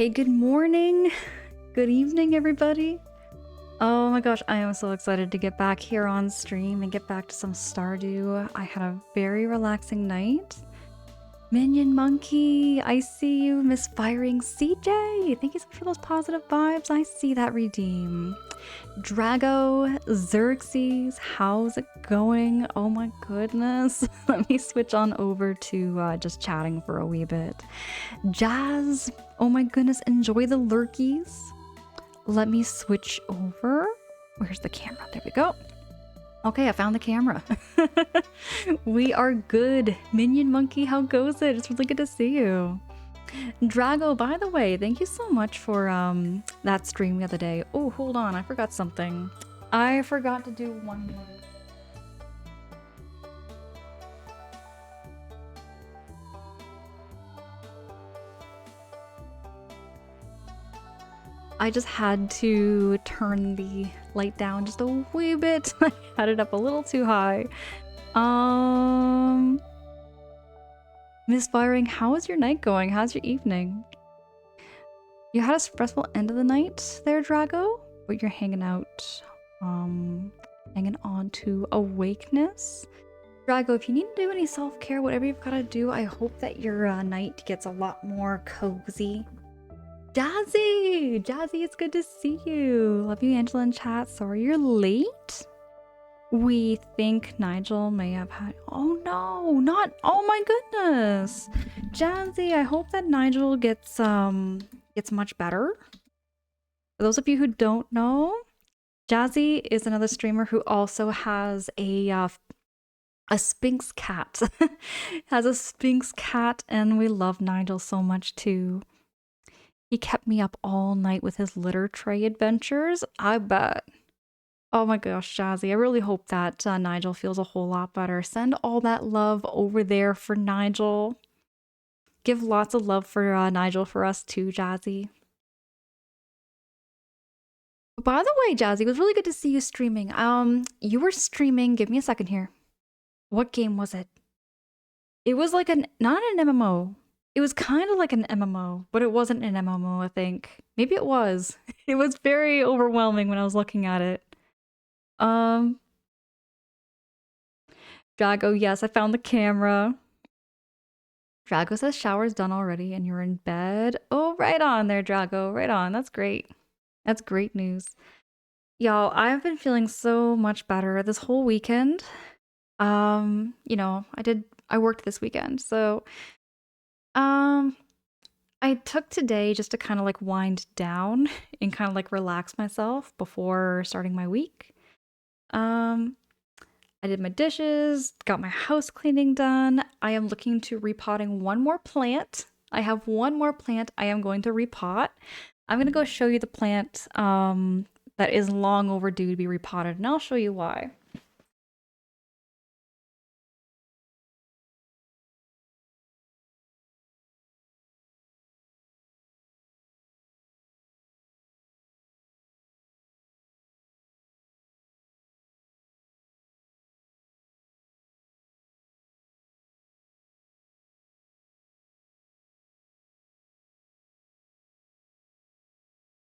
Hey, good morning. Good evening, everybody. Oh my gosh, I am so excited to get back here on stream and get back to some Stardew. I had a very relaxing night. Minion Monkey, I see you. Misfiring CJ, thank you so much for those positive vibes. I see that redeem. Drago, Xerxes, how's it going? Oh my goodness. Let me switch on over to just chatting for a wee bit. Jazz, oh my goodness, enjoy the lurkies. Let me switch over. Where's the camera? There we go. Okay, I found the camera. We are good. Minion Monkey, how goes it? It's really good to see you. Drago, by the way, thank you so much for that stream the other day. Oh, hold on, I forgot something. I forgot to do one more. I just had to turn the light down just a wee bit. I had it up a little too high. Misfiring, how is your night going? How's your evening? You had a stressful end of the night there, Drago? But you're hanging out, hanging on to awakeness? Drago, if you need to do any self-care, whatever you've got to do, I hope that your night gets a lot more cozy. Jazzy! Jazzy, it's good to see you. Love you, Angela in chat. Sorry you're late. We think Nigel may have had... Oh no, not... Oh my goodness! Jazzy, I hope that Nigel gets much better. For those of you who don't know, Jazzy is another streamer who also has a Sphinx cat. Has a Sphinx cat, and we love Nigel so much too. He kept me up all night with his litter tray adventures. I bet. Oh my gosh, Jazzy, I really hope that Nigel feels a whole lot better. Send all that love over there for Nigel. Give lots of love for Nigel for us too, Jazzy. By the way, Jazzy, it was really good to see you streaming. You were streaming, give me a second here. What game was it? It was like not an MMO. It was kind of like an MMO, but it wasn't an MMO, I think. Maybe it was. It was very overwhelming when I was looking at it. Drago, yes, I found the camera. Drago says shower's done already and you're in bed. Oh, right on there, Drago. Right on. That's great. That's great news. Y'all, I've been feeling so much better this whole weekend. You know, I worked this weekend, so I took today just to kind of like wind down and kind of like relax myself before starting my week. I did my dishes, got my house cleaning done. I am looking to repotting one more plant. I have one more plant I am going to repot. I'm going to go show you the plant that is long overdue to be repotted, and I'll show you why.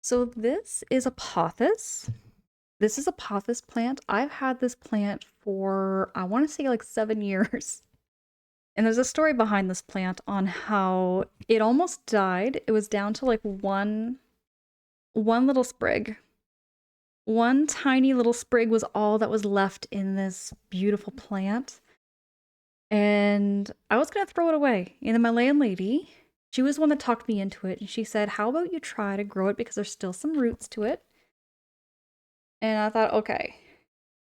So this is a pothos. This is a pothos plant. I've had this plant for, I want to say like 7 years. And there's a story behind this plant on how it almost died. It was down to like one little sprig. One tiny little sprig was all that was left in this beautiful plant. And I was going to throw it away. And then my landlady, she was the one that talked me into it. And she said, how about you try to grow it because there's still some roots to it. And I thought, okay,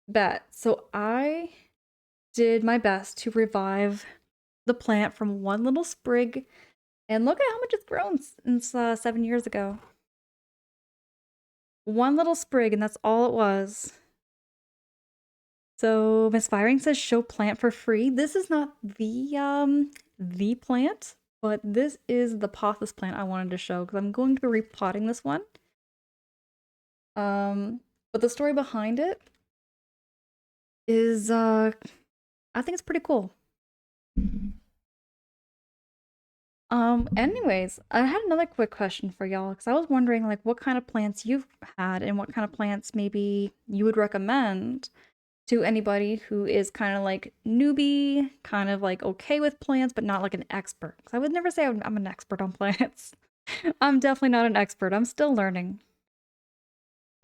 bet. So I did my best to revive the plant from one little sprig. And look at how much it's grown since 7 years ago. One little sprig, and that's all it was. So Misfiring says show plant for free. This is not the plant, but this is the pothos plant I wanted to show because I'm going to be repotting this one. But the story behind it is I think it's pretty cool. Anyways, I had another quick question for y'all because I was wondering like what kind of plants you've had and what kind of plants maybe you would recommend to anybody who is kind of like newbie, kind of like okay with plants, but not like an expert. 'Cause I would never say I'm an expert on plants. I'm definitely not an expert. I'm still learning.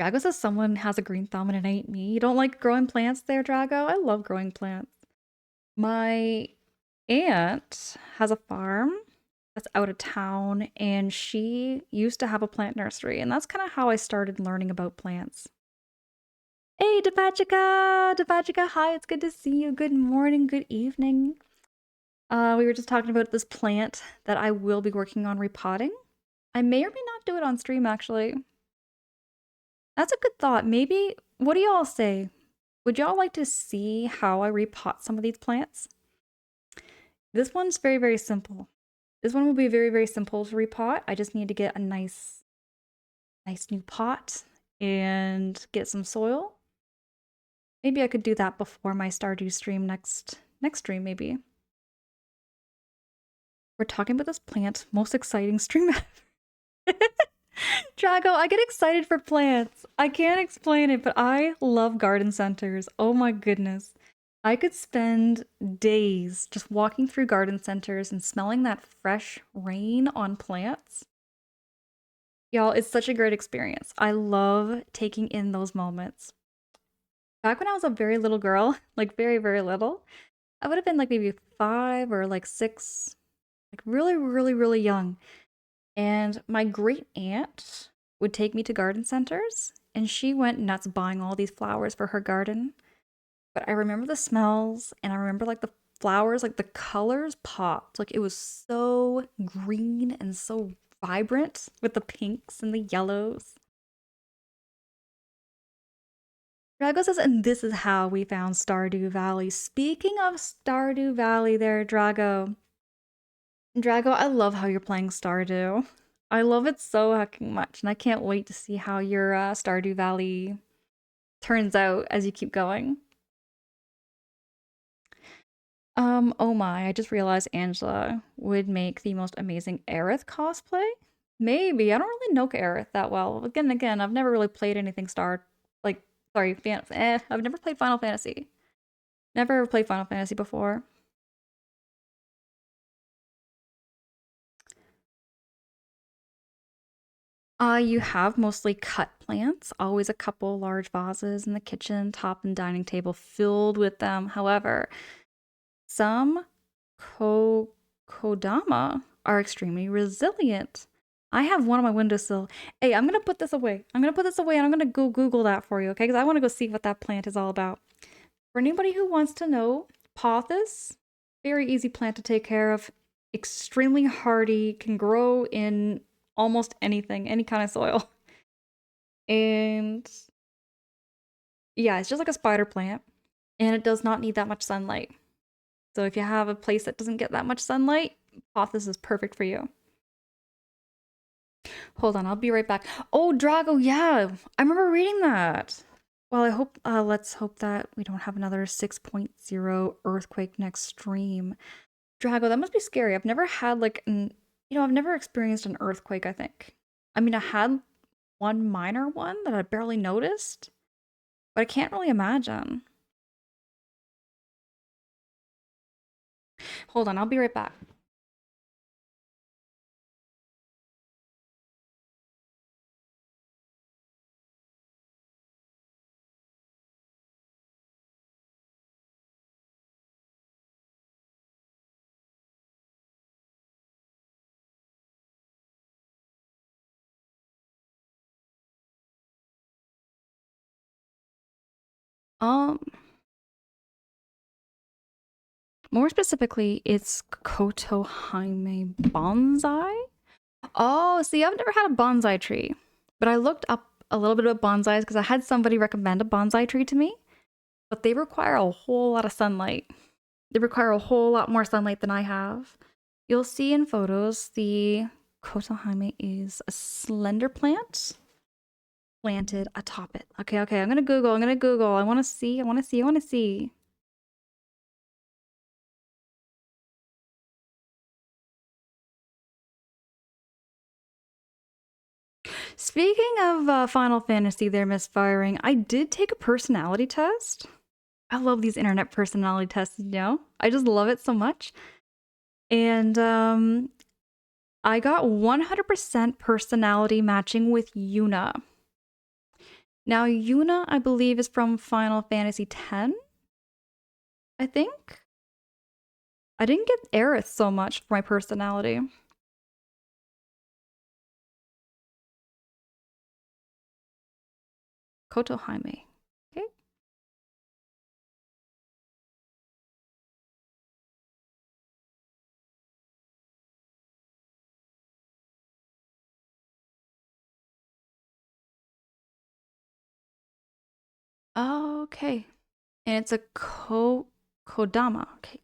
Drago says someone has a green thumb and it ain't me. You don't like growing plants there, Drago? I love growing plants. My aunt has a farm that's out of town, and she used to have a plant nursery, and that's kind of how I started learning about plants. Hey, Depachika! Depachika, hi, it's good to see you. Good morning, good evening. We were just talking about this plant that I will be working on repotting. I may or may not do it on stream, actually. That's a good thought. Maybe, what do y'all say? Would y'all like to see how I repot some of these plants? This one's very, very simple. This one will be very, very simple to repot. I just need to get a nice new pot and get some soil. Maybe I could do that before my Stardew stream next stream, maybe. We're talking about this plant. Most exciting stream ever. Drago, I get excited for plants. I can't explain it, but I love garden centers. Oh my goodness. I could spend days just walking through garden centers and smelling that fresh rain on plants. Y'all, it's such a great experience. I love taking in those moments. Back when I was a very little girl, like very, very little, I would have been like maybe 5 or like 6, like really, really, really young. And my great aunt would take me to garden centers, and she went nuts buying all these flowers for her garden. But I remember the smells, and I remember like the flowers, like the colors popped. Like it was so green and so vibrant with the pinks and the yellows. Drago says, and this is how we found Stardew Valley. Speaking of Stardew Valley there, Drago. Drago, I love how you're playing Stardew. I love it so hecking much, and I can't wait to see how your Stardew Valley turns out as you keep going. Oh my, I just realized Angela would make the most amazing Aerith cosplay. Maybe. I don't really know Aerith that well. Again, I've never really played anything I've never played Final Fantasy. Never ever played Final Fantasy before. You have mostly cut plants, always a couple large vases in the kitchen, top and dining table filled with them. However, some kodama are extremely resilient. I have one on my windowsill. Hey, I'm gonna put this away. I'm gonna put this away and I'm gonna go Google that for you, okay? Because I want to go see what that plant is all about. For anybody who wants to know, pothos, very easy plant to take care of, extremely hardy, can grow in almost anything, any kind of soil. And yeah, it's just like a spider plant, and it does not need that much sunlight. So if you have a place that doesn't get that much sunlight, pothos is perfect for you. Hold on, I'll be right back. Oh, Drago, yeah, I remember reading that. Well, I hope, let's hope that we don't have another 6.0 earthquake next stream. Drago, that must be scary. I've never had like I've never experienced an earthquake, I think. I mean, I had one minor one that I barely noticed, but I can't really imagine. Hold on, I'll be right back. Um, More specifically, it's Kotohime bonsai. Oh, see, I've never had a bonsai tree, but I looked up a little bit about bonsais because I had somebody recommend a bonsai tree to me, but they require a whole lot of sunlight. They require a whole lot more sunlight than I have. You'll see in photos the Kotohime is a slender plant planted atop it. Okay, I'm gonna Google. I wanna see. Speaking of Final Fantasy there, Misfiring, I did take a personality test. I love these internet personality tests, you know? I just love it so much. And I got 100% personality matching with Yuna. Now, Yuna, I believe, is from Final Fantasy X, I think. I didn't get Aerith so much for my personality. Kotohime. Okay. Okay. And it's a Kodama. Okay.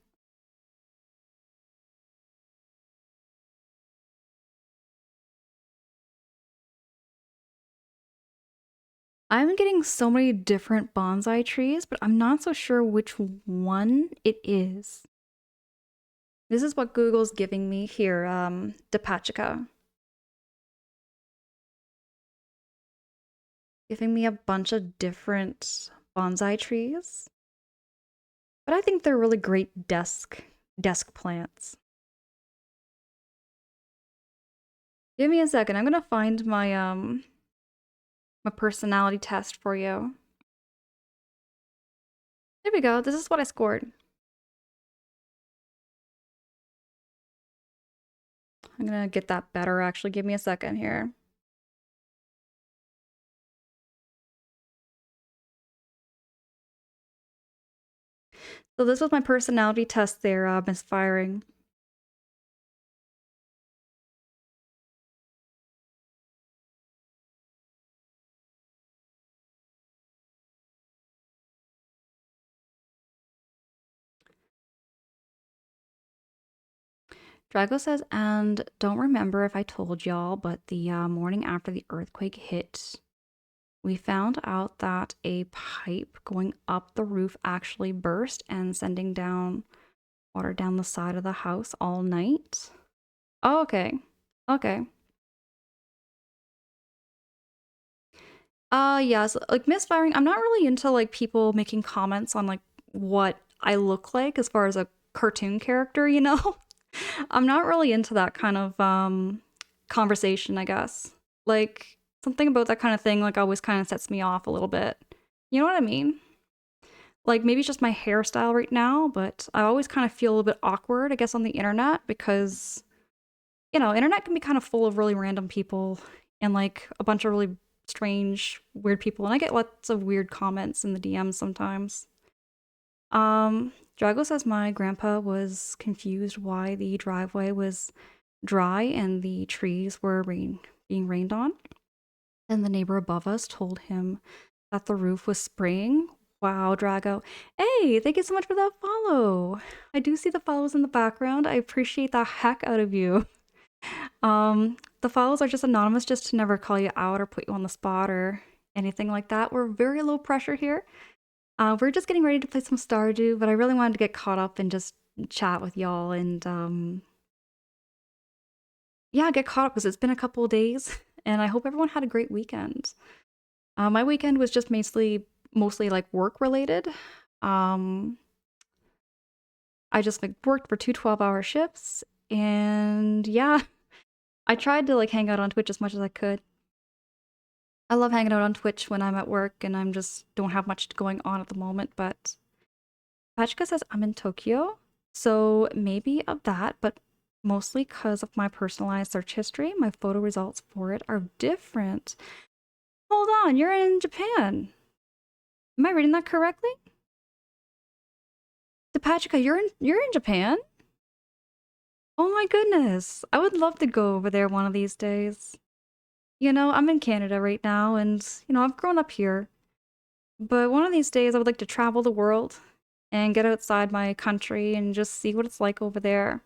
I'm getting so many different bonsai trees, but I'm not so sure which one it is. This is what Google's giving me here, Depachica. Giving me a bunch of different bonsai trees. But I think they're really great desk plants. Give me a second. I'm gonna find my personality test for you. There we go. This is what I scored. I'm gonna get that better actually. Give me a second here. So this was my personality test there, Misfiring. Drago says, and don't remember if I told y'all, but the morning after the earthquake hit, we found out that a pipe going up the roof actually burst and sending down water down the side of the house all night. Oh, okay. Okay. Yeah, so, like misfiring, I'm not really into like people making comments on like what I look like as far as a cartoon character, you know? I'm not really into that kind of conversation, I guess. Like something about that kind of thing like always kind of sets me off a little bit. You know what I mean? Like maybe it's just my hairstyle right now, but I always kind of feel a little bit awkward, I guess, on the internet because you know, internet can be kind of full of really random people and like a bunch of really strange, weird people, and I get lots of weird comments in the DMs sometimes. Drago says my grandpa was confused why the driveway was dry and the trees were being rained on. And the neighbor above us told him that the roof was spraying. Wow, Drago. Hey, thank you so much for that follow. I do see the follows in the background. I appreciate the heck out of you. The follows are just anonymous just to never call you out or put you on the spot or anything like that. We're very low pressure here. We're just getting ready to play some Stardew, but I really wanted to get caught up and just chat with y'all and yeah, get caught up because it's been a couple of days and I hope everyone had a great weekend. My weekend was just mostly like work related. Um, I just like worked for two 12-hour shifts and yeah, I tried to like hang out on Twitch as much as I could. I love hanging out on Twitch when I'm at work and I'm just don't have much going on at the moment, but Pachika says I'm in Tokyo, so maybe of that, but mostly because of my personalized search history, my photo results for it are different. Hold on, you're in Japan. Am I reading that correctly? Pachika, you're in Japan? Oh my goodness. I would love to go over there one of these days. You know, I'm in Canada right now and, you know, I've grown up here. But one of these days I would like to travel the world and get outside my country and just see what it's like over there.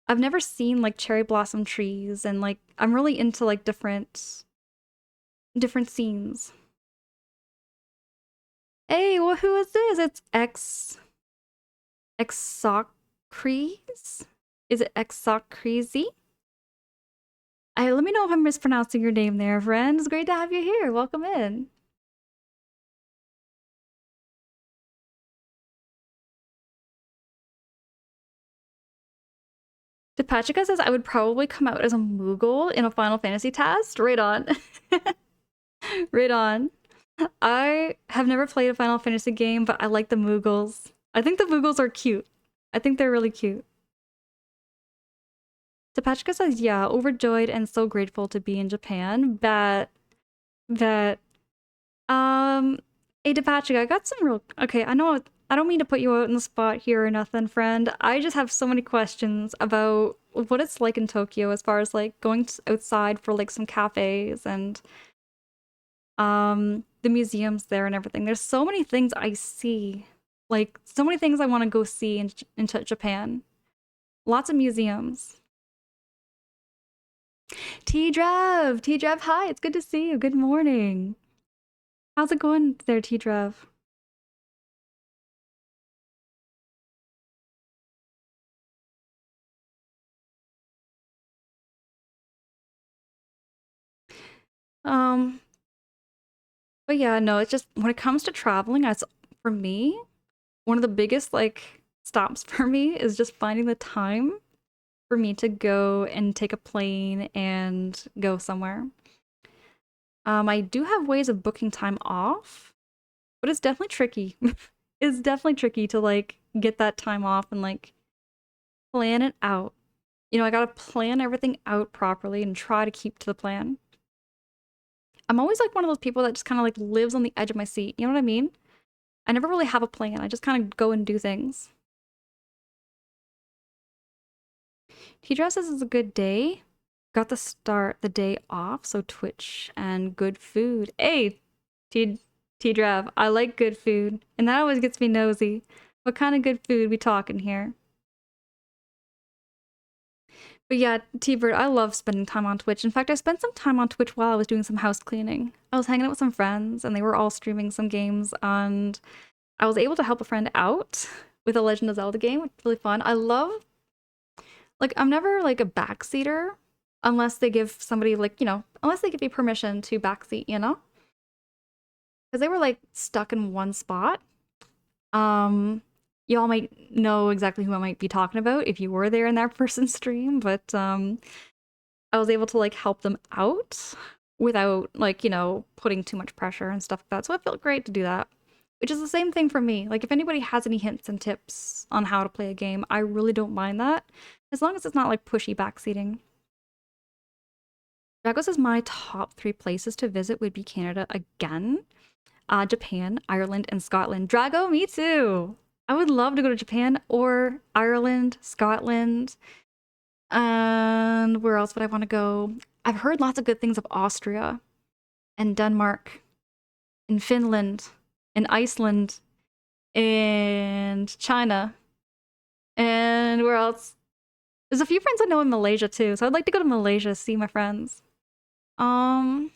I've never seen like cherry blossom trees and like I'm really into like different scenes. Hey, well, who is this? It's Exocrates? Is it Exocrazy? Let me know if I'm mispronouncing your name there, friend. It's great to have you here. Welcome in. Depachika says I would probably come out as a Moogle in a Final Fantasy test. Right on. Right on. I have never played a Final Fantasy game, but I like the Moogles. I think the Moogles are cute. I think they're really cute. Depachika says, yeah, overjoyed and so grateful to be in Japan. That hey Depachika, I got some real okay, I know I don't mean to put you out in the spot here or nothing, friend. I just have so many questions about what it's like in Tokyo as far as like going outside for like some cafes and the museums there and everything. There's so many things I see. Like so many things I want to go see in Japan. Lots of museums. T-Drev, hi, it's good to see you. Good morning. How's it going there, T-Drev? Um, but yeah, no, it's just when it comes to traveling, as for me, one of the biggest like stops for me is just finding the time for me to go and take a plane and go somewhere. I do have ways of booking time off, but it's definitely tricky. It's definitely tricky to like get that time off and like plan it out. You know, I gotta plan everything out properly and try to keep to the plan. I'm always like one of those people that just kind of like lives on the edge of my seat. You know what I mean? I never really have a plan. I just kind of go and do things. T-Dress says it's a good day. Got to start the day off, so Twitch and good food. Hey, T-Drav, I like good food, and that always gets me nosy. What kind of good food we talking here? But yeah, T-Bird, I love spending time on Twitch. In fact, I spent some time on Twitch while I was doing some house cleaning. I was hanging out with some friends, and they were all streaming some games, and I was able to help a friend out with a Legend of Zelda game, which was really fun. I love, like, I'm never like a backseater unless they give somebody like, you know, unless they give me permission to backseat, you know? Because they were like stuck in one spot. Um, you all might know exactly who I might be talking about if you were there in that person's stream, but I was able to like help them out without like, you know, putting too much pressure and stuff like that. So it felt great to do that. Which is the same thing for me. Like if anybody has any hints and tips on how to play a game, I really don't mind that. As long as it's not like pushy backseating. Drago says my top 3 places to visit would be Canada again, Japan, Ireland, and Scotland. Drago, me too. I would love to go to Japan or Ireland, Scotland, and where else would I want to go? I've heard lots of good things of Austria and Denmark and Finland and Iceland and China and where else? There's a few friends I know in Malaysia too, so I'd like to go to Malaysia, see my friends. Um,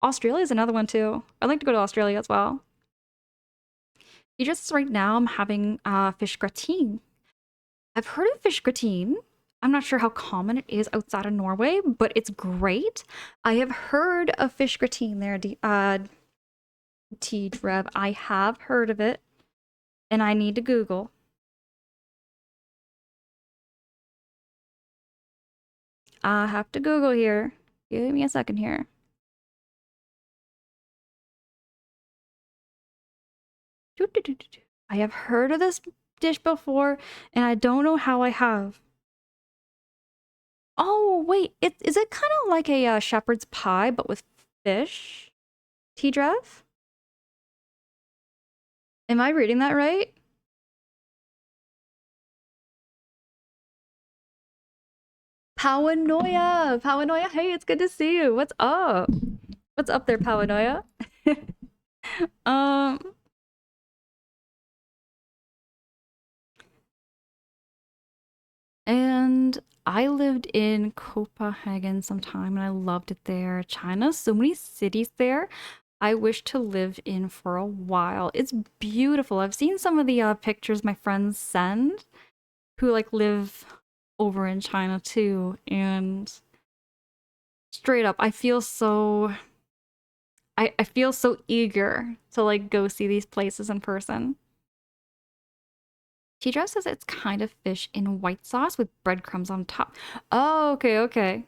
Australia is another one too. I'd like to go to Australia as well. You just right now I'm having fish gratin. I've heard of fish gratin. I'm not sure how common it is outside of Norway, but it's great. I have heard of fish gratin there, T-Drev. I have heard of it, and I need to Google. I have to Google here. Give me a second here. I have heard of this dish before, and I don't know how I have. Oh, wait. Is it kind of like a shepherd's pie, but with fish? T-Drev? Am I reading that right? Powanoia! Powanoia, hey, it's good to see you. What's up? What's up there, Powanoia? um, and I lived in Copenhagen sometime and I loved it there. China, so many cities there I wish to live in for a while. It's beautiful. I've seen some of the pictures my friends send who like live over in China too, and Straight up, I feel so eager to like go see these places in person. Tidra says it's kind of fish in white sauce with breadcrumbs on top. Oh, okay, okay.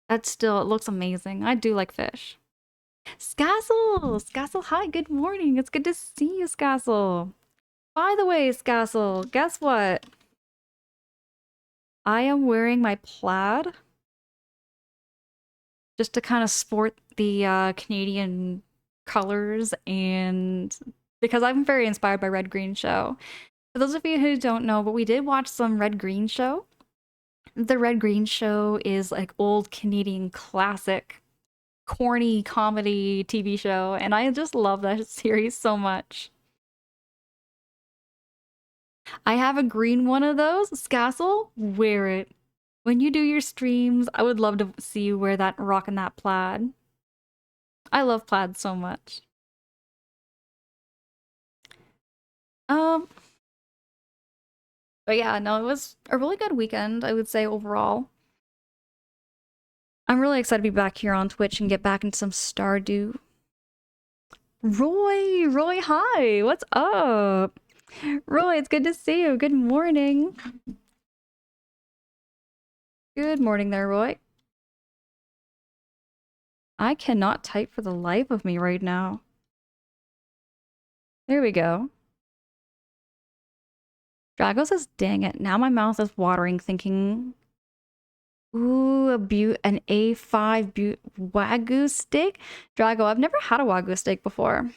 That's still, it looks amazing. I do like fish. Skassel! Skassel, hi, good morning. It's good to see you, Skassel. By the way, Skassel, guess what? I am wearing my plaid just to kind of sport the Canadian colors and because I'm very inspired by Red Green Show. For those of you who don't know, but we did watch some Red Green Show. The Red Green Show is like old Canadian classic corny comedy TV show, and I just love that series so much. I have a green one of those. Skassel, wear it. When you do your streams, I would love to see you wear that rockin' that plaid. I love plaid so much. Um, but yeah, no, it was a really good weekend, I would say overall. I'm really excited to be back here on Twitch and get back into some Stardew. Roy, hi, what's up? Roy, it's good to see you. Good morning. Good morning there, Roy. I cannot type for the life of me right now. There we go. Drago says, dang it, now my mouth is watering thinking, ooh, an A5 Wagyu steak? Drago, I've never had a Wagyu steak before.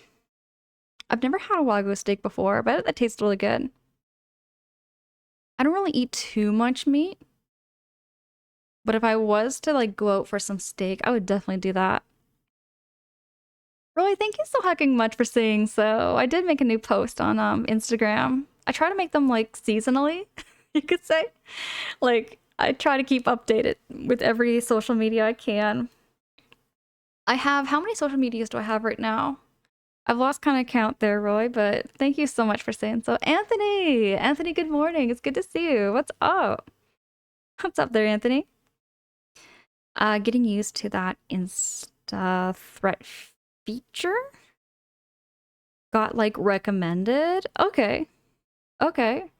I've never had a Wagyu steak before, but that tastes really good. I don't really eat too much meat, but if I was to like go out for some steak, I would definitely do that. Roy, thank you so fucking much for saying so. I did make a new post on Instagram. I try to make them like seasonally, you could say. Like, I try to keep updated with every social media I can. I have, how many social medias do I have right now? I've lost kind of count there, Roy, but thank you so much for saying so. Anthony! Anthony, good morning. It's good to see you. What's up? What's up there, Anthony? Getting used to that Insta threat feature? Got like recommended? Okay. Okay.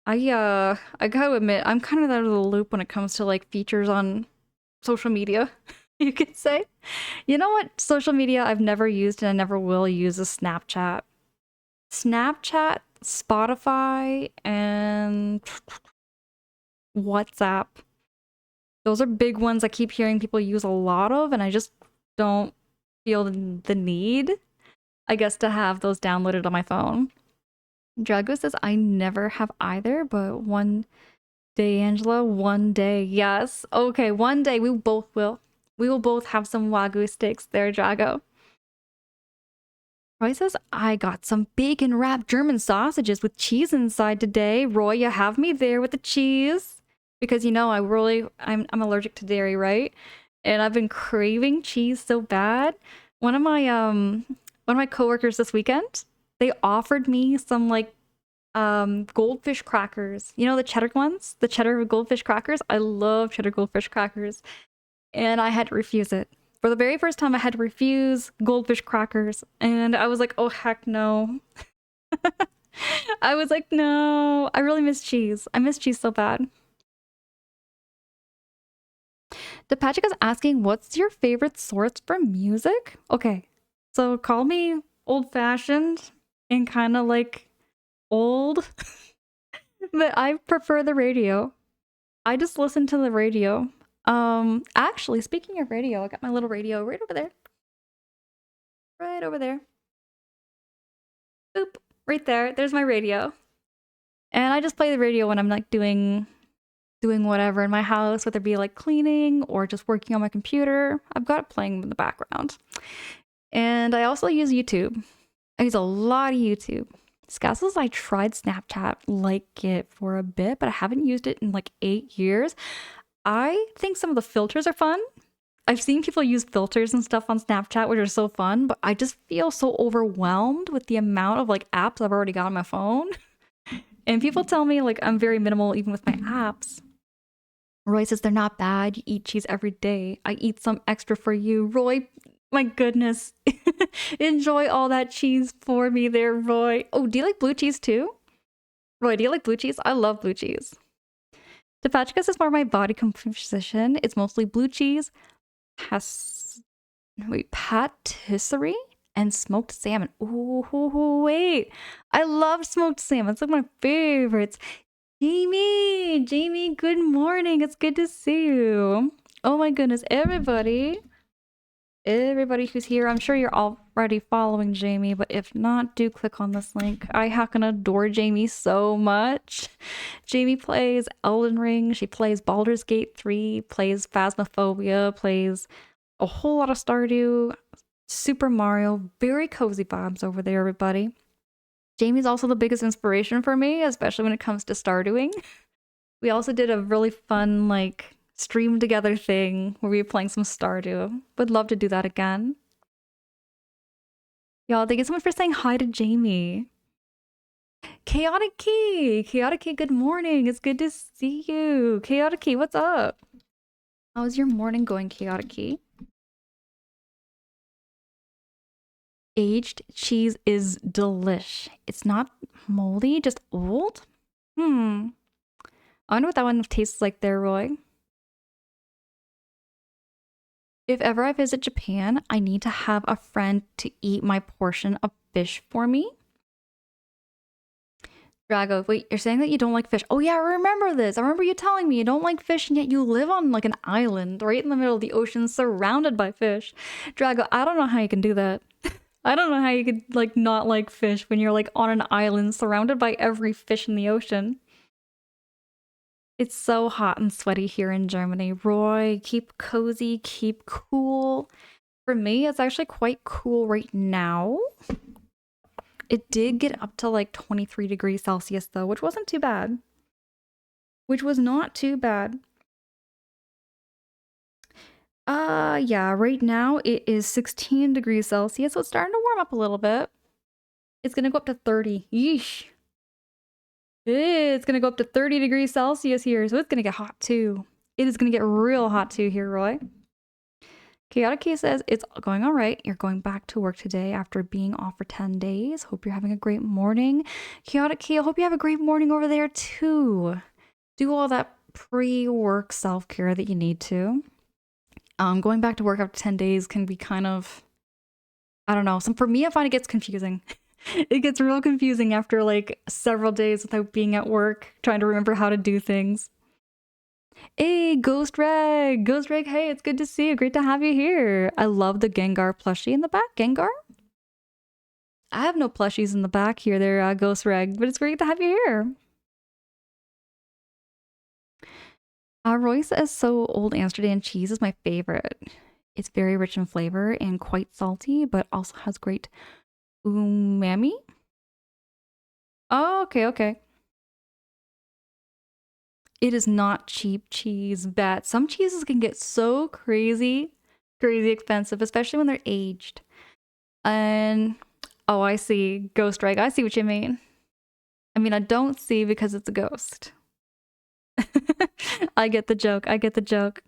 I gotta admit, I'm kind of out of the loop when it comes to like features on social media, you could say. You know what social media I've never used and I never will use is Snapchat. Snapchat, Spotify, and WhatsApp. Those are big ones I keep hearing people use a lot of, and I just don't feel the need, I guess, to have those downloaded on my phone. Drago says, I never have either, but one day, Angela, one day. Yes. Okay, one day we both will. We will both have some Wagyu steaks there, Drago. Roy says, I got some bacon wrapped German sausages with cheese inside today. Roy, you have me there with the cheese. Because you know, I'm allergic to dairy, right? And I've been craving cheese so bad. One of my coworkers this weekend, they offered me some like goldfish crackers. You know the cheddar ones? The cheddar goldfish crackers? I love cheddar goldfish crackers. And I had to refuse it. For the very first time, I had to refuse goldfish crackers. And I was like, oh, heck no. I was like, no. I really miss cheese. I miss cheese so bad. Depachika's asking, what's your favorite source for music? Okay, so call me old-fashioned and kind of like old, but I prefer the radio. I just listen to the radio. Actually, speaking of radio, I got my little radio right over there. Right over there. Boop. Right there. There's my radio. And I just play the radio when I'm like doing whatever in my house, whether it be like cleaning or just working on my computer. I've got it playing in the background. And I also use YouTube. I use a lot of YouTube. Scassels, I tried Snapchat like it for a bit, but I haven't used it in like 8 years. I think some of the filters are fun. I've seen people use filters and stuff on Snapchat, which are so fun, but I just feel so overwhelmed with the amount of like apps I've already got on my phone. And people tell me like I'm very minimal even with my apps. Roy says they're not bad. You eat cheese every day. I eat some extra for you. Roy, my goodness. Enjoy all that cheese for me there, Roy. Oh, do you like blue cheese too? Roy, do you like blue cheese? I love blue cheese. Topachka says more my body composition. It's mostly blue cheese, patisserie, and smoked salmon. Ooh, wait. I love smoked salmon. It's like my favorites. Jamie, good morning. It's good to see you. Oh my goodness, everybody who's here, I'm sure you're already following Jamie, but if not, do click on this link. I heckin' adore Jamie so much. Jamie plays Elden Ring, she plays Baldur's Gate 3, plays Phasmophobia, plays a whole lot of Stardew, Super Mario, very cozy vibes over there, everybody. Jamie's also the biggest inspiration for me, especially when it comes to Stardewing. We also did a really fun, like, stream together thing where we were playing some Stardew. Would love to do that again. Y'all, thank you so much for saying hi to Jamie. Chaotic Key, good morning. It's good to see you. Chaotic Key, what's up? How's your morning going, Chaotic Key? Aged cheese is delish. It's not moldy, just old? I wonder what that one tastes like there, Roy. If ever I visit Japan, I need to have a friend to eat my portion of fish for me. Drago, wait, you're saying that you don't like fish? Oh yeah, I remember this. I remember you telling me you don't like fish and yet you live on like an island right in the middle of the ocean surrounded by fish. Drago, I don't know how you can do that. I don't know how you could like not like fish when you're like on an island surrounded by every fish in the ocean. It's so hot and sweaty here in Germany. Roy, keep cozy, keep cool. For me, it's actually quite cool right now. It did get up to like 23 degrees Celsius though, which wasn't too bad. Which was not too bad. Yeah, right now it is 16 degrees Celsius, so it's starting to warm up a little bit. It's gonna go up to 30. Yeesh. It's gonna go up to 30 degrees Celsius here, so it's gonna get hot too. It is gonna get real hot too here, Roy. Chaotic Key says, it's going all right. You're going back to work today after being off for 10 days. Hope you're having a great morning. Chaotic Key, I hope you have a great morning over there too. Do all that pre-work self-care that you need to. Going back to work after 10 days can be kind of, I don't know. For me, I find it gets confusing. It gets real confusing after like several days without being at work, trying to remember how to do things. Hey, Ghost Reg, hey, it's good to see you. Great to have you here. I love the Gengar plushie in the back. Gengar? I have no plushies in the back here there, Ghost Reg, but it's great to have you here. Roy says, so Old Amsterdam cheese is my favorite. It's very rich in flavor and quite salty, but also has great umami. Oh, okay. It is not cheap cheese, bet. Some cheeses can get so crazy expensive, especially when they're aged. And, oh, I see. Ghost Reg, I see what you mean. I mean, I don't see because it's a ghost. I get the joke.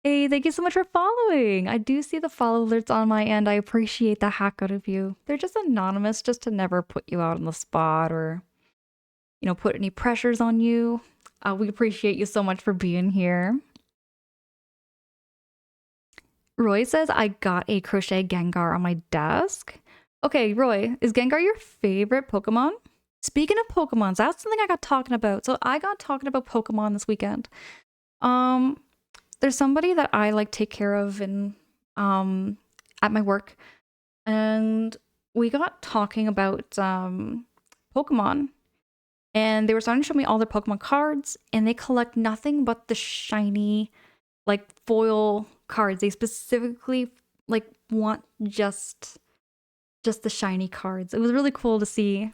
Hey, thank you so much for following. I do see the follow alerts on my end. I appreciate the heck out of you. They're just anonymous, just to never put you out on the spot or, you know, put any pressures on you. We appreciate you so much for being here. Roy says, I got a crochet Gengar on my desk. Okay, Roy, is Gengar your favorite Pokemon? Speaking of Pokemons, that's something I got talking about. So I got talking about Pokemon this weekend. There's somebody that I like take care of in at my work, and we got talking about Pokemon, and they were starting to show me all their Pokemon cards, and they collect nothing but the shiny, like foil cards. They specifically like want just the shiny cards. It was really cool to see.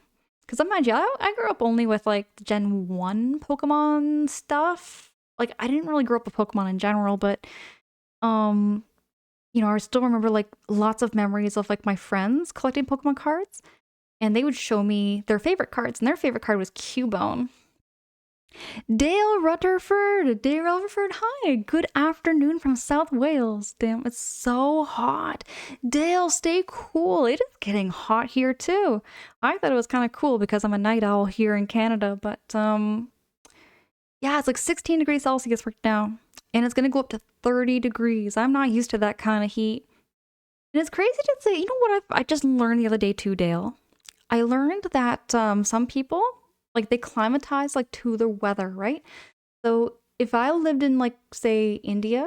Because mind you, I grew up only with like the Gen 1 Pokemon stuff. Like I didn't really grow up with Pokemon in general, but you know, I still remember like lots of memories of like my friends collecting Pokemon cards, and they would show me their favorite cards, and their favorite card was Cubone. Dale Rutherford, Dale Rutherford, hi, good afternoon from South Wales. Damn, it's so hot. Dale, stay cool. It is getting hot here too. I thought it was kind of cool because I'm a night owl here in Canada, but yeah, it's like 16 degrees Celsius right now, and it's gonna go up to 30 degrees. I'm not used to that kind of heat. And it's crazy to say, you know what I just learned the other day too, Dale? I learned that some people, like they climatize like to the weather, right? So if I lived in like say India,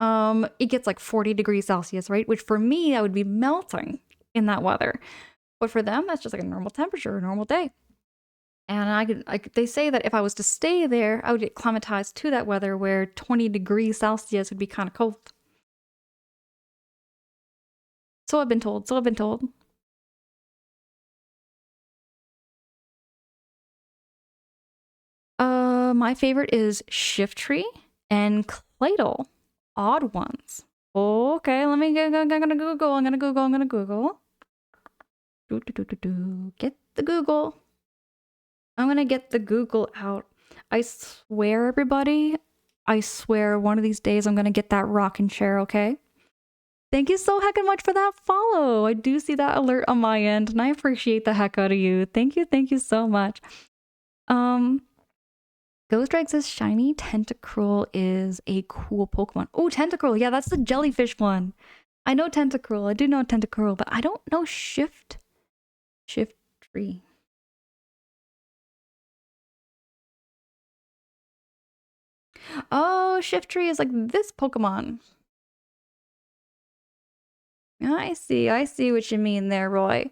it gets like 40 degrees Celsius, right? Which for me, I would be melting in that weather. But for them, that's just like a normal temperature, a normal day. And they say that if I was to stay there, I would get climatized to that weather where 20 degrees Celsius would be kind of cold. So I've been told. So I've been told. My favorite is Shift Tree and Cladle. Odd ones. Okay, let me get. I'm gonna Google. I'm gonna Google. I'm gonna Google. Get the Google. I'm gonna get the Google out. I swear, everybody. I swear, one of these days I'm gonna get that rocking chair. Okay. Thank you so heckin' much for that follow. I do see that alert on my end, and I appreciate the heck out of you. Thank you so much. Um, Ghost Drag says shiny Tentacruel is a cool Pokemon. Oh, Tentacruel. Yeah, that's the jellyfish one. I know Tentacruel. I do know Tentacruel, but I don't know Shift Tree. Oh, Shift Tree is like this Pokemon. I see what you mean there, Roy.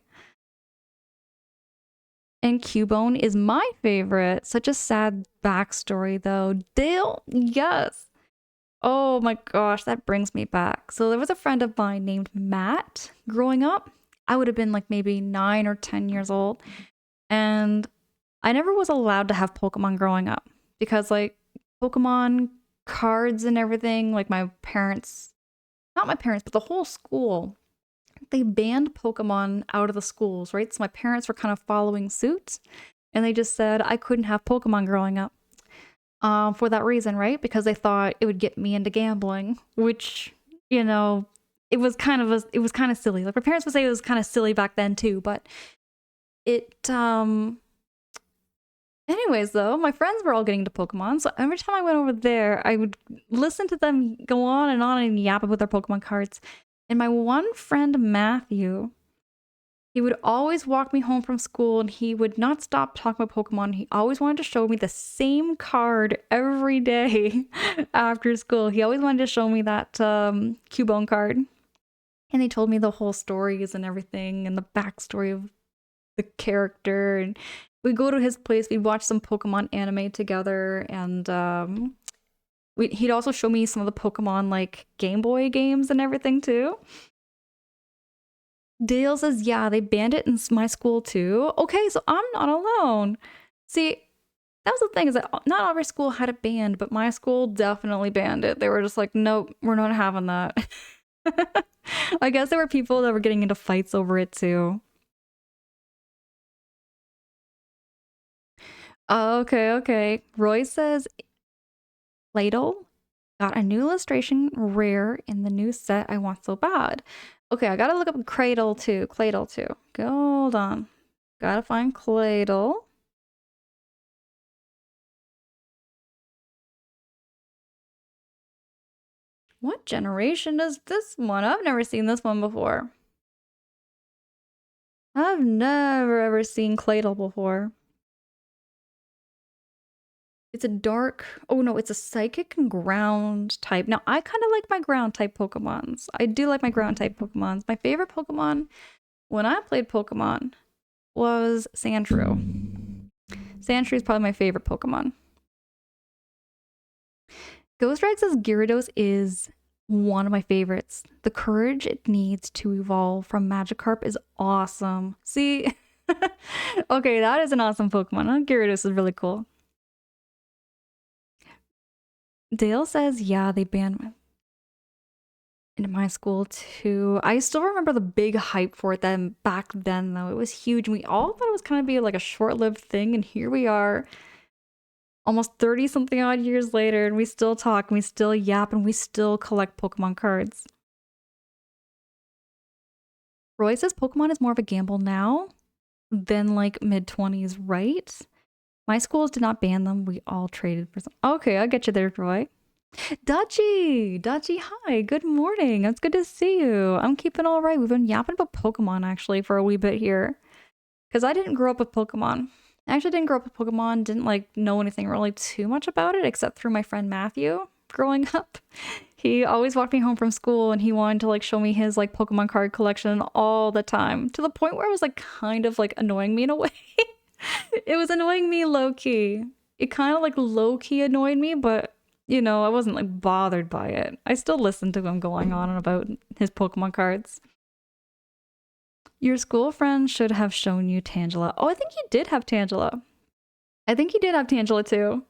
And Cubone is my favorite. Such a sad backstory, though. Dale, yes. Oh my gosh, that brings me back. So there was a friend of mine named Matt growing up. I would have been like maybe 9 or 10 years old. And I never was allowed to have Pokemon growing up because, like, Pokemon cards and everything, like, my parents, not my parents, but the whole school, they banned Pokemon out of the schools, right? So my parents were kind of following suit and they just said I couldn't have Pokemon growing up. For that reason, right? Because they thought it would get me into gambling, which, you know, it was kind of silly. Like my parents would say it was kind of silly back then too, but it anyways though, my friends were all getting into Pokemon, so every time I went over there, I would listen to them go on and yap about their Pokemon cards. And my one friend Matthew, he would always walk me home from school and he would not stop talking about Pokemon. He always wanted to show me the same card every day after school. He always wanted to show me that Cubone card. And he told me the whole stories and everything and the backstory of the character. And we'd go to his place, we'd watch some Pokemon anime together. And he'd also show me some of the Pokemon like Game Boy games and everything too. Dale says, yeah, they banned it in my school too. Okay, so I'm not alone. See, that was the thing is that not every school had it banned, but my school definitely banned it. They were just like, nope, we're not having that. I guess there were people that were getting into fights over it too. Okay. Roy says, Ladle got a new illustration rare in the new set I want so bad. Okay, I gotta look up Cradle too. Hold on. Gotta find Cladle. What generation is this one? I've never seen this one before. I've never ever seen Cladle before. It's a dark... Oh no, it's a psychic and ground type. Now, I kind of like my ground type Pokemons. I do like my ground type Pokemons. My favorite Pokemon when I played Pokemon was Sandshrew. Sandshrew is probably my favorite Pokemon. Ghost Drag says Gyarados is one of my favorites. The courage it needs to evolve from Magikarp is awesome. See? Okay, that is an awesome Pokemon. Gyarados is really cool. Dale says, yeah, they banned in my school too. I still remember the big hype for it then back then though. It was huge. And we all thought it was kind of be like a short-lived thing, and here we are Almost 30 something odd years later, and we still talk, and we still yap, and we still collect Pokemon cards. Roy says Pokemon is more of a gamble now than like mid-20s, right? My schools did not ban them. We all traded for some. Okay, I'll get you there, Roy. Dutchy, hi, good morning. It's good to see you. I'm keeping all right. We've been yapping about Pokemon actually for a wee bit here. Because I didn't grow up with Pokemon. I actually didn't grow up with Pokemon, didn't like know anything really too much about it except through my friend Matthew growing up. He always walked me home from school and he wanted to like show me his like Pokemon card collection all the time to the point where it was like kind of like annoying me in a way. It was annoying me low key. It kind of like low key annoyed me, but you know, I wasn't like bothered by it. I still listened to him going on and about his Pokemon cards. Your school friend should have shown you Tangela. Oh, I think he did have Tangela. I think he did have Tangela too.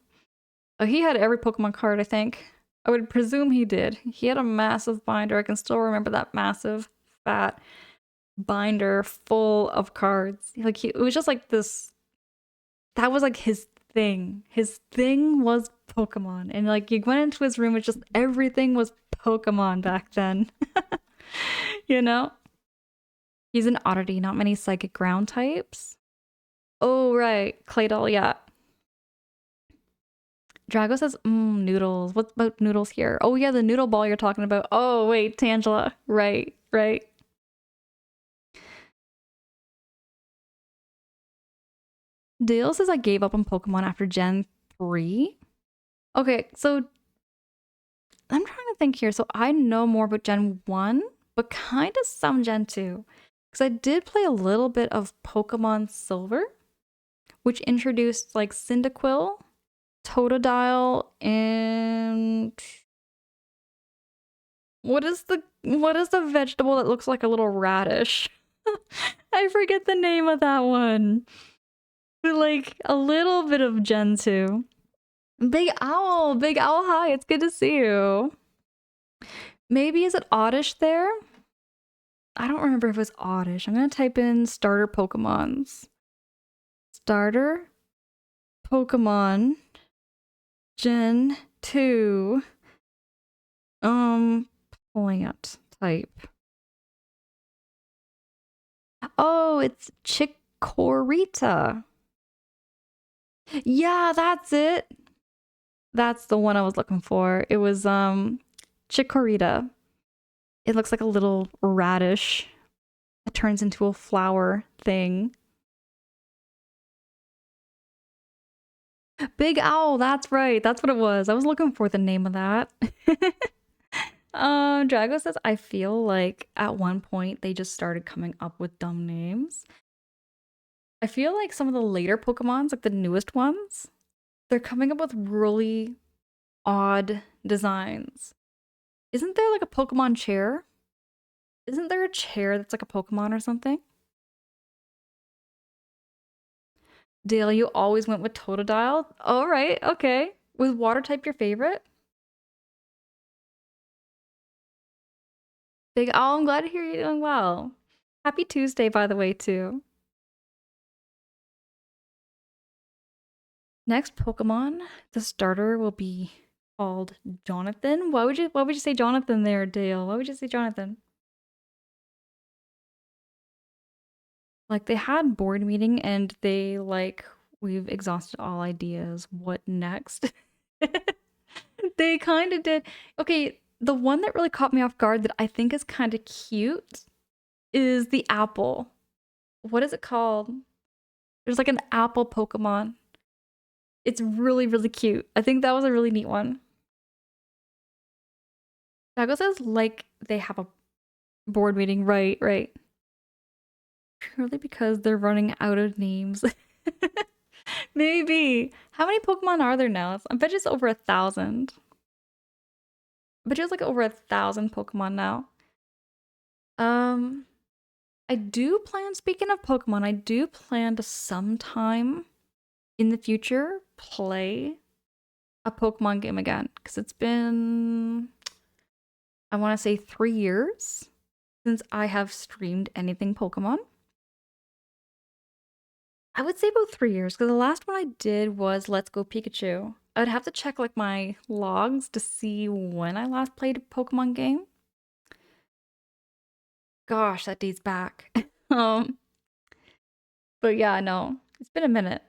Oh, he had every Pokemon card, I think. I would presume he did. He had a massive binder. I can still remember that massive, fat binder full of cards. Like it was just like this. That was like his thing. His thing was Pokemon, and like you went into his room, it's just everything was Pokemon back then. You know. He's an oddity, not many psychic ground types. Oh, right. Claydol, yeah. Drago says, noodles. What about noodles here? Oh, yeah, the noodle ball you're talking about. Oh, wait, Tangela. Right. Dale says I gave up on Pokemon after Gen 3. Okay, so I'm trying to think here. So I know more about Gen 1, but kind of some Gen 2. Because I did play a little bit of Pokemon Silver, which introduced like Cyndaquil, Totodile, and what is the vegetable that looks like a little radish? I forget the name of that one. But like a little bit of Gen 2. Big Owl, hi, it's good to see you. Maybe is it Oddish there? I don't remember if it was Oddish. I'm gonna type in starter Pokemons. Starter Pokemon Gen 2. Plant type. Oh, it's Chikorita. Yeah, that's it. That's the one I was looking for. It was Chikorita. It looks like a little radish. It turns into a flower thing. Big Owl, that's right. That's what it was. I was looking for the name of that. Drago says, I feel like at one point they just started coming up with dumb names. I feel like some of the later Pokemons, like the newest ones, they're coming up with really odd designs. Isn't there like a Pokemon chair? Isn't there a chair that's like a Pokemon or something? Dale, you always went with Totodile? All right, okay. Was water type your favorite? Big Oh, I'm glad to hear you're doing well. Happy Tuesday, by the way, too. Next Pokemon, the starter will be called Jonathan. Why would you say Jonathan there, Dale? Why would you say Jonathan? Like they had board meeting and they like we've exhausted all ideas. What next? They kind of did. Okay, the one that really caught me off guard that I think is kind of cute is the apple. What is it called? There's like an apple Pokemon. It's really, really cute. I think that was a really neat one. Dago says like they have a board meeting. Right. Purely because they're running out of names. Maybe. How many Pokemon are there now? I bet it's over 1,000. I bet it's like over 1,000 Pokemon now. I do plan, speaking of Pokemon, I do plan to sometime in the future play a Pokemon game again. Because it's been, I want to say 3 years since I have streamed anything Pokemon. I would say about 3 years, because the last one I did was Let's Go Pikachu. I'd have to check like my logs to see when I last played a Pokemon game. Gosh, that dates back. um, but yeah, no, it's been a minute.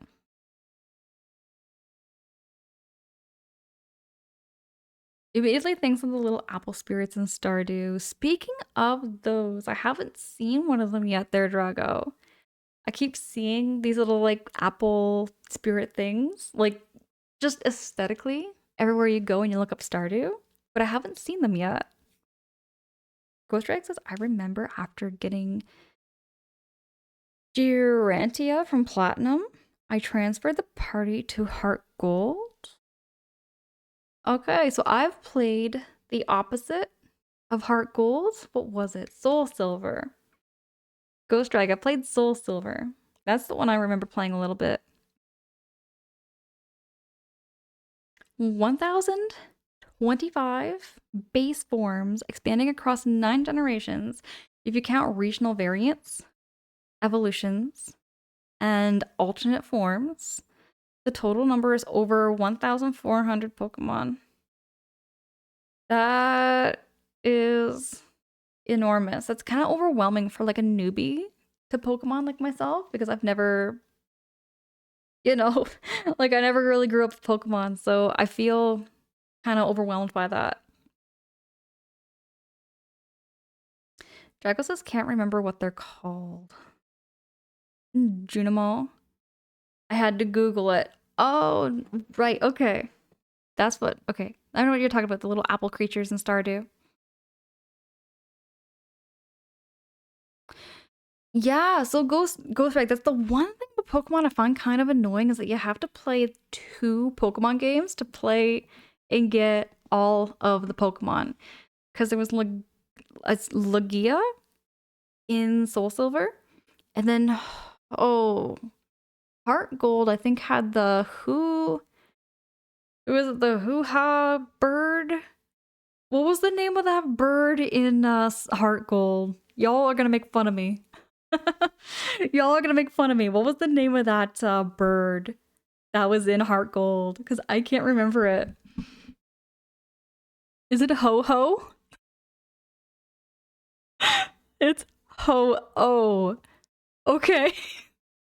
Immediately thinks of the little apple spirits in Stardew. Speaking of those, I haven't seen one of them yet there, Drago. I keep seeing these little like apple spirit things, like just aesthetically, everywhere you go and you look up Stardew, but I haven't seen them yet. Ghost Drag says, I remember after getting Girantia from Platinum, I transferred the party to Heart Gold. Okay, so I've played the opposite of Heart Gold. What was it? Soul Silver. Ghost Drag, I played Soul Silver. That's the one I remember playing a little bit. 1,025 base forms expanding across 9 generations if you count regional variants, evolutions, and alternate forms. The total number is over 1,400 Pokemon. That is enormous. That's kind of overwhelming for like a newbie to Pokemon like myself, because I've never, like I never really grew up with Pokemon, so I feel kind of overwhelmed by that. Drago says can't remember what they're called. Junimo. I had to Google it. Oh, right. Okay. That's what. Okay. I don't know what you're talking about. The little apple creatures in Stardew. Yeah. So Ghost right. That's the one thing with Pokemon I find kind of annoying is that you have to play 2 Pokemon games to play and get all of the Pokemon. Because there was Lugia in Soul Silver, and then Heart Gold, I think, had the was it the hoo-ha bird? What was the name of that bird in Heart Gold? Y'all are gonna make fun of me. Y'all are gonna make fun of me. What was the name of that bird that was in Heart Gold? Because I can't remember it. Is it Ho-Ho? It's Ho-Oh. Okay.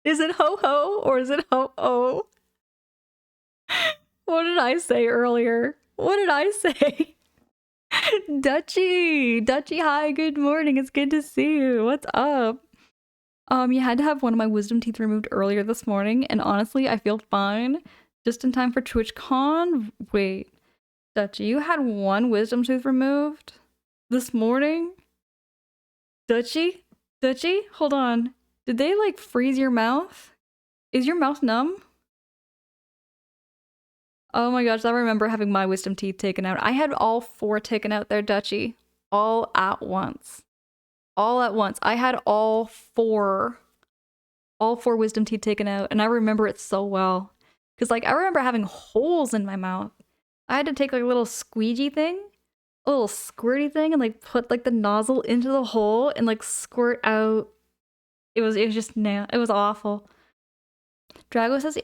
Is it Ho-Ho or is it Ho-Oh? What did I say earlier? What did I say? Dutchy, hi, good morning. It's good to see you. What's up? You had to have one of my wisdom teeth removed earlier this morning, and honestly, I feel fine. Just in time for TwitchCon. Wait, Dutchy, you had one wisdom tooth removed this morning? Dutchy, hold on. Did they like freeze your mouth? Is your mouth numb? Oh my gosh, I remember having my wisdom teeth taken out. I had all 4 taken out there, Dutchy. All at once. All at once. I had all 4 wisdom teeth taken out, and I remember it so well. Because, like, I remember having holes in my mouth. I had to take, like, a little squeegee thing, a little squirty thing, and, like, put, like, the nozzle into the hole and, like, squirt out. It was just, nah, it was awful. Drago says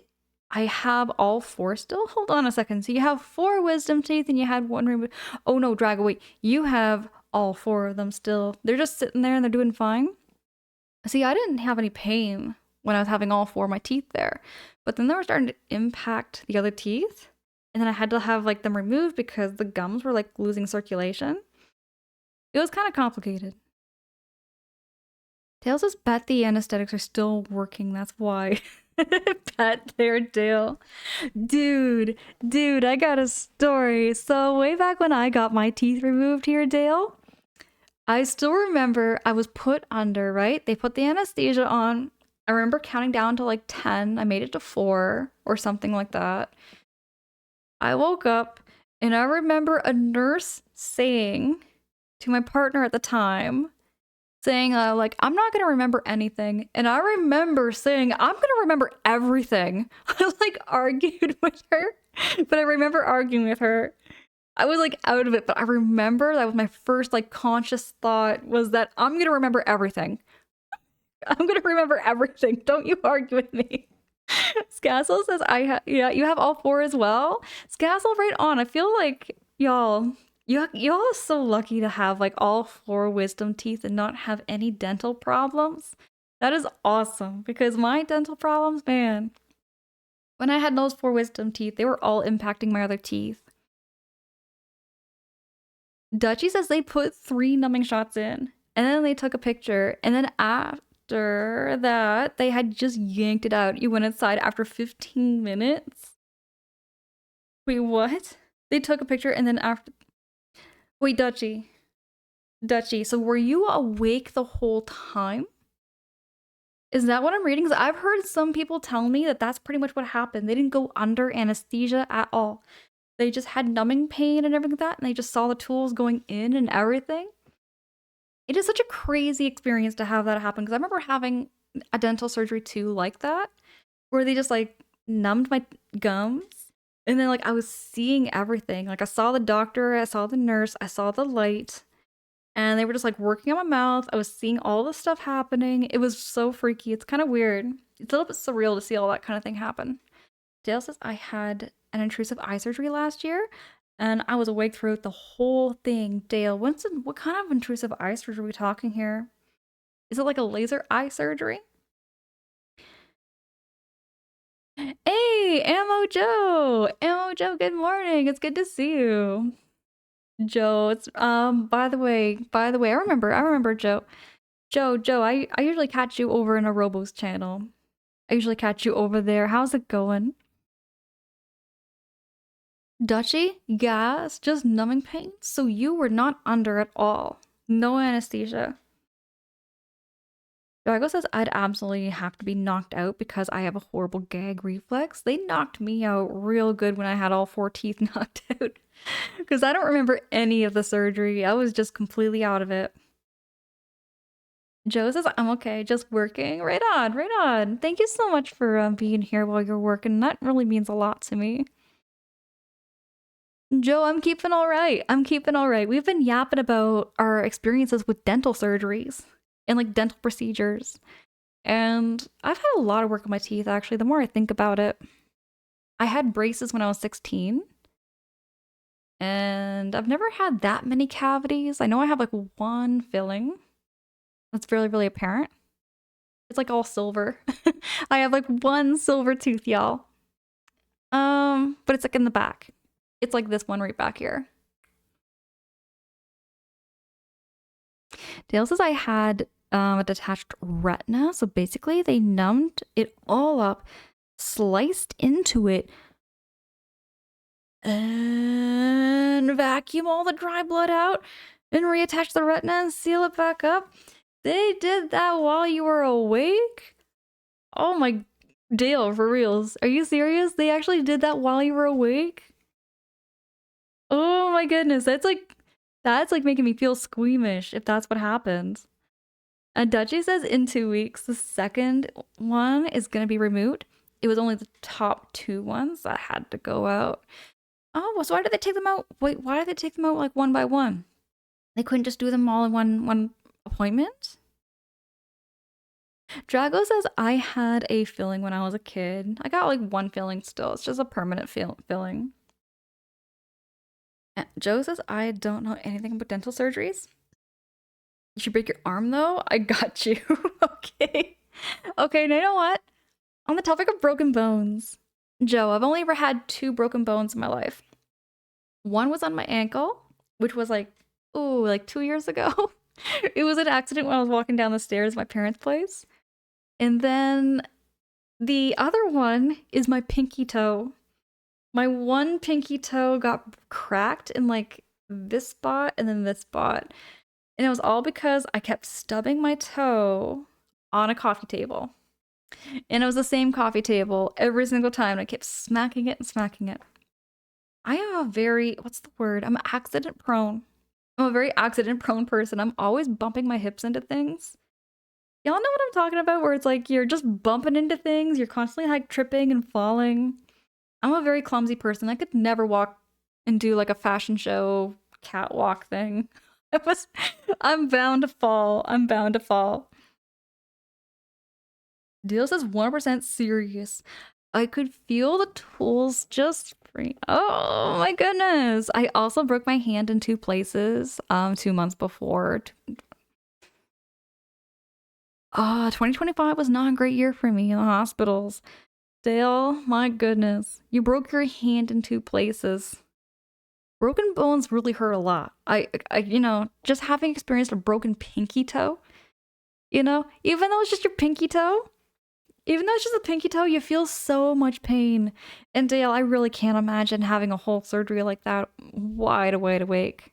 I have all 4 still? Hold on a second. So you have 4 wisdom teeth and you had 1 removed. Oh no, Drago, wait. You have all 4 of them still. They're just sitting there and they're doing fine. See, I didn't have any pain when I was having all 4 of my teeth there. But then they were starting to impact the other teeth. And then I had to have like them removed because the gums were like losing circulation. It was kind of complicated. Tails says bet the anesthetics are still working. That's why. Pet there, Dale. Dude, I got a story. So way back when I got my teeth removed here, Dale, I still remember I was put under, right? They put the anesthesia on. I remember counting down to like 10. I made it to 4 or something like that. I woke up and I remember a nurse saying to my partner at the time, saying like, I'm not gonna remember anything. And I remember saying, I'm gonna remember everything. I like argued with her, but I remember arguing with her. I was like out of it, but I remember that was my first like conscious thought was that I'm gonna remember everything. I'm gonna remember everything. Don't you argue with me. Scassel says yeah, you have all four as well. Scassel, right on. I feel like y'all are so lucky to have like all four wisdom teeth and not have any dental problems. That is awesome because my dental problems, man. When I had those four wisdom teeth, they were all impacting my other teeth. Dutchie says they put 3 numbing shots in, and then they took a picture, and then after that, they had just yanked it out. You went inside after 15 minutes? Wait, what? They took a picture, and then after... Wait, Dutchie, so were you awake the whole time? Is that what I'm reading? Because I've heard some people tell me that that's pretty much what happened. They didn't go under anesthesia at all. They just had numbing pain and everything like that, and they just saw the tools going in and everything. It is such a crazy experience to have that happen, because I remember having a dental surgery too like that, where they just like numbed my gums, and then like I was seeing everything. Like I saw the doctor, I saw the nurse, I saw the light, and they were just like working on my mouth. I was seeing all the stuff happening. It was so freaky. It's kind of weird. It's a little bit surreal to see all that kind of thing happen. Dale says I had an intrusive eye surgery last year, and I was awake throughout the whole thing. Dale, what kind of intrusive eye surgery are we talking here? Is it like a laser eye surgery? Hey, Ammo Joe! Ammo Joe, good morning. It's good to see you. Joe, it's by the way, I remember Joe. Joe, I usually catch you over in a Robo's channel. I usually catch you over there. How's it going? Dutchie? Gas? Just numbing pain? So you were not under at all. No anesthesia. Drago says I'd absolutely have to be knocked out because I have a horrible gag reflex. They knocked me out real good when I had all 4 teeth knocked out. Because I don't remember any of the surgery. I was just completely out of it. Joe says I'm okay, just working. Right on, right on. Thank you so much for being here while you're working. That really means a lot to me. Joe, I'm keeping all right. We've been yapping about our experiences with dental surgeries and like dental procedures. And I've had a lot of work on my teeth, actually, the more I think about it. I had braces when I was 16. And I've never had that many cavities. I know I have like 1 filling. That's really, really apparent. It's like all silver. I have like 1 silver tooth, y'all. But it's like in the back. It's like this one right back here. Dale says I had a detached retina. So basically they numbed it all up, sliced into it, and vacuum all the dry blood out and reattach the retina and seal it back up. They did that while you were awake? Oh my... Dale, for reals. Are you serious? They actually did that while you were awake? Oh my goodness, that's like making me feel squeamish if that's what happens. And Dutchie says in 2 weeks, the second one is gonna be removed. It was only the top 2 ones that had to go out. Oh, so why did they take them out? Wait, why did they take them out like 1 by 1? They couldn't just do them all in one appointment? Drago says I had a filling when I was a kid. I got like 1 filling still. It's just a permanent filling. Joe says, I don't know anything about dental surgeries. You should break your arm though? I got you. Okay. Okay, now you know what? On the topic of broken bones, Joe, I've only ever had 2 broken bones in my life. One was on my ankle, which was like 2 years ago. It was an accident when I was walking down the stairs at my parents' place. And then the other one is my pinky toe. My 1 pinky toe got cracked in like this spot and then this spot. And it was all because I kept stubbing my toe on a coffee table. And it was the same coffee table every single time. I kept smacking it and smacking it. I am a very, what's the word? I'm accident prone. I'm a very accident prone person. I'm always bumping my hips into things. Y'all know what I'm talking about? Where it's like you're just bumping into things. You're constantly like tripping and falling. I'm a very clumsy person. I could never walk and do like a fashion show catwalk thing. I'm bound to fall. Deal says 1% serious. I could feel the tools just free. Oh my goodness. I also broke my hand in two places 2 months before. 2025 was not a great year for me in the hospitals. Dale, my goodness. You broke your hand in two places. Broken bones really hurt a lot. Just having experienced a broken pinky toe, even though it's just your pinky toe, even though it's just a pinky toe, you feel so much pain. And Dale, I really can't imagine having a whole surgery like that wide awake.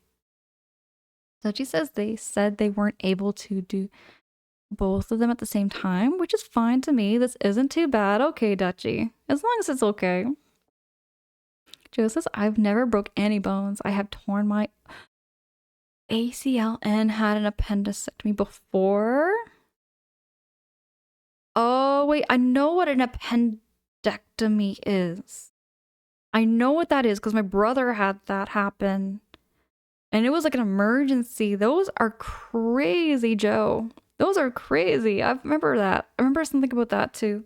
Dutchie says they said they weren't able to do both of them at the same time, which is fine to me. This isn't too bad. Okay, Dutchie. As long as it's okay. Joe says, I've never broke any bones. I have torn my ACL and had an appendectomy before. Oh, wait. I know what an appendectomy is. I know what that is because my brother had that happen. And it was like an emergency. Those are crazy, Joe. Those are crazy. I remember that. I remember something about that too.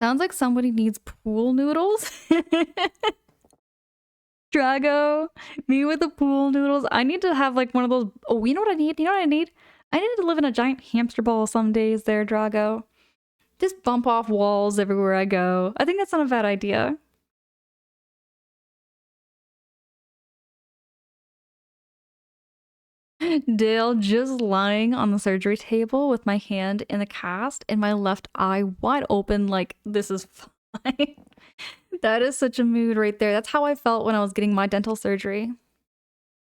Sounds like somebody needs pool noodles. Drago, me with the pool noodles. I need to have like one of those. Oh, you know what I need? You know what I need? I need to live in a giant hamster ball some days there, Drago. Just bump off walls everywhere I go. I think that's not a bad idea. Dale just lying on the surgery table with my hand in the cast and my left eye wide open like this is fine. That is such a mood right there. That's how I felt when I was getting my dental surgery.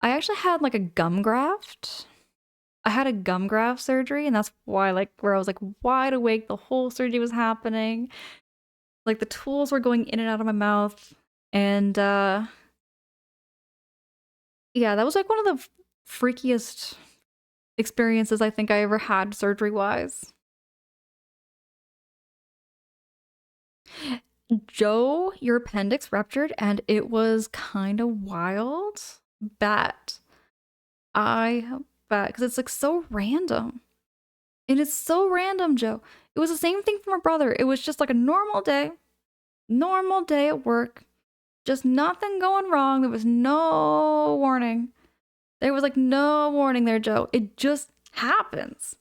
I actually had like a gum graft. I had a gum graft surgery, and that's why, like, where I was like wide awake, the whole surgery was happening. Like, the tools were going in and out of my mouth. And, yeah, that was like one of the freakiest experiences I think I ever had surgery wise. Joe, your appendix ruptured, and it was kind of wild. Bet. I bet. Because it's like so random. It is so random, Joe. It was the same thing for my brother. It was just like a normal day at work. Just nothing going wrong. There was no warning. There was like no warning there, Joe. It just happens.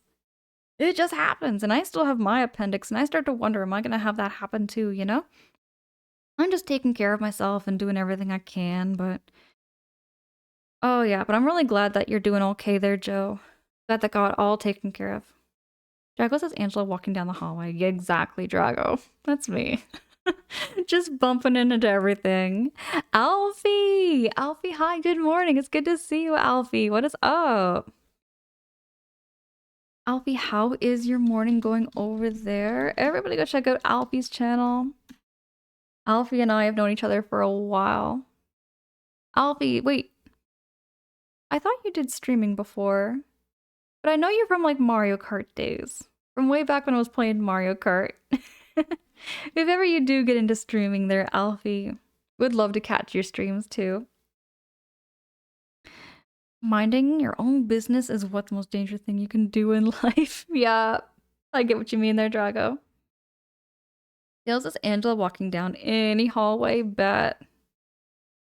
It just happens. And I still have my appendix, and I start to wonder, am I going to have that happen too, you know? I'm just taking care of myself and doing everything I can, but. Oh, yeah, but I'm really glad that you're doing okay there, Joe. Glad that got all taken care of. Drago says Angela walking down the hallway. Yeah, exactly, Drago. That's me. Just bumping into everything. Alfie! Alfie, hi, good morning. It's good to see you, Alfie. What is up? Alfie, how is your morning going over there? Everybody go check out Alfie's channel. Alfie and I have known each other for a while. Alfie, wait. I thought you did streaming before. But I know you're from like Mario Kart days. From way back when I was playing Mario Kart. If ever you do get into streaming there, Alfie, would love to catch your streams too. Minding your own business is what the most dangerous thing you can do in life. Yeah, I get what you mean there, Drago. Dale's is Angela walking down any hallway, bet.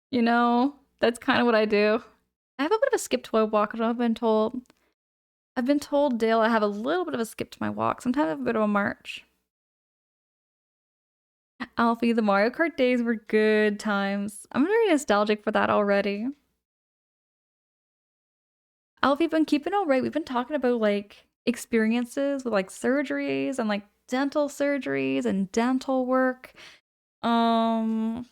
You know, that's kind of what I do. I have a bit of a skip to my walk, I've been told. I've been told, Dale, I have a little bit of a skip to my walk. Sometimes I have a bit of a march. Alfie, the Mario Kart days were good times. I'm very nostalgic for that already. Alfie, been keeping all right. We've been talking about like experiences with like surgeries and like dental surgeries and dental work. Oh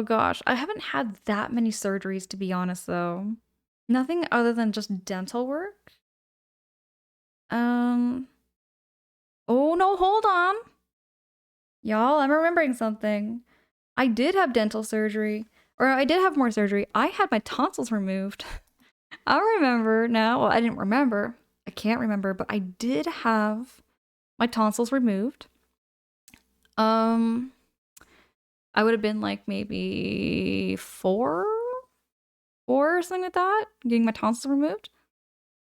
gosh, I haven't had that many surgeries to be honest though. Nothing other than just dental work. Oh no, hold on. Y'all, I'm remembering something. I did have dental surgery. Or I did have more surgery. I had my tonsils removed. I remember now. Well, I didn't remember. I can't remember, but I did have my tonsils removed. I would have been like maybe four or something like that, getting my tonsils removed.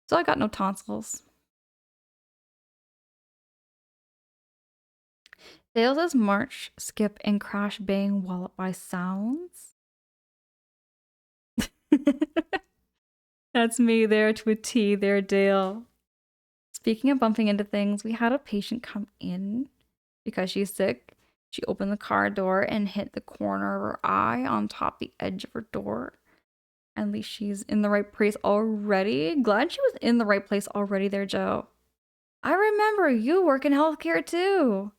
So I got no tonsils. Dale says march, skip, and crash bang wallop by sounds. That's me there to a T there, Dale. Speaking of bumping into things, we had a patient come in because she's sick. She opened the car door and hit the corner of her eye on top the edge of her door. At least she's in the right place already. Glad she was in the right place already there, Joe. I remember you work in healthcare too.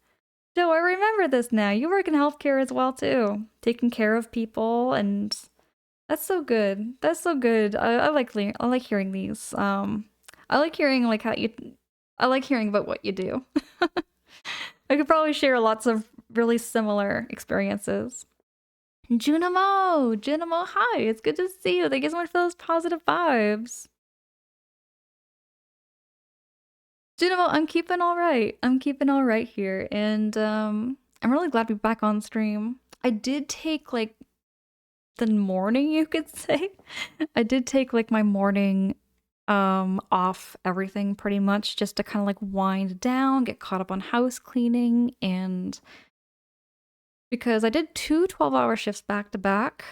Joe, I remember this now. You work in healthcare as well too. Taking care of people, and that's so good. That's so good. I like hearing these. I like hearing like how you I like hearing about what you do. I could probably share lots of really similar experiences. Junimo, hi, it's good to see you. Thank you so much for those positive vibes. Junimo, I'm keeping all right. I'm keeping all right here, and I'm really glad to be back on stream. I did take like the morning, you could say. I did take like my morning off everything pretty much just to kind of like wind down, get caught up on house cleaning, and because I did two 12-hour shifts back to back,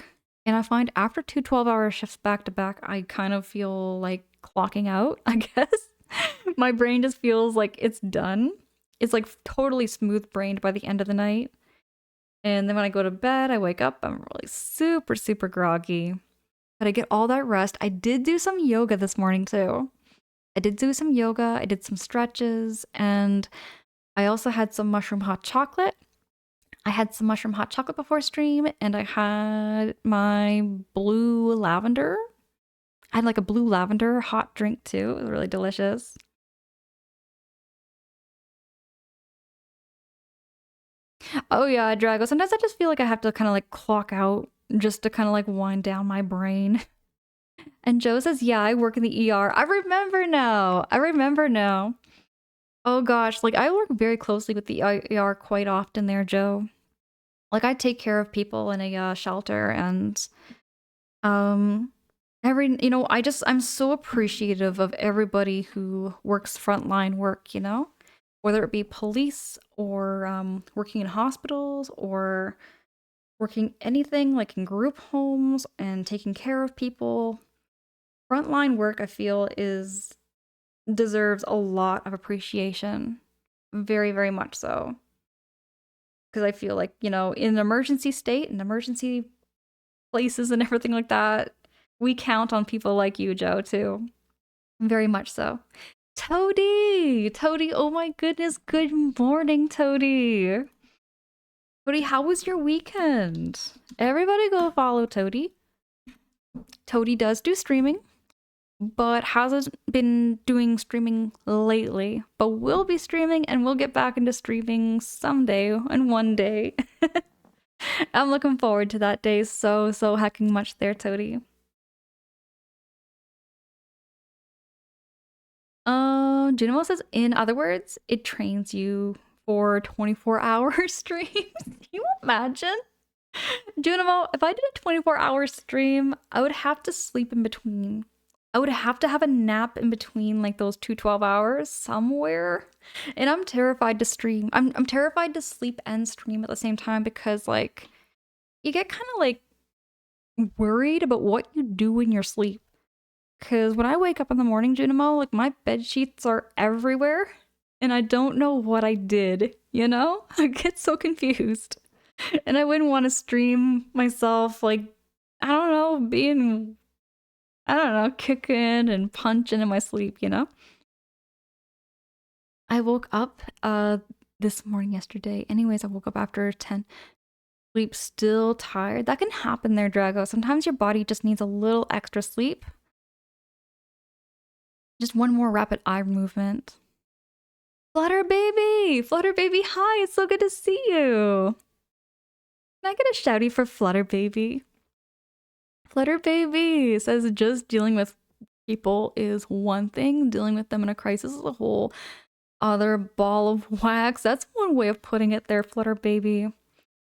and I find after two 12-hour shifts back to back, I kind of feel like clocking out, I guess. My brain just feels like it's done. It's like totally smooth brained by the end of the night. And then when I go to bed, I wake up, I'm really super, super groggy. But I get all that rest. I did do some yoga this morning too. I did do some yoga, I did some stretches, and I also had some mushroom hot chocolate. I had some mushroom hot chocolate before stream, and I had my blue lavender. I had like a blue lavender hot drink too. It was really delicious. Oh yeah, Drago. Sometimes I just feel like I have to kind of like clock out just to kind of like wind down my brain. And Joe says, yeah, I work in the ER. I remember now. I remember now. Oh gosh, like I work very closely with the ER quite often there, Joe. Like I take care of people in a shelter, and um I'm so appreciative of everybody who works frontline work, whether it be police or working in hospitals or working anything like in group homes and taking care of people. Frontline work, I feel, is deserves a lot of appreciation. Very, very much so. Because I feel like, in an emergency state and emergency places and everything like that, we count on people like you, Joe, too. Very much so. Toady! Toady, oh my goodness, good morning, Toady! Toady, how was your weekend? Everybody go follow Toady. Toady does do streaming, but hasn't been doing streaming lately. But will be streaming, and we'll get back into streaming someday and one day. I'm looking forward to that day so hecking much there, Toady. Junimo says, in other words, it trains you for 24-hour streams. Can you imagine? Junimo, if I did a 24-hour stream, I would have to sleep in between. I would have to have a nap in between like those 12 hours somewhere. And I'm terrified to stream. I'm terrified to sleep and stream at the same time because like you get kind of like worried about what you do in your sleep. Because when I wake up in the morning, Junimo, like my bed sheets are everywhere and I don't know what I did, I get so confused. And I wouldn't want to stream myself like, I don't know, kicking and punching in my sleep, I woke up this morning yesterday. Anyways, I woke up after 10. Sleep still tired. That can happen there, Drago. Sometimes your body just needs a little extra sleep. Just one more rapid eye movement. Flutter baby! Flutter baby, hi! It's so good to see you! Can I get a shouty for Flutter baby? Flutter baby says just dealing with people is one thing, dealing with them in a crisis is a whole other ball of wax. That's one way of putting it there, Flutter baby.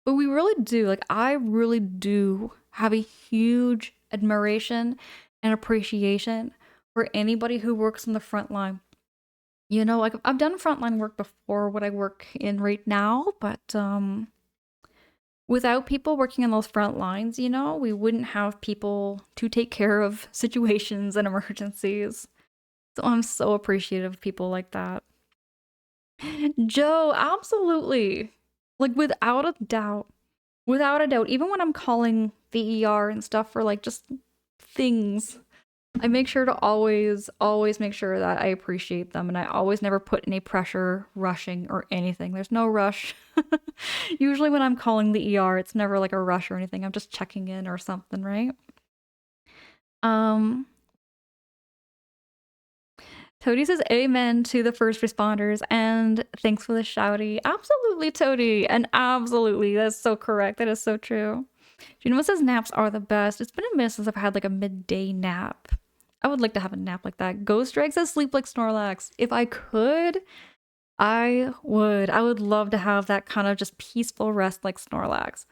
But we really do, like I really do have a huge admiration and appreciation for anybody who works on the front line. You know, like I've done frontline work before what I work in right now, but without people working on those front lines, you know, we wouldn't have people to take care of situations and emergencies. So I'm so appreciative of people like that. Joe, absolutely. Like without a doubt. Without a doubt. Even when I'm calling the ER and stuff for like just things, I make sure to always make sure that I appreciate them, and I always never put any pressure, rushing, or anything. There's no rush. Usually when I'm calling the ER, it's never like a rush or anything. I'm just checking in or something, right? Um, Toady says amen to the first responders, and thanks for the shouty. Absolutely, Toady, and absolutely, that's so correct. That is so true. Junimo says naps are the best. It's been a minute since I've had like a midday nap. I would like to have a nap like that. Ghost Drag says sleep like Snorlax. If I could, I would. I would love to have that kind of just peaceful rest like Snorlax.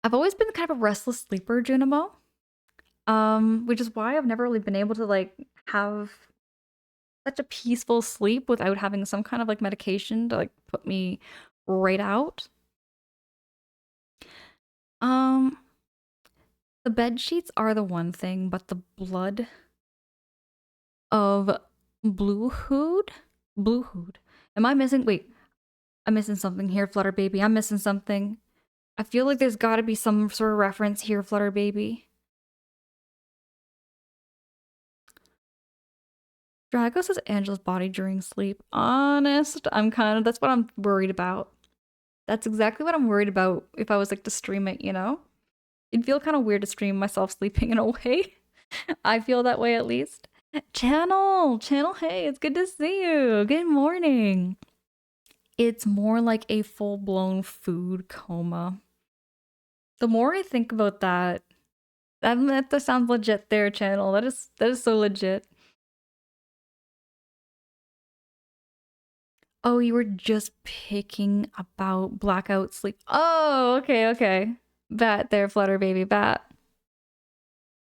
I've always been kind of a restless sleeper, Junimo. Which is why I've never really been able to like have such a peaceful sleep without having some kind of like medication to like put me right out. Um, the bed sheets are the one thing, but the blood of Bluehood? Bluehood. Am I missing? Wait, I'm missing something here, Flutter Baby. I'm missing something. I feel like there's gotta be some sort of reference here, Flutter Baby. Drago says Angela's body during sleep. Honest, that's what I'm worried about. That's exactly what I'm worried about if I was like to stream it, you know? It'd feel kind of weird to stream myself sleeping in a way. I feel that way at least. Channel, hey, it's good to see you. Good morning. It's more like a full-blown food coma. The more I think about that, that sounds legit there, Channel. That is so legit. Oh, you were just picking about blackout sleep. Oh, okay. Bat there, Flutter Baby, bat.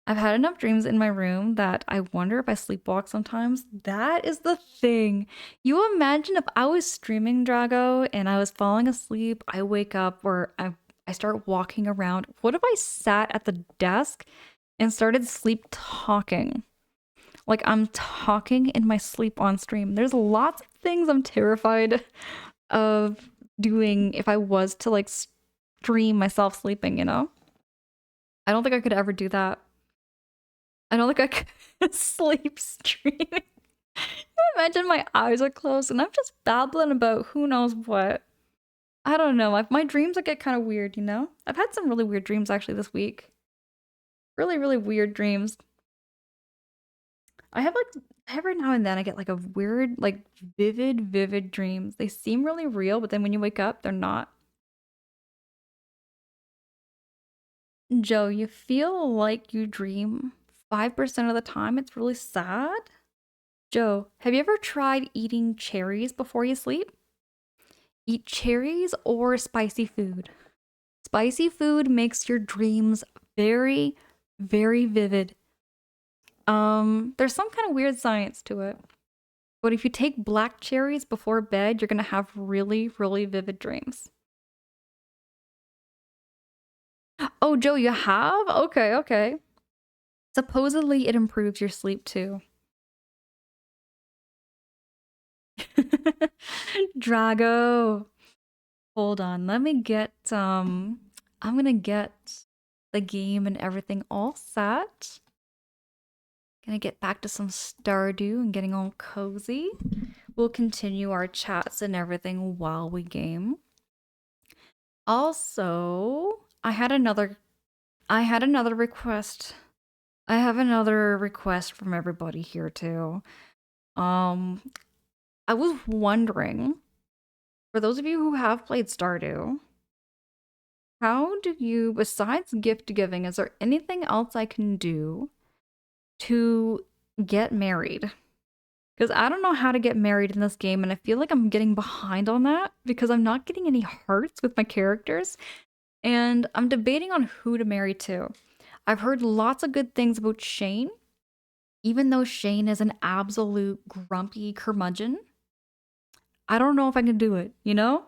I've had enough dreams in my room that I wonder if I sleepwalk sometimes. That is the thing. You imagine if I was streaming Drago and I was falling asleep, I wake up or I start walking around. What if I sat at the desk and started sleep talking? Like I'm talking in my sleep on stream. There's lots of things I'm terrified of doing if I was to like stream myself sleeping, you know? I don't think I could ever do that. I don't think I could sleep streaming. Imagine my eyes are closed and I'm just babbling about who knows what. I don't know. My dreams get kind of weird, you know? I've had some really weird dreams actually this week. Really weird dreams. I have like every now and then I get like a weird, like vivid dreams. They seem really real, but then when you wake up, they're not. Joe, you feel like you dream 5% of the time. It's really sad. Joe, have you ever tried eating cherries before you sleep? Eat cherries or spicy food. Spicy food makes your dreams very vivid. There's some kind of weird science to it. But if you take black cherries before bed, you're gonna have really vivid dreams. Oh, Joe, you have? Okay. Supposedly it improves your sleep too. Drago. Hold on, let me get I'm gonna get the game and everything all set. Gonna get back to some Stardew and getting all cozy. We'll continue our chats and everything while we game. Also, I had another request. I have another request from everybody here too. I was wondering, for those of you who have played Stardew, how do you, besides gift giving, is there anything else I can do to get married? Because I don't know how to get married in this game, and I feel like I'm getting behind on that because I'm not getting any hearts with my characters, and I'm debating on who to marry to. I've heard lots of good things about Shane. Even though Shane is an absolute grumpy curmudgeon, I don't know if I can do it, you know?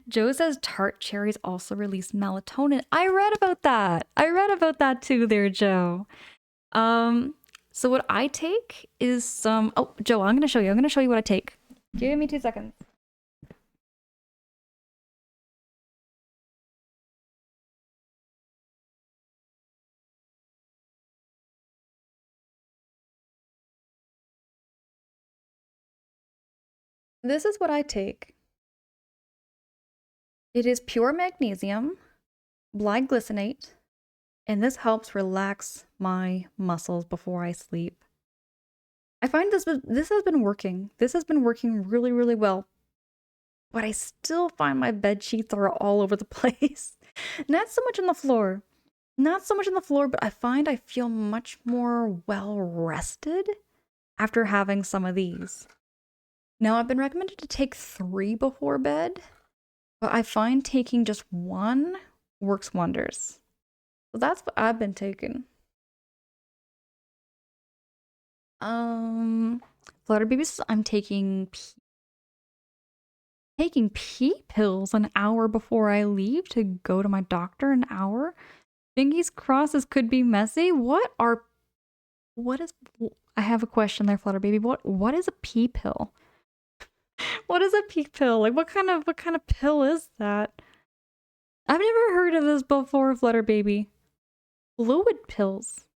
Joe says tart cherries also release melatonin. I read about that. I read about that too there, Joe. Um, so what I take is some, oh, Joe, I'm gonna show you. I'm gonna show you what I take. Give me 2 seconds. This is what I take. It is pure magnesium, glycinate, and this helps relax my muscles before I sleep. I find this has been working. This has been working really, really well. But I still find my bed sheets are all over the place. Not so much on the floor. Not so much on the floor, but I find I feel much more well rested after having some of these. Now, I've been recommended to take 3 before bed, but I find taking just 1 works wonders. So that's what I've been taking. Flutter babies, I'm taking pee pills an hour before I leave to go to my doctor an hour. Fingers crossed this could be messy. I have a question there, Flutter baby. What is a pee pill? What is a pee pill? Like what kind of pill is that? I've never heard of this before, Flutter baby. Fluid pills.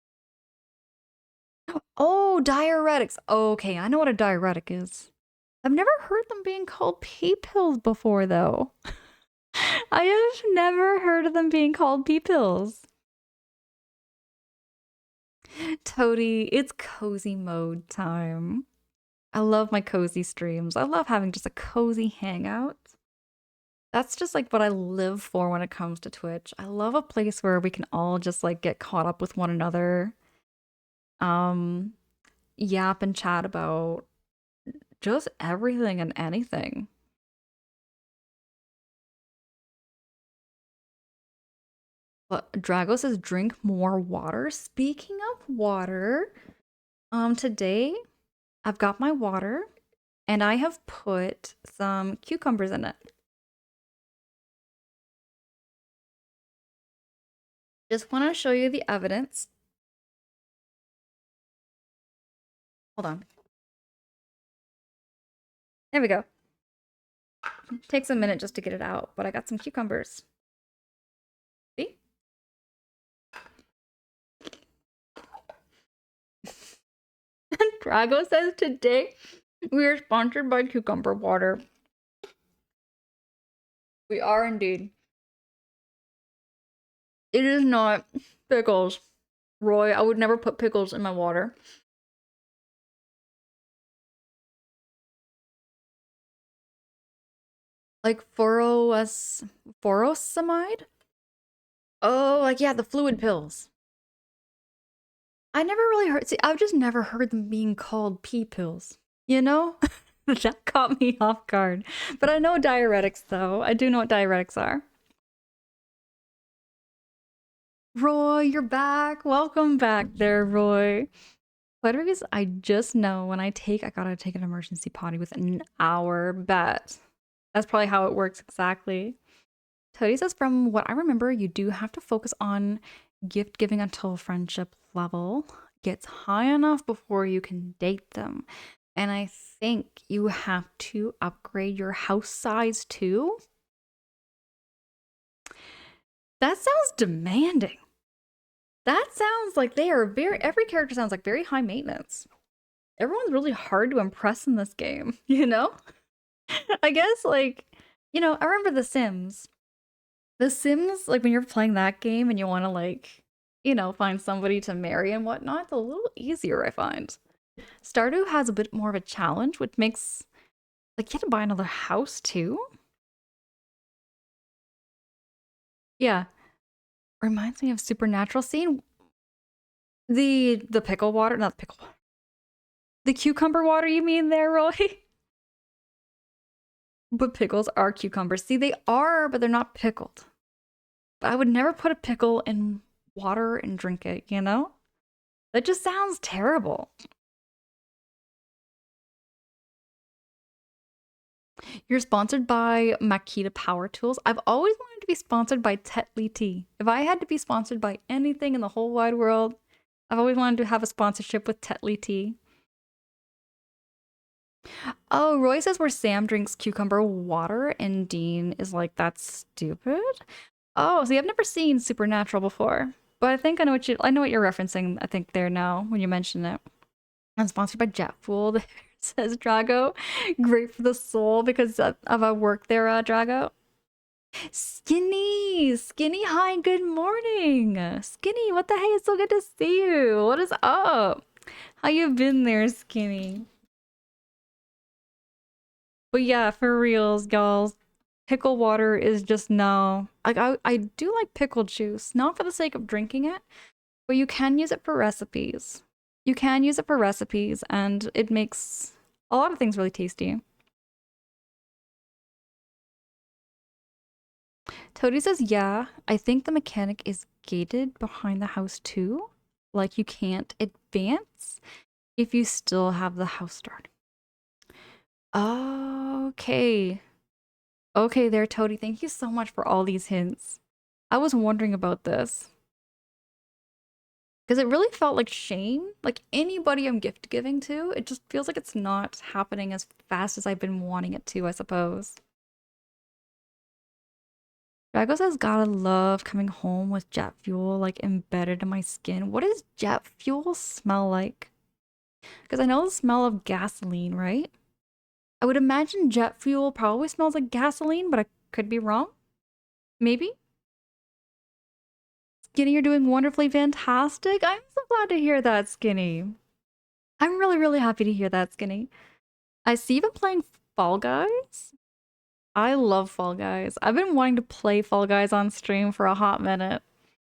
Oh, diuretics. Okay, I know what a diuretic is. I've never heard them being called pee pills before, though. I have never heard of them being called pee pills. Toady, it's cozy mode time. I love my cozy streams. I love having just a cozy hangout. That's just like what I live for when it comes to Twitch. I love a place where we can all just like get caught up with one another. Yap and chat about just everything and anything. But Drago says drink more water. Speaking of water, today I've got my water and I have put some cucumbers in it. Just want to show you the evidence. Hold on. There we go. It takes a minute just to get it out, but I got some cucumbers. See? Drago says today we are sponsored by cucumber water. We are indeed. It is not pickles. Roy, I would never put pickles in my water. Like furosemide? Oh, like yeah, the fluid pills. I never really heard, see, I've just never heard them being called pee pills, you know? That caught me off guard. But I know diuretics though. I do know what diuretics are. Roy, you're back. Welcome back there, Roy. Letters, I just know when I gotta take an emergency potty within an hour, bet. That's probably how it works exactly. Toady says, from what I remember, you do have to focus on gift giving until friendship level gets high enough before you can date them. And I think you have to upgrade your house size too. That sounds demanding. That sounds like they are every character sounds like very high maintenance. Everyone's really hard to impress in this game, you know? I guess, like, you know, I remember The Sims. The Sims, like, when you're playing that game and you want to, like, you know, find somebody to marry and whatnot, it's a little easier, I find. Stardew has a bit more of a challenge, which makes, like, you have to buy another house, too? Yeah. Reminds me of Supernatural Scene. The pickle water, not the pickle water. The cucumber water, you mean there, Roy? But pickles are cucumbers. See, they are, but they're not pickled. But I would never put a pickle in water and drink it, you know? That just sounds terrible. You're sponsored by Makita Power Tools. I've always wanted to be sponsored by Tetley Tea. If I had to be sponsored by anything in the whole wide world, I've always wanted to have a sponsorship with Tetley Tea. Oh, Roy says where Sam drinks cucumber water and Dean is like, that's stupid. Oh, see, I've never seen Supernatural before, but I think I know what you're referencing. I think there now when you mention it. I'm sponsored by Jet Fuel, says Drago. Great for the soul because of our work there, Drago. Skinny, Skinny, hi, good morning. Skinny, what the hey, it's so good to see you. What is up? How you been there, Skinny? But yeah, for reals, y'all. Pickle water is just no. Like I do like pickle juice, not for the sake of drinking it, but you can use it for recipes. You can use it for recipes, and it makes a lot of things really tasty. Toady says, yeah, I think the mechanic is gated behind the house too. Like you can't advance if you still have the house started. Okay. Okay there, Toady. Thank you so much for all these hints. I was wondering about this. Because it really felt like shame. Like anybody I'm gift giving to, it just feels like it's not happening as fast as I've been wanting it to, I suppose. Drago says, gotta love coming home with jet fuel like embedded in my skin. What does jet fuel smell like? Because I know the smell of gasoline, right? I would imagine jet fuel probably smells like gasoline, but I could be wrong. Maybe? Skinny, you're doing wonderfully fantastic. I'm so glad to hear that, Skinny. I'm really, really happy to hear that, Skinny. I see you've been playing Fall Guys. I love Fall Guys. I've been wanting to play Fall Guys on stream for a hot minute.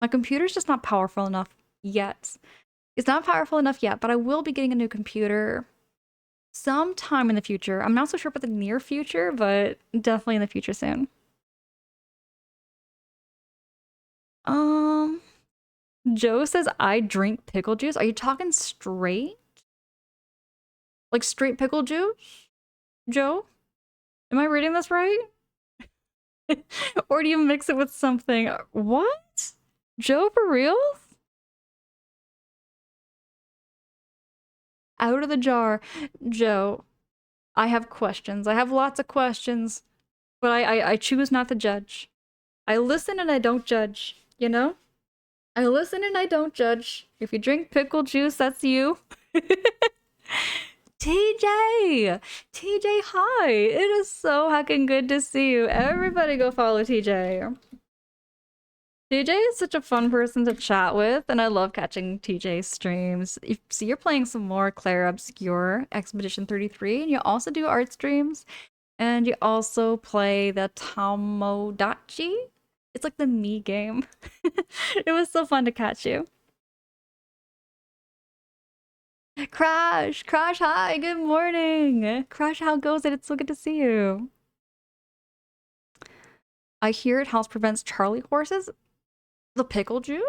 My computer's just not powerful enough yet. It's not powerful enough yet, but I will be getting a new computer sometime in the future. I'm not so sure about the near future, but definitely in the future soon. Joe says I drink pickle juice. Are you talking straight? Like straight pickle juice? Joe? Am I reading this right? Or do you mix it with something? What? Joe, for real? Out of the jar. Joe, I have questions. I have lots of questions, but I choose not to judge. I listen and I don't judge, you know? I listen and I don't judge. If you drink pickle juice, that's you. TJ! TJ, hi! It is so heckin' good to see you. Everybody go follow TJ. TJ is such a fun person to chat with, and I love catching TJ's streams. So you're playing some more Claire Obscure Expedition 33, and you also do art streams, and you also play the Tomodachi. It's like the me game. It was so fun to catch you. Crash! Crash, hi! Good morning! Crash, how goes it? It's so good to see you. I hear it helps prevents Charlie horses. The pickle juice?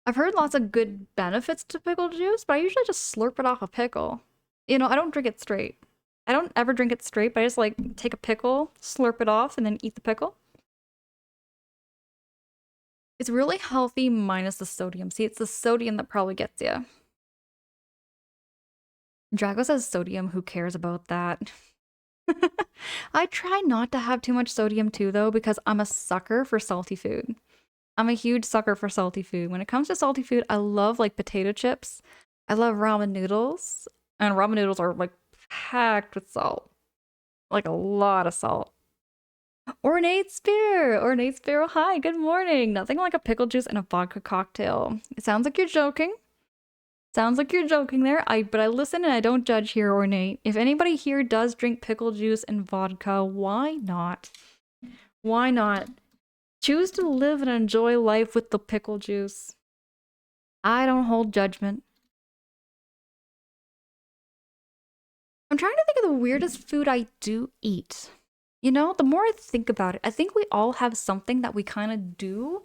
I've heard lots of good benefits to pickle juice, but I usually just slurp it off a pickle. You know, I don't drink it straight. I don't ever drink it straight, but I just like take a pickle, slurp it off, and then eat the pickle. It's really healthy minus the sodium. See, it's the sodium that probably gets you. Drago says sodium, who cares about that? I try not to have too much sodium too, though, because I'm a sucker for salty food. I'm a huge sucker for salty food. When it comes to salty food, I love like potato chips. I love ramen noodles. And ramen noodles are like packed with salt. Like a lot of salt. Ornate Spear! Ornate Spear, hi, good morning. Nothing like a pickle juice and a vodka cocktail. It sounds like you're joking. Sounds like you're joking there. But I listen and I don't judge here, Ornate. If anybody here does drink pickle juice and vodka, why not? Why not? Choose to live and enjoy life with the pickle juice. I don't hold judgment. I'm trying to think of the weirdest food I do eat. You know, the more I think about it, I think we all have something that we kind of do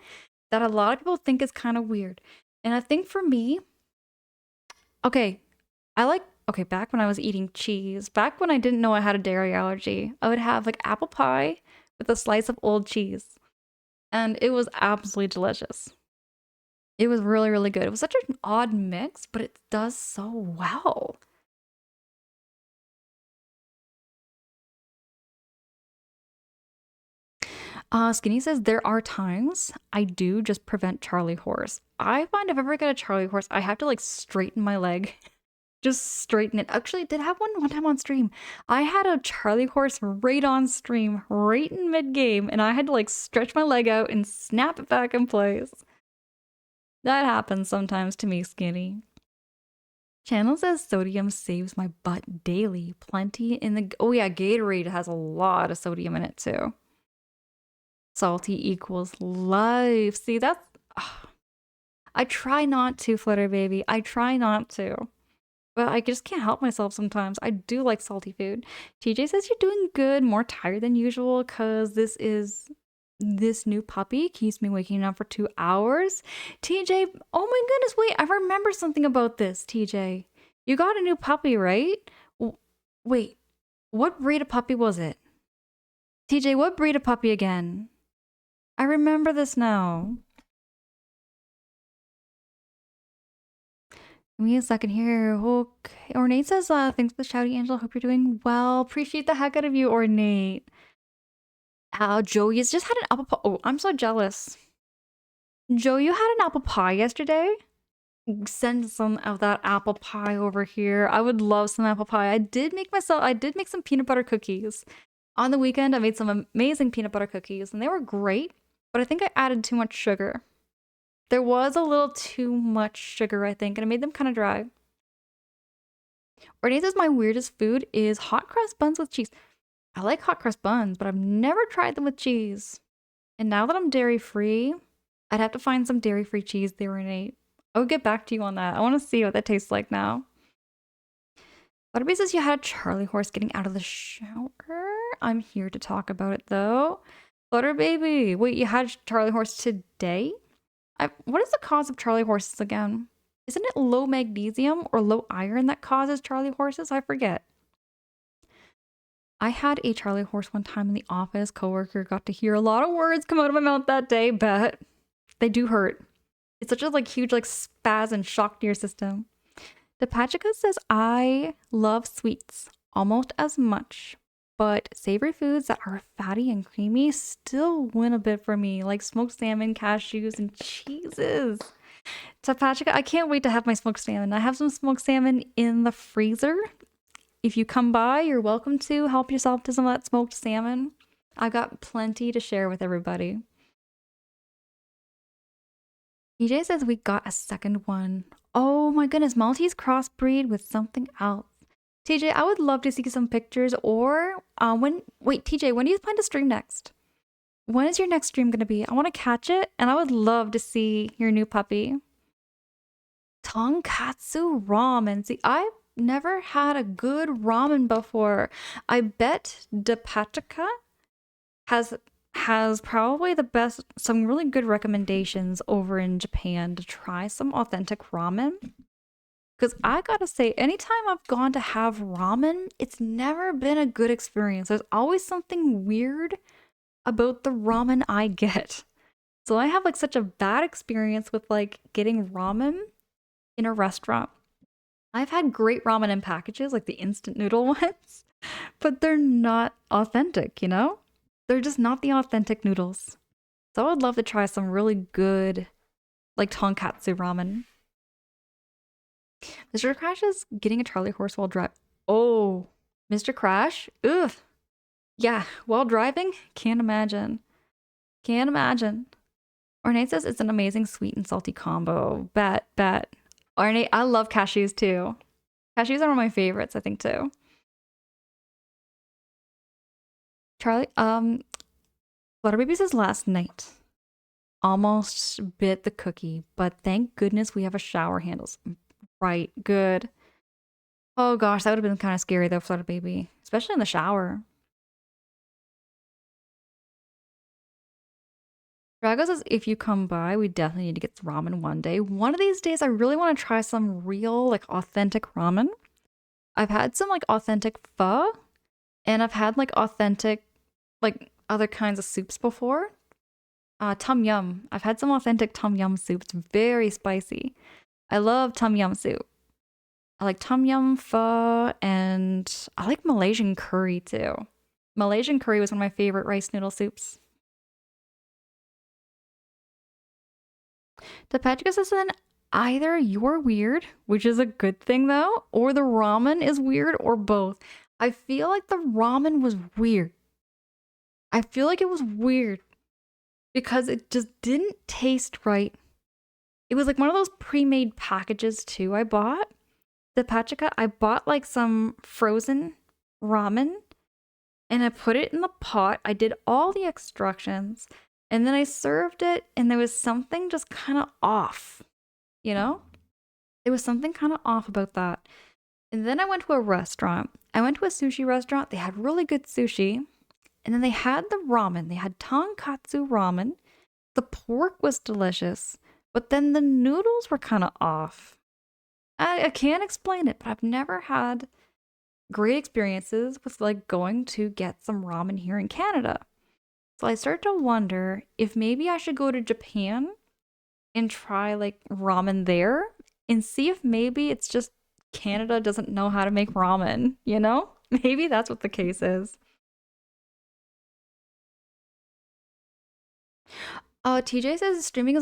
that a lot of people think is kind of weird. And I think for me, Okay, okay, back when I was eating cheese, back when I didn't know I had a dairy allergy, I would have like apple pie with a slice of old cheese. And it was absolutely delicious. It was really, really good. It was such an odd mix, but it does so well. Skinny says there are times I do just prevent Charlie horse. I find if I ever get a Charlie horse, I have to like straighten my leg. Just straighten it. Actually, I did have one time on stream. I had a Charlie horse right on stream, right in mid game, and I had to like stretch my leg out and snap it back in place. That happens sometimes to me, Skinny. Channel says sodium saves my butt daily. Plenty in the. Oh, yeah, Gatorade has a lot of sodium in it too. Salty equals life. See, that's. I try not to, Flutter Baby. I try not to. But I just can't help myself sometimes. I do like salty food. TJ says you're doing good, more tired than usual, because this new puppy keeps me waking up for 2 hours. TJ, oh my goodness, wait, I remember something about this, TJ. You got a new puppy, right? Wait, what breed of puppy was it? TJ, what breed of puppy again? I remember this now. Give me a second here. Okay. Ornate says, thanks for the shouty, Angel. Hope you're doing well. Appreciate the heck out of you, Ornate. Joey has just had an apple pie. Oh, I'm so jealous. Joe, you had an apple pie yesterday? Send some of that apple pie over here. I would love some apple pie. I did make some peanut butter cookies. On the weekend, I made some amazing peanut butter cookies, and they were great, but I think I added too much sugar. There was a little too much sugar, I think, and it made them kind of dry. Ornate says my weirdest food is hot crust buns with cheese. I like hot crust buns, but I've never tried them with cheese. And now that I'm dairy free, I'd have to find some dairy free cheese there, Ornate. I would get back to you on that. I want to see what that tastes like now. Butterby says you had a Charlie horse getting out of the shower. I'm here to talk about it though. Butter baby, wait, you had Charlie horse today? What is the cause of Charlie horses again? Isn't it low magnesium or low iron that causes Charlie horses? I forget. I had a Charlie horse one time in the office. Coworker got to hear a lot of words come out of my mouth that day, but they do hurt. It's such a like huge like spaz and shock to your system. The Pachika says I love sweets almost as much, but savory foods that are fatty and creamy still win a bit for me, like smoked salmon, cashews, and cheeses. Tapachika, I can't wait to have my smoked salmon. I have some smoked salmon in the freezer. If you come by, you're welcome to help yourself to some of that smoked salmon. I've got plenty to share with everybody. EJ says we got a second one. Oh my goodness, Maltese crossbreed with something else. TJ, I would love to see some pictures or TJ, when do you plan to stream next? When is your next stream going to be? I want to catch it and I would love to see your new puppy. Tonkatsu ramen. See, I've never had a good ramen before. I bet Depatica has probably some really good recommendations over in Japan to try some authentic ramen. Because I gotta say, anytime I've gone to have ramen, it's never been a good experience. There's always something weird about the ramen I get. So I have like such a bad experience with like getting ramen in a restaurant. I've had great ramen in packages, like the instant noodle ones, but they're not authentic, you know? They're just not the authentic noodles. So I would love to try some really good, like tonkatsu ramen. Mr. Crash is getting a Charlie horse while driving. Oh, Mr. Crash? Ugh. Yeah, while driving? Can't imagine. Can't imagine. Ornate says it's an amazing sweet and salty combo. Bet. Ornate, I love cashews too. Cashews are one of my favorites, I think, too. Charlie, Flutterbaby says last night. Almost bit the cookie, but thank goodness we have a shower handles. Right, good. Oh gosh, that would have been kind of scary though, Flutterbaby. Especially in the shower. Drago says if you come by, we definitely need to get ramen one day. One of these days, I really want to try some real, like, authentic ramen. I've had some, like, authentic pho, and I've had, like, authentic, like, other kinds of soups before. Tom yum. I've had some authentic tom yum soup. It's very spicy. I love tom yum soup. I like tom yum pho, and I like Malaysian curry too. Malaysian curry was one of my favorite rice noodle soups. The Paprika says then either you're weird, which is a good thing though, or the ramen is weird, or both. I feel like the ramen was weird. I feel like it was weird because it just didn't taste right. It was like one of those pre-made packages too I bought. The Pachika, I bought like some frozen ramen and I put it in the pot. I did all the extractions and then I served it and there was something just kind of off, you know? There was something kind of off about that. And then I went to a restaurant. I went to a sushi restaurant. They had really good sushi. And then they had the ramen. They had tonkatsu ramen. The pork was delicious, but then the noodles were kind of off. I can't explain it, but I've never had great experiences with like going to get some ramen here in Canada. So I start to wonder if maybe I should go to Japan and try like ramen there and see if maybe it's just Canada doesn't know how to make ramen, you know? Maybe that's what the case is. TJ says streaming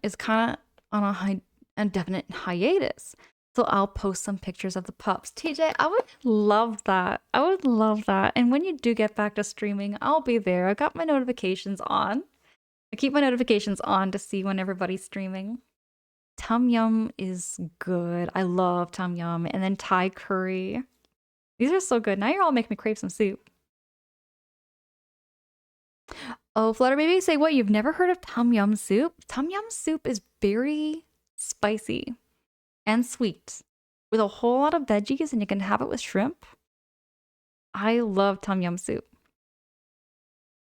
is kind of on a definite hiatus. So I'll post some pictures of the pups. TJ, I would love that. I would love that. And when you do get back to streaming, I'll be there. I got my notifications on. I keep my notifications on to see when everybody's streaming. Tom yum is good. I love tom yum. And then Thai curry. These are so good. Now you're all making me crave some soup. Oh, Flutter Baby, say what? You've never heard of tom yum soup? Tom yum soup is very spicy and sweet with a whole lot of veggies, and you can have it with shrimp. I love tom yum soup.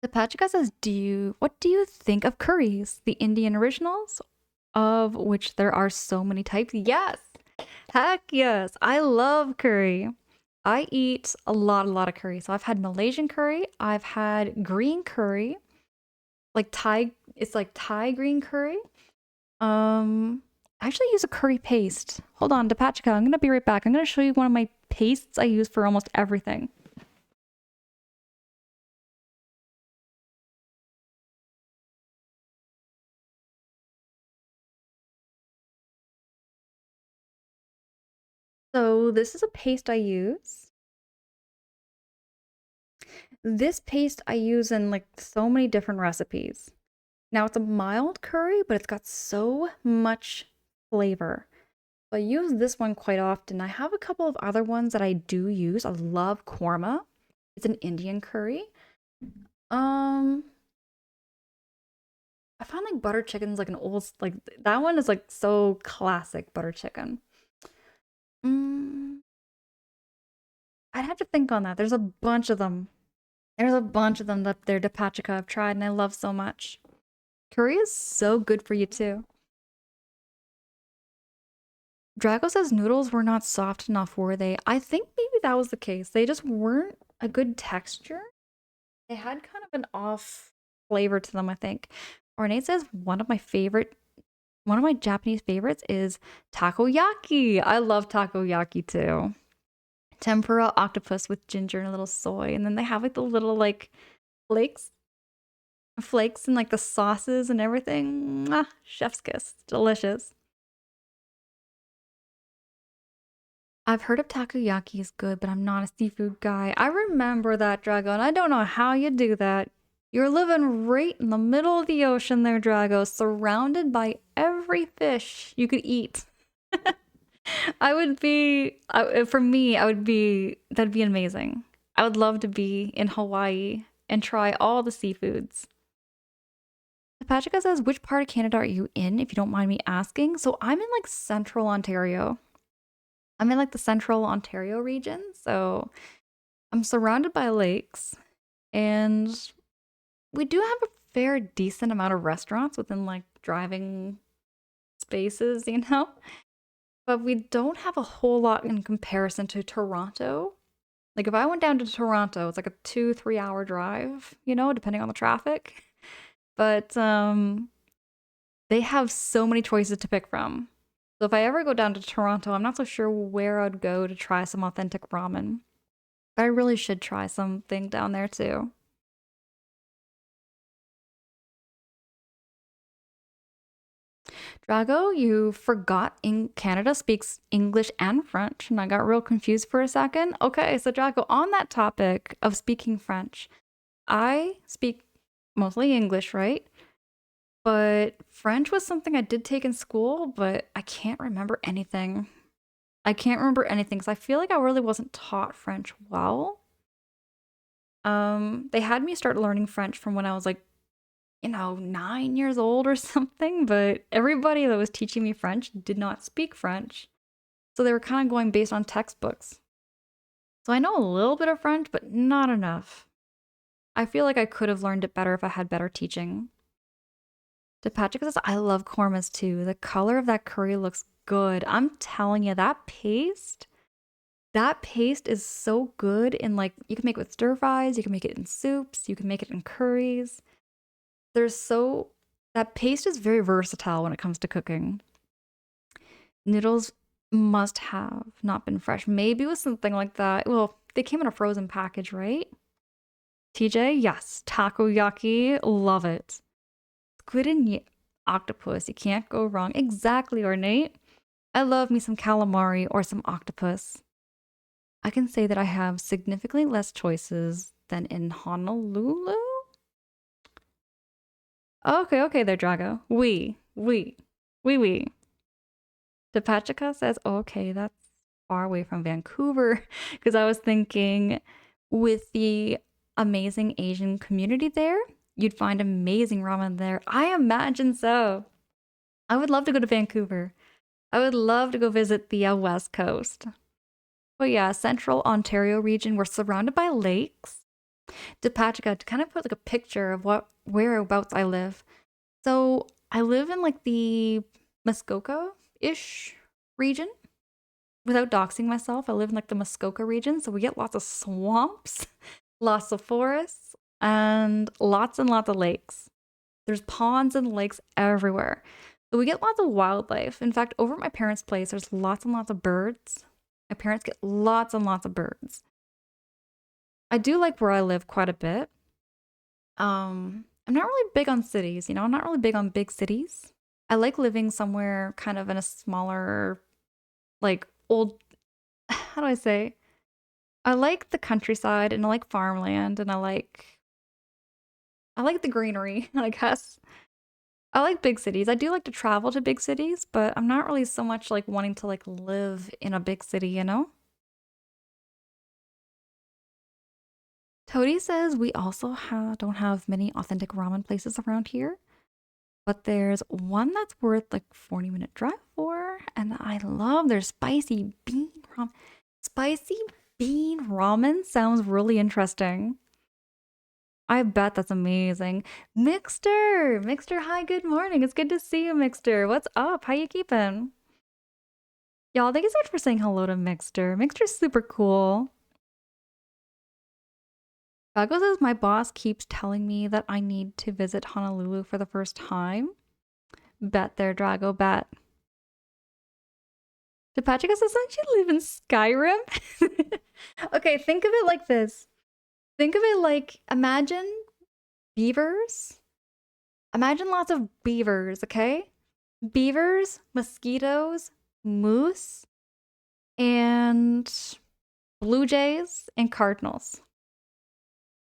The Pachika says, what do you think of curries? The Indian originals, of which there are so many types? Yes! Heck yes! I love curry. I eat a lot of curry. So I've had Malaysian curry, I've had green curry, like Thai, it's like Thai green curry. I actually use a curry paste. Hold on, Depachika, I'm gonna be right back. I'm gonna show you one of my pastes I use for almost everything. So this is a paste I use. This paste I use in like so many different recipes. Now it's a mild curry, but it's got so much flavor. So I use this one quite often. I have a couple of other ones that I do use. I love korma. It's an Indian curry. I find like butter chicken's like an old like that one is like so classic butter chicken. Mm, I'd have to think on that. There's a bunch of them. There's a bunch of them that they're Depachika I've tried and I love so much. Curry is so good for you too. Drago says noodles were not soft enough, were they? I think maybe that was the case. They just weren't a good texture. They had kind of an off flavor to them, I think. Ornate says one of my Japanese favorites is takoyaki. I love takoyaki too. Tempura octopus with ginger and a little soy. And then they have like the little like flakes and like the sauces and everything. Mwah, chef's kiss. Delicious. I've heard of takoyaki is good, but I'm not a seafood guy. I remember that, Drago, and I don't know how you do that. You're living right in the middle of the ocean there, Drago, surrounded by every fish you could eat. For me, that'd be amazing. I would love to be in Hawaii and try all the seafoods. Pachika says, which part of Canada are you in, if you don't mind me asking? So I'm in like central Ontario. I'm in like the central Ontario region, so I'm surrounded by lakes, and we do have a fair decent amount of restaurants within like driving spaces, you know? But we don't have a whole lot in comparison to Toronto. Like if I went down to Toronto, it's like a 2-3 hour drive, you know, depending on the traffic. But they have so many choices to pick from. So if I ever go down to Toronto, I'm not so sure where I'd go to try some authentic ramen. But I really should try something down there too. Drago, you forgot Canada speaks English and French, and I got real confused for a second. Okay, so Drago, on that topic of speaking French, I speak mostly English, right? But French was something I did take in school, but I can't remember anything. I can't remember anything because I feel like I really wasn't taught French well. They had me start learning French from when I was like, 9 years old or something, but everybody that was teaching me French did not speak French. So they were kind of going based on textbooks. So I know a little bit of French, but not enough. I feel like I could have learned it better if I had better teaching. DePatrick says, I love kormas too. The color of that curry looks good. I'm telling you, that paste is so good in like, you can make it with stir fries, you can make it in soups, you can make it in curries. That paste is very versatile when it comes to cooking. Noodles must have not been fresh. Maybe with something like that. Well, they came in a frozen package, right? TJ, yes. Takoyaki, love it. Squid and octopus, you can't go wrong. Exactly, Ornate. I love me some calamari or some octopus. I can say that I have significantly less choices than in Honolulu. Okay there, Drago. We. Depachika says, okay, that's far away from Vancouver. Because I was thinking with the amazing Asian community there, you'd find amazing ramen there. I imagine so. I would love to go to Vancouver. I would love to go visit the West Coast. But yeah, Central Ontario region, we're surrounded by lakes. Depachika, to kind of put like a picture of whereabouts I live. So I live in like the Muskoka-ish region. Without doxing myself, I live in like the Muskoka region, so we get lots of swamps, lots of forests, and lots of lakes. There's ponds and lakes everywhere. So we get lots of wildlife. In fact, over at my parents' place, there's lots and lots of birds. My parents get lots and lots of birds. I do like where I live quite a bit. I'm not really big on cities, I'm not really big on big cities. I like living somewhere kind of in a smaller, like old, how do I say? I like the countryside and I like farmland and I like the greenery, I guess. I like big cities. I do like to travel to big cities, but I'm not really so much like wanting to like live in a big city, you know? Toady says we also don't have many authentic ramen places around here, but there's one that's worth like 40-minute drive for, and I love their spicy bean ramen. Spicy bean ramen sounds really interesting. I bet that's amazing. Mixter, hi, good morning. It's good to see you, Mixter. What's up? How you keeping? Y'all, thank you so much for saying hello to Mixter. Mixter's super cool. Drago says my boss keeps telling me that I need to visit Honolulu for the first time. Bet there, Drago, bet. Depachika says, doesn't she live in Skyrim? Okay, think of it like this. Think of it like, imagine beavers. Imagine lots of beavers, okay? Beavers, mosquitoes, moose, and blue jays, and cardinals.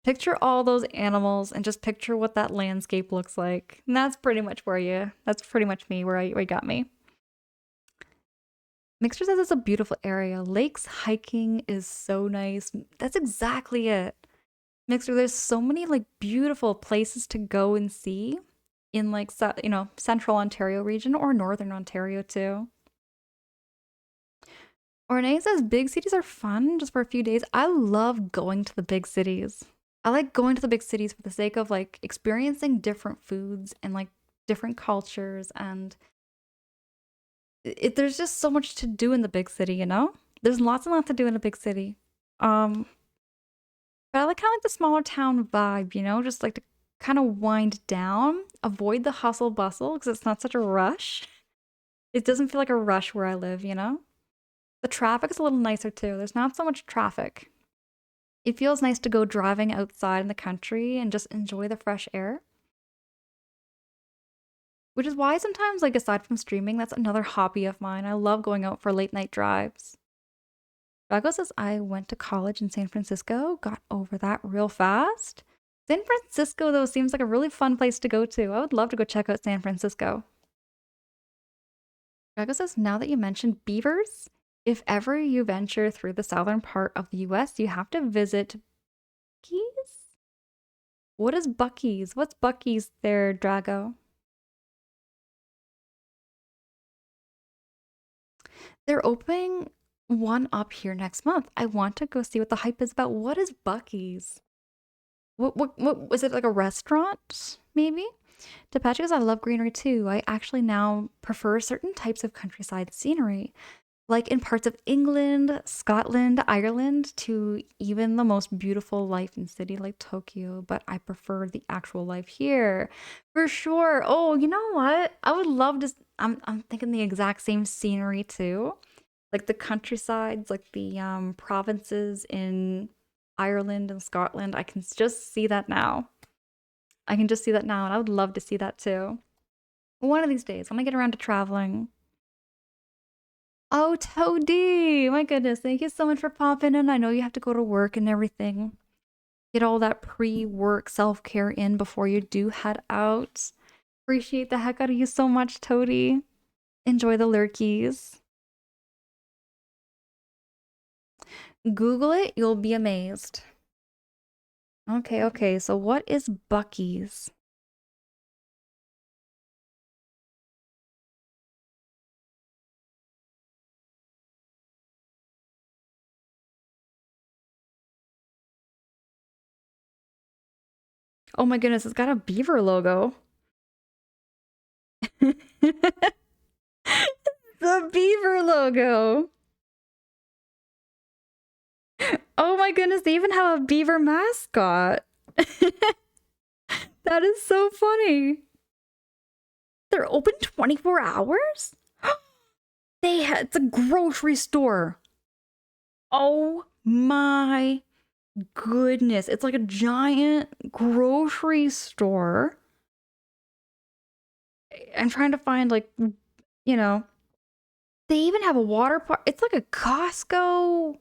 Picture all those animals and just picture what that landscape looks like. And that's pretty much that's pretty much me, where you got me. Mixer says it's a beautiful area. Lakes, hiking is so nice. That's exactly it. Mixer, there's so many like beautiful places to go and see in like, Central Ontario region or Northern Ontario too. Ornay says big cities are fun just for a few days. I love going to the big cities. I like going to the big cities for the sake of like experiencing different foods and like different cultures and there's just so much to do in the big city, you know? There's lots and lots to do in a big city. Um, but I like kind of like the smaller town vibe, you know? Just like to kind of wind down, avoid the hustle bustle because it's not such a rush. It doesn't feel like a rush where I live, you know? The traffic's a little nicer too. There's not so much traffic. It feels nice to go driving outside in the country and just enjoy the fresh air. Which is why sometimes, like, aside from streaming, that's another hobby of mine. I love going out for late night drives. Drago says I went to college in San Francisco, got over that real fast. San Francisco, though, seems like a really fun place to go to. I would love to go check out San Francisco. Drago says, now that you mentioned beavers, if ever you venture through the southern part of the US, you have to visit Buc-ee's? What is Buc-ee's? What's Buc-ee's there, Drago? They're opening one up here next month. I want to go see what the hype is about. What is Buc-ee's? What was it, like a restaurant? Maybe? Depeche goes, I love greenery too. I actually now prefer certain types of countryside scenery, like in parts of England, Scotland, Ireland, to even the most beautiful life in city like Tokyo, but I prefer the actual life here. For sure. Oh, you know what? I would love to I'm thinking the exact same scenery too. Like the countrysides, like the provinces in Ireland and Scotland. I can just see that now. I can just see that now, and I would love to see that too. One of these days, when I get around to traveling. Oh, Toadie! My goodness, thank you so much for popping in. I know you have to go to work and everything. Get all that pre-work self-care in before you do head out. Appreciate the heck out of you so much, Toadie. Enjoy the lurkies. Google it, you'll be amazed. Okay, so what is Buc-ee's? Oh my goodness, it's got a beaver logo. The beaver logo. Oh my goodness, they even have a beaver mascot. That is so funny. They're open 24 hours? It's a grocery store. Oh my goodness. It's like a giant grocery store. I'm trying to find like, you know, they even have a water park. It's like a Costco.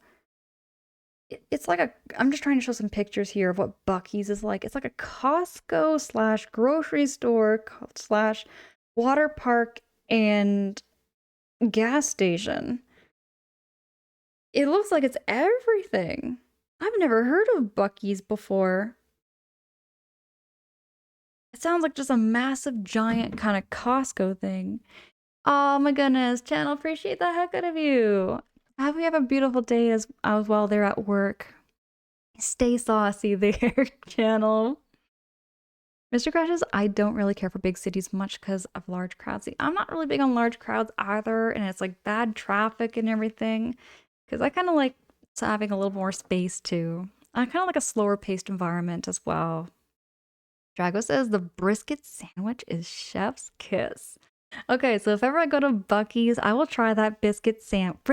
It's like a, I'm just trying to show some pictures here of what Buc-ee's is like. It's like a Costco slash grocery store slash water park and gas station. It looks like it's everything. I've never heard of Buc-ee's before. It sounds like just a massive, giant kind of Costco thing. Oh my goodness, channel, appreciate the heck out of you. I hope you have a beautiful day as well there at work. Stay saucy there, channel. Mr. Crashes, I don't really care for big cities much because of large crowds. See, I'm not really big on large crowds either, and it's like bad traffic and everything. Because I kind of like having a little more space too. I kind of like a slower paced environment as well. Drago says the brisket sandwich is chef's kiss. Okay, so if ever I go to Buc-ee's, I will try that brisket sandwich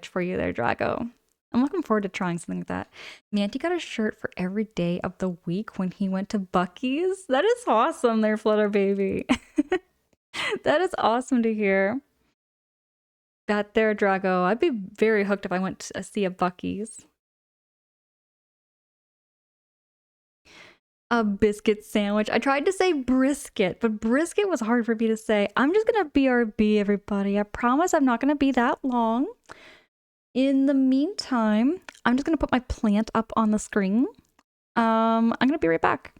for you there, Drago. I'm looking forward to trying something like that. Manty got a shirt for every day of the week when he went to Buc-ee's. That is awesome there, Flutter Baby. That is awesome to hear. That there, Drago. I'd be very hooked if I went to see a Buc-ee's. A biscuit sandwich. I tried to say brisket, but brisket was hard for me to say. I'm just gonna BRB, everybody. I promise I'm not gonna be that long. In the meantime, I'm just gonna put my plant up on the screen. I'm gonna be right back.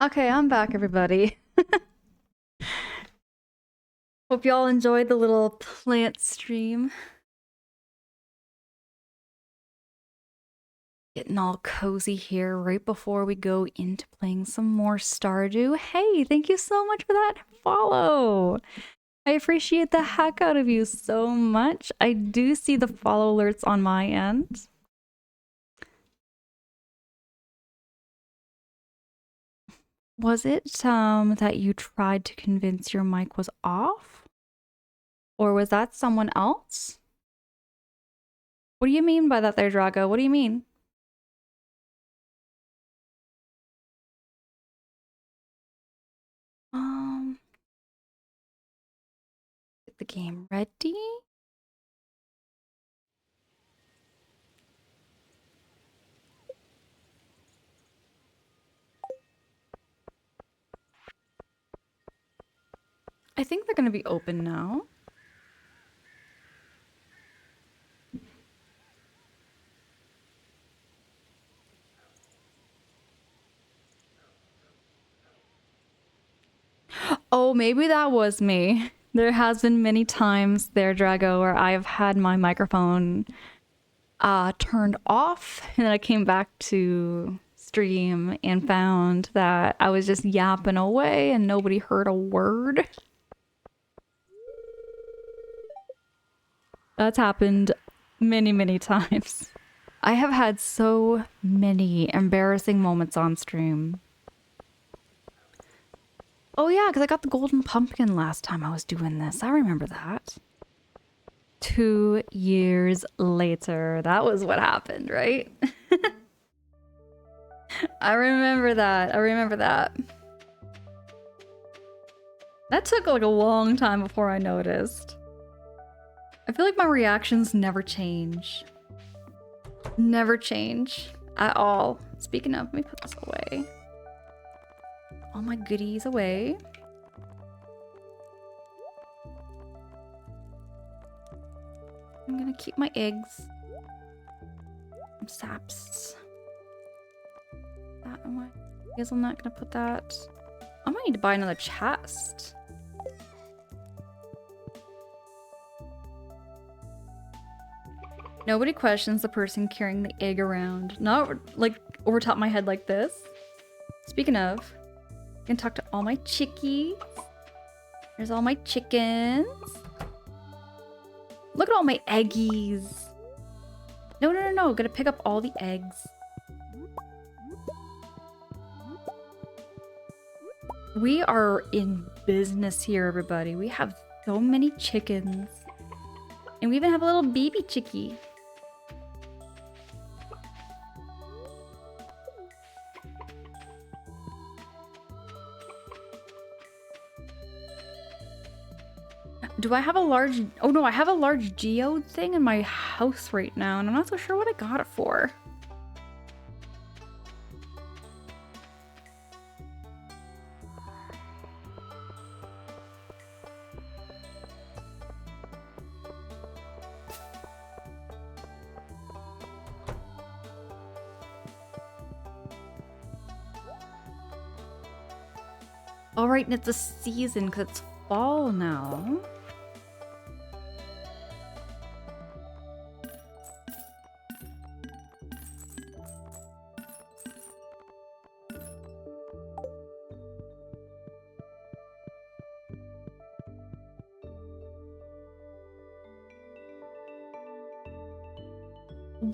Okay, I'm back, everybody. Hope y'all enjoyed the little plant stream. Getting all cozy here right before we go into playing some more Stardew. Hey, thank you so much for that follow. I appreciate the heck out of you so much. I do see the follow alerts on my end. Was it that you tried to convince your mic was off? Or was that someone else? What do you mean by that there, Drago? What do you mean? Get the game ready. I think they're gonna be open now. Oh, maybe that was me. There has been many times there, Drago, where I've had my microphone turned off, and then I came back to stream and found that I was just yapping away and nobody heard a word. That's happened many, many times. I have had so many embarrassing moments on stream. Oh yeah, because I got the golden pumpkin last time I was doing this. I remember that. 2 years later. That was what happened, right? I remember that. I remember that. That took like a long time before I noticed. I feel like my reactions never change. Never change at all. Speaking of, let me put this away. All my goodies away. I'm gonna keep my eggs. Saps. That am I guess I'm not gonna put that. I might need to buy another chest. Nobody questions the person carrying the egg around. Not like over top my head like this. Speaking of, I can talk to all my chickies. There's all my chickens. Look at all my eggies. No, no, no, no. Gotta pick up all the eggs. We are in business here, everybody. We have so many chickens. And we even have a little baby chickie. Do I have a large... Oh no, I have a large geode thing in my house right now, and I'm not so sure what I got it for. Alright, and it's a season because it's fall now.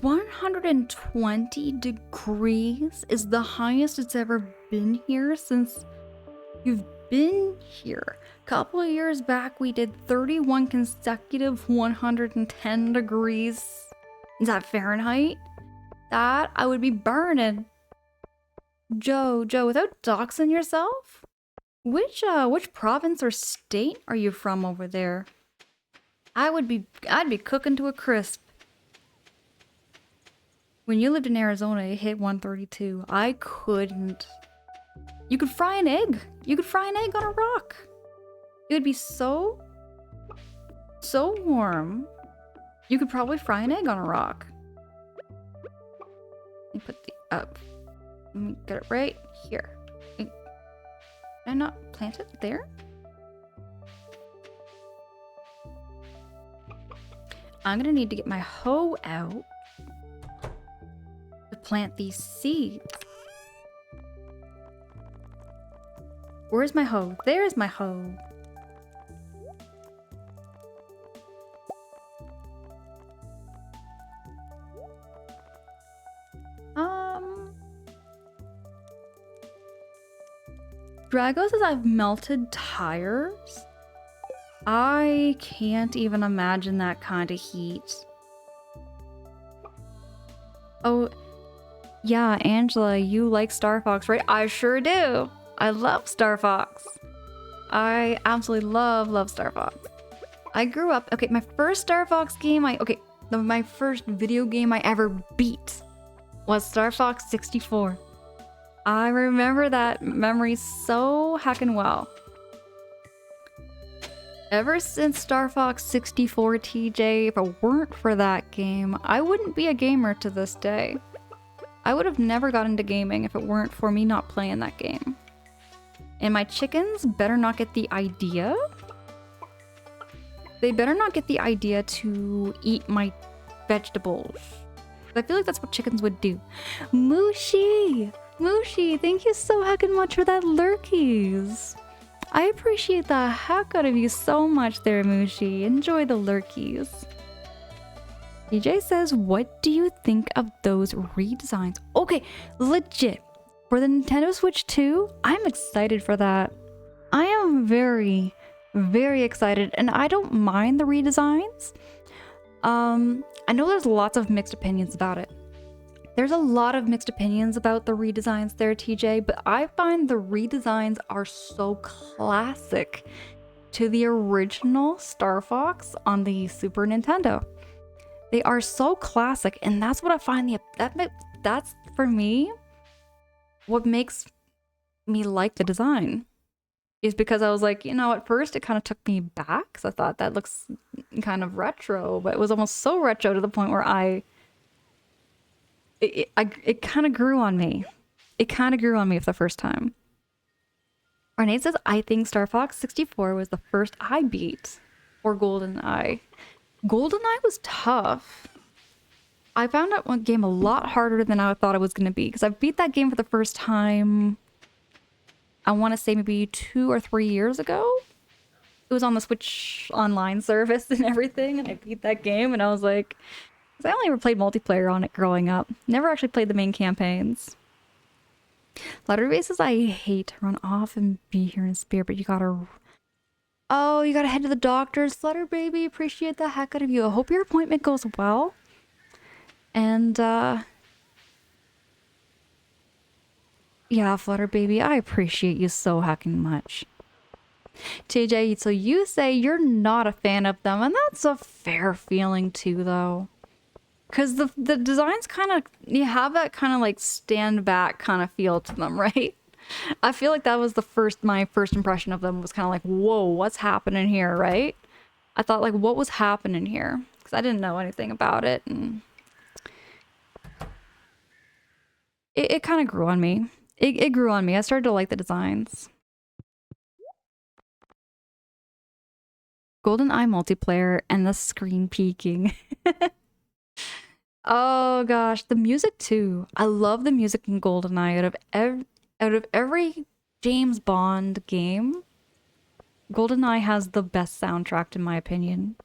$120 is the highest it's ever been here since you've been here. A couple of years back, we did 31 consecutive 110 degrees. Is that Fahrenheit? That I would be burning. Joe, without doxing yourself? Which province or state are you from over there? I'd be cooking to a crisp. When you lived in Arizona, it hit 132. I couldn't. You could fry an egg. You could fry an egg on a rock. It would be so warm. You could probably fry an egg on a rock. Let me put the up. Let me get it right here. Did I not plant it there? I'm gonna need to get my hoe out to plant these seeds. Where's my hoe? There's my hoe. Drago says I've melted tires. I can't even imagine that kind of heat. Oh, yeah, Angela, you like Star Fox, right? I sure do. I love Star Fox. I absolutely love Star Fox. I grew up, okay, my first Star Fox game, my first video game I ever beat was Star Fox 64. I remember that memory so heckin' well. Ever since Star Fox 64, TJ, if it weren't for that game, I wouldn't be a gamer to this day. I would have never got into gaming if it weren't for me not playing that game. And my chickens better not get the idea. They better not get the idea to eat my vegetables. I feel like that's what chickens would do. Mooshie! Mooshie, thank you so heckin' much for that lurkies. I appreciate the heck out of you so much there, Mooshie. Enjoy the lurkies. DJ says, what do you think of those redesigns? Okay, legit. For the Nintendo Switch 2, I'm excited for that. I am very, very excited, and I don't mind the redesigns. I know there's lots of mixed opinions about it. There's a lot of mixed opinions about the redesigns there, TJ, but I find the redesigns are so classic to the original Star Fox on the Super Nintendo. They are so classic, and that's what I find that's for me what makes me like the design. Is because I was like, you know, at first it kind of took me back because I thought that looks kind of retro, but it was almost so retro to the point where it kind of grew on me. It kind of grew on me for the first time. Arnade says, I think Star Fox 64 was the first I beat. Or GoldenEye. GoldenEye was tough. I found that one game a lot harder than I thought it was going to be. Because I beat that game for the first time, I want to say maybe 2 or 3 years ago. It was on the Switch online service and everything. And I beat that game and I was like... I only ever played multiplayer on it growing up. Never actually played the main campaigns. Letterby says, I hate to run off and be here in spirit, but you gotta... Oh, you gotta head to the doctor's. Flutter baby, appreciate the heck out of you. I hope your appointment goes well. And, yeah, Flutter baby, I appreciate you so heckin' much. TJ, so you say you're not a fan of them, and that's a fair feeling too, though. Because the designs kind of, you have that kind of like stand back kind of feel to them, right? I feel like that was my first impression of them was kind of like, whoa, what's happening here, right? I thought like, what was happening here? Because I didn't know anything about it. And it kind of grew on me. It grew on me. I started to like the designs. GoldenEye multiplayer and the screen peeking. Oh gosh, the music too. I love the music in GoldenEye. Out of every James Bond game, GoldenEye has the best soundtrack in my opinion.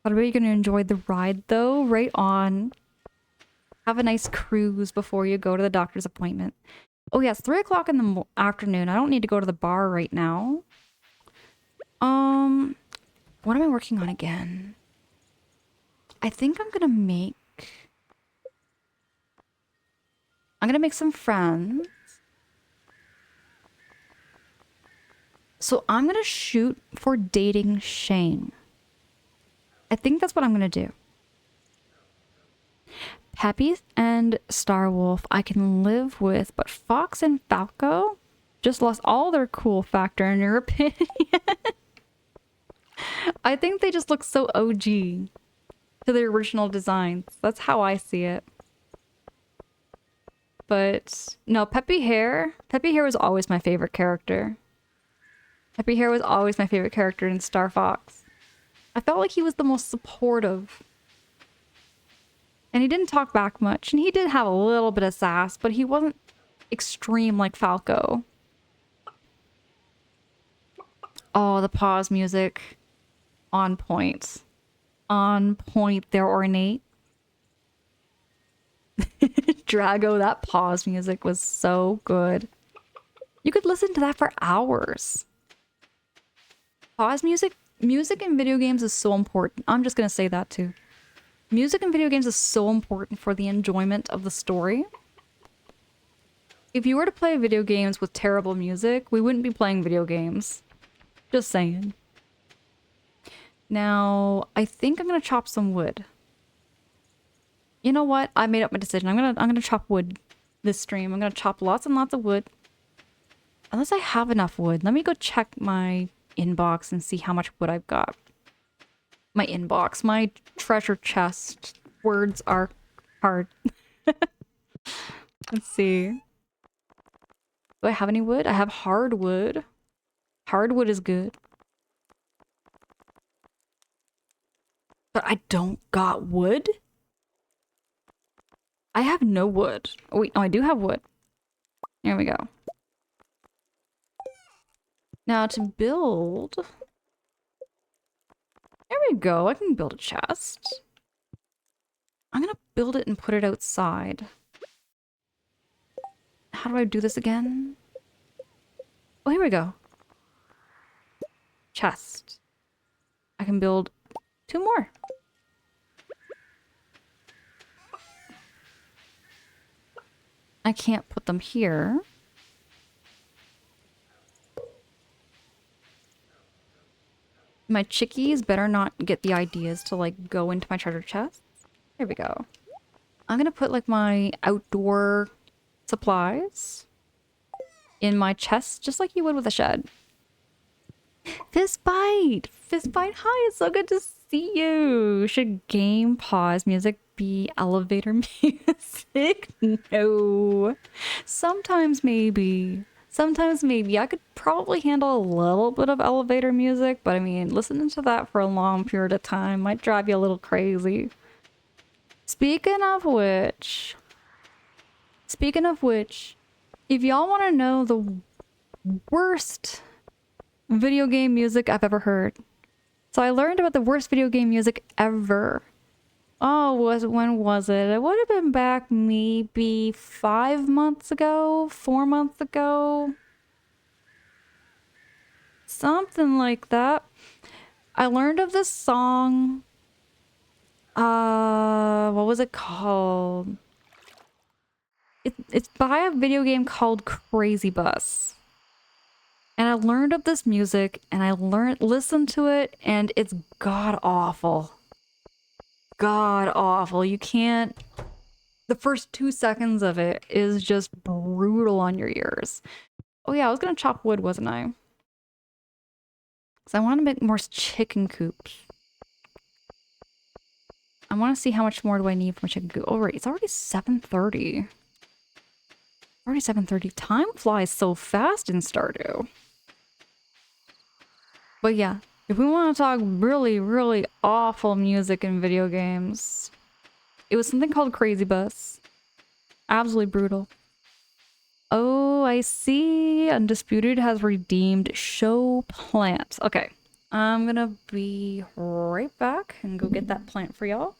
How are you gonna enjoy the ride though? Right on. Have a nice cruise before you go to the doctor's appointment. Oh yeah, it's 3 o'clock in the afternoon. I don't need to go to the bar right now. What am I working on again? I think I'm gonna make some friends. So I'm gonna shoot for dating Shane. I think that's what I'm gonna do. Peppy and Starwolf I can live with, but Fox and Falco just lost all their cool factor in your opinion. I think they just look so OG to the original designs. That's how I see it. But no, Peppy Hare. Peppy Hare was always my favorite character. Peppy Hare was always my favorite character in Star Fox. I felt like he was the most supportive. And he didn't talk back much. And he did have a little bit of sass, but he wasn't extreme like Falco. Oh, the pause music. On point. On point there, Ornate. Drago, that pause music was so good. You could listen to that for hours. Pause music in video games is so important. I'm just gonna say that too. Music in video games is so important for the enjoyment of the story. If you were to play video games with terrible music, we wouldn't be playing video games. Just saying. Now, I think I'm gonna chop some wood. You know what? I made up my decision. I'm gonna chop wood this stream. I'm gonna chop lots and lots of wood. Unless I have enough wood. Let me go check my inbox and see how much wood I've got. My inbox, my treasure chest. Words are hard. Let's see. Do I have any wood? I have hardwood. Hardwood is good. But I don't got wood? I have no wood. Oh wait, no, I do have wood. There we go. Now to build... There we go, I can build a chest. I'm gonna build it and put it outside. How do I do this again? Oh, here we go. Chest. I can build 2 more. I can't put them here. My chickies better not get the ideas to like go into my treasure chest. There we go. I'm gonna put like my outdoor supplies in my chest, just like you would with a shed. Fist bite! Fist bite, hi, it's so good to see you! Should game pause music be elevator music? No. Sometimes maybe. Sometimes maybe. I could probably handle a little bit of elevator music, but I mean, listening to that for a long period of time might drive you a little crazy. Speaking of which, if y'all want to know the worst video game music I've ever heard. So I learned about the worst video game music ever. Oh, when was it? It would have been back maybe 5 months ago, 4 months ago. Something like that. I learned of this song. What was it called? It's by a video game called Crazy Bus. And I learned of this music and I listened to it and it's god awful. God awful. You can't... The first 2 seconds of it is just brutal on your ears. Oh yeah, I was gonna chop wood, wasn't I? Because I want to make more chicken coops. I want to see how much more do I need for my chicken coop. Oh right, it's already 7:30. Already 7:30. Time flies so fast in Stardew. But yeah, if we want to talk really, really awful music in video games, it was something called Crazy Bus. Absolutely brutal. Oh, I see. Undisputed has redeemed show plant. Okay, I'm gonna be right back and go get that plant for y'all.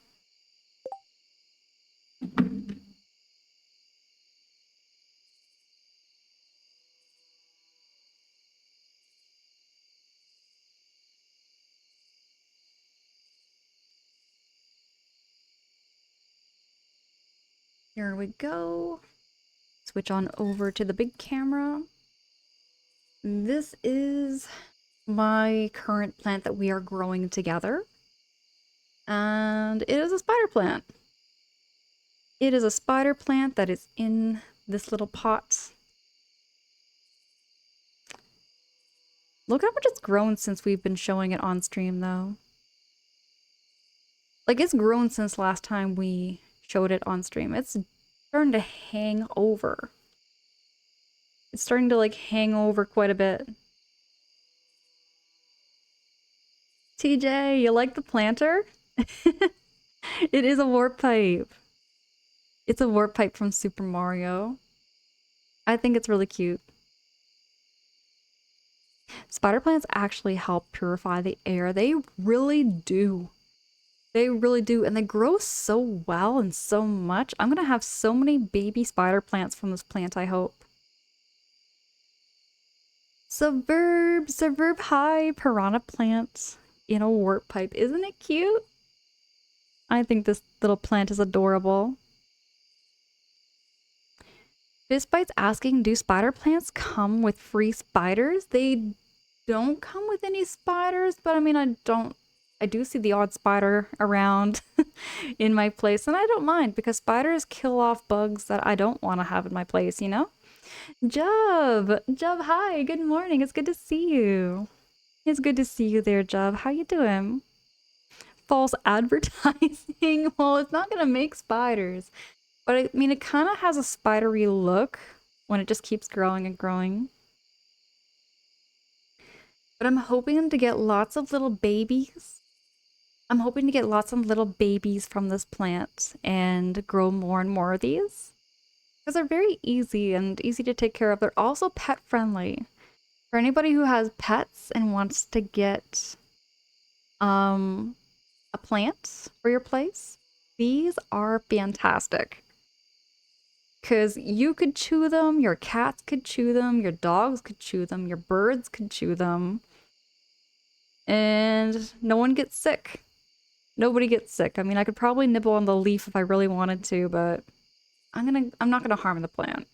Here we go. Switch on over to the big camera. This is my current plant that we are growing together. And it is a spider plant. It is a spider plant that is in this little pot. Look how much it's grown since we've been showing it on stream though. Like it's grown since last time we showed it on stream. It's Starting to hang over. It's starting to like hang over quite a bit. TJ, you like the planter? It is a warp pipe. It's a warp pipe from Super Mario. I think it's really cute. Spider plants actually help purify the air. They really do. They really do. And they grow so well and so much. I'm gonna have so many baby spider plants from this plant, I hope. Suburb high piranha plant in a warp pipe. Isn't it cute? I think this little plant is adorable. Fistbite's asking, do spider plants come with free spiders? They don't come with any spiders, but I mean, I do see the odd spider around in my place, and I don't mind because spiders kill off bugs that I don't want to have in my place, you know? Jub, hi, good morning. It's good to see you. It's good to see you there, Jub. How you doing? False advertising. Well, it's not gonna make spiders. But I mean, it kind of has a spidery look when it just keeps growing and growing. But I'm hoping to get lots of little babies. I'm hoping to get lots of little babies from this plant and grow more and more of these. Because they're very easy and easy to take care of. They're also pet friendly. For anybody who has pets and wants to get a plant for your place, these are fantastic. Because you could chew them, your cats could chew them, your dogs could chew them, your birds could chew them. And no one gets sick. Nobody gets sick. I mean, I could probably nibble on the leaf if I really wanted to, but I'm not gonna harm the plant.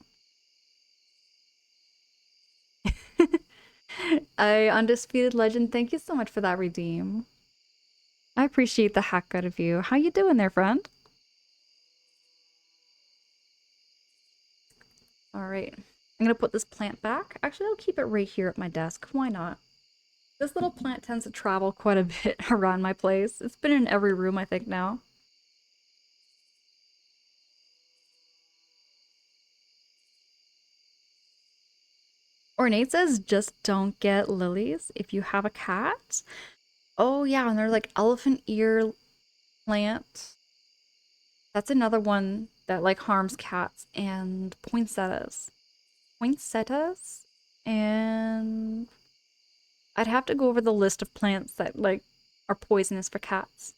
I Undisputed Legend, thank you so much for that redeem. I appreciate the heck out of you. How you doing there, friend? All right. I'm gonna put this plant back. Actually, I'll keep it right here at my desk. Why not? This little plant tends to travel quite a bit around my place. It's been in every room, I think, now. Ornate says, just don't get lilies if you have a cat. Oh, yeah, and they're like elephant ear plant. That's another one that like harms cats, and poinsettias. Poinsettias? And I'd have to go over the list of plants that like are poisonous for cats.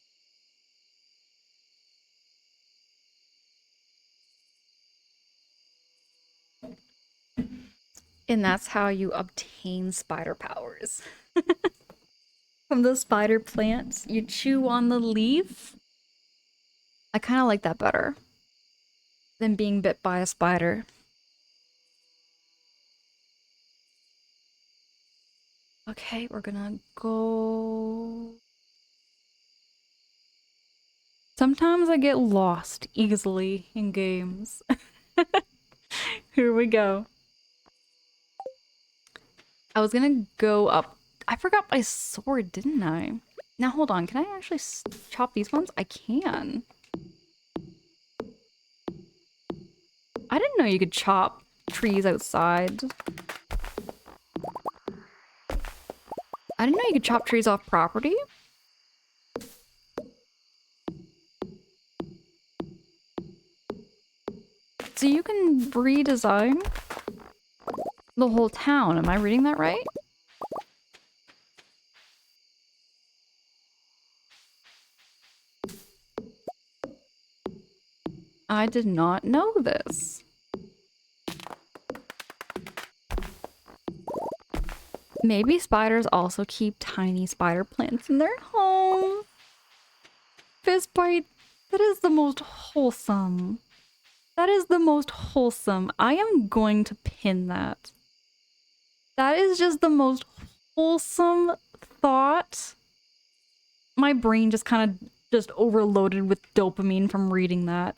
And that's how you obtain spider powers. From the spider plants, you chew on the leaf. I kind of like that better than being bit by a spider. Okay, we're gonna go. Sometimes I get lost easily in games. Here we go. I was gonna go up. I forgot my sword, didn't I? Now hold on, can I actually chop these ones? I can. I didn't know you could chop trees outside. I didn't know you could chop trees off property. So you can redesign the whole town. Am I reading that right? I did not know this. Maybe spiders also keep tiny spider plants in their home. Fistbite, that is the most wholesome. That is the most wholesome. I am going to pin that. That is just the most wholesome thought. My brain just kind of just overloaded with dopamine from reading that.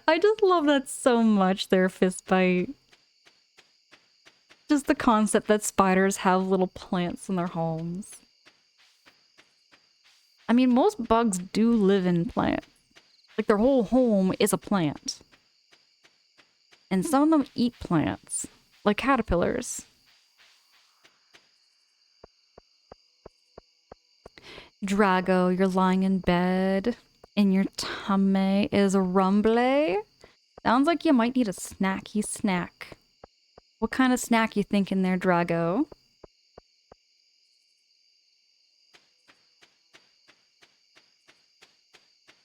I just love that so much there, Fistbite. Just the concept that spiders have little plants in their homes. I mean, most bugs do live in plants. Like their whole home is a plant. And some of them eat plants, like caterpillars. Drago, you're lying in bed and your tummy is rumble. Sounds like you might need a snacky snack. What kind of snack you thinking there, Drago?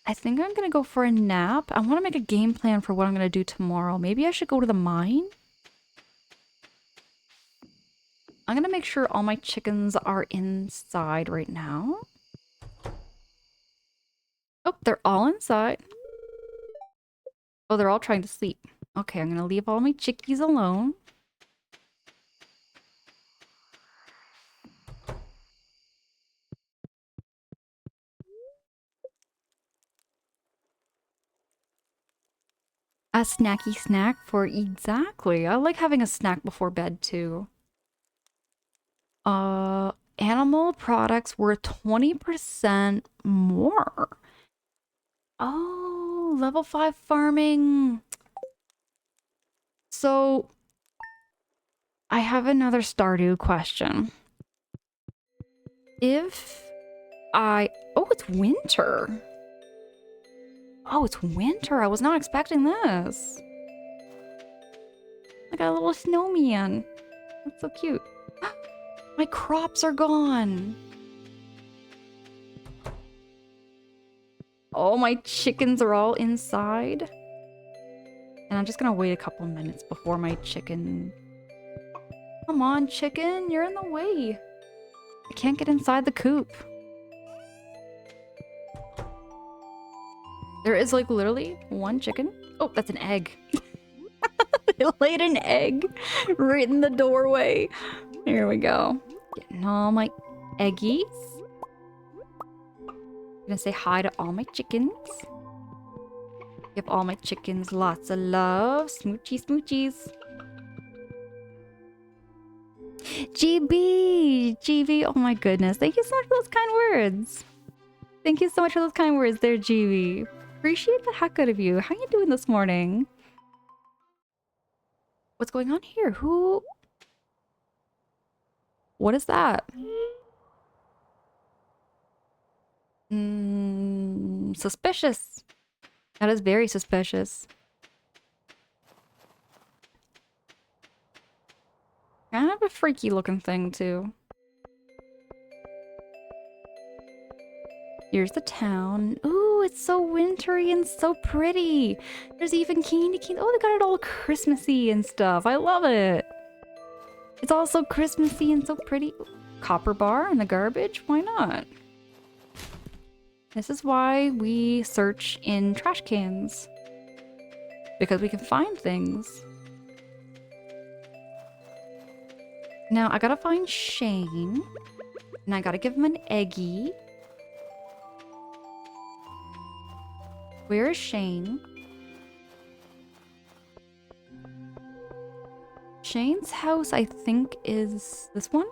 I think I'm gonna go for a nap. I want to make a game plan for what I'm gonna do tomorrow. Maybe I should go to the mine? I'm gonna make sure all my chickens are inside right now. Oh, they're all inside. Oh, they're all trying to sleep. Okay, I'm gonna leave all my chickies alone. A snacky snack for exactly. I like having a snack before bed too. Animal products were 20% more. Oh, level 5 farming. So, I have another Stardew question. If I... Oh, it's winter. Oh, it's winter. I was not expecting this. I got a little snowman. That's so cute. My crops are gone. Oh, my chickens are all inside. And I'm just gonna wait a couple of minutes before my chicken... Come on, chicken. You're in the way. I can't get inside the coop. There is like literally one chicken. Oh, that's an egg. They laid an egg right in the doorway. Here we go. Getting all my eggies. Gonna say hi to all my chickens. Give all my chickens lots of love. Smoochies, smoochies. GB! GB, oh my goodness. Thank you so much for those kind words. Thank you so much for those kind words there, GB. Appreciate the heck out of you. How you doing this morning? What's going on here? Who? What is that? Suspicious. That is very suspicious. Kind of a freaky looking thing, too. Here's the town. Ooh, it's so wintry and so pretty. There's even candy cane. Oh, they got it all Christmassy and stuff. I love it. It's all so Christmassy and so pretty. Copper bar in the garbage? Why not? This is why we search in trash cans. Because we can find things. Now, I gotta find Shane. And I gotta give him an eggie. Where is Shane? Shane's house, I think, is this one?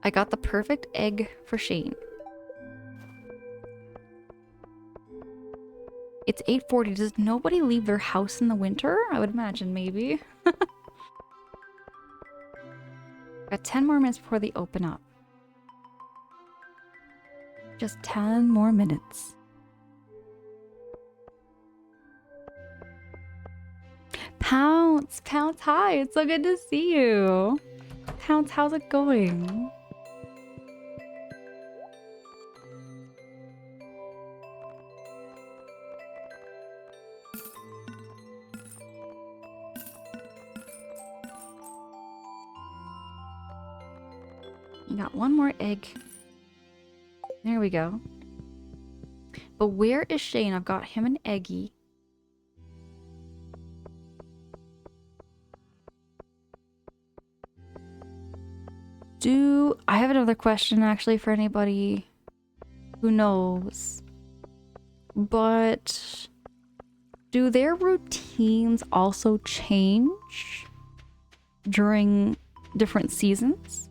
I got the perfect egg for Shane. It's 8:40. Does nobody leave their house in the winter? I would imagine, maybe. Got 10 more minutes before they open up. Just 10 more minutes. Pounce! Pounce, hi! It's so good to see you! Pounce, how's it going? You got one more egg. There we go. But where is Shane? I've got him an eggie. I have another question actually for anybody who knows. But do their routines also change during different seasons?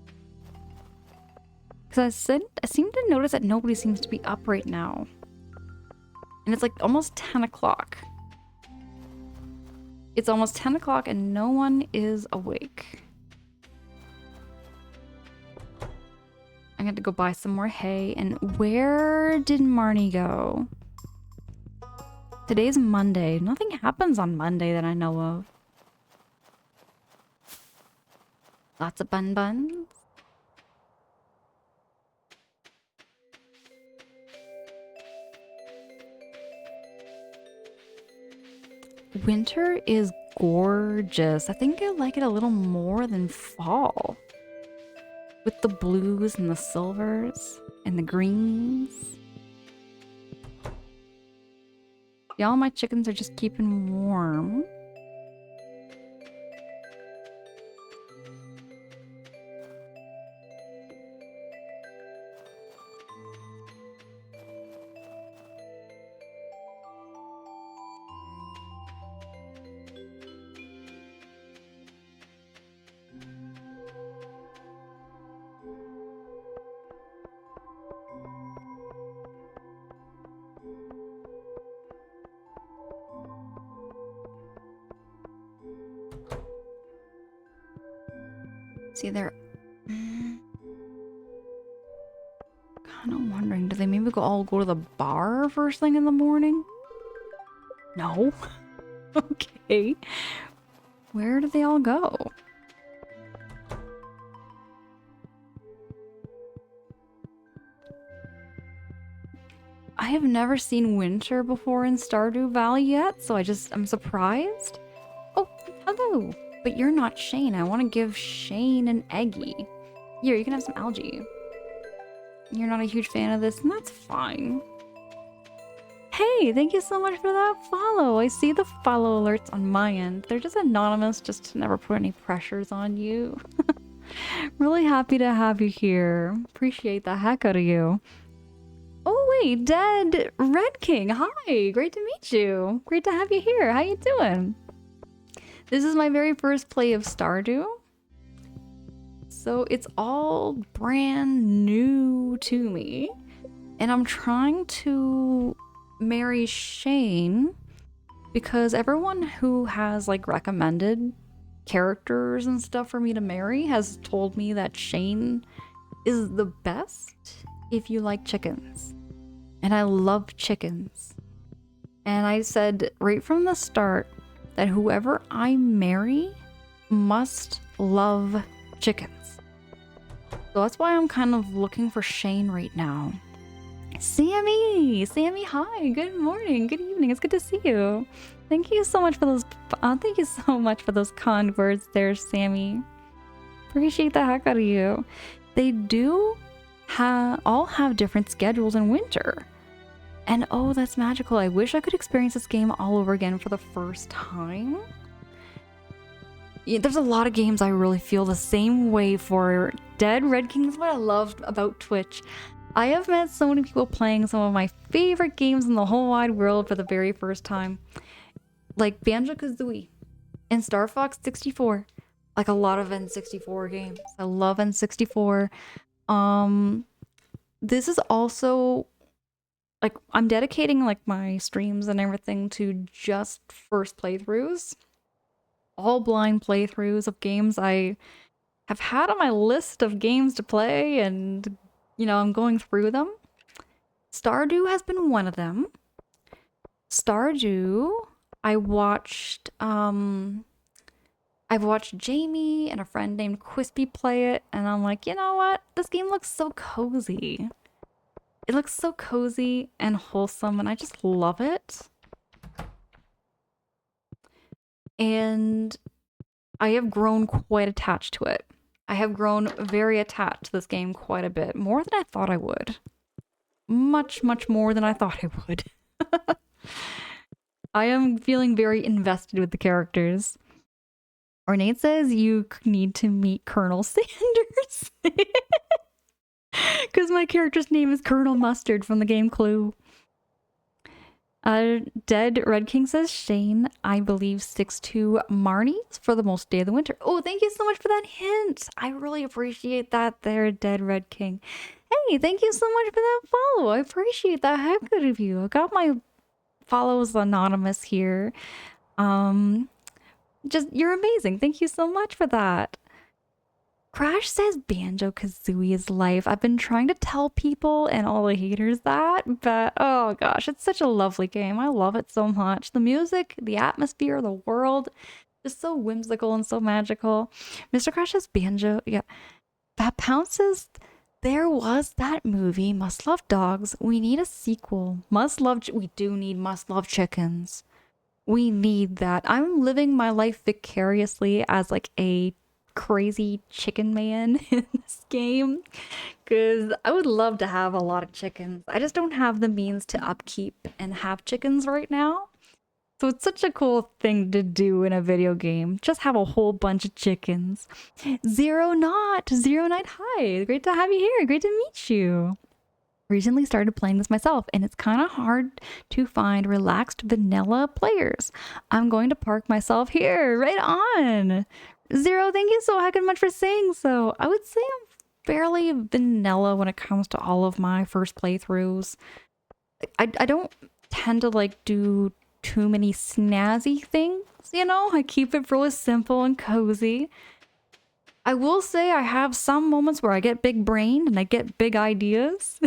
Because I seem to notice that nobody seems to be up right now. And it's like almost 10 o'clock. It's almost 10 o'clock and no one is awake. I'm going to go buy some more hay. And where did Marnie go? Today's Monday. Nothing happens on Monday that I know of. Lots of buns. Winter is gorgeous. I think I like it a little more than fall. With the blues and the silvers and the greens. Yeah, all my chickens are just keeping warm. See, they're kind of wondering, do they maybe all go to the bar first thing in the morning? No. Okay. Where do they all go? I have never seen winter before in Stardew Valley yet, so I'm surprised. Oh, hello. But you're not Shane. I want to give Shane an eggie. Here, you can have some algae. You're not a huge fan of this, and that's fine. Hey, thank you so much for that follow. I see the follow alerts on my end. They're just anonymous, just to never put any pressures on you. Really happy to have you here. Appreciate the heck out of you. Oh wait, Dead Red King. Hi, great to meet you. Great to have you here. How you doing? This is my very first play of Stardew. So it's all brand new to me. And I'm trying to marry Shane because everyone who has like recommended characters and stuff for me to marry has told me that Shane is the best if you like chickens. And I love chickens. And I said right from the start that whoever I marry must love chickens. So that's why I'm kind of looking for Shane right now. Sammy, hi, good morning, good evening. It's good to see you. Thank you so much for those kind words there, Sammy. Appreciate the heck out of you. They do all have different schedules in winter. And oh, that's magical. I wish I could experience this game all over again for the first time. Yeah, there's a lot of games I really feel the same way for. Dead Red King is what I love about Twitch. I have met so many people playing some of my favorite games in the whole wide world for the very first time. Like Banjo-Kazooie and Star Fox 64. Like a lot of N64 games. I love N64. This is also like I'm dedicating like my streams and everything to just first playthroughs. All blind playthroughs of games I have had on my list of games to play, and you know, I'm going through them. Stardew has been one of them. Stardew, I've watched Jamie and a friend named Quispy play it, and I'm like, you know what? This game looks so cozy. It looks so cozy and wholesome, and I just love it. And I have grown quite attached to it. I have grown very attached to this game quite a bit. More than I thought I would. Much, much more than I thought I would. I am feeling very invested with the characters. Ornate says you need to meet Colonel Sanders. Because my character's name is Colonel Mustard from the game Clue. Dead Red King says Shane, I believe, sticks to Marnie's for the most day of the winter. Oh, thank you so much for that hint. I really appreciate that there, Dead Red King. Hey, thank you so much for that follow. I appreciate that heck out of you. I got my follows anonymous here. Um, just you're amazing. Thank you so much for that. Crash says Banjo-Kazooie is life. I've been trying to tell people and all the haters that, but oh gosh, it's such a lovely game. I love it so much. The music, the atmosphere, the world, just so whimsical and so magical. Mr. Crash says Banjo. Yeah. That pounces. There was that movie, Must Love Dogs. We need a sequel. We do need Must Love Chickens. We need that. I'm living my life vicariously as like a crazy chicken man in this game because I would love to have a lot of chickens. I just don't have the means to upkeep and have chickens right now. So it's such a cool thing to do in a video game. Just have a whole bunch of chickens. Zero Night, hi. Great to have you here. Great to meet you. Recently started playing this myself, and it's kind of hard to find relaxed vanilla players. I'm going to park myself here. Right on. Zero, thank you so heckin' much for saying so. I would say I'm fairly vanilla when it comes to all of my first playthroughs. I don't tend to like do too many snazzy things, you know? I keep it really simple and cozy. I will say I have some moments where I get big brained and I get big ideas.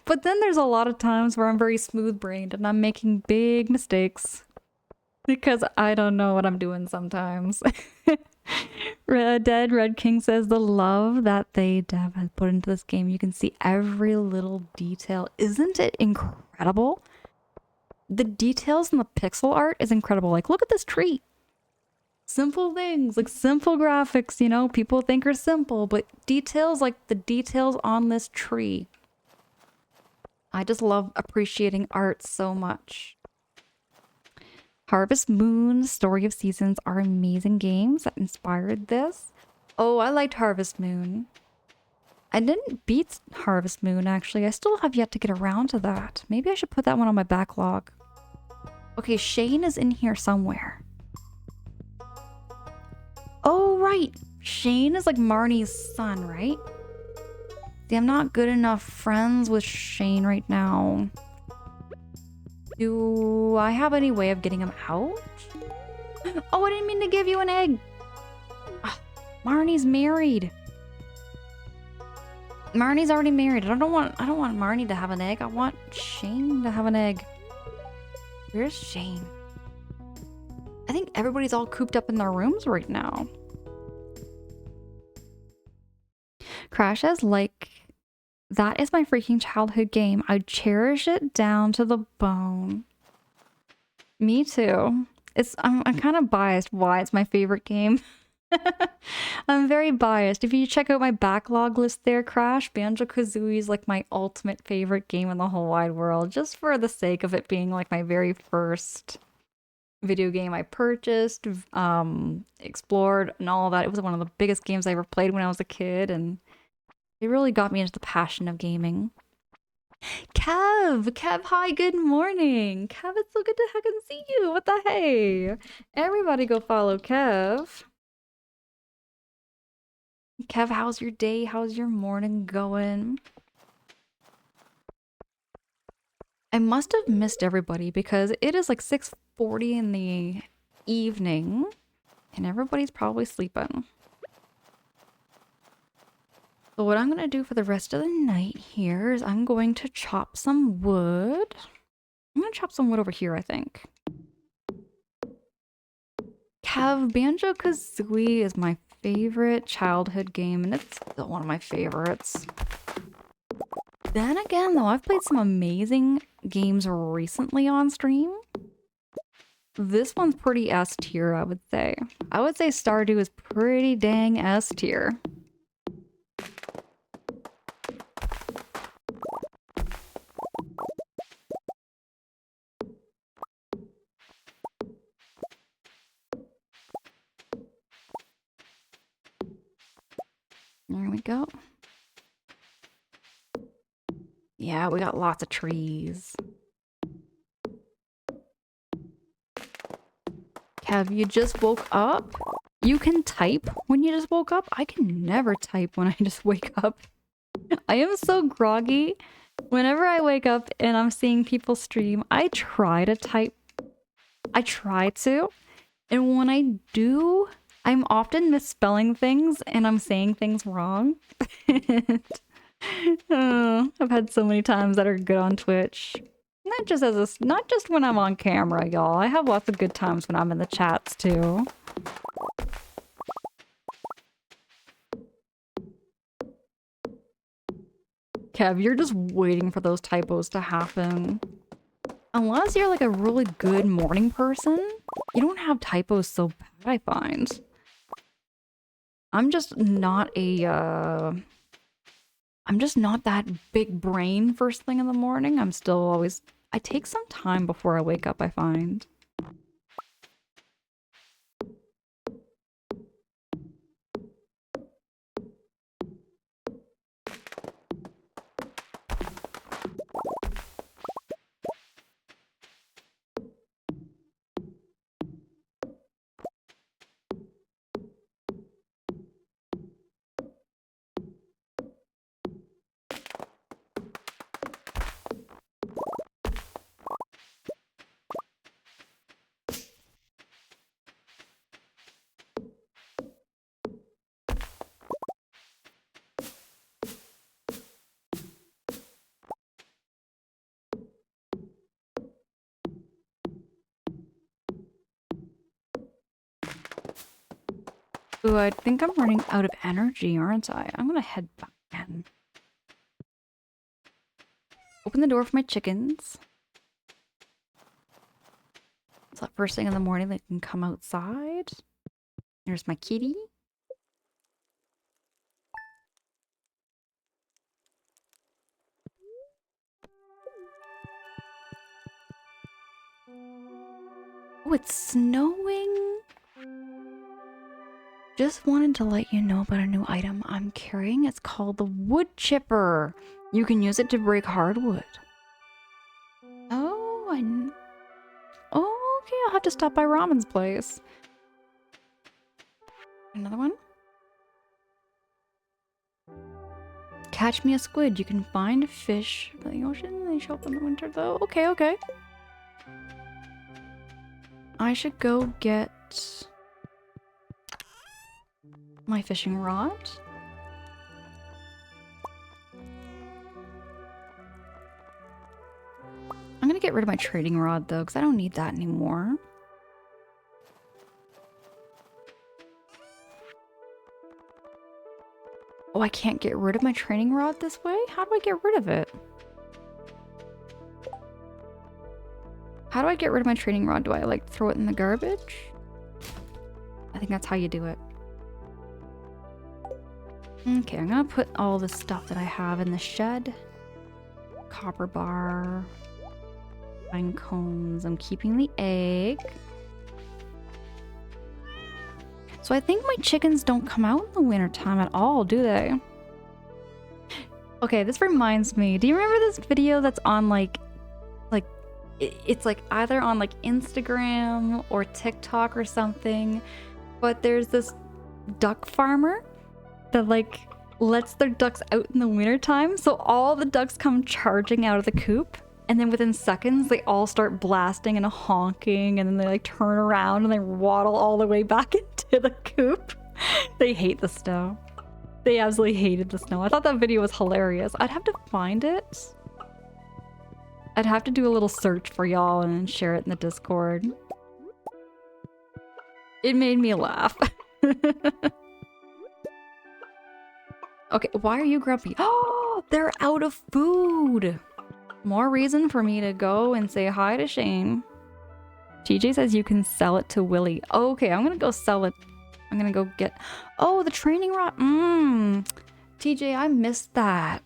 But then there's a lot of times where I'm very smooth brained and I'm making big mistakes. Because I don't know what I'm doing sometimes. Red King says the love that they have put into this game. You can see every little detail. Isn't it incredible? The details in the pixel art is incredible. Like, look at this tree. Simple things, like simple graphics, you know, people think are simple, but details like the details on this tree. I just love appreciating art so much. Harvest Moon, Story of Seasons are amazing games that inspired this. Oh, I liked Harvest Moon. I didn't beat Harvest Moon, actually. I still have yet to get around to that. Maybe I should put that one on my backlog. Okay, Shane is in here somewhere. Oh, right. Shane is like Marnie's son, right? See, I'm not good enough friends with Shane right now. Do I have any way of getting him out? Oh, I didn't mean to give you an egg. Ugh, Marnie's married. Marnie's already married. I don't want Marnie to have an egg. I want Shane to have an egg. Where's Shane? I think everybody's all cooped up in their rooms right now. Crash says, like, that is my freaking childhood game. I cherish it down to the bone. Me too. I'm kind of biased why it's my favorite game. I'm very biased. If you check out my backlog list there, Crash, Banjo-Kazooie is like my ultimate favorite game in the whole wide world, just for the sake of it being like my very first video game I purchased, explored, and all of that. It was one of the biggest games I ever played when I was a kid, and it really got me into the passion of gaming. Kev, hi, good morning. Kev, it's so good to heck and see you. What the hey? Everybody go follow Kev. Kev, how's your day? How's your morning going? I must have missed everybody because it is like 6:40 in the evening and everybody's probably sleeping. So what I'm going to do for the rest of the night here is I'm going to chop some wood. I'm going to chop some wood over here, I think. Kev, Banjo-Kazooie is my favorite childhood game, and it's still one of my favorites. Then again, though, I've played some amazing games recently on stream. This one's pretty S tier, I would say. I would say Stardew is pretty dang S tier. There we go. Yeah, we got lots of trees. Kev, you just woke up? You can type when you just woke up? I can never type when I just wake up. I am so groggy. Whenever I wake up and I'm seeing people stream, I try to type. I try to. And when I do, I'm often misspelling things and I'm saying things wrong. I've had so many times that are good on Twitch. Not just when I'm on camera, y'all. I have lots of good times when I'm in the chats too. Kev, you're just waiting for those typos to happen. Unless you're like a really good morning person, you don't have typos so bad, I find. I'm just not that big brain first thing in the morning. I take some time before I wake up, I find. Ooh, I think I'm running out of energy, aren't I? I'm gonna head back in. Open the door for my chickens. So that first thing in the morning they can come outside. There's my kitty. Oh, it's snowing. Just wanted to let you know about a new item I'm carrying. It's called the wood chipper. You can use it to break hardwood. Oh, okay, I'll have to stop by Ramen's place. Another one? Catch me a squid. You can find fish in the ocean. They show up in the winter though. Okay, okay. I should go get my fishing rod. I'm gonna get rid of my trading rod though, because I don't need that anymore. Oh, I can't get rid of my training rod this way? How do I get rid of it? How do I get rid of my training rod? Do I like throw it in the garbage? I think that's how you do it. Okay, I'm gonna put all the stuff that I have in the shed. Copper bar. Pine cones. I'm keeping the egg. So I think my chickens don't come out in the wintertime at all, do they? Okay, this reminds me. Do you remember this video that's on it's like either on like Instagram or TikTok or something, but there's this duck farmer that like lets their ducks out in the wintertime, so all the ducks come charging out of the coop, and then within seconds they all start blasting and honking, and then they like turn around and they waddle all the way back into the coop. They hate the snow. They absolutely hated the snow. I thought that video was hilarious. I'd have to find it. I'd have to do a little search for y'all and share it in the Discord. It made me laugh. Okay, why are you grumpy? Oh, they're out of food. More reason for me to go and say hi to Shane. TJ says you can sell it to Willy. Okay, I'm gonna go sell it. I'm gonna go get... Oh, the training rod. TJ, I missed that.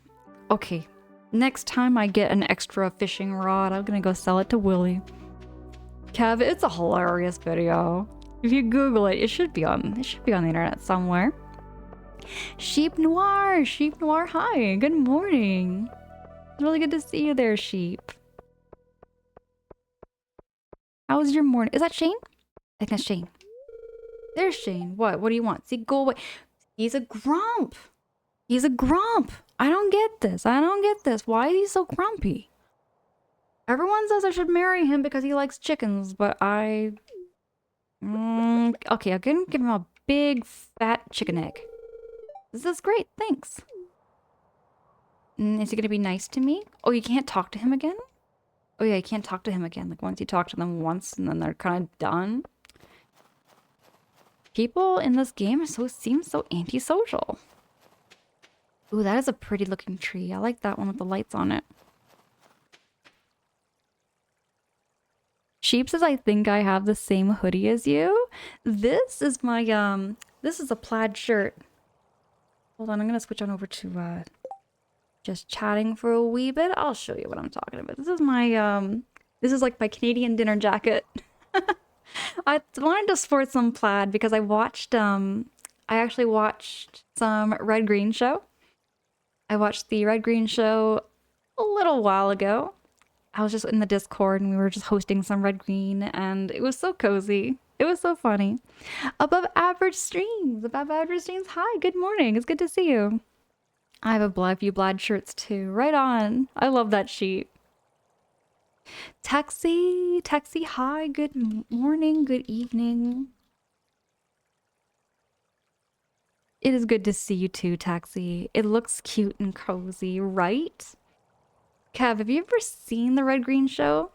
Okay, next time I get an extra fishing rod, I'm gonna go sell it to Willy. Kev, it's a hilarious video. If you Google it, it should be on the internet somewhere. Sheep Noir, hi, good morning. It's really good to see you there, Sheep. How was your morning? Is that Shane? I think that's Shane. There's Shane. What do you want? See, go away. He's a grump. He's a grump. I don't get this. I don't get this. Why is he so grumpy? Everyone says I should marry him because he likes chickens, but I... okay, I'm gonna give him a big fat chicken egg. This is great, thanks. Is he gonna be nice to me? Oh, you can't talk to him again? Oh yeah, you can't talk to him again. Like once you talk to them once and then they're kind of done. People in this game seem so antisocial. Ooh, that is a pretty looking tree. I like that one with the lights on it. Sheep says, I think I have the same hoodie as you. This is my, this is a plaid shirt. Hold on, I'm gonna switch on over to, just chatting for a wee bit. I'll show you what I'm talking about. This is my, this is like my Canadian dinner jacket. I wanted to sport some plaid because I watched, I actually watched some Red Green Show. I watched the Red Green Show a little while ago. I was just in the Discord and we were just hosting some Red Green and it was so cozy. It was so funny. Above average streams. Above average streams. Hi, good morning. It's good to see you. I have a few plaid shirts too. Right on. I love that sheet. Taxi, hi, good morning, good evening. It is good to see you too, Taxi. It looks cute and cozy, right? Kev, have you ever seen the Red Green Show?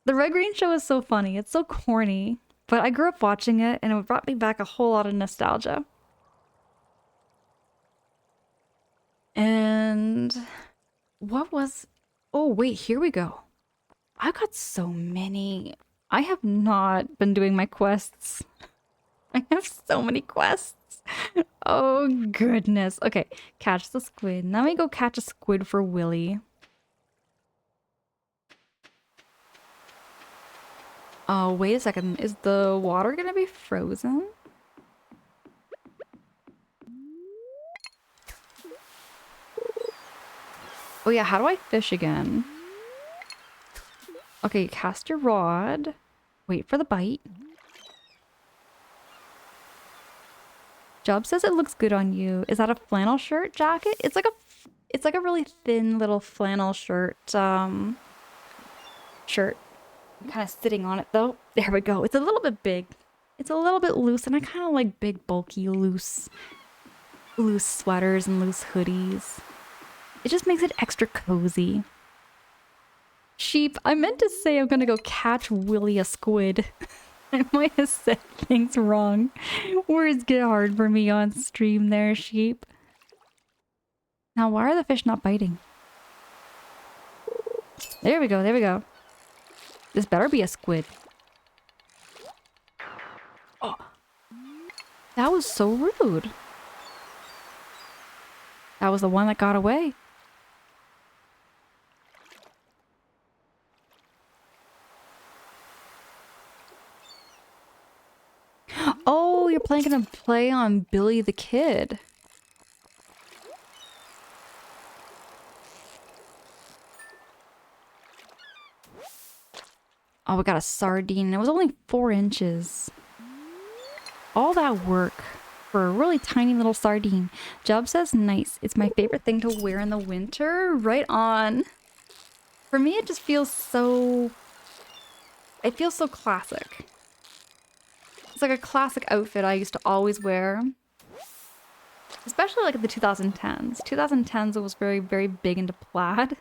The Red Green Show is so funny. It's so corny. But I grew up watching it and it brought me back a whole lot of nostalgia. And what was... Oh, wait, here we go. I've got so many. I have not been doing my quests. I have so many quests. Oh, goodness. Okay, catch the squid. Now we go catch a squid for Willy. Oh, wait a second. Is the water gonna be frozen? Oh yeah, how do I fish again? Okay, cast your rod. Wait for the bite. Job says it looks good on you. Is that a flannel shirt jacket? It's like a really thin little flannel shirt. Shirt. I'm kind of sitting on it though. There we go. It's a little bit big. It's a little bit loose, and I kind of like big, bulky, loose sweaters and loose hoodies. It just makes it extra cozy. Sheep, I meant to say I'm gonna go catch Willy a squid. I might have said things wrong. Words get hard for me on stream there, sheep. Now, why are the fish not biting? There we go, there we go. This better be a squid. Oh, that was so rude. That was the one that got away. Oh, you're gonna play on Billy the Kid. Oh, we got a sardine. It was only 4 inches. All that work for a really tiny little sardine. Job says nice. It's my favorite thing to wear in the winter. Right on. For me, it just feels so... It feels so classic. It's like a classic outfit I used to always wear. Especially like in the 2010s. 2010s, it was very, very big into plaid.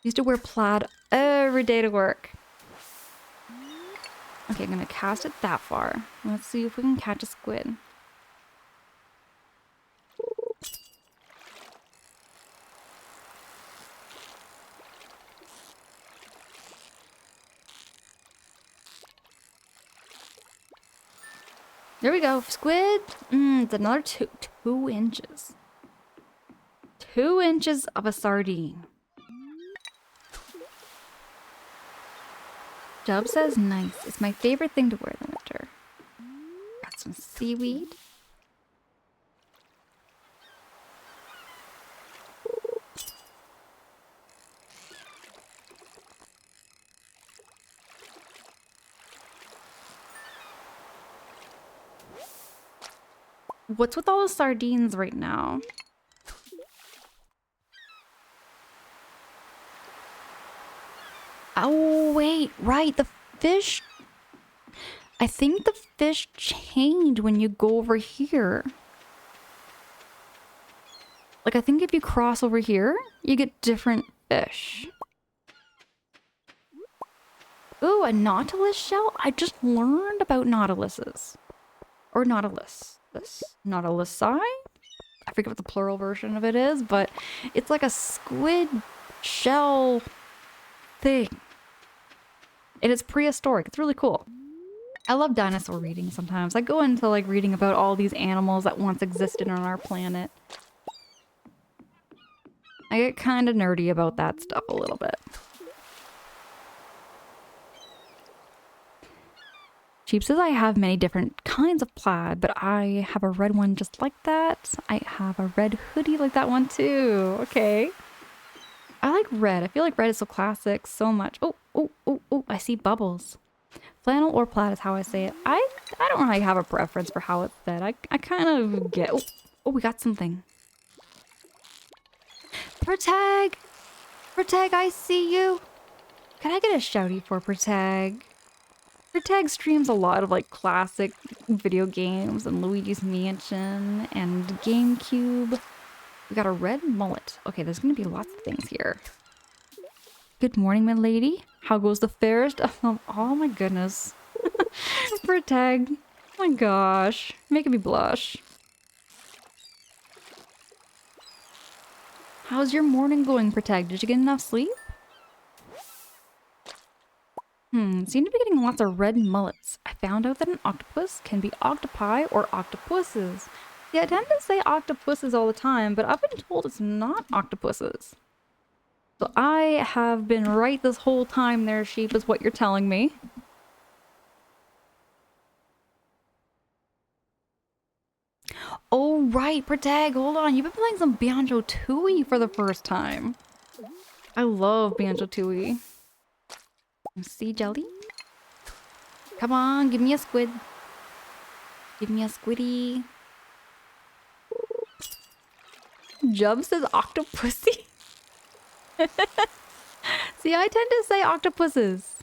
Used to wear plaid every day to work. Okay, I'm gonna cast it that far. Let's see if we can catch a squid. There we go. Squid. It's another 2 inches. 2 inches of a sardine. Job says nice. It's my favorite thing to wear in the winter. Got some seaweed. What's with all the sardines right now? Oh, wait, right. The fish. I think the fish change when you go over here. Like, I think if you cross over here, you get different fish. Ooh, a nautilus shell? I just learned about nautiluses. Or nautilus. This nautilusi? I forget what the plural version of it is, but it's like a squid shell thing. And it's prehistoric. It's really cool. I love dinosaur reading sometimes. I go into like reading about all these animals that once existed on our planet. I get kind of nerdy about that stuff a little bit. Sheep says I have many different kinds of plaid, but I have a red one just like that. I have a red hoodie like that one too. Okay. I like red. I feel like red is so classic so much. Oh, oh, oh, oh, I see bubbles. Flannel or plaid is how I say it. I don't really have a preference for how it's said. I kind of get... Oh, oh, we got something. Protag! Protag, I see you! Can I get a shouty for Protag? Protag streams a lot of like classic video games and Luigi's Mansion and GameCube. We got a red mullet. Okay, there's gonna be lots of things here. Good morning, my lady. How goes the fairest? Oh my goodness. Protag. Oh my gosh. Making me blush. How's your morning going, Protag? Did you get enough sleep? Seem to be getting lots of red mullets. I found out that an octopus can be octopi or octopuses. Yeah, I tend to say octopuses all the time, but I've been told it's not octopuses. So I have been right this whole time there, sheep, is what you're telling me. Oh, right, Protag, hold on. You've been playing some Banjo-Tooie for the first time. I love Banjo-Tooie. Sea jelly? Come on, give me a squid. Give me a squiddy. Jub says octopussy. See, I tend to say octopuses.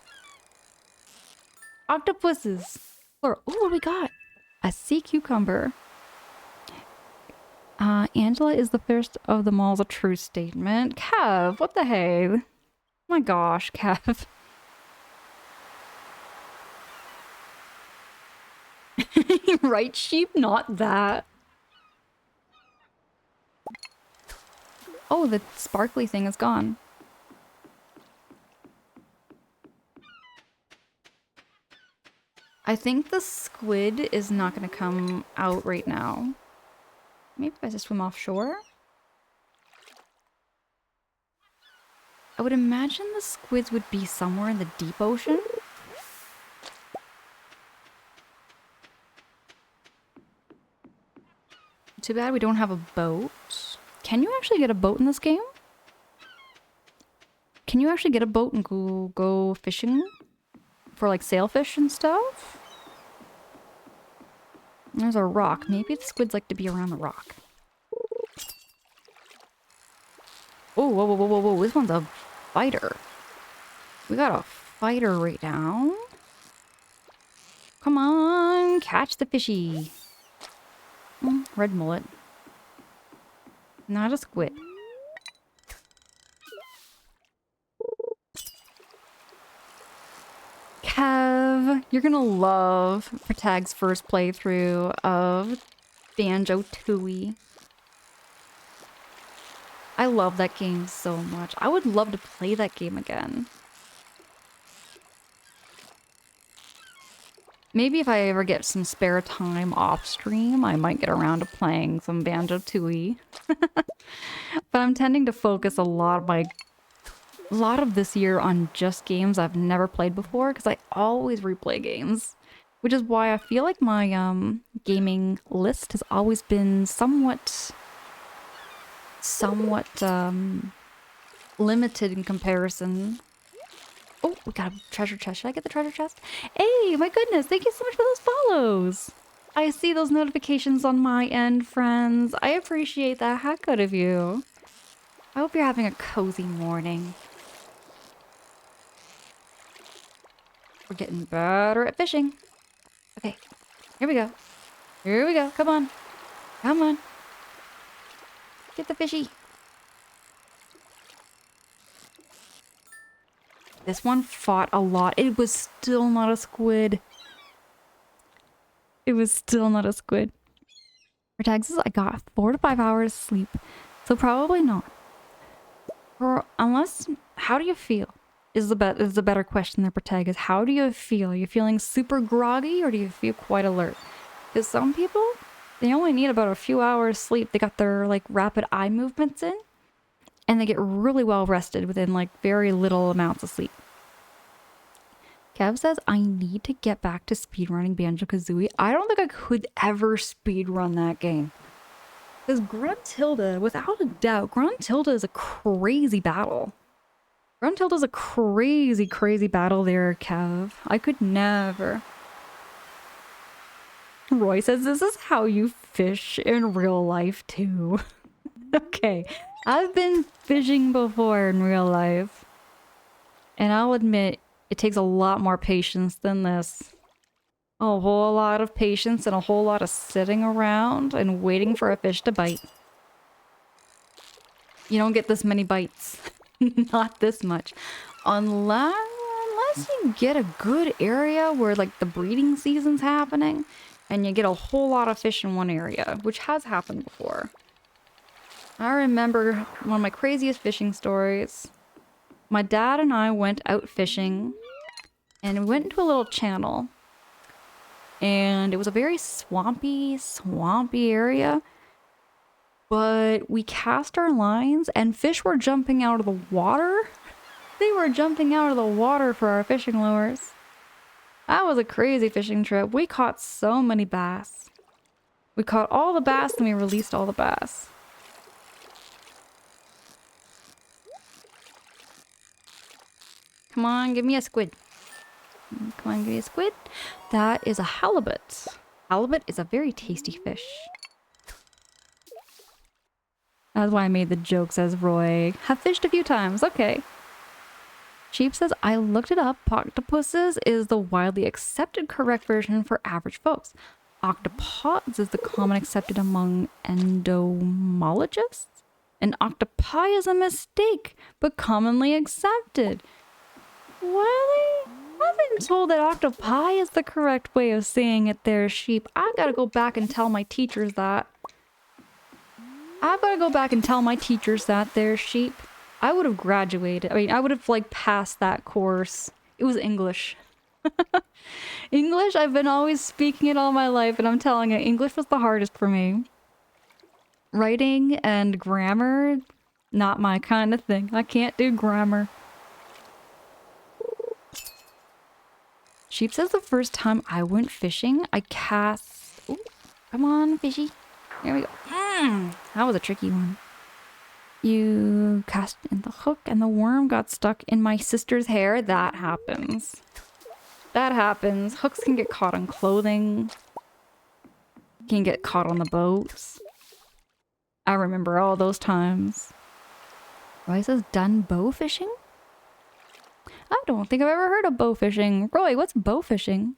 Octopuses. Or, oh, what do we got? A sea cucumber. Angela is the first of them all, is a true statement. Kev, what the hey? Oh my gosh, Kev. Right, sheep? Not that. Oh, the sparkly thing is gone. I think the squid is not going to come out right now. Maybe if I just swim offshore? I would imagine the squids would be somewhere in the deep ocean. Too bad we don't have a boat. Can you actually get a boat in this game? Can you actually get a boat and go fishing? For like sailfish and stuff? There's a rock. Maybe the squids like to be around the rock. Oh, whoa, whoa, whoa, whoa, whoa. This one's a fighter. We got a fighter right now. Come on, catch the fishy. Red mullet. Not a squid. Kev, you're gonna love Protag's first playthrough of Banjo-Tooie. I love that game so much. I would love to play that game again. Maybe if I ever get some spare time off stream, I might get around to playing some Banjo-Tooie. But I'm tending to focus a lot of this year on just games I've never played before, because I always replay games. Which is why I feel like my gaming list has always been somewhat limited in comparison. Oh, we got a treasure chest. Should I get the treasure chest? Hey, my goodness, thank you so much for those follows. I see those notifications on my end, friends. I appreciate the heck out of you. I hope you're having a cozy morning. We're getting better at fishing. Okay, here we go. Here we go. Come on. Come on. Get the fishy. This one fought a lot. It was still not a squid. It was still not a squid. For tags, I got 4 to 5 hours sleep. So probably not. Or unless, how do you feel? Is the better question there, Protagonist. How do you feel? Are you feeling super groggy or do you feel quite alert? Because some people, they only need about a few hours sleep. They got their like rapid eye movements in and they get really well rested within like very little amounts of sleep. Kev says, I need to get back to speedrunning Banjo-Kazooie. I don't think I could ever speedrun that game. Because Gruntilda, without a doubt, Gruntilda is a crazy battle. Gruntilda's a crazy, crazy battle there, Kev. I could never. Roy says, this is how you fish in real life, too. Okay, I've been fishing before in real life. And I'll admit, it takes a lot more patience than this. A whole lot of patience and a whole lot of sitting around and waiting for a fish to bite. You don't get this many bites. Not this much. Unless you get a good area where like the breeding season's happening and you get a whole lot of fish in one area, which has happened before. I remember one of my craziest fishing stories. My dad and I went out fishing and we went into a little channel. And it was a very swampy area. But we cast our lines and fish were jumping out of the water. They were jumping out of the water for our fishing lures. That was a crazy fishing trip. We caught so many bass. We caught all the bass and we released all the bass. Come on, give me a squid. Come on, give me a squid. That is a halibut. Halibut is a very tasty fish. That's why I made the joke, says Roy. Have fished a few times. Okay. Sheep says, I looked it up. Octopuses is the widely accepted correct version for average folks. Octopods is the common accepted among entomologists. And octopi is a mistake, but commonly accepted. Really? I've been told that octopi is the correct way of saying it there, Sheep. I gotta go back and tell my teachers that. I've gotta go back and tell my teachers that there, Sheep. I would have graduated. I mean, I would have like passed that course. It was English. English, I've been always speaking it all my life, and I'm telling you, English was the hardest for me. Writing and grammar, not my kind of thing. I can't do grammar. Sheep says the first time I went fishing, I cast... Ooh, come on, fishy. There we go. That was a tricky one. You cast in the hook and the worm got stuck in my sister's hair. That happens. That happens. Hooks can get caught on clothing. Can get caught on the boats. I remember all those times. Roy says done bow fishing? I don't think I've ever heard of bow fishing. Roy, what's bow fishing?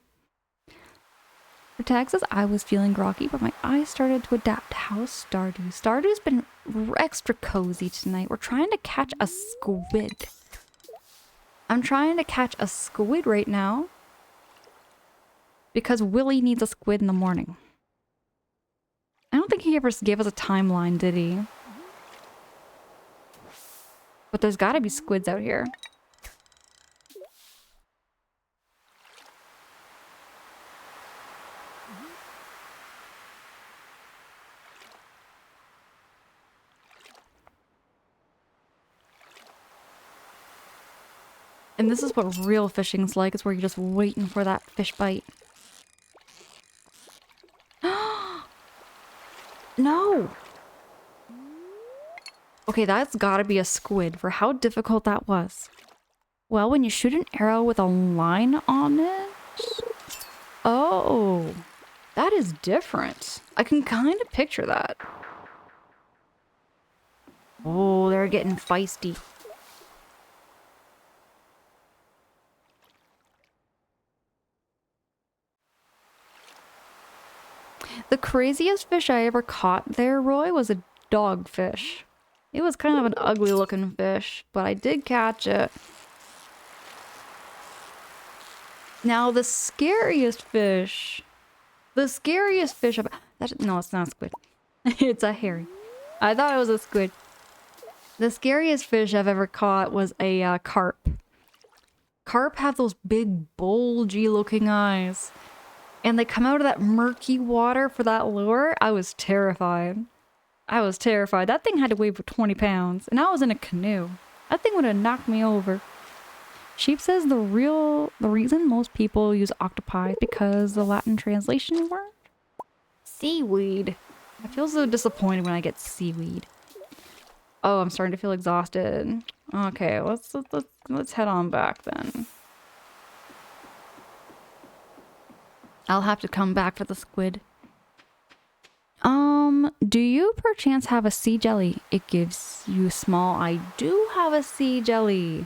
For Tag says, I was feeling groggy, but my eyes started to adapt. How's Stardew? Stardew's been extra cozy tonight. We're trying to catch a squid. I'm trying to catch a squid right now. Because Willie needs a squid in the morning. I don't think he ever gave us a timeline, did he? But there's gotta be squids out here. And this is what real fishing's like. It's where you're just waiting for that fish bite. No! Okay, that's gotta be a squid for how difficult that was. Well, when you shoot an arrow with a line on it... Oh, that is different. I can kind of picture that. Oh, they're getting feisty. craziest fish I ever caught there, Roy, was a dogfish. It was kind of an ugly looking fish, but I did catch it. Now the scariest fish I've... no, it's not a squid. It's a herring. I thought it was a squid. The scariest fish I've ever caught was a carp. Carp have those big, bulgy looking eyes. And they come out of that murky water for that lure. I was terrified. That thing had to weigh for 20 pounds. And I was in a canoe. That thing would have knocked me over. Sheep says the reason most people use octopi is because the Latin translation word? Seaweed. I feel so disappointed when I get seaweed. Oh, I'm starting to feel exhausted. Okay, let's head on back then. I'll have to come back for the squid. Do you perchance have a sea jelly? It gives you small. I do have a sea jelly.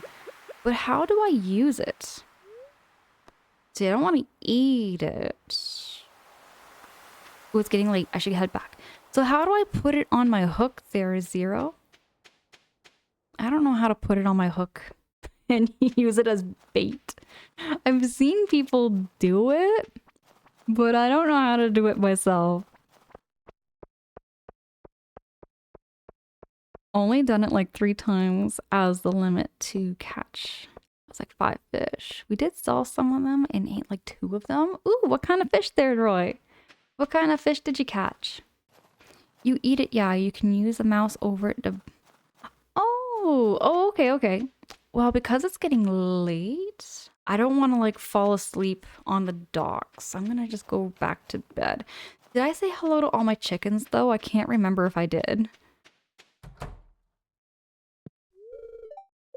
But how do I use it? See, I don't want to eat it. Oh, it's getting late. I should head back. So how do I put it on my hook there, Zero? I don't know how to put it on my hook and use it as bait. I've seen people do it, but I don't know how to do it myself. Only done it like 3 times as the limit to catch. It was like 5 fish. We did sell some of them and ate like 2 of them. Ooh, what kind of fish there, Roy? What kind of fish did you catch? You eat it, yeah. You can use a mouse over it to... Oh, okay. Well, because it's getting late, I don't want to like fall asleep on the docks. I'm gonna just go back to bed. Did I say hello to all my chickens though? I can't remember if I did.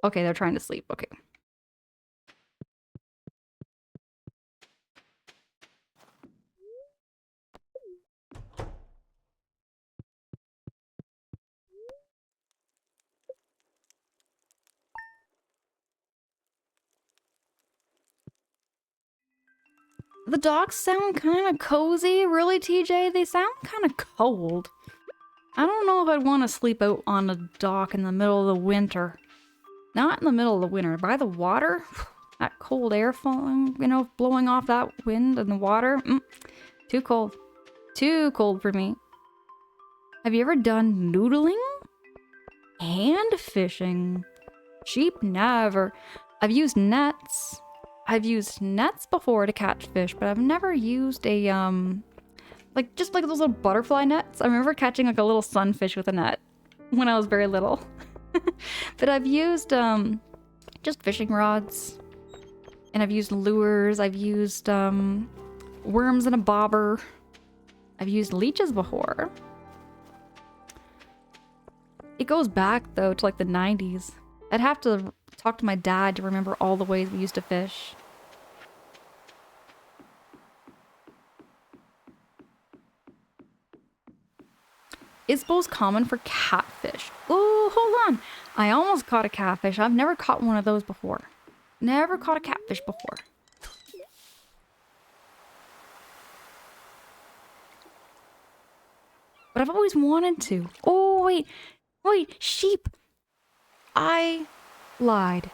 Okay, they're trying to sleep. Okay. The docks sound kind of cozy. Really, TJ? They sound kind of cold. I don't know if I'd want to sleep out on a dock in the middle of the winter. Not in the middle of the winter. By the water? That cold air falling, you know, blowing off that wind and the water. Too cold. Too cold for me. Have you ever done noodling? Hand fishing? Sheep? Never. I've used nets. I've used nets before to catch fish, but I've never used a, like, just like those little butterfly nets. I remember catching like a little sunfish with a net when I was very little. But I've used, just fishing rods. And I've used lures. I've used, worms in a bobber. I've used leeches before. It goes back, though, to like the 90s. I'd have to talk to my dad to remember all the ways we used to fish. Is bowls common for catfish? Oh, hold on. I almost caught a catfish. I've never caught one of those before. Never caught a catfish before. But I've always wanted to. Oh, wait. Wait, sheep. I lied.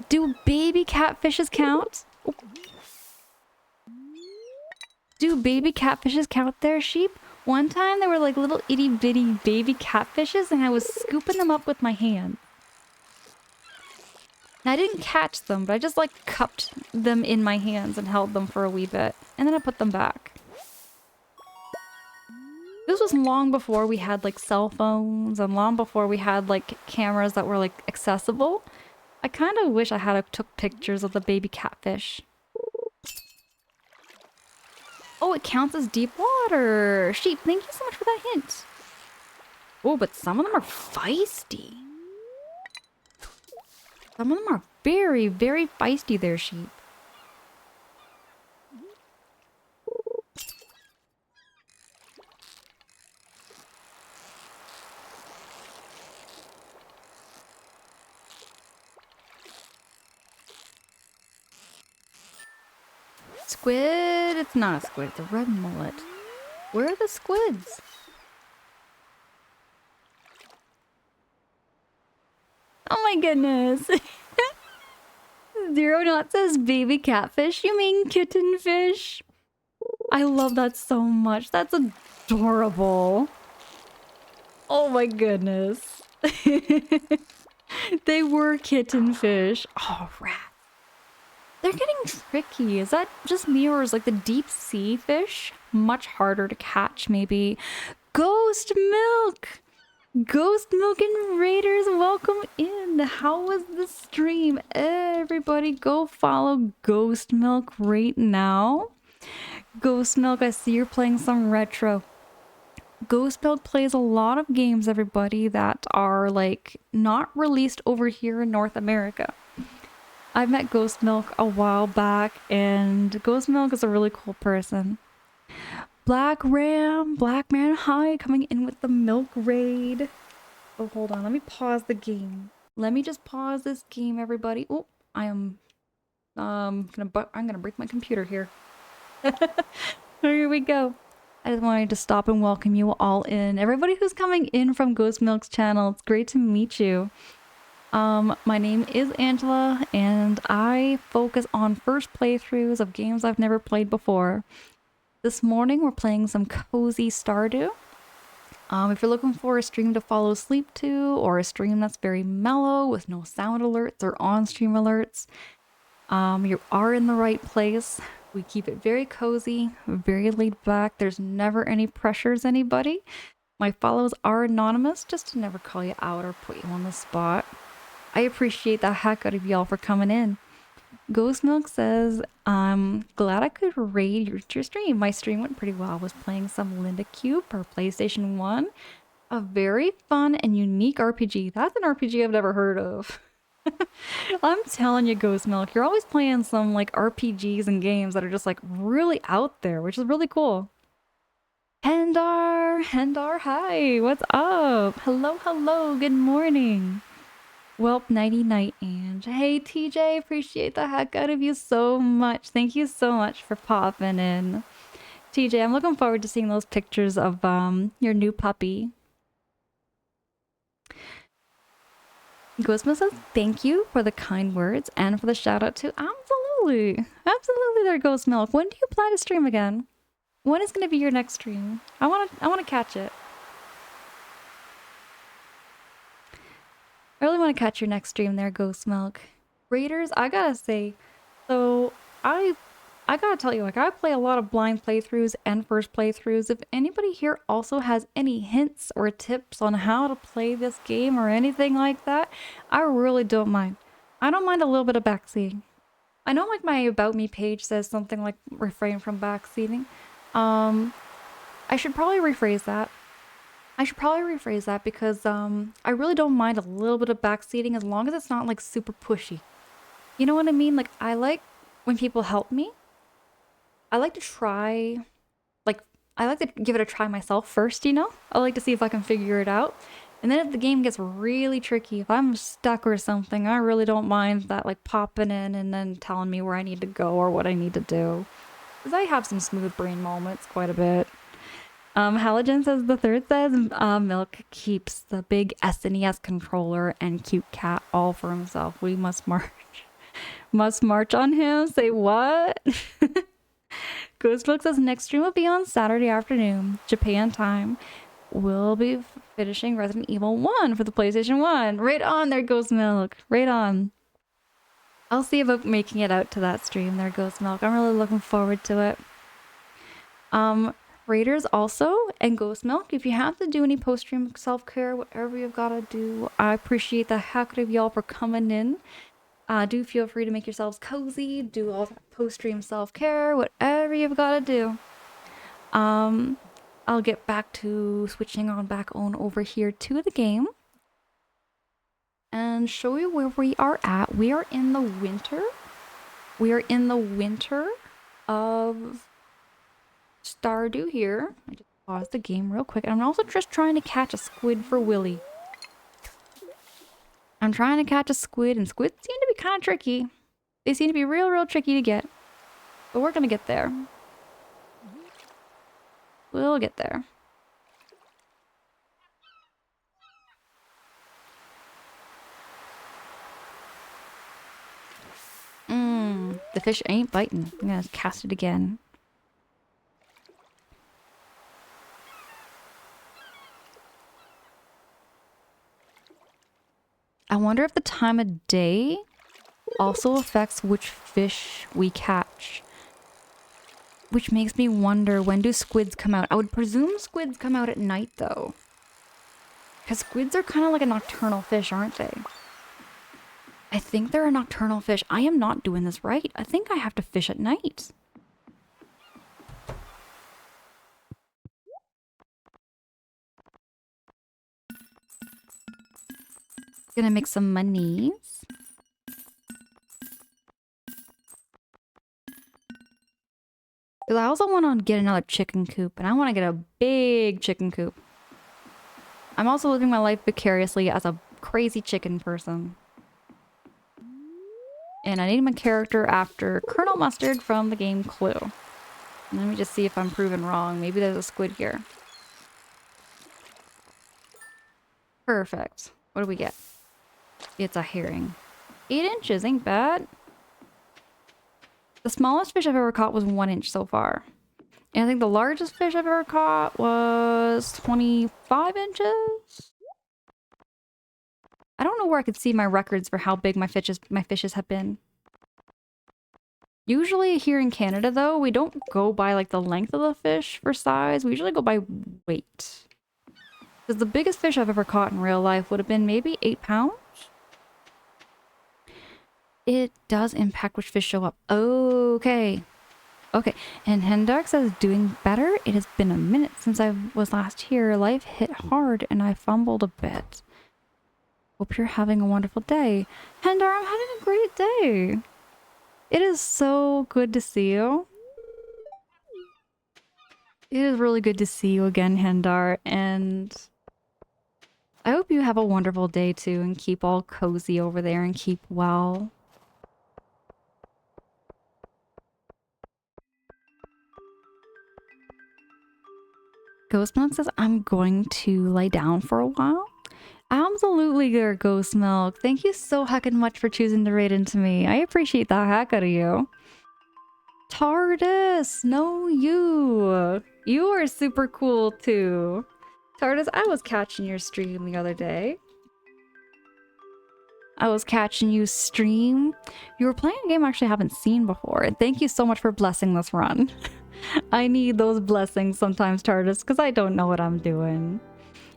Do baby catfishes count? Oh. Do baby catfishes count there, sheep? One time there were like little itty bitty baby catfishes and I was scooping them up with my hand. And I didn't catch them, but I just like cupped them in my hands and held them for a wee bit. And then I put them back. This was long before we had like cell phones and long before we had like cameras that were like accessible. I kind of wish I had took pictures of the baby catfish. Oh, it counts as deep water. Sheep, thank you so much for that hint. Oh, but some of them are feisty. Some of them are very, very feisty there, sheep. Squid? It's not a squid, it's a red mullet. Where are the squids? Oh my goodness. Zero Knot says baby catfish. You mean kitten fish? I love that so much. That's adorable. Oh my goodness. They were kitten fish. Oh, rat. They're getting tricky. Is that just me, or is like the deep sea fish much harder to catch maybe? Ghost Milk! Ghost Milk and Raiders, welcome in. How was the stream? Everybody go follow Ghost Milk right now. Ghost Milk, I see you're playing some retro. Ghost Milk plays a lot of games, everybody, that are like not released over here in North America. I met Ghost Milk a while back, and Ghost Milk is a really cool person. Black Man, hi, coming in with the milk raid. Oh, hold on, let me pause the game. Let me just pause this game, everybody. Oh, I am I'm gonna break my computer here. Here we go. I just wanted to stop and welcome you all in. Everybody who's coming in from Ghost Milk's channel, it's great to meet you. My name is Angela, and I focus on first playthroughs of games I've never played before. This morning, we're playing some cozy Stardew. If you're looking for a stream to fall asleep to, or a stream that's very mellow with no sound alerts or on-stream alerts, you are in the right place. We keep it very cozy, very laid back. There's never any pressures, anybody. My follows are anonymous, just to never call you out or put you on the spot. I appreciate the heck out of y'all for coming in. Ghost Milk says, I'm glad I could raid your stream. My stream went pretty well. I was playing some Linda Cube or PlayStation 1. A very fun and unique RPG. That's an RPG I've never heard of. I'm telling you, Ghost Milk, you're always playing some like RPGs and games that are just like really out there, which is really cool. Hendar, hi, what's up? Hello, good morning. Welp, nighty night, and hey TJ, appreciate the heck out of you so much. Thank you so much for popping in. TJ, I'm looking forward to seeing those pictures of your new puppy. Ghostma says thank you for the kind words and for the shout out too. Absolutely there, Ghost Milk. When do you plan to stream again? When is going to be your next stream? I want to catch it. I really want to catch your next stream there, Ghost Milk. Raiders, I gotta say, so I gotta tell you, like, I play a lot of blind playthroughs and first playthroughs. If anybody here also has any hints or tips on how to play this game or anything like that, I really don't mind. I don't mind a little bit of backseating. I know, like, my About Me page says something like refrain from backseating. I should probably rephrase that. Because I really don't mind a little bit of backseating as long as it's not like super pushy. You know what I mean? Like, I like when people help me. I like to try, like, I like to give it a try myself first, you know? I like to see if I can figure it out. And then if the game gets really tricky, if I'm stuck or something, I really don't mind that, like, popping in and then telling me where I need to go or what I need to do. Because I have some smooth brain moments quite a bit. Halogen says the third says Milk keeps the big SNES controller and cute cat all for himself. We must march on him. Say what? Ghostbook says next stream will be on Saturday afternoon, Japan time. We'll be finishing Resident Evil 1 for the PlayStation 1. Right on there, Ghost Milk. Right on. I'll see about making it out to that stream there, Ghost Milk. I'm really looking forward to it. Raiders also, and Ghost Milk, if you have to do any post-stream self-care, whatever you've got to do, I appreciate the heck out of y'all for coming in. Do feel free to make yourselves cozy, do all that post-stream self-care, whatever you've got to do. I'll get back to switching on back on over here to the game and show you where we are at. We are in the winter. We are in the winter of Stardew here. I just paused the game real quick. I'm also just trying to catch a squid for Willy. I'm trying to catch a squid, and squids seem to be kind of tricky. They seem to be real tricky to get. But we're gonna get there. We'll get there. The fish ain't biting. I'm gonna cast it again. I wonder if the time of day also affects which fish we catch. Which makes me wonder, when do squids come out? I would presume squids come out at night, though. Because squids are kind of like a nocturnal fish, aren't they? I think they're a nocturnal fish. I am not doing this right. I think I have to fish at night. Gonna make some monies. Because I also want to get another chicken coop, and I want to get a big chicken coop. I'm also living my life vicariously as a crazy chicken person. And I named my character after Colonel Mustard from the game Clue. Let me just see if I'm proven wrong. Maybe there's a squid here. Perfect. What do we get? It's a herring. 8 inches, ain't bad. The smallest fish I've ever caught was 1 inch so far. And I think the largest fish I've ever caught was 25 inches. I don't know where I could see my records for how big my fishes have been. Usually here in Canada, though, we don't go by like the length of the fish for size. We usually go by weight. Because the biggest fish I've ever caught in real life would have been maybe 8 pounds. It does impact which fish show up. Okay. Okay. And Hendark says, doing better. It has been a minute since I was last here. Life hit hard and I fumbled a bit. Hope you're having a wonderful day. Hendar, I'm having a great day. It is so good to see you. It is really good to see you again, Hendar, and I hope you have a wonderful day too and keep all cozy over there and keep well. Ghost Milk says, I'm going to lay down for a while. Absolutely good, Ghost Milk. Thank you so heckin' much for choosing to raid into me. I appreciate the heck out of you. TARDIS! No, you! You are super cool too. TARDIS, I was catching your stream the other day. I was catching you stream. You were playing a game I actually haven't seen before. And thank you so much for blessing this run. I need those blessings sometimes, TARDIS, because I don't know what I'm doing.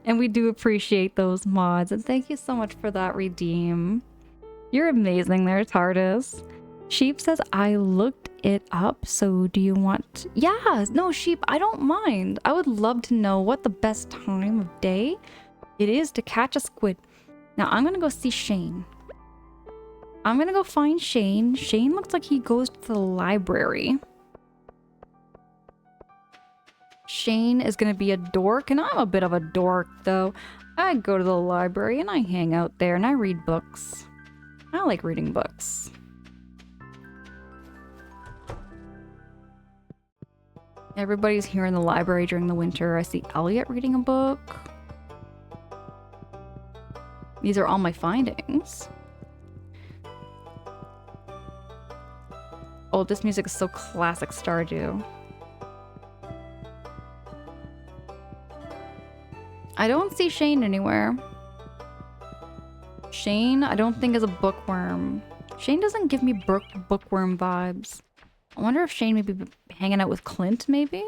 And we do appreciate those mods. And thank you so much for that redeem. You're amazing there, TARDIS. Sheep says, I looked it up, so do you want... Yeah, no, Sheep, I don't mind. I would love to know what the best time of day it is to catch a squid. Now, I'm gonna go see Shane. I'm gonna go find Shane. Shane looks like he goes to the library. Shane is gonna be a dork, and I'm a bit of a dork, though. I go to the library, and I hang out there, and I read books. I like reading books. Everybody's here in the library during the winter. I see Elliot reading a book. These are all my findings. Oh, this music is so classic Stardew. I don't see Shane anywhere. Shane, I don't think is a bookworm. Shane doesn't give me bookworm vibes. I wonder if Shane may be hanging out with Clint, maybe?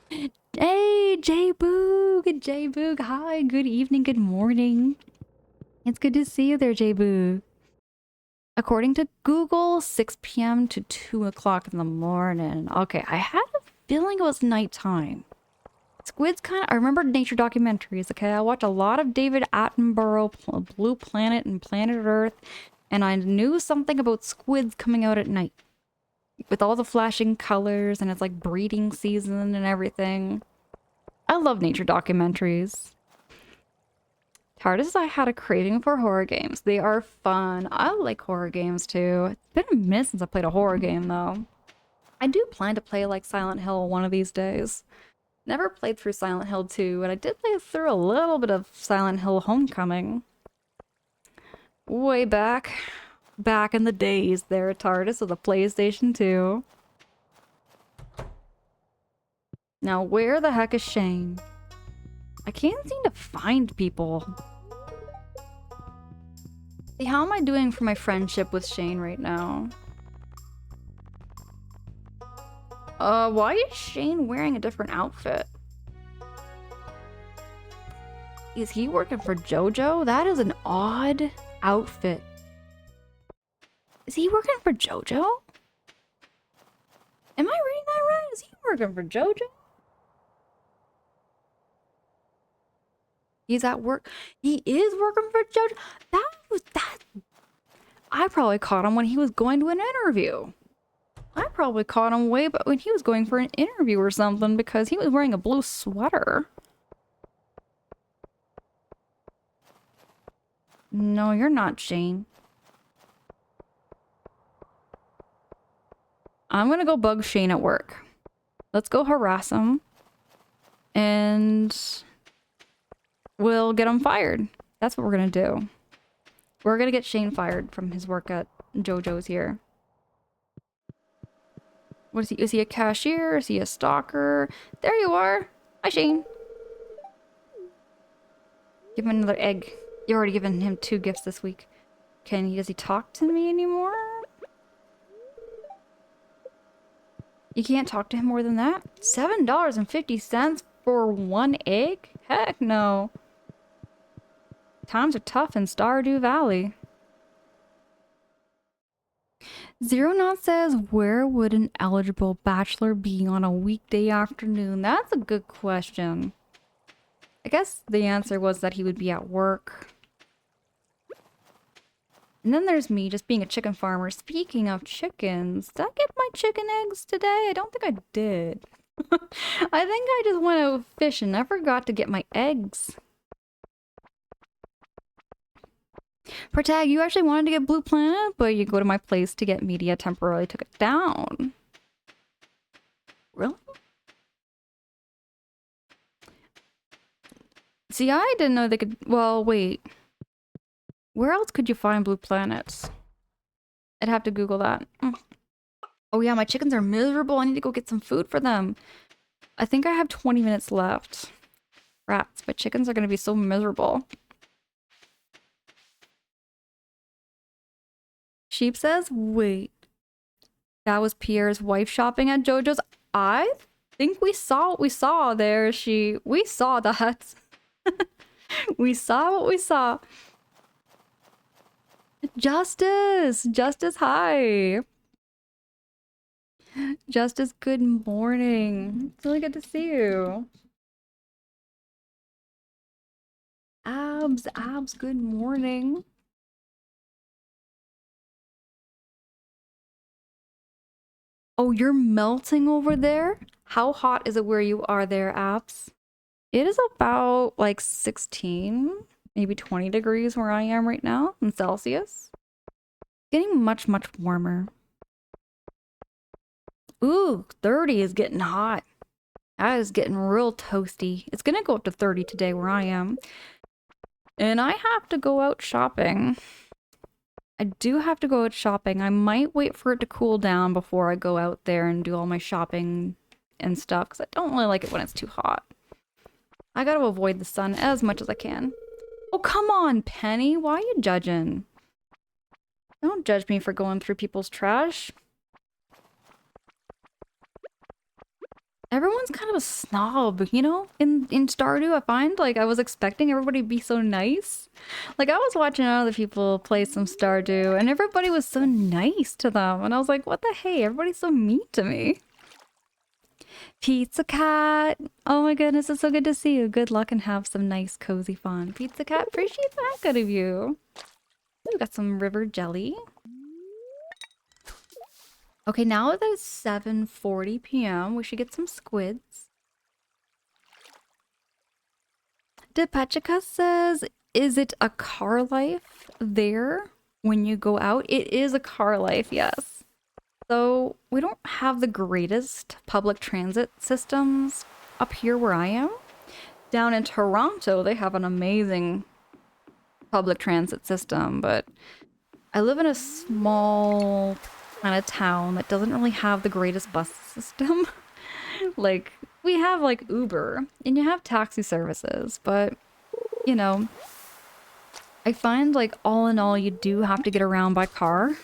Hey, J-Boog! J-Boog, hi, good evening, good morning. It's good to see you there, J-Boog. According to Google, 6 p.m. to 2 o'clock in the morning. Okay, I had a feeling it was nighttime. Squids kind of... I remember nature documentaries, okay? I watched a lot of David Attenborough, Blue Planet and Planet Earth, and I knew something about squids coming out at night. With all the flashing colors, and it's like breeding season and everything. I love nature documentaries. TARDIS, I had a craving for horror games. They are fun. I like horror games too. It's been a minute since I played a horror game though. I do plan to play like Silent Hill one of these days. Never played through Silent Hill 2, and I did play through a little bit of Silent Hill Homecoming. Way back. Back in the days there, TARDIS with the PlayStation 2. Now, where the heck is Shane? I can't seem to find people. See, how am I doing for my friendship with Shane right now? Why is Shane wearing a different outfit? Is he working for JoJo? That is an odd outfit. Is he working for JoJo? Am I reading that right? Is he working for JoJo? He's at work. He is working for JoJo. That. I probably caught him when he was going to an interview. I probably caught him way back when he was going for an interview or something because he was wearing a blue sweater. No, you're not, Shane. I'm gonna go bug Shane at work. Let's go harass him. And we'll get him fired. That's what we're gonna do. We're gonna get Shane fired from his work at JoJo's here. What is he? Is he a cashier? Is he a stalker? There you are. Hi, Shane. Give him another egg. You've already given him 2 gifts this week. Does he talk to me anymore? You can't talk to him more than that? $7.50 for 1 egg? Heck no. Times are tough in Stardew Valley. Zero Knot says, where would an eligible bachelor be on a weekday afternoon? That's a good question. I guess the answer was that he would be at work. And then there's me just being a chicken farmer. Speaking of chickens, did I get my chicken eggs today? I don't think I did. I think I just went out fishing. I forgot to get my eggs. Protag, you actually wanted to get Blue Planet, but you go to my place to get media temporarily took it down. Really? See, I didn't know they could... Well, wait. Where else could you find blue planets? I'd have to Google that. Oh yeah, my chickens are miserable. I need to go get some food for them. I think I have 20 minutes left. Rats, my chickens are going to be so miserable. Sheep says, wait. That was Pierre's wife shopping at JoJo's? I think we saw what we saw there. We saw that. We saw what we saw. Justice! Justice, hi! Justice, good morning. It's really good to see you. Abs, good morning. Oh, you're melting over there? How hot is it where you are there, Abs? It is about like 16, maybe 20 degrees where I am right now in Celsius. Getting much, much warmer. Ooh, 30 is getting hot. That is getting real toasty. It's gonna go up to 30 today where I am. And I have to go out shopping. I do have to go out shopping. I might wait for it to cool down before I go out there and do all my shopping and stuff, because I don't really like it when it's too hot. I gotta avoid the sun as much as I can. Oh, come on, Penny. Why are you judging? Don't judge me for going through people's trash. Everyone's kind of a snob, you know? In Stardew, I find, like, I was expecting everybody to be so nice. Like, I was watching other people play some Stardew, and everybody was so nice to them. And I was like, what the hey? Everybody's so mean to me. Pizza Cat! Oh my goodness, it's so good to see you. Good luck and have some nice, cozy fun. Pizza Cat, appreciate that good of you. We've got some river jelly. Okay, now that it's 7:40 p.m., we should get some squids. Depechika says, is it a car life there when you go out? It is a car life, yes. So we don't have the greatest public transit systems. up here where I am. Down in Toronto, they have an amazing public transit system, but I live in a small kind of town that doesn't really have the greatest bus system. Like, we have like Uber and you have taxi services, but you know, I find like all in all, you do have to get around by car.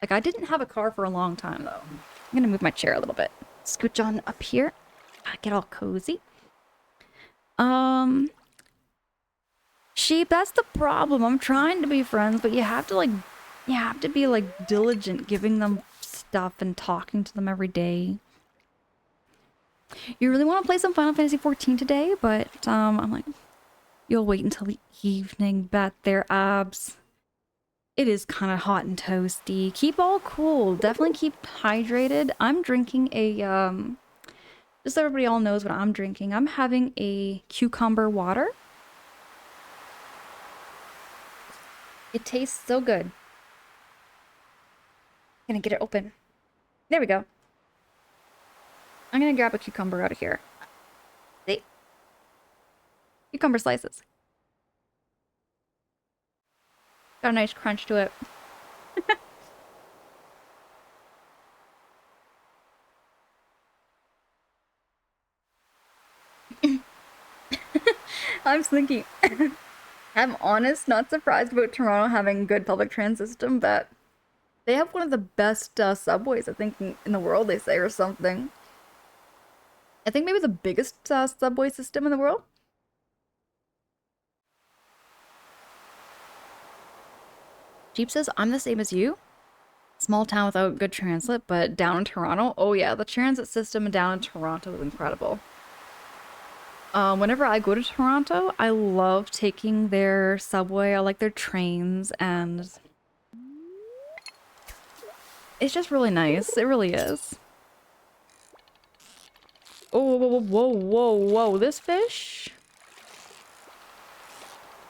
Like, I didn't have a car for a long time though. I'm gonna move my chair a little bit. Scooch on up here. Get all cozy. Sheep, that's the problem. I'm trying to be friends, but you have to be like diligent giving them stuff and talking to them every day. You really want to play some Final Fantasy 14 today, but I'm like, you'll wait until the evening. Bet their abs. It is kind of hot and toasty. Keep all cool. Definitely keep hydrated. I'm drinking a just so everybody all knows what I'm drinking. I'm having a cucumber water. It tastes so good. Gonna get it open. There we go. I'm gonna grab a cucumber out of here. See? Cucumber slices. Got a nice crunch to it. I'm thinking. I'm honest, not surprised about Toronto having good public transit system, but they have one of the best subways, I think, in the world, they say, or something. I think maybe the biggest subway system in the world. Jeep says, I'm the same as you. Small town without good transit, but down in Toronto, oh yeah, the transit system down in Toronto is incredible. Whenever I go to Toronto, I love taking their subway. I like their trains, and it's just really nice. It really is. Oh, whoa, whoa, whoa, whoa. This fish?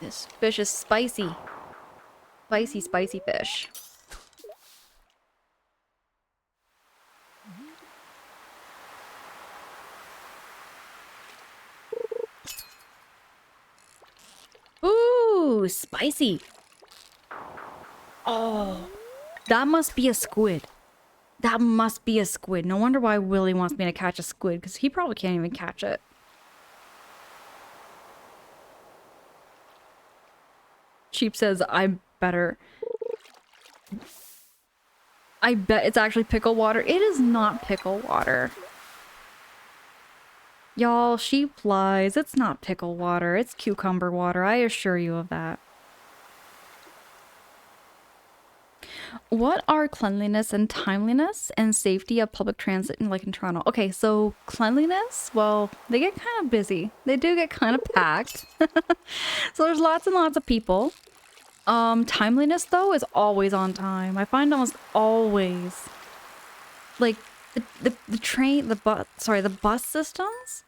This fish is spicy. Spicy, spicy fish. Ooh, spicy. Oh, that must be a squid. That must be a squid. No wonder why Willie wants me to catch a squid, because he probably can't even catch it. Sheep says, I better. I bet it's actually pickle water. It is not pickle water. Y'all, sheep lies. It's not pickle water. It's cucumber water. I assure you of that. What are cleanliness and timeliness and safety of public transit in Toronto? Okay, so cleanliness, well, they get kind of busy. They do get kind of packed. So there's lots and lots of people. Timeliness though is always on time. I find almost always like the bus systems.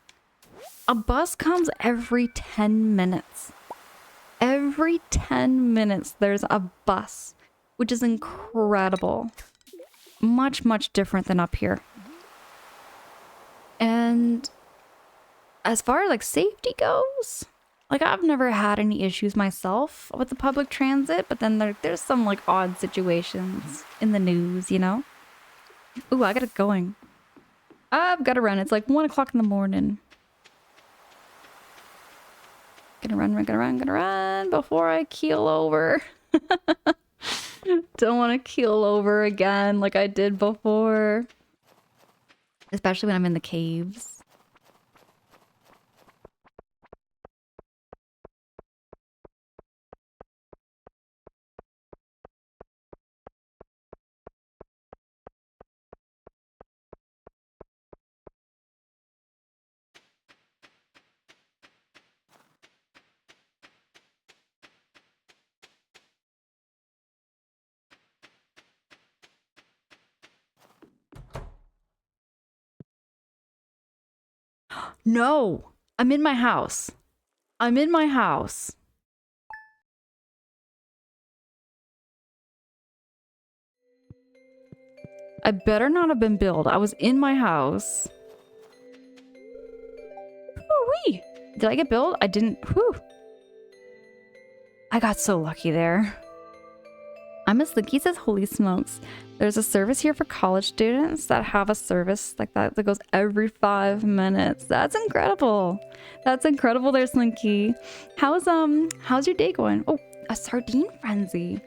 A bus comes every 10 minutes. Every 10 minutes there's a bus, which is incredible. Much, much different than up here. And as far as like safety goes, like I've never had any issues myself with the public transit, but then there's some like odd situations in the news, you know? Ooh, I got it going. I've got to run. It's like 1 o'clock in the morning. Gonna run before I keel over. Don't want to keel over again like I did before. Especially when I'm in the caves. No! I'm in my house. I'm in my house. I better not have been billed. I was in my house. Whee! Did I get billed? I didn't. Whew. I got so lucky there. I'm as Slinky says, holy smokes. There's a service here for college students that have a service like that that goes every 5 minutes. That's incredible. That's incredible there, Slinky. How's your day going? Oh, a sardine frenzy.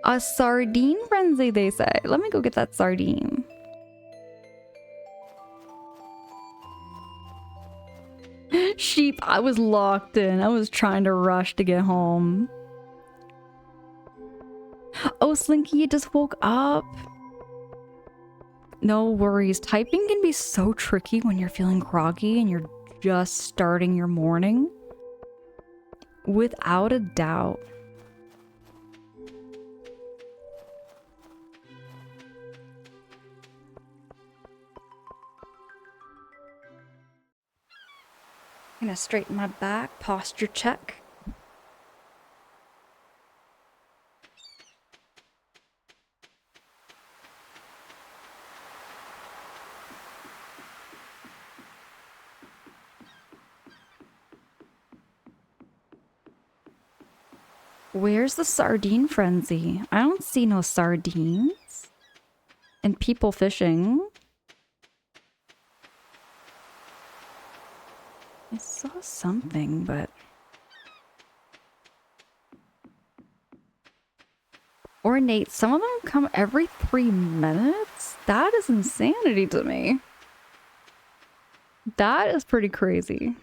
A sardine frenzy, they say. Let me go get that sardine. Sheep, I was locked in. I was trying to rush to get home. Oh, Slinky, you just woke up. No worries. Typing can be so tricky when you're feeling groggy and you're just starting your morning. Without a doubt. I'm gonna straighten my back, posture check. Where's the sardine frenzy? I don't see no sardines. And people fishing. I saw something, but... Ornate, some of them come every 3 minutes? That is insanity to me. That is pretty crazy.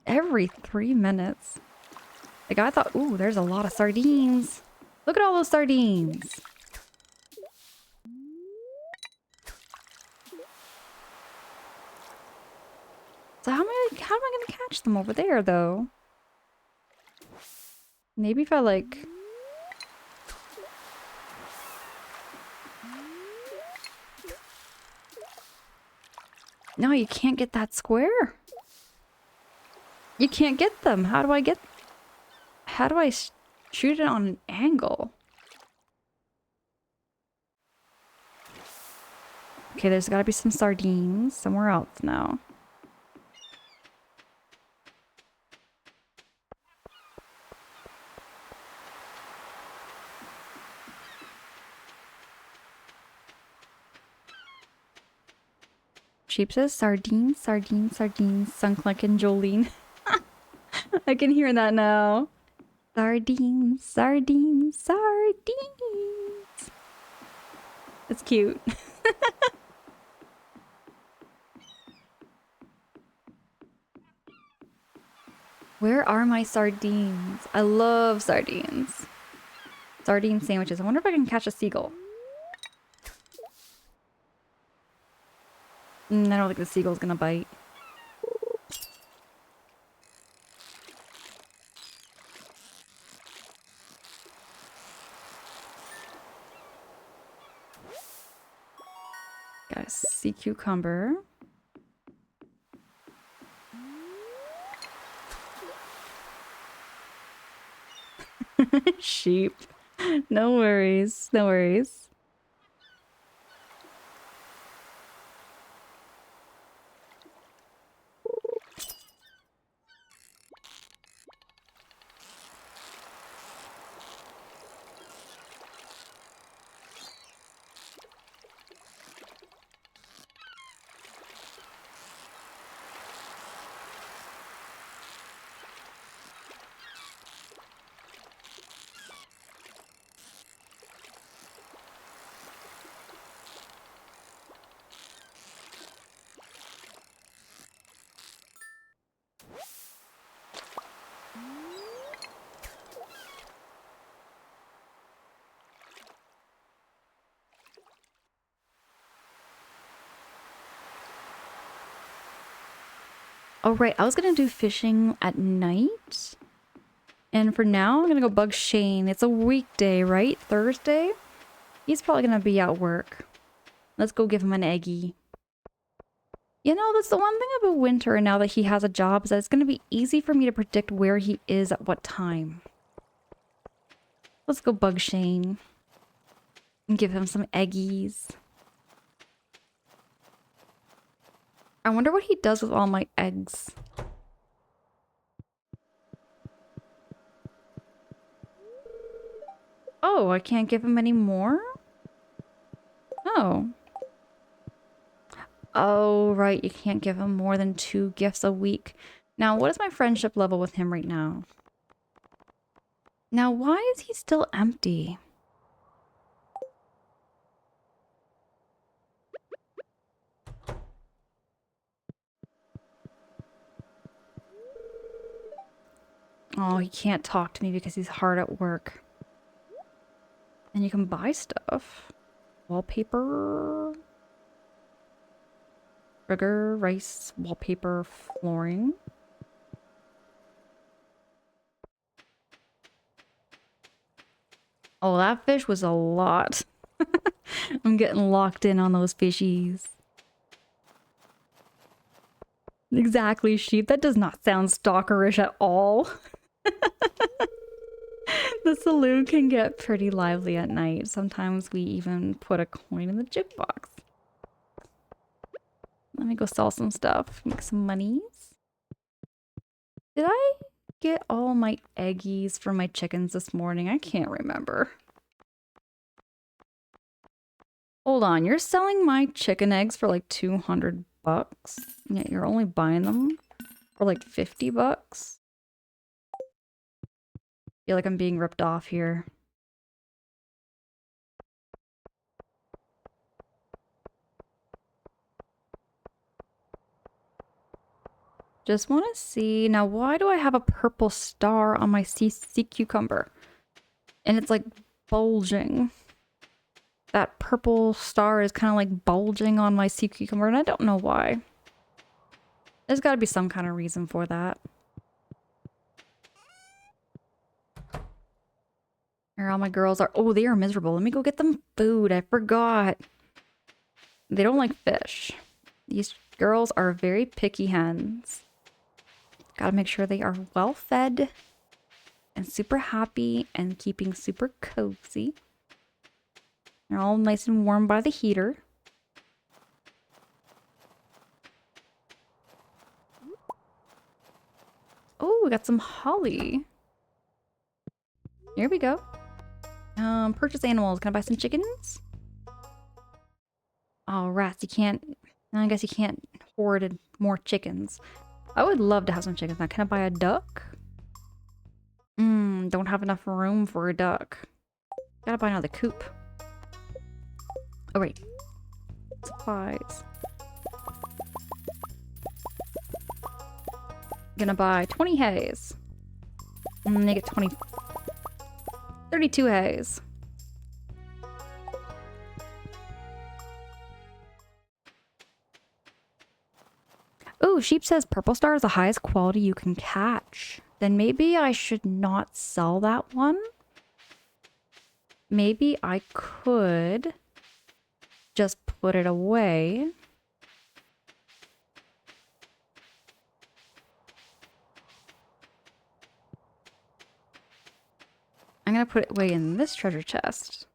Every 3 minutes. Like, I thought, ooh, there's a lot of sardines. Look at all those sardines. So how am I gonna catch them over there, though? Maybe if I, like... No, you can't get that square. You can't get them. How do I get... How do I shoot it on an angle? Okay, there's gotta be some sardines somewhere else now. Sheep says sardines, sardines, sardines, sunk like in Jolene. I can hear that now. Sardines, sardines, sardines. It's cute. Where are my sardines? I love sardines. Sardine sandwiches. I wonder if I can catch a seagull. I don't think the seagull's gonna bite. Got a sea cucumber. Sheep. No worries. No worries. Oh, right. I was gonna do fishing at night. And for now, I'm gonna go bug Shane. It's a weekday, right? Thursday? He's probably gonna be at work. Let's go give him an eggie. You know, that's the one thing about winter now that he has a job is that it's gonna be easy for me to predict where he is at what time. Let's go bug Shane. And give him some eggies. I wonder what he does with all my eggs. Oh, I can't give him any more? Oh. Oh, right. You can't give him more than 2 gifts a week. Now, what is my friendship level with him right now? Now, why is he still empty? Oh, he can't talk to me because he's hard at work. And you can buy stuff. Wallpaper. Sugar, rice, wallpaper, flooring. Oh, that fish was a lot. I'm getting locked in on those fishies. Exactly, sheep. That does not sound stalkerish at all. The saloon can get pretty lively at night. Sometimes we even put a coin in the jukebox. Let me go sell some stuff, make some monies. Did I get all my eggies from my chickens this morning? I can't remember. Hold on, you're selling my chicken eggs for like 200 bucks? And yet you're only buying them for like 50 bucks? I feel like I'm being ripped off here. Just want to see. Now, why do I have a purple star on my sea cucumber? And it's like bulging. That purple star is kind of like bulging on my sea cucumber, and I don't know why. There's got to be some kind of reason for that. Here, all my girls are. Oh, they are miserable. Let me go get them food. I forgot. They don't like fish. These girls are very picky hens. Gotta make sure they are well fed and super happy and keeping super cozy. They're all nice and warm by the heater. Oh, we got some holly. Here we go. Purchase animals. Can I buy some chickens? Oh, rats. You can't... I guess you can't hoard more chickens. I would love to have some chickens. Now, can I buy a duck? Don't have enough room for a duck. Gotta buy another coop. Oh, wait. Supplies. Gonna buy 20 hays. Make it 20... 32 hays. Oh, sheep says purple star is the highest quality you can catch. Then maybe I should not sell that one. Maybe I could just put it away. I'm gonna put it away in this treasure chest.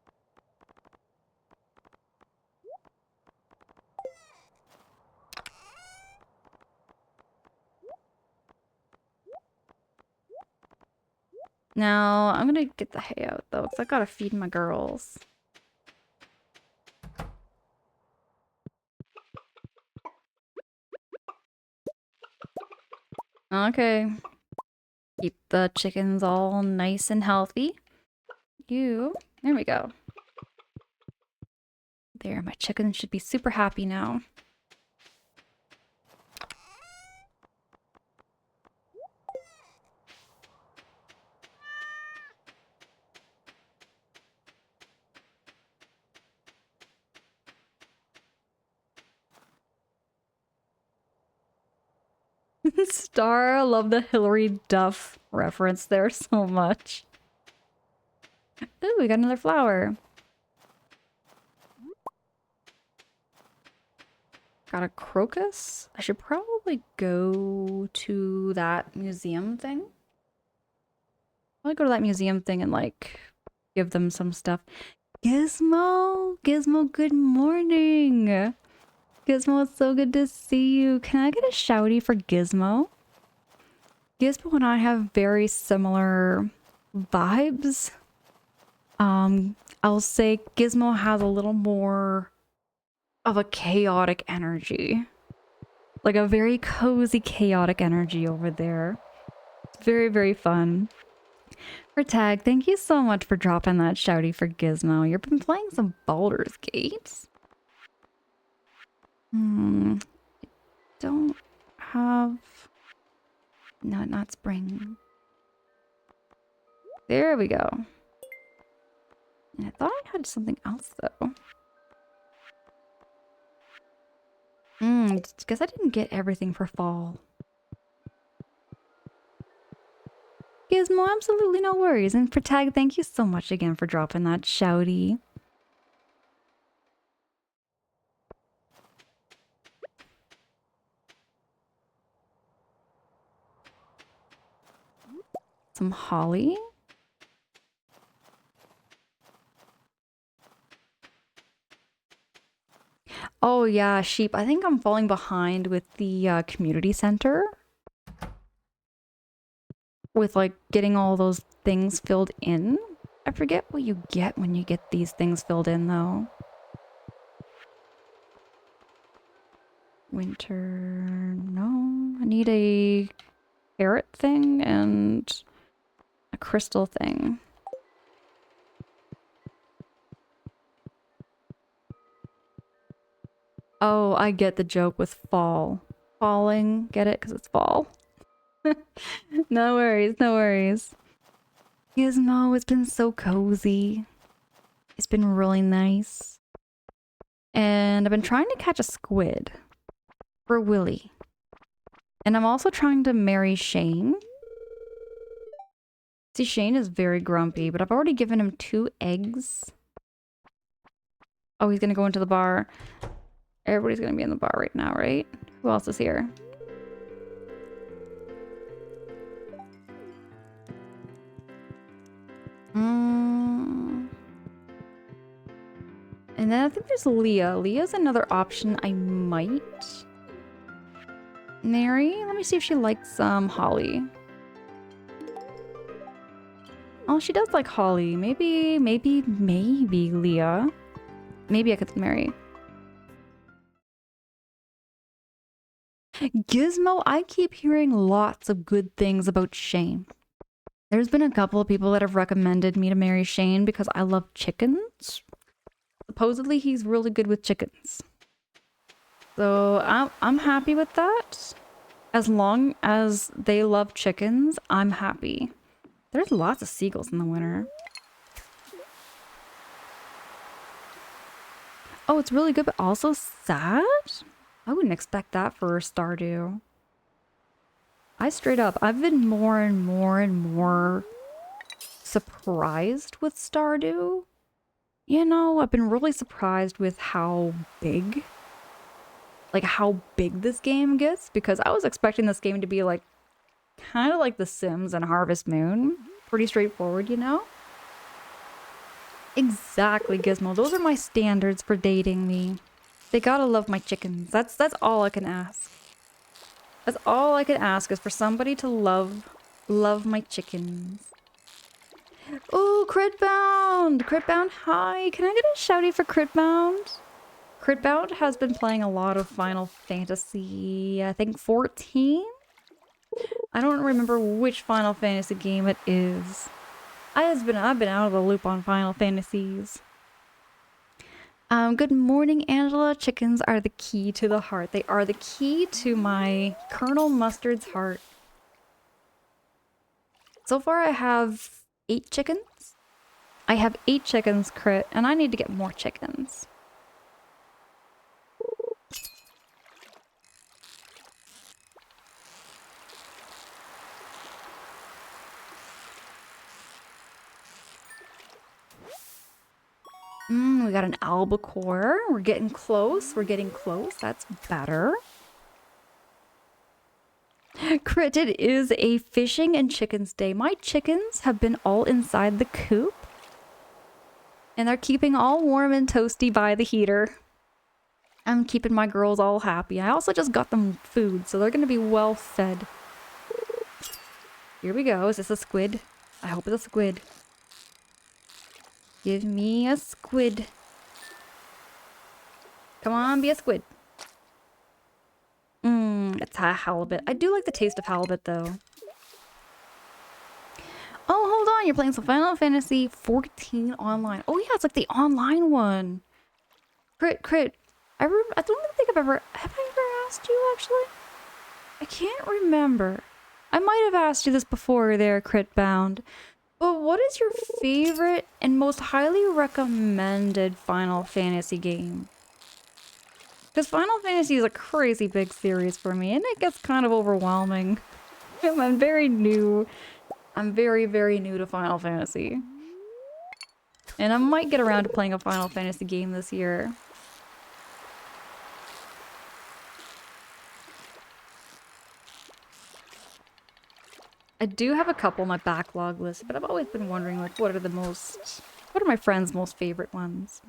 Now, I'm gonna get the hay out though, because I gotta feed my girls. Okay. Keep the chickens all nice and healthy. There we go. There, my chickens should be super happy now. Star, I love the Hillary Duff reference there so much. Ooh, we got another flower. Got a crocus? I should probably go to that museum thing. I'll go to that museum thing and like give them some stuff. Gizmo! Gizmo, good morning! Gizmo, it's so good to see you. Can I get a shouty for Gizmo? Gizmo and I have very similar vibes. I'll say Gizmo has a little more of a chaotic energy. Like a very cozy, chaotic energy over there. Very, very fun. For Tag, thank you so much for dropping that shouty for Gizmo. You've been playing some Baldur's Gate. Don't have... No, not spring. There we go. And I thought I had something else, though. Guess I didn't get everything for fall. Gizmo, absolutely no worries. And for Tag, thank you so much again for dropping that shouty. Some holly. Oh yeah, sheep. I think I'm falling behind with the community center. With like getting all those things filled in. I forget what you get when you get these things filled in though. Winter, no. I need a carrot thing and a crystal thing. Oh, I get the joke with fall. Falling, get it? Because it's fall. No worries, no worries. Gizmo, it's been so cozy. It's been really nice. And I've been trying to catch a squid for Willy. And I'm also trying to marry Shane. See, Shane is very grumpy, but I've already given him 2 eggs. Oh, he's gonna go into the bar. Everybody's gonna be in the bar right now, right? Who else is here? And then I think there's Leah. Leah's another option I might marry. Let me see if she likes holly. Oh, she does like holly. Maybe Leah. Maybe I could marry. Gizmo, I keep hearing lots of good things about Shane. There's been a couple of people that have recommended me to marry Shane because I love chickens. Supposedly he's really good with chickens. So I'm happy with that. As long as they love chickens, I'm happy. There's lots of seagulls in the winter. Oh, it's really good, but also sad? I wouldn't expect that for Stardew. I've been more and more surprised with Stardew. You know, I've been really surprised with how big this game gets, because I was expecting this game to be like, kind of like The Sims and Harvest Moon. Pretty straightforward, you know? Exactly, Gizmo. Those are my standards for dating me. They gotta love my chickens. That's all I can ask. That's all I can ask is for somebody to love my chickens. Oh, Critbound! Critbound, hi! Can I get a shouty for Critbound? Critbound has been playing a lot of Final Fantasy, I think 14? I don't remember which Final Fantasy game it is. I've been out of the loop on Final Fantasies. Good morning, Angela. Chickens are the key to the heart. They are the key to my Colonel Mustard's heart. So far I have 8 chickens. I have 8 chickens, Crit, and I need to get more chickens. We got an albacore. We're getting close. We're getting close. That's better. Crit, it is a fishing and chickens day. My chickens have been all inside the coop. And they're keeping all warm and toasty by the heater. I'm keeping my girls all happy. I also just got them food, so they're going to be well fed. Here we go. Is this a squid? I hope it's a squid. Give me a squid. Come on, be a squid. It's a halibut. I do like the taste of halibut, though. Oh, hold on. You're playing some Final Fantasy 14 online. Oh, yeah, it's like the online one. Crit. I don't even think have I ever asked you, actually? I can't remember. I might have asked you this before there, Crit Bound. But what is your favorite and most highly recommended Final Fantasy game? Because Final Fantasy is a crazy big series for me, and it gets kind of overwhelming. I'm very new. I'm very, very new to Final Fantasy. And I might get around to playing a Final Fantasy game this year. I do have a couple on my backlog list, but I've always been wondering, like, what are my friends' most favorite ones?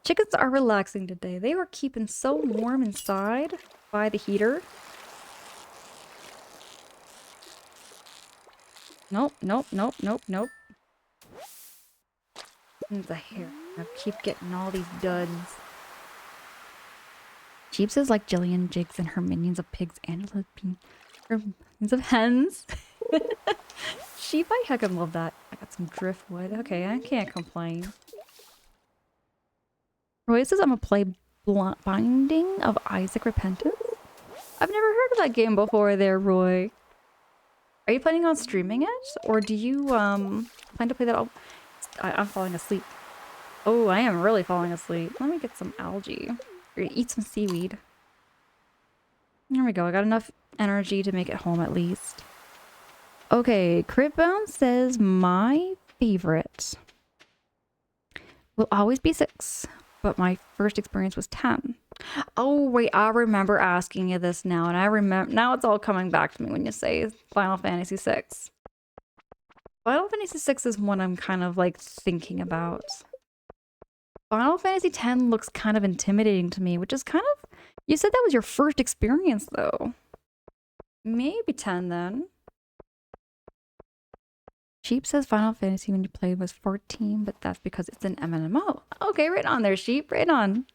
Chickens are relaxing today. They were keeping so warm inside by the heater. Nope. The hair. I keep getting all these duds. Jeeps is like Jillian Jigs and her minions of pigs and her minions of hens. Sheep, I heckin' love that. I got some driftwood. Okay, I can't complain. Roy says I'm gonna play Binding of Isaac Repentance. I've never heard of that game before there, Roy. Are you planning on streaming it? Or do you plan to play that all? I'm falling asleep. Oh, I am really falling asleep. Let me get some algae. Or eat some seaweed. There we go. I got enough energy to make it home at least. Okay, Critbound says my favorite will always be 6, but my first experience was 10. Oh wait, I remember asking you this now, and I remember now it's all coming back to me when you say Final Fantasy 6. Final Fantasy 6 is one I'm kind of like thinking about. Final Fantasy 10 looks kind of intimidating to me, which is kind of... You said that was your first experience though. Maybe 10 then. Sheep says Final Fantasy when you played was 14, but that's because it's an MMO. Okay, right on there, Sheep, right on.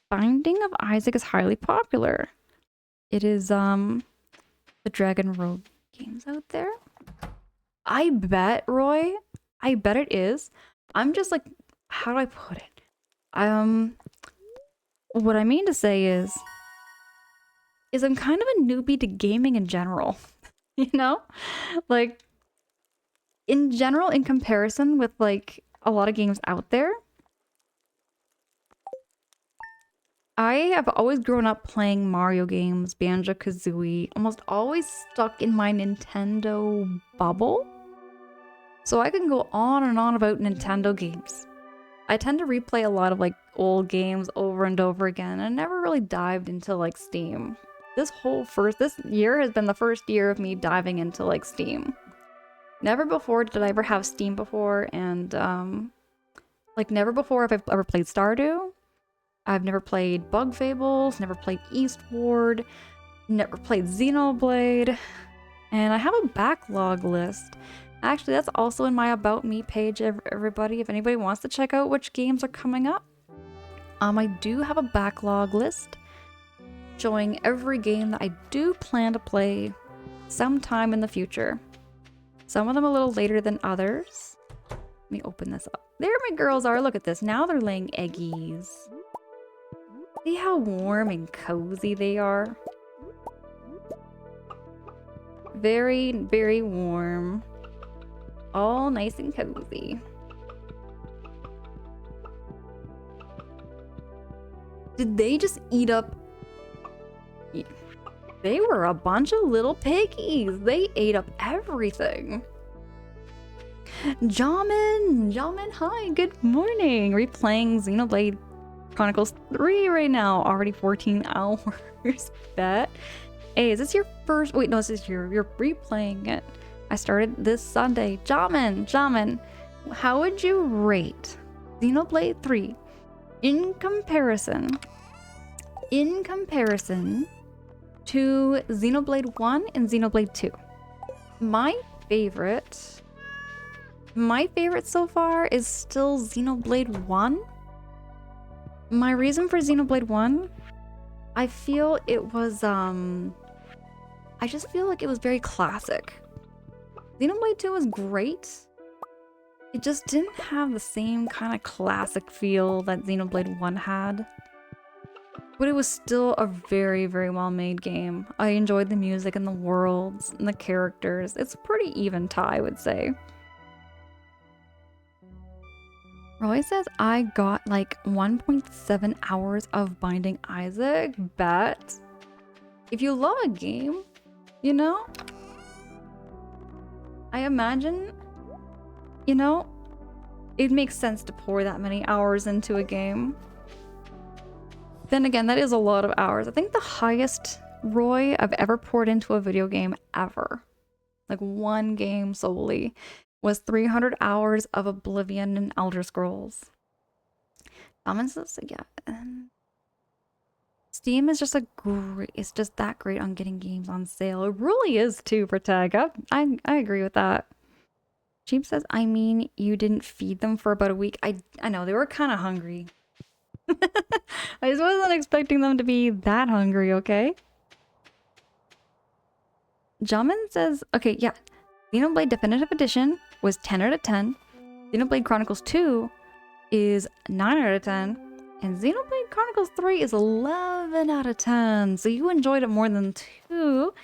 Binding of Isaac is highly popular. It is, the Dragon Road games out there. I bet, Roy, I bet it is. I'm just like, how do I put it? What I mean to say is I'm kind of a newbie to gaming in general. You know? Like, in general, in comparison with like a lot of games out there, I have always grown up playing Mario games, Banjo-Kazooie, almost always stuck in my Nintendo bubble. So I can go on and on about Nintendo games. I tend to replay a lot of like old games over and over again, and I never really dived into like Steam. This year has been the first year of me diving into like Steam. Never before did I ever have Steam before, and like never before have I ever played Stardew. I've never played Bug Fables, never played Eastward, never played Xenoblade, and I have a backlog list. Actually, that's also in my About Me page, everybody, if anybody wants to check out which games are coming up. I do have a backlog list showing every game that I do plan to play sometime in the future. Some of them a little later than others. Let me open this up. There my girls are. Look at this. Now they're laying eggies. See how warm and cozy they are? Very, very warm. All nice and cozy. Did they just eat up... They were a bunch of little piggies. They ate up everything. Jamin, hi, good morning. Replaying Xenoblade Chronicles 3 right now. Already 14 hours. Bet. Hey, is this your first... Wait, no, you're replaying it. I started this Sunday. Jamin, how would you rate Xenoblade 3 in comparison to Xenoblade 1 and Xenoblade 2? My favorite My favorite so far is still Xenoblade 1. My reason for Xenoblade 1, I feel it was, I just feel like it was very classic. Xenoblade 2 was great. It just didn't have the same kind of classic feel that Xenoblade 1 had. But it was still a very, very well-made game. I enjoyed the music and the worlds and the characters. It's a pretty even tie, I would say. Roy says I got like 1.7 hours of Binding Isaac. Bet. If you love a game, you know, I imagine, you know, it makes sense to pour that many hours into a game. Then again, that is a lot of hours. I think the highest, Roy, I've ever poured into a video game ever, like one game solely, was 300 hours of Oblivion and Elder Scrolls. Says, yeah. Steam is just it's just that great on getting games on sale. It really is too, Protag. I agree with that. Cheap says, I mean, you didn't feed them for about a week. I know, they were kind of hungry. I just wasn't expecting them to be that hungry, okay? Jamin says, okay, yeah. Xenoblade Definitive Edition was 10 out of 10. Xenoblade Chronicles 2 is 9 out of 10. And Xenoblade Chronicles 3 is 11 out of 10. So you enjoyed it more than 2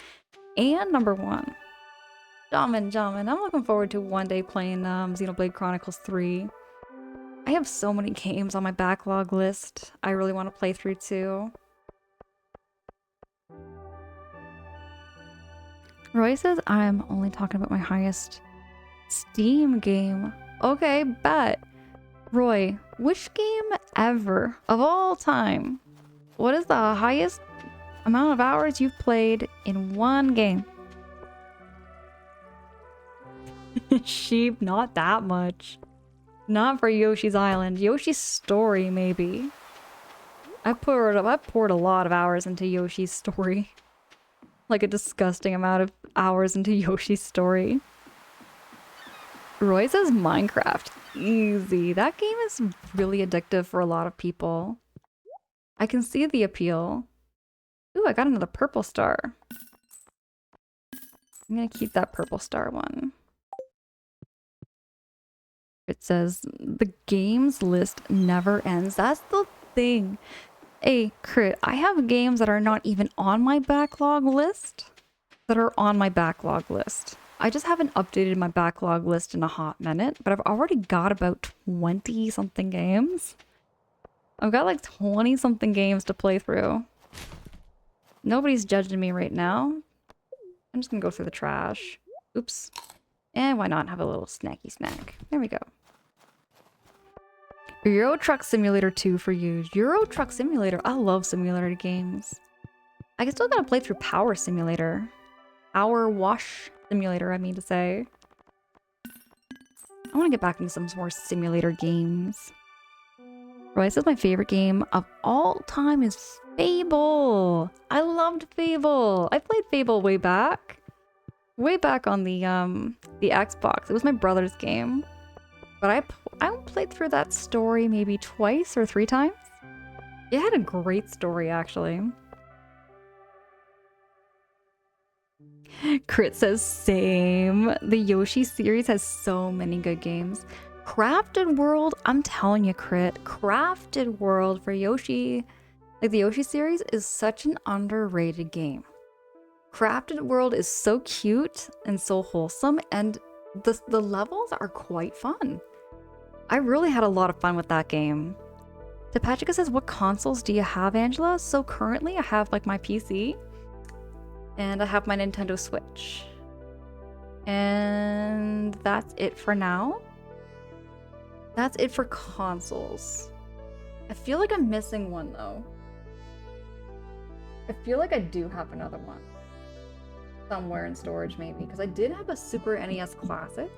and number 1. Jamin, I'm looking forward to one day playing Xenoblade Chronicles 3. I have so many games on my backlog list I really want to play through too. Roy says I'm only talking about my highest Steam game. Okay, bet. Roy, which game ever of all time? What is the highest amount of hours you've played in one game? Sheep, not that much. Not for Yoshi's Island. Yoshi's Story, maybe. I poured a lot of hours into Yoshi's Story. Like a disgusting amount of hours into Yoshi's Story. Roy says Minecraft. Easy. That game is really addictive for a lot of people. I can see the appeal. Ooh, I got another purple star. I'm gonna keep that purple star one. It says, the games list never ends. That's the thing. Hey, Crit, I have games that are not even on my backlog list that are on my backlog list. I just haven't updated my backlog list in a hot minute, but I've already got about 20-something games. I've got like 20-something games to play through. Nobody's judging me right now. I'm just gonna go through the trash. Oops. And why not have a little snacky snack? There we go. Euro Truck Simulator 2 for you. Euro Truck Simulator. I love simulator games. I still gotta play through Power Simulator. Power Wash Simulator, I mean to say. I want to get back into some more simulator games. Roy says my favorite game of all time is Fable. I loved Fable. I played Fable way back. Way back on the Xbox. It was my brother's game. But I played through that story maybe twice or 3 times. It had a great story, actually. Crit says same. The Yoshi series has so many good games. Crafted World, I'm telling you, Crit. Crafted World for Yoshi, like the Yoshi series, is such an underrated game. Crafted World is so cute and so wholesome, and the levels are quite fun. I really had a lot of fun with that game. Tepachika says, what consoles do you have, Angela? So currently I have like my PC and I have my Nintendo Switch. And that's it for now. That's it for consoles. I feel like I'm missing one though. I feel like I do have another one. Somewhere in storage maybe, because I did have a Super NES Classic.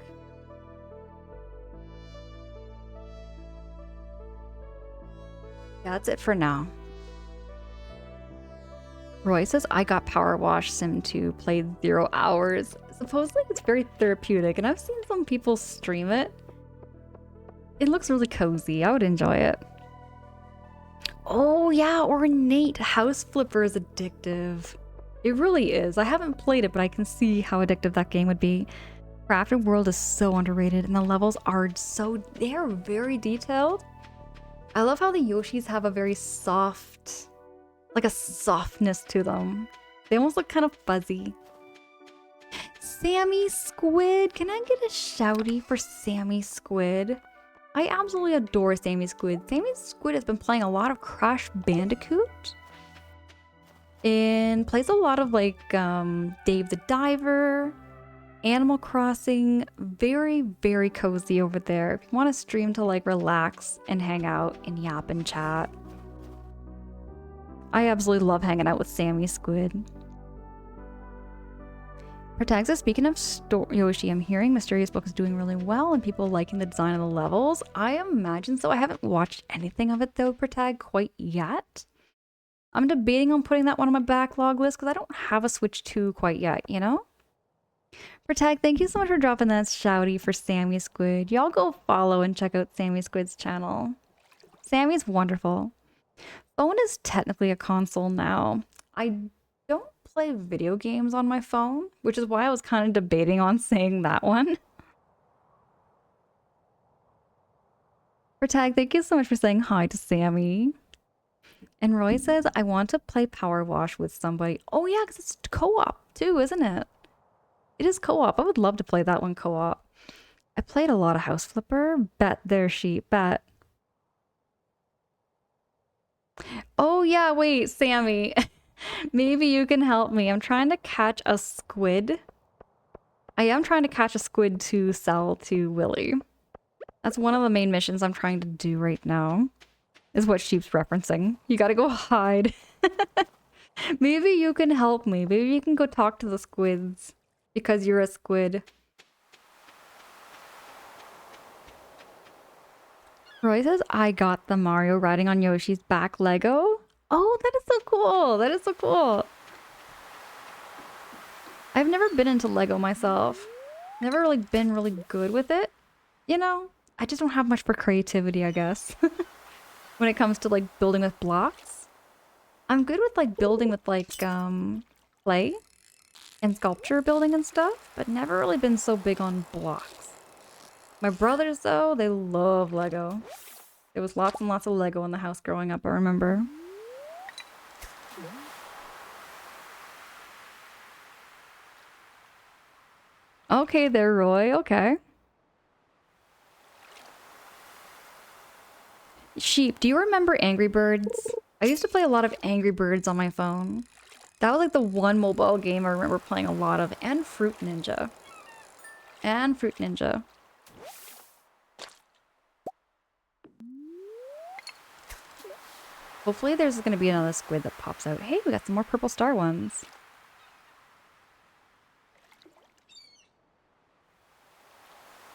Yeah, that's it for now. Roy says, I got Power Wash Sim 2, played 0 hours. Supposedly it's very therapeutic, and I've seen some people stream it. It looks really cozy. I would enjoy it. Oh yeah, ornate house flipper is addictive. It really is. I haven't played it, but I can see how addictive that game would be. Crafted World is so underrated, and the levels are they're very detailed. I love how the Yoshis have a very soft, like a softness to them. They almost look kind of fuzzy. Sammy Squid! Can I get a shouty for Sammy Squid? I absolutely adore Sammy Squid. Sammy Squid has been playing a lot of Crash Bandicoot. And plays a lot of like Dave the Diver, Animal Crossing. Very, very cozy over there. If you want to stream to like relax and hang out and yap and chat. I absolutely love hanging out with Sammy Squid. Protag, speaking of Yoshi, I'm hearing Mysterious Book is doing really well and people liking the design of the levels. I imagine so. I haven't watched anything of it though, Protag, quite yet. I'm debating on putting that one on my backlog list because I don't have a Switch 2 quite yet, you know? Protag, thank you so much for dropping that shouty for Sammy Squid. Y'all go follow and check out Sammy Squid's channel. Sammy's wonderful. Phone is technically a console now. I don't play video games on my phone, which is why I was kind of debating on saying that one. Protag, thank you so much for saying hi to Sammy. And Roy says, I want to play Power Wash with somebody. Oh yeah, because it's co-op too, isn't it? It is co-op. I would love to play that one co-op. I played a lot of House Flipper. Bet there, sheep. Bet. Oh yeah, wait, Sammy. Maybe you can help me. I'm trying to catch a squid. I am trying to catch a squid to sell to Willy. That's one of the main missions I'm trying to do right now. Is what Sheep's referencing. You gotta go hide. Maybe you can help me. Maybe you can go talk to the squids. Because you're a squid. Roy says, I got the Mario riding on Yoshi's back Lego. Oh, that is so cool. That is so cool. I've never been into Lego myself. Never really been really good with it. You know, I just don't have much for creativity, I guess. When it comes to like building with blocks. I'm good with like building with like clay and sculpture building and stuff, but never really been so big on blocks. My brothers though, they love Lego. There was lots and lots of Lego in the house growing up, I remember. Okay there, Roy, okay. Sheep, do you remember Angry Birds? I used to play a lot of Angry Birds on my phone. That was like the one mobile game I remember playing a lot of. And Fruit Ninja. And Fruit Ninja. Hopefully there's going to be another squid that pops out. Hey, we got some more purple star ones.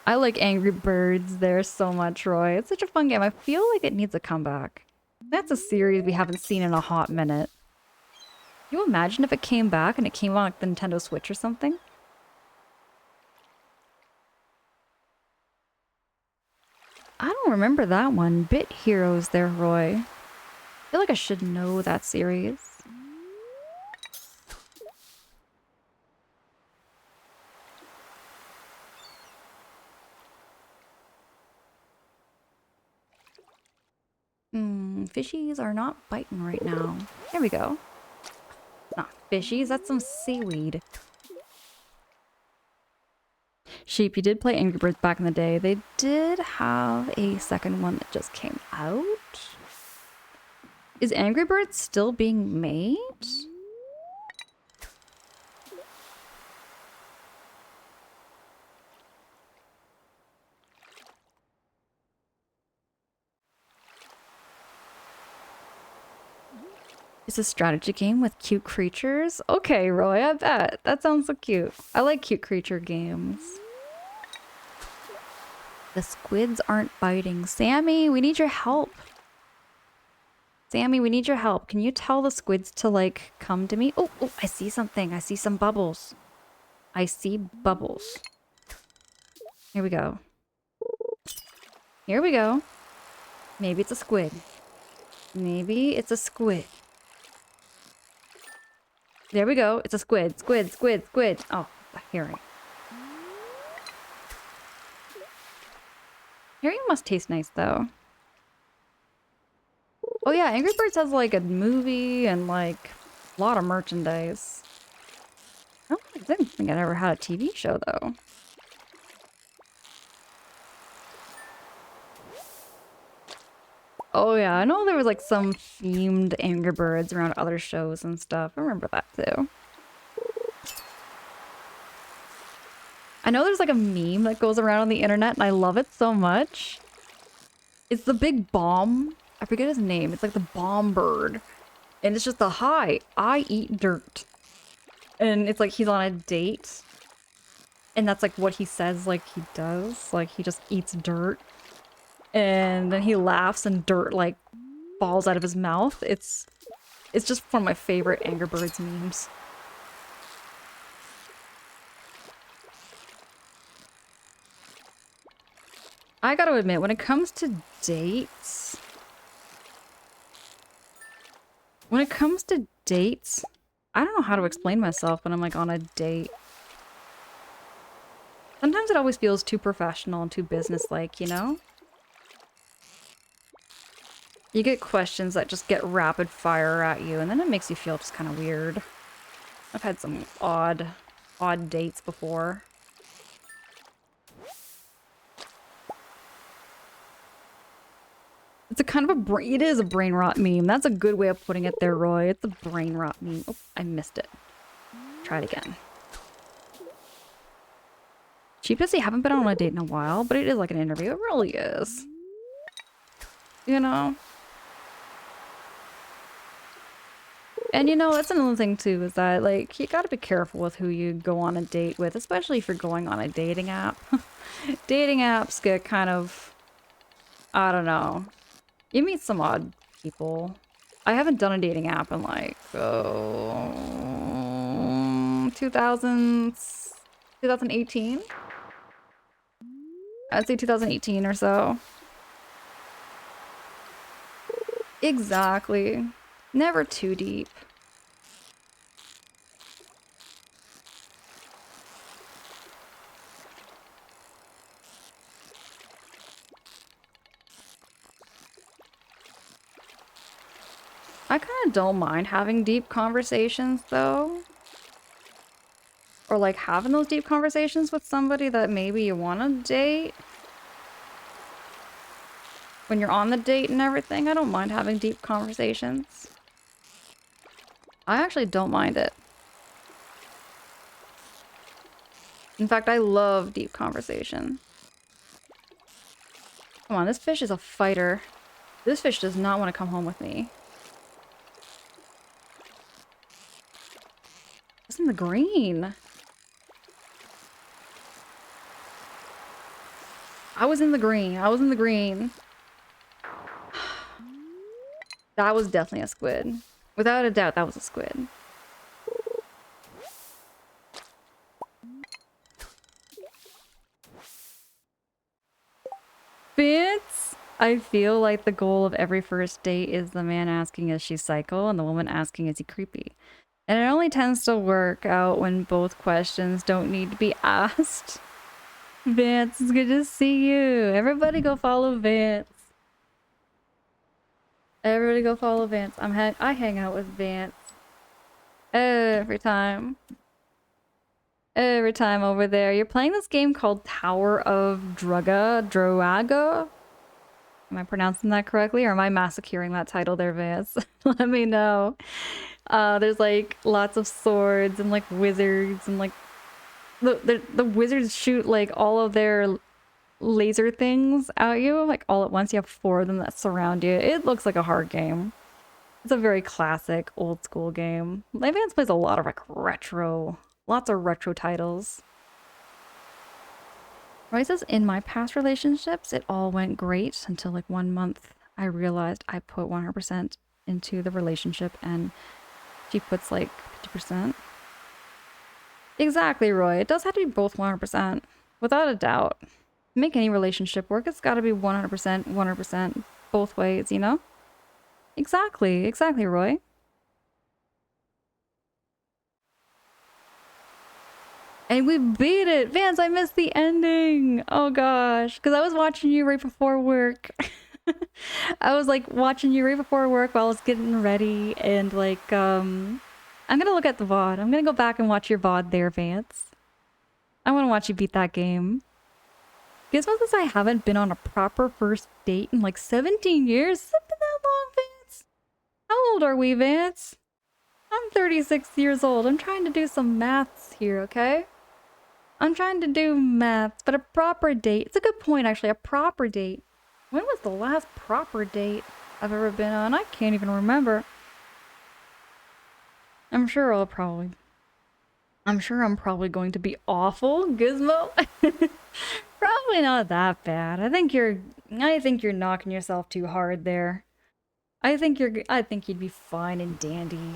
I like Angry Birds there so much, Roy. It's such a fun game. I feel like it needs a comeback. That's a series we haven't seen in a hot minute. Can you imagine if it came back and it came on like the Nintendo Switch or something? I don't remember that one. Bit Heroes there, Roy. I feel like I should know that series. Fishies are not biting right now. There we go. Not fishies, that's some seaweed. Sheep, you did play Angry Birds back in the day. They did have a second one that just came out. Is Angry Birds still being made? It's a strategy game with cute creatures? Okay, Roy, I bet. That sounds so cute. I like cute creature games. The squids aren't biting. Sammy, we need your help. Sammy, we need your help. Can you tell the squids to, like, come to me? Oh, I see something. I see some bubbles. I see bubbles. Here we go. Here we go. Maybe it's a squid. Maybe it's a squid. There we go. It's a squid. Squid, squid, squid. Oh, a herring. Herring must taste nice, though. Oh yeah, Angry Birds has like a movie and like a lot of merchandise. I didn't think I ever had a TV show, though. Oh yeah, I know there was like some themed Angry Birds around other shows and stuff. I remember that too. I know there's like a meme that goes around on the internet and I love it so much. It's the big bomb. I forget his name. It's like the bomb bird. And it's just hi, I eat dirt. And it's like he's on a date. And that's like what he says like he does. Like he just eats dirt. And then he laughs and dirt like falls out of his mouth. It's just one of my favorite Angry Birds memes. I gotta admit, when it comes to dates... I don't know how to explain myself when I'm like on a date. Sometimes it always feels too professional and too businesslike, you know? You get questions that just get rapid fire at you, and then it makes you feel just kind of weird. I've had some odd dates before. It's a kind of it is a brain rot meme. That's a good way of putting it there, Roy. It's a brain rot meme. Oh, I missed it. Try it again. Cheap as you haven't been on a date in a while, but it is like an interview. It really is. You know? And you know, that's another thing too, is that like, you gotta be careful with who you go on a date with, especially if you're going on a dating app. Dating apps get kind of, I don't know. You meet some odd people. I haven't done a dating app in like, 2018? I'd say 2018 or so. Exactly. Never too deep. I kind of don't mind having deep conversations, though. Or, like, having those deep conversations with somebody that maybe you want to date. When you're on the date and everything, I don't mind having deep conversations. I actually don't mind it. In fact, I love deep conversation. Come on, this fish is a fighter. This fish does not want to come home with me. It's in the green. I was in the green. I was in the green. That was definitely a squid. Without a doubt, that was a squid. Vince! I feel like the goal of every first date is the man asking, is she psycho? And the woman asking, is he creepy? And it only tends to work out when both questions don't need to be asked. Vance, it's good to see you. Everybody go follow Vance. Everybody go follow Vance. I hang out with Vance. Every time. Every time over there. You're playing this game called Tower of Droaga? Am I pronouncing that correctly, or am I massacring that title there, Vance? Let me know. There's like lots of swords and like wizards and like the wizards shoot like all of their laser things at you like all at once. You have 4 of them that surround you. It looks like a hard game. It's a very classic old school game. My Vance plays a lot of like lots of retro titles. Roy says, in my past relationships, it all went great until like 1 month. I realized I put 100% into the relationship and she puts like 50%. Exactly, Roy. It does have to be both 100%. Without a doubt. Make any relationship work, it's gotta be 100%, 100%, both ways, you know? Exactly, Roy. And we beat it! Vance, I missed the ending! Oh gosh, because I was watching you right before work. I was like watching you right before work while I was getting ready and like, I'm gonna look at the VOD. I'm gonna go back and watch your VOD there, Vance. I wanna watch you beat that game. Gizmo says I haven't been on a proper first date in like 17 years. Has it been that long, Vance? How old are we, Vance? I'm 36 years old. I'm trying to do some maths here, okay? I'm trying to do maths, but a proper date. It's a good point, actually. A proper date. When was the last proper date I've ever been on? I can't even remember. I'm sure I'm probably going to be awful, Gizmo. Probably not that bad. I think you're knocking yourself too hard there. I think you'd be fine and dandy.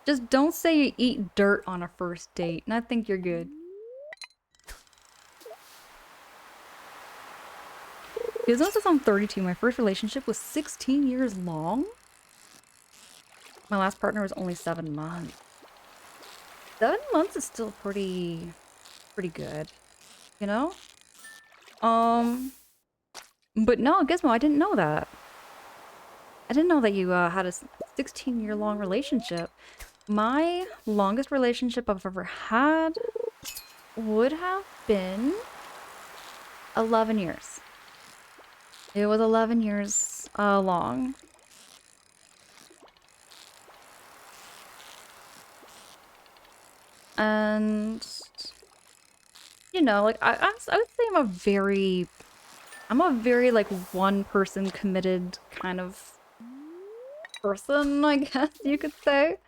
Just don't say you eat dirt on a first date, and I think you're good. Gizmo says I'm 32. My first relationship was 16 years long. My last partner was only 7 months. 7 months is still pretty good, you know? But no, Gizmo, I didn't know that. I didn't know that you had a 16-year long relationship. My longest relationship I've ever had would have been 11 years. It was 11 years long. And you know, like I would say I'm a very like one person committed kind of person, I guess you could say.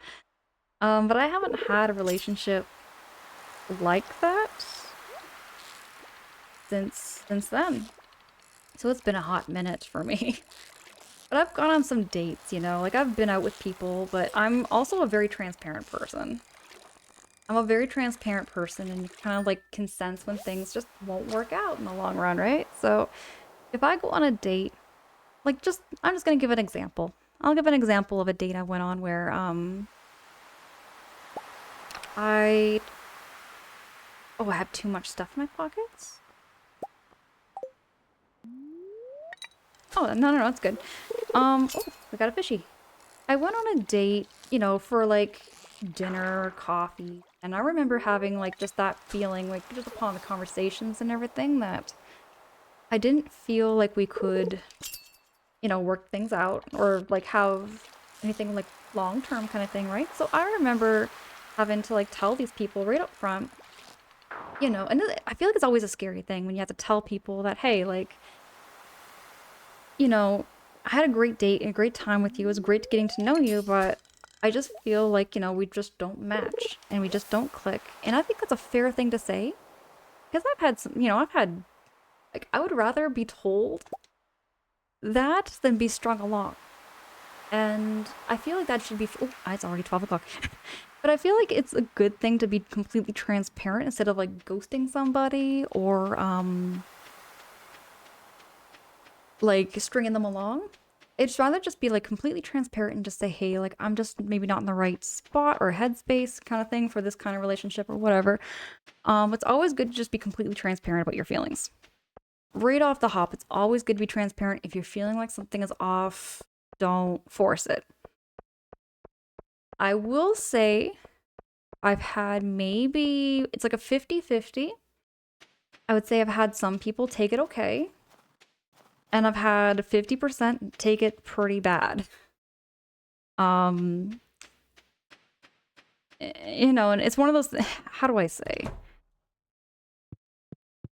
But I haven't had a relationship like that since then. So it's been a hot minute for me. But I've gone on some dates, you know, like I've been out with people, but I'm also a very transparent person. I'm a very transparent person and kind of like can sense when things just won't work out in the long run, right? So if I go on a date, like I'm just gonna give an example. I'll give an example of a date I went on where I have too much stuff in my pockets. Oh, no, it's good. Oh, we got a fishy. I went on a date, you know, for like dinner or coffee, and I remember having like just that feeling, like just upon the conversations and everything, that I didn't feel like we could, you know, work things out or like have anything like long-term kind of thing, right? So I remember having to like tell these people right up front, you know, and I feel like it's always a scary thing when you have to tell people that, hey, like, you know, I had a great date and a great time with you. It was great getting to know you, but I just feel like, you know, we just don't match and we just don't click. And I think that's a fair thing to say because I've had some, you know, like, I would rather be told that than be strung along. And I feel like that should be, oh, it's already 12 o'clock. But I feel like it's a good thing to be completely transparent instead of like ghosting somebody or, like stringing them along. It's rather just be like completely transparent and just say, hey, like I'm just maybe not in the right spot or headspace kind of thing for this kind of relationship or whatever. It's always good to just be completely transparent about your feelings. Right off the hop, it's always good to be transparent. If you're feeling like something is off, don't force it. I will say I've had maybe, it's like a 50-50. I would say I've had some people take it okay. And I've had 50% take it pretty bad. You know, and it's one of those, how do I say?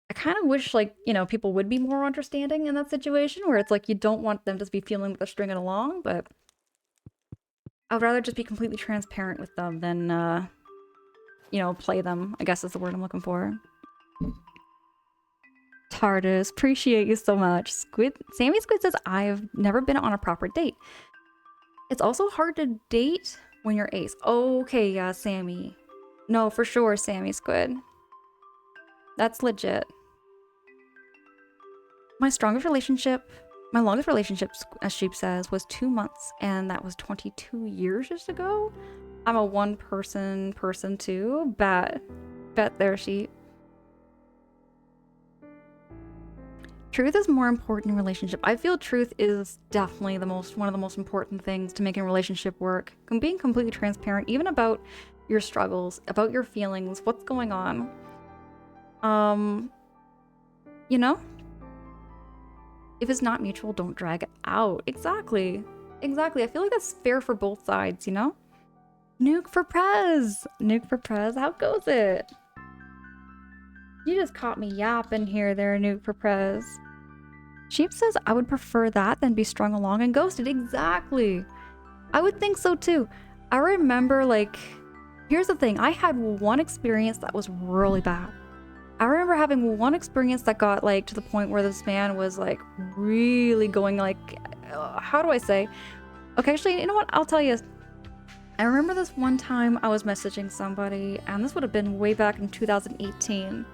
I kind of wish, like, you know, people would be more understanding in that situation where it's like you don't want them to be feeling like they're stringing along, but I would rather just be completely transparent with them than, you know, play them, I guess is the word I'm looking for. TARDIS, appreciate you so much. Sammy Squid says, I've never been on a proper date. It's also hard to date when you're ace. Okay, yeah, Sammy. No, for sure, Sammy Squid. That's legit. My strongest relationship, my longest relationship, as Sheep says, was 2 months, and that was 22 years ago. I'm a one-person person too. Bet there, Sheep. Truth is more important in relationship. I feel truth is definitely one of the most important things to make a relationship work. Being completely transparent, even about your struggles, about your feelings, what's going on. You know? If it's not mutual, don't drag it out. Exactly. Exactly. I feel like that's fair for both sides, you know? Nuke for Prez! Nuke for Prez, how goes it? You just caught me yapping here there, Nuke for Prez. Sheep says I would prefer that than be strung along and ghosted. Exactly. I would think so too. I remember, like, here's the thing. I had one experience that was really bad. I remember having one experience that got, like, to the point where this man was, like, really going, like, how do I say? Okay, actually, you know what? I'll tell you. I remember this one time I was messaging somebody, and this would have been way back in 2018.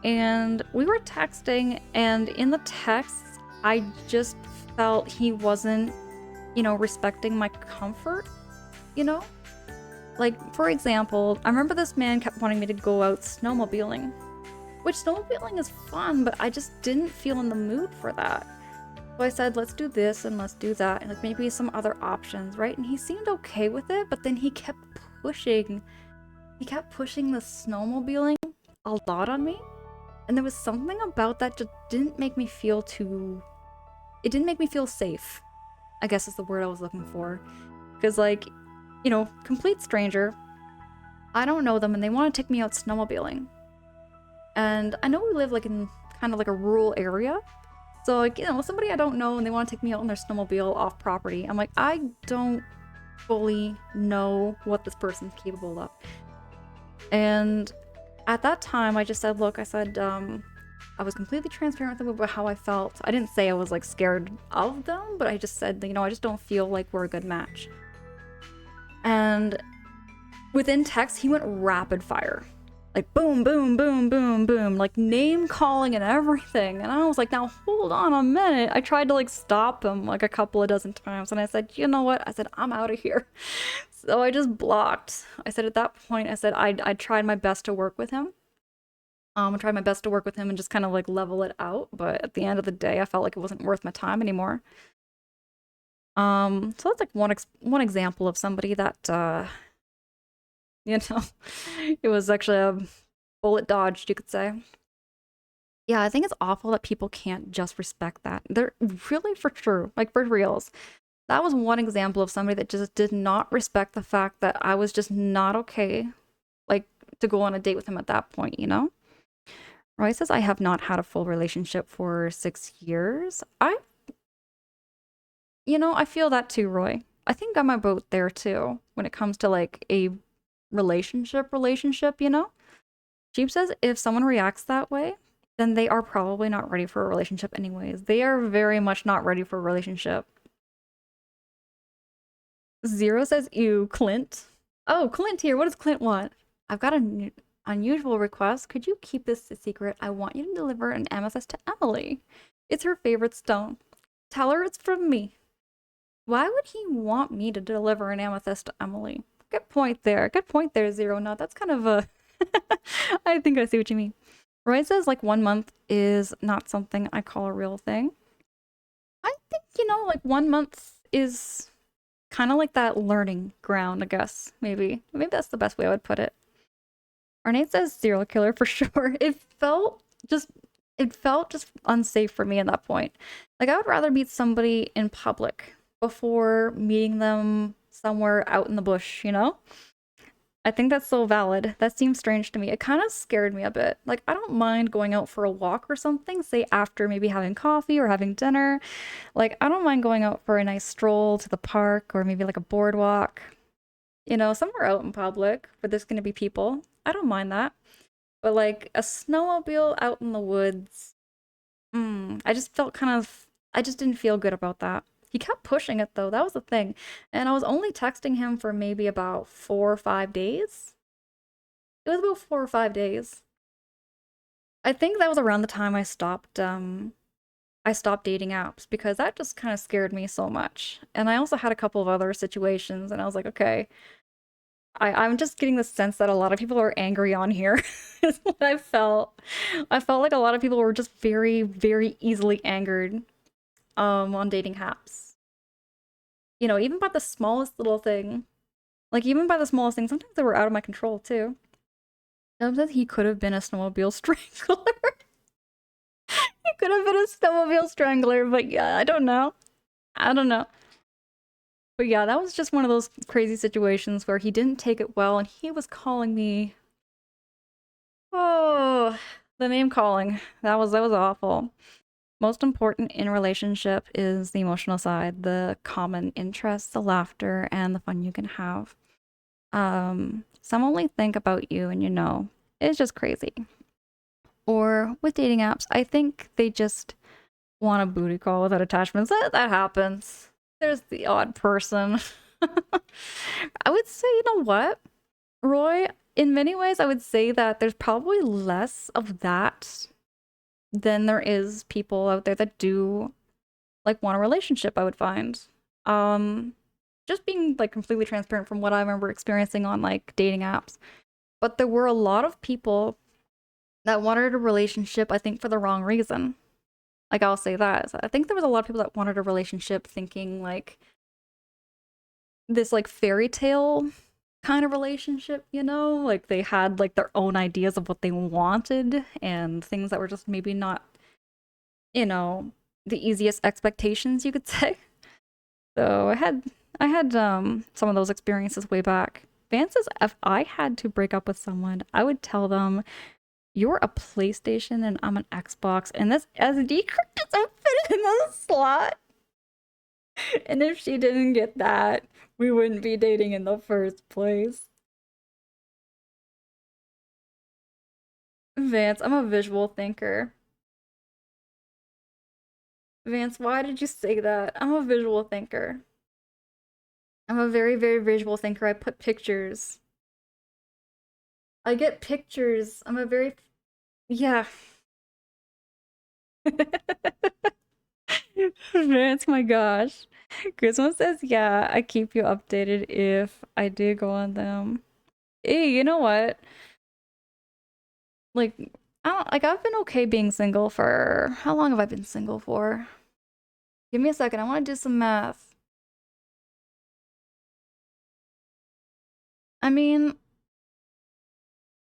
And we were texting, and in the text, I just felt he wasn't, you know, respecting my comfort, you know? Like, for example, I remember this man kept wanting me to go out snowmobiling, which snowmobiling is fun, but I just didn't feel in the mood for that. So I said, let's do this and let's do that, and like maybe some other options, right? And he seemed okay with it, but then he kept pushing the snowmobiling a lot on me. And there was something about that just didn't make me feel it didn't make me feel safe, I guess is the word I was looking for. Because, like, you know, complete stranger, I don't know them, and they want to take me out snowmobiling. And I know we live, like, in kind of like a rural area. So, like, you know, somebody I don't know, and they want to take me out on their snowmobile off property. I'm like, I don't fully know what this person's capable of. And at that time, I just said, look, I said, I was completely transparent with them about how I felt. I didn't say I was, like, scared of them, but I just said, you know, I just don't feel like we're a good match. And within text, he went rapid fire. Like, boom, boom, boom, boom, boom. Like, name calling and everything. And I was like, now, hold on a minute. I tried to, like, stop him, like, a couple of dozen times. And I said, you know what? I said, I'm out of here. So I just blocked. I said, at that point, I said, I tried my best to work with him. I tried my best to work with him and just kind of, like, level it out. But at the end of the day, I felt like it wasn't worth my time anymore. So that's, like, one example of somebody that, you know, it was actually a bullet dodged, you could say. Yeah, I think it's awful that people can't just respect that. They're really, for true, like, for reals. That was one example of somebody that just did not respect the fact that I was just not okay, like, to go on a date with him at that point, you know? Roy says, I have not had a full relationship for 6 years. You know, I feel that too, Roy. I think I'm about there too, when it comes to, like, a relationship, you know? Jeep says, if someone reacts that way, then they are probably not ready for a relationship anyways. They are very much not ready for a relationship. Zero says, ew, Clint. Oh, Clint here. What does Clint want? I've got an unusual request. Could you keep this a secret? I want you to deliver an amethyst to Emily. It's her favorite stone. Tell her it's from me. Why would he want me to deliver an amethyst to Emily? Good point there. Good point there, Zero. No, that's kind of a... I think I see what you mean. Roy says, like, 1 month is not something I call a real thing. I think, you know, like, 1 month is kind of like that learning ground, I guess. Maybe that's the best way I would put it. Arnate says serial killer for sure. It felt just unsafe for me at that point. Like, I would rather meet somebody in public before meeting them somewhere out in the bush, you know? I think that's so valid. That seems strange to me. It kind of scared me a bit. Like, I don't mind going out for a walk or something, say after maybe having coffee or having dinner. Like, I don't mind going out for a nice stroll to the park or maybe like a boardwalk. You know, somewhere out in public where there's going to be people. I don't mind that. But like a snowmobile out in the woods, I just felt I just didn't feel good about that. He kept pushing it though. That was the thing. And I was only texting him for maybe about 4 or 5 days. It was about 4 or 5 days. I think that was around the time I stopped dating apps because that just kind of scared me so much. And I also had a couple of other situations and I was like, okay, I'm just getting the sense that a lot of people are angry on here. Is what I felt. I felt like a lot of people were just very, very easily angered on dating apps. You know, even by the smallest little thing. Like even by the smallest thing, sometimes they were out of my control too. Sometimes he could have been a snowmobile strangler. He could have been a snowmobile strangler, but yeah, I don't know. I don't know. But yeah, that was just one of those crazy situations where he didn't take it well and he was calling me. Oh, the name calling. That was awful. Most important in a relationship is the emotional side, the common interests, the laughter, and the fun you can have. Some only think about you and you know. It's just crazy. Or with dating apps, I think they just want a booty call without attachments. That happens. There's the odd person. I would say, you know what, Roy? In many ways, I would say that there's probably less of that than there is people out there that do like want a relationship, I would find. Um, just being like completely transparent from what I remember experiencing on like dating apps. But there were a lot of people that wanted a relationship, I think, for the wrong reason. Like I'll say that. So I think there was a lot of people that wanted a relationship thinking like this like fairy tale kind of relationship, you know? Like they had like their own ideas of what they wanted and things that were just maybe not, you know, the easiest expectations you could say. So I had some of those experiences way back. Vance's if I had to break up with someone, I would tell them you're a PlayStation and I'm an Xbox and this SD card doesn't fit in the slot. And if she didn't get that, we wouldn't be dating in the first place. Vance, I'm a visual thinker. Vance, why did you say that? I'm a visual thinker. I'm a very, very visual thinker. I put pictures. I get pictures. I'm a very, yeah. Vance, my gosh. Christmas says, yeah, I keep you updated if I do go on them. Hey, you know what? Like, I don't, like, I've been okay being single for, how long have I been single for? Give me a second. I want to do some math. I mean,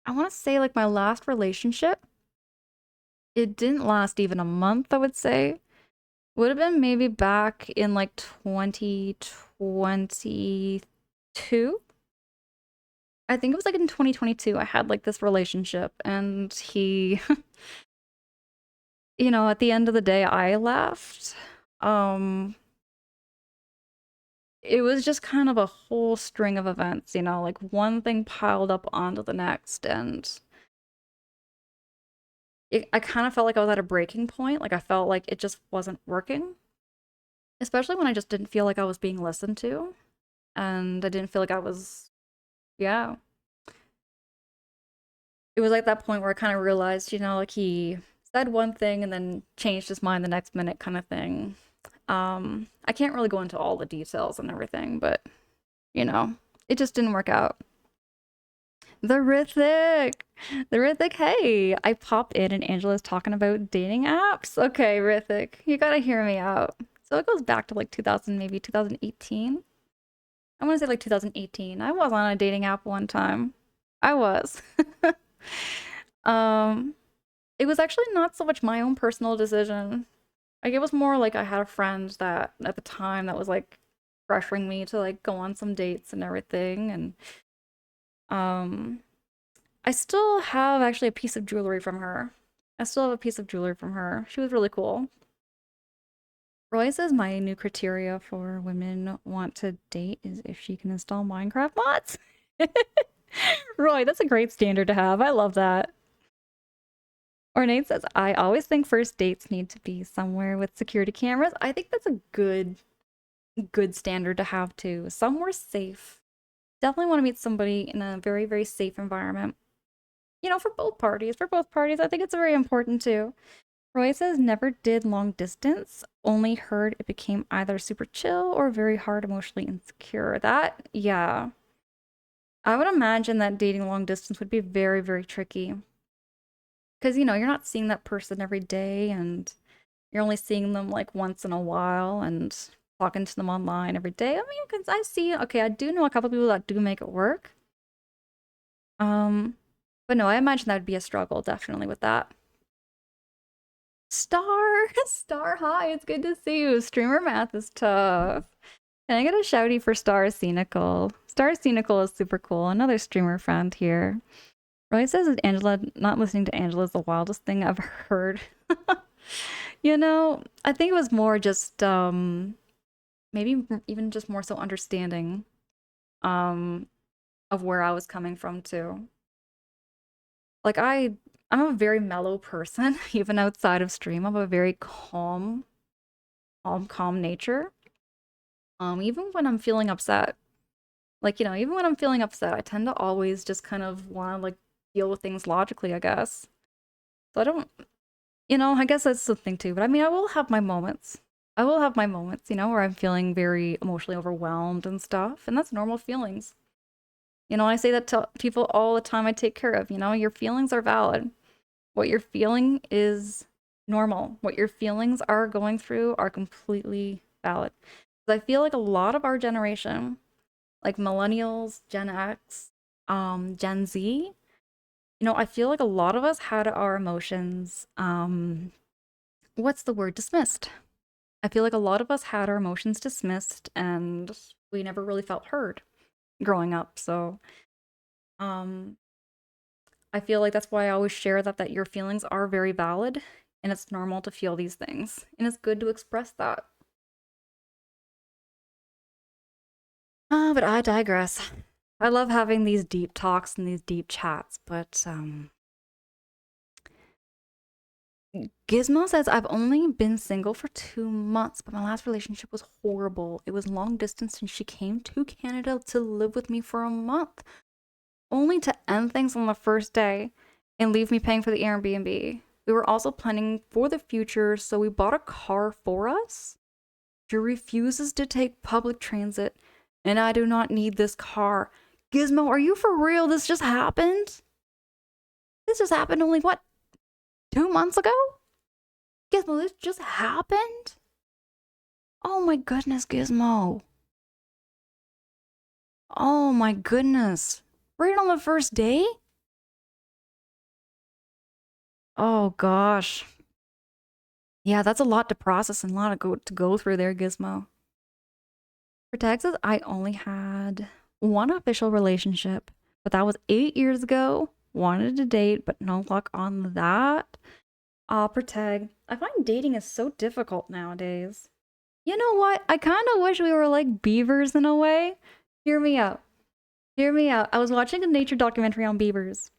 I want to say like my last relationship, it didn't last even a month, I would say. Would have been maybe back in like 2022. I think it was like in 2022 I had like this relationship and he you know, at the end of the day I left. Um it was just kind of a whole string of events, you know, like one thing piled up onto the next and I kind of felt like I was at a breaking point. Like I felt like it just wasn't working, especially when I just didn't feel like I was being listened to and I didn't feel like I was, yeah. It was like that point where I kind of realized, you know, like he said one thing and then changed his mind the next minute kind of thing. I can't really go into all the details and everything, but you know, it just didn't work out. The Rithik! The Rithik, hey! I popped in and Angela's talking about dating apps. Okay, Rithik, you gotta hear me out. So it goes back to like 2000, maybe 2018. I want to say like 2018. I was on a dating app one time. I was. um, it was actually not so much my own personal decision. Like it was more like I had a friend that at the time that was like pressuring me to like go on some dates and everything and um I still have actually a piece of jewelry from her. I still have a piece of jewelry from her. She was really cool. Roy says my new criteria for women want to date is if she can install Minecraft mods. Roy, that's a great standard to have. I love that. Ornate says, I always think first dates need to be somewhere with security cameras. I think that's a good good standard to have too. Somewhere safe. Definitely want to meet somebody in a very, very safe environment. You know, for both parties. For both parties, I think it's very important too. Roy says never did long distance, only heard it became either super chill or very hard emotionally insecure. That, yeah. I would imagine that dating long distance would be very, very tricky. Because, you know, you're not seeing that person every day and you're only seeing them like once in a while and talking to them online every day. I mean, because I see, okay, I do know a couple people that do make it work. Um, but no, I imagine that would be a struggle, definitely, with that. Star, Star, hi, it's good to see you. Streamer math is tough. Can I get a shouty for Star Scenical? Star Scenical is super cool. Another streamer friend here. Roy says that Angela, not listening to Angela is the wildest thing I've heard. You know, I think it was more just, maybe even just more so understanding, um, of where I was coming from too. Like I'm a very mellow person, even outside of stream. I'm a very calm nature. Even when I'm feeling upset, like, you know, even when I'm feeling upset, I tend to always just kind of want to like deal with things logically, I guess. So I don't, you know, I guess that's something too. But I mean, I will have my moments. I will have my moments, you know, where I'm feeling very emotionally overwhelmed and stuff, and that's normal feelings. You know, I say that to people all the time I take care of, you know, your feelings are valid. What you're feeling is normal. What your feelings are going through are completely valid. I feel like a lot of our generation, like millennials, Gen X, Gen Z, you know, I feel like a lot of us had our emotions, what's the word? Dismissed. I feel like a lot of us had our emotions dismissed and we never really felt heard growing up. So, um, I feel like that's why I always share that your feelings are very valid and it's normal to feel these things and it's good to express that. But I digress. I love having these deep talks and these deep chats, but Gizmo says I've only been single for 2 months, but my last relationship was horrible. It was long distance and she came to Canada to live with me for a month, only to end things on the first day and leave me paying for the Airbnb. We were also planning for the future, so we bought a car for us. She refuses to take public transit, and I do not need this car. Gizmo, are you for real? This just happened? This just happened only, what, 2 months ago? Gizmo, this just happened? Oh my goodness, Gizmo. Oh my goodness. Right on the first day? Oh gosh. Yeah, that's a lot to process and a lot to go through there, Gizmo. For Texas, I only had one official relationship, but that was 8 years ago. Wanted to date, but no luck on that. Protag. I find dating is so difficult nowadays. You know what? I kind of wish we were like beavers in a way. Hear me out. Hear me out. I was watching a nature documentary on beavers.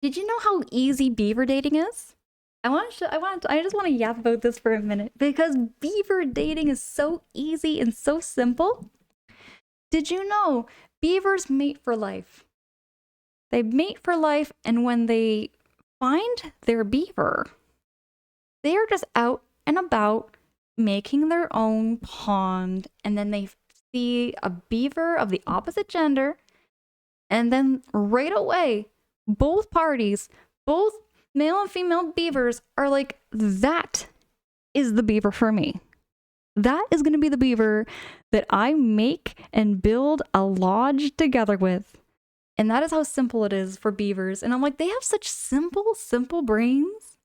Did you know how easy beaver dating is? I just want to yap about this for a minute because beaver dating is so easy and so simple. Did you know beavers mate for life? They mate for life, and when they find their beaver, they are just out and about making their own pond, and then they see a beaver of the opposite gender, and then right away, both parties, both male and female beavers are like, that is the beaver for me. That is going to be the beaver that I make and build a lodge together with. And that is how simple it is for beavers. And I'm like, they have such simple brains.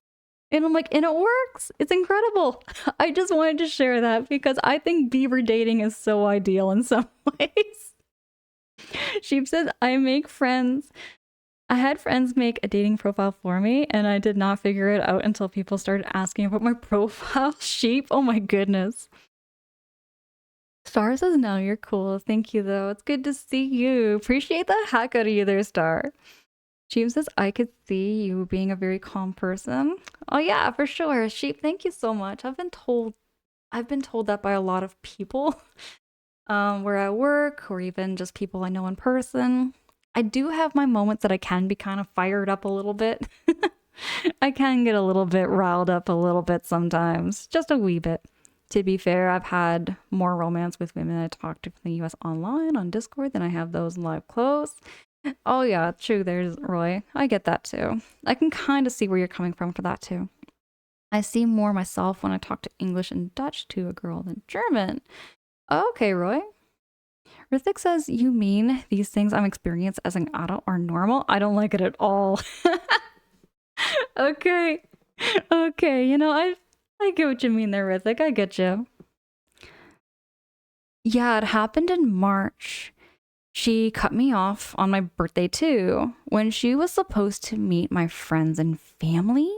And I'm like, and it works. It's incredible. I just wanted to share that because I think beaver dating is so ideal in some ways. Sheep says, I make friends. I had friends make a dating profile for me, and I did not figure it out until people started asking about my profile. Sheep, oh my goodness. Star says, no, you're cool. Thank you, though. It's good to see you. Appreciate the heck out of you there, Star. Sheep says, I could see you being a very calm person. Oh, yeah, for sure. Sheep, thank you so much. I've been told I've been told that by a lot of people, where I work or even just people I know in person. I do have my moments that I can be kind of fired up a little bit. I can get a little bit riled up a little bit sometimes, just a wee bit. To be fair, I've had more romance with women I talk to from the US online on Discord than I have those live close. Oh yeah, true, there's Roy. I get that too. I can kind of see where you're coming from for that too. I see more myself when I talk to English and Dutch to a girl than German. Okay, Roy. Rithik says, you mean these things I'm experiencing as an adult are normal? I don't like it at all. Okay. Okay, I get what you mean there, Rithik. I get you. Yeah, it happened in March. She cut me off on my birthday too. When she was supposed to meet my friends and family,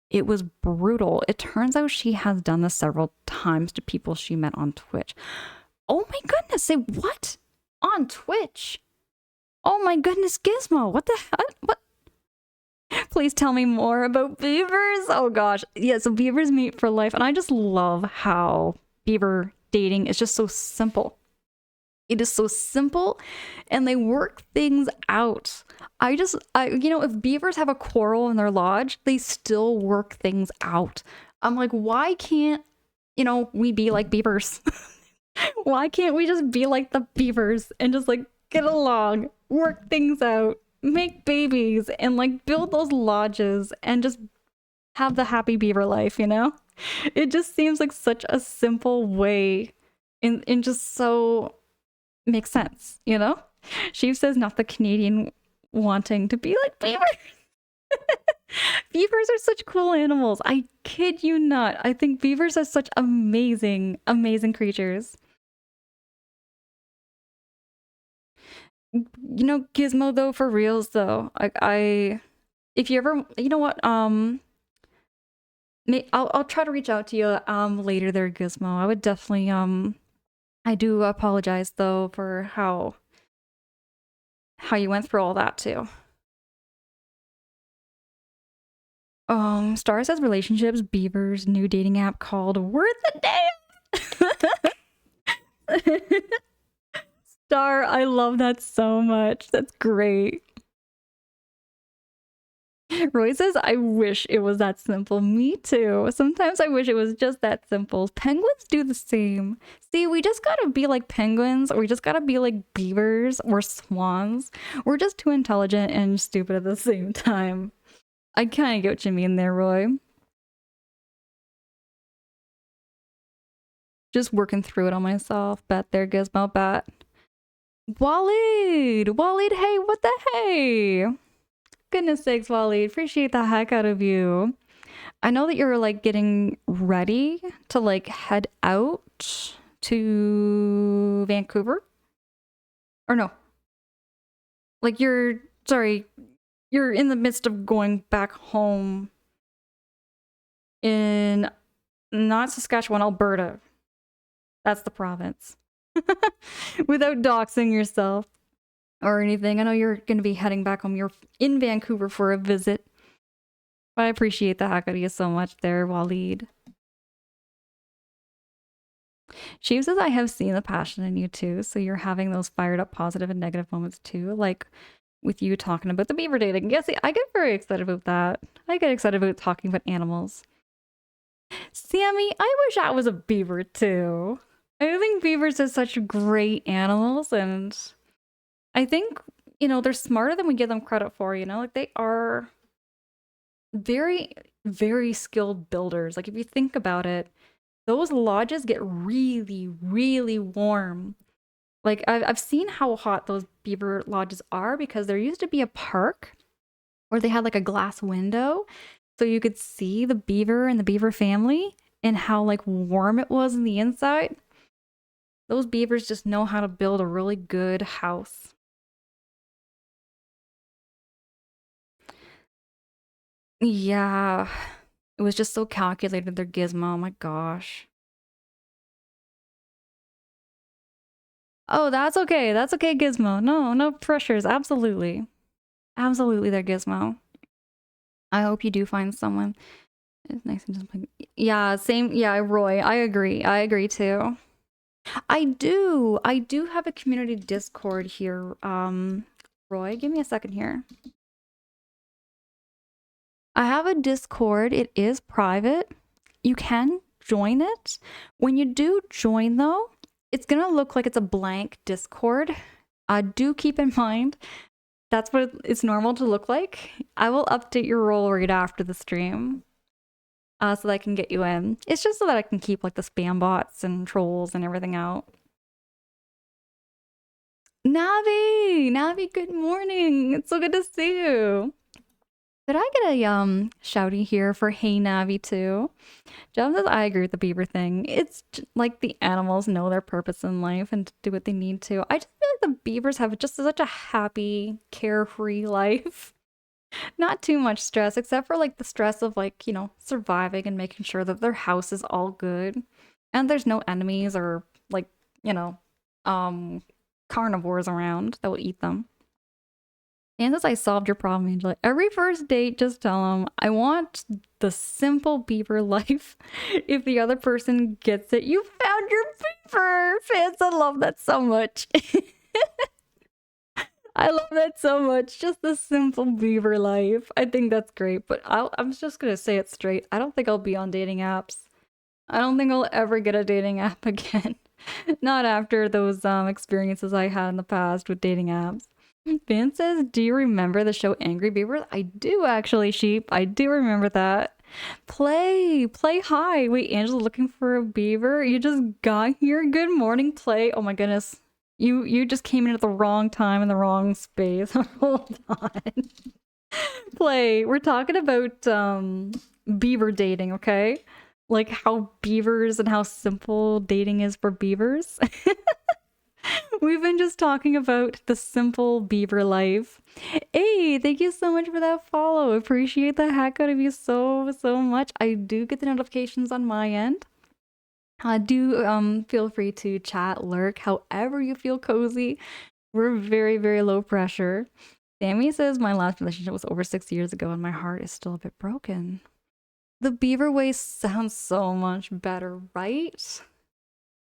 it was brutal. It turns out she has done this several times to people she met on Twitch. Oh my goodness, say what? On Twitch? Oh my goodness, Gizmo, what the hell? What? Please tell me more about beavers. Oh gosh. Yeah, so beavers meet for life. And I just love how beaver dating is just so simple. It is so simple and they work things out. If beavers have a quarrel in their lodge, they still work things out. I'm like, why can't, we be like beavers? Why can't we just be like the beavers and just like get along, work things out, make babies, and like build those lodges and just have the happy beaver life, It just seems like such a simple way and just so makes sense, She says not the Canadian wanting to be like beavers. Beavers are such cool animals. I kid you not. I think beavers are such amazing, amazing creatures. Gizmo though, for reals though. If you ever, you know what, I'll try to reach out to you later there, Gizmo. I would definitely I do apologize though for how you went through all that too. Star says relationships, beavers, new dating app called Worth a Damn. Star, I love that so much. That's great. Roy says, I wish it was that simple. Me too. Sometimes I wish it was just that simple. Penguins do the same. See, we just gotta be like penguins, or we just gotta be like beavers or swans. We're just too intelligent and stupid at the same time. I kind of get what you mean there, Roy. Just working through it on myself. Bet there, Gizmo, bet. Waleed, hey, what the hey? Goodness sakes, Waleed, appreciate the heck out of you. I know that you're like getting ready to like head out to Vancouver. Or no. Like you're in the midst of going back home in not Saskatchewan, Alberta. That's the province. Without doxing yourself or anything. I know you're going to be heading back home. You're in Vancouver for a visit. But I appreciate the heck out of you so much there, Waleed. She says, I have seen the passion in you too. So you're having those fired up positive and negative moments too. Like with you talking about the beaver dating. Yeah, see, I get very excited about that. I get excited about talking about animals. Sammy, I wish I was a beaver too. I think beavers are such great animals, and I think, they're smarter than we give them credit for, like they are very, very skilled builders. Like if you think about it, those lodges get really, really warm. Like I've seen how hot those beaver lodges are because there used to be a park where they had like a glass window so you could see the beaver and the beaver family and how like warm it was in the inside. Those beavers just know how to build a really good house. Yeah. It was just so calculated, their gizmo. Oh my gosh. Oh, that's okay. That's okay, Gizmo. No pressures. Absolutely. Absolutely, their Gizmo. I hope you do find someone. It's nice and just like, yeah, same. Yeah, Roy, I agree. I agree too. I do have a community Discord here. Roy, give me a second here. I have a Discord. It is private. You can join it. When you do join though, it's gonna look like it's a blank Discord. Do keep in mind that's what it's normal to look like. I will update your role right after the stream. So that I can get you in. It's just so that I can keep like the spam bots and trolls and everything out. Navi, good morning. It's so good to see you. Did I get a shouty here for Hey Navi too? Jeff says I agree with the beaver thing. It's like the animals know their purpose in life and do what they need to. I just feel like the beavers have just such a happy, carefree life. Not too much stress, except for like the stress of like, surviving and making sure that their house is all good. And there's no enemies or like, you know, um carnivores around that will eat them. And as I solved your problem, Angela, every first date, just tell them, I want the simple beaver life. If the other person gets it, you found your beaver! Fans, I love that so much. I love that so much. Just the simple beaver life. I think that's great, but I'm just gonna say it straight. I don't think I'll be on dating apps. I don't think I'll ever get a dating app again. Not after those experiences I had in the past with dating apps. Van says, do you remember the show Angry Beaver? I do actually, Sheep. I do remember that. Play high. Wait, Angela's looking for a beaver? You just got here? Good morning, Play. Oh my goodness. You just came in at the wrong time in the wrong space. Hold on. Play. We're talking about beaver dating, okay? Like how beavers and how simple dating is for beavers. We've been just talking about the simple beaver life. Hey, thank you so much for that follow. Appreciate the heck out of you so much. I do get the notifications on my end. Do feel free to chat, lurk, however you feel cozy. We're very low pressure. Sammy says my last relationship was over 6 years ago and my heart is still a bit broken. The beaver way sounds so much better, right?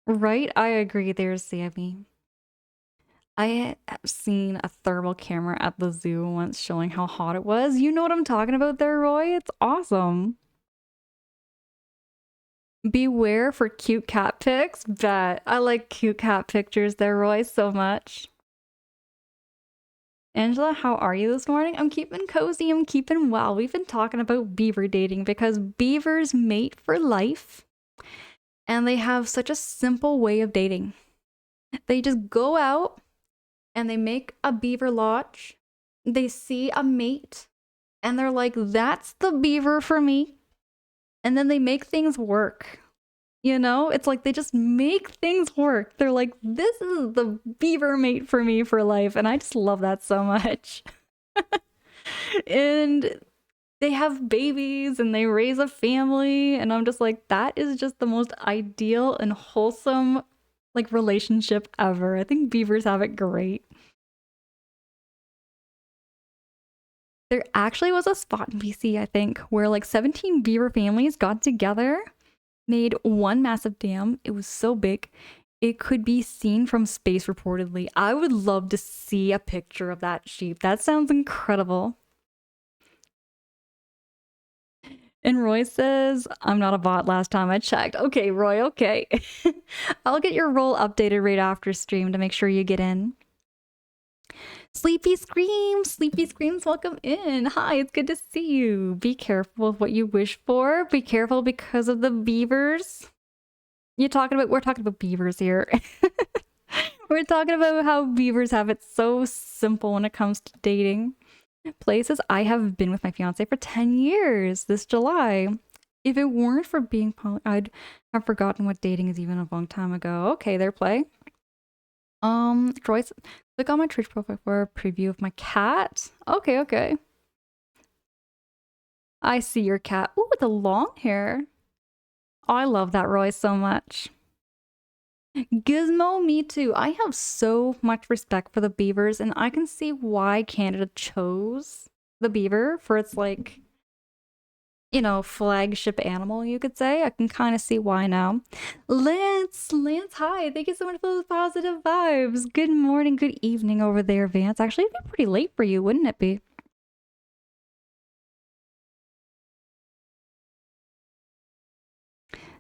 Right? I agree there, Sammy. I have seen a thermal camera at the zoo once showing how hot it was. You know what I'm talking about there, Roy? It's awesome. Beware for cute cat pics. Bet. I like cute cat pictures there, Roy, so much. Angela, how are you this morning? I'm keeping cozy, I'm keeping well. We've been talking about beaver dating because beavers mate for life and they have such a simple way of dating. They just go out and they make a beaver lodge. They see a mate and they're like, that's the beaver for me. And then they make things work. You know, it's like they just make things work. They're like, this is the beaver mate for me for life. And I just love that so much. And they have babies and they raise a family. And I'm just like, that is just the most ideal and wholesome like relationship ever. I think beavers have it great. There actually was a spot in BC, I think, where like 17 beaver families got together, made one massive dam. It was so big, it could be seen from space reportedly. I would love to see a picture of that sheep. That sounds incredible. And Roy says, I'm not a bot last time I checked. Okay, Roy, okay. I'll get your role updated right after stream to make sure you get in. Sleepy Screams, welcome in. Hi, it's good to see you. Be careful of what you wish for. Be careful because of the beavers. We're talking about beavers here. We're talking about how beavers have it so simple when it comes to dating. Places I have been with my fiance for 10 years this July. If it weren't for being poly, I'd have forgotten what dating is even a long time ago. Okay, there, Play. Troy, click on my Twitch profile for a preview of my cat. Okay. I see your cat. Ooh, with the long hair. Oh, I love that, Roy, so much. Gizmo, me too. I have so much respect for the beavers, and I can see why Canada chose the beaver for its, like, you know, flagship animal, you could say. I can kind of see why now. Lance, hi. Thank you so much for those positive vibes. Good morning, good evening over there, Vance. Actually, it'd be pretty late for you, wouldn't it be?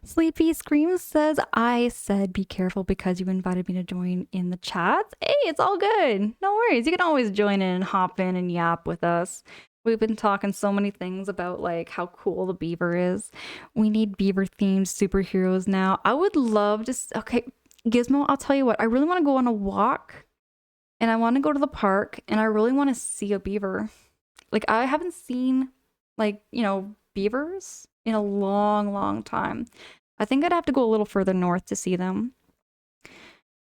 Sleepy Screams says, I said be careful because you invited me to join in the chat. Hey, it's all good. No worries. You can always join in and hop in and yap with us. We've been talking so many things about like how cool the beaver is. We need beaver themed superheroes now. I would love to. Okay, Gizmo, I'll tell you what. I really want to go on a walk and I want to go to the park and I really want to see a beaver. Like, I haven't seen, like, you know, beavers in a long, long time. I think I'd have to go a little further north to see them.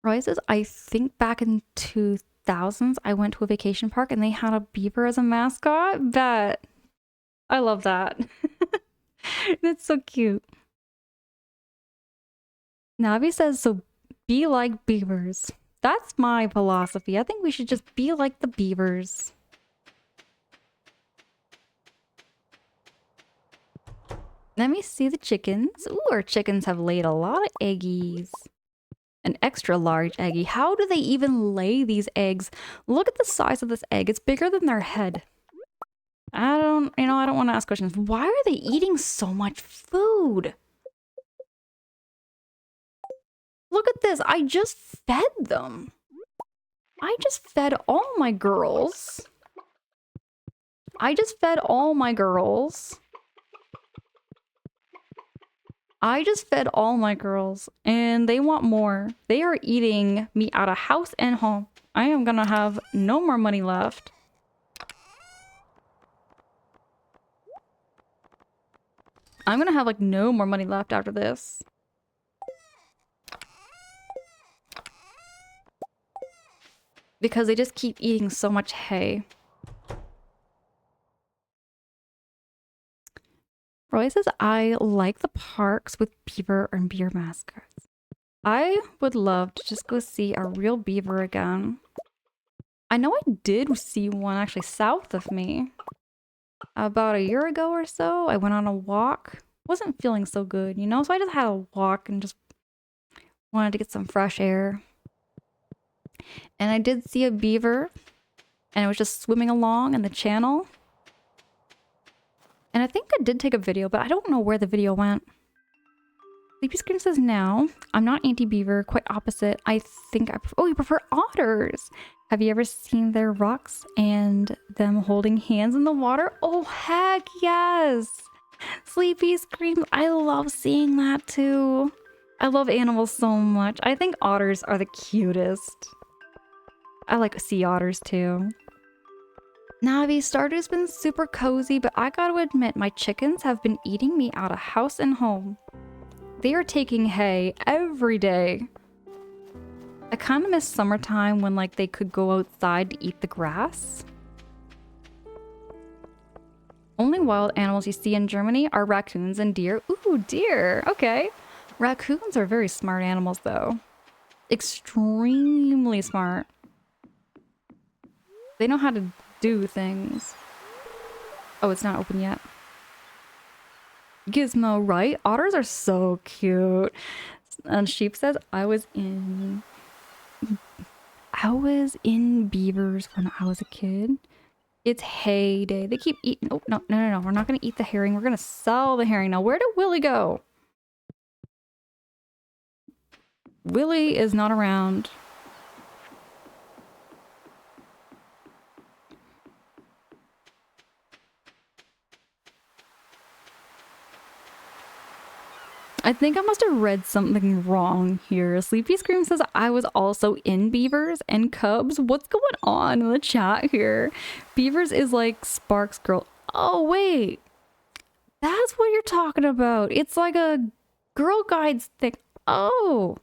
Roy says, I think back in 2000s, I went to a vacation park and they had a beaver as a mascot. Bet. I love that. That's so cute. Navi says, so be like beavers. That's my philosophy. I think we should just be like the beavers. Let me see the chickens. Ooh, our chickens have laid a lot of eggies. An extra large eggie. How do they even lay these eggs? Look at the size of this egg. It's bigger than their head. I don't want to ask questions. Why are they eating so much food? Look at this. I just fed them. I just fed all my girls. I just fed all my girls. I just fed all my girls and they want more. They are eating me out of house and home. I am gonna have no more money left. I'm gonna have like no more money left after this. Because they just keep eating so much hay. Roy says, I like the parks with beaver and beaver mascots. I would love to just go see a real beaver again. I know I did see one actually south of me. About a year ago or so, I went on a walk. Wasn't feeling so good, you know? So I just had a walk and just wanted to get some fresh air. And I did see a beaver. And it was just swimming along in the channel. And I think I did take a video, but I don't know where the video went. Sleepy Scream says, now, I'm not anti-beaver, quite opposite. I think oh, you prefer otters. Have you ever seen their rocks and them holding hands in the water? Oh, heck yes. Sleepy Scream, I love seeing that too. I love animals so much. I think otters are the cutest. I like sea otters too. Navi, Stardew's been super cozy, but I gotta admit, my chickens have been eating me out of house and home. They are taking hay every day. I kind of miss summertime when like they could go outside to eat the grass. Only wild animals you see in Germany are raccoons and deer. Ooh, deer. Okay. Raccoons are very smart animals though. Extremely smart. They know how to do things. Oh, it's not open yet. Gizmo, right? Otters are so cute. And Sheep says, I was in beavers when I was a kid. It's hay day. They keep eating. Oh, no. We're not going to eat the herring. We're going to sell the herring. Now, where did Willy go? Willy is not around. I think I must have read something wrong here. Sleepy Scream says I was also in beavers and cubs. What's going on in the chat here? Beavers is like Sparks Girl. Oh, wait. That's what you're talking about. It's like a Girl Guides thing. Oh.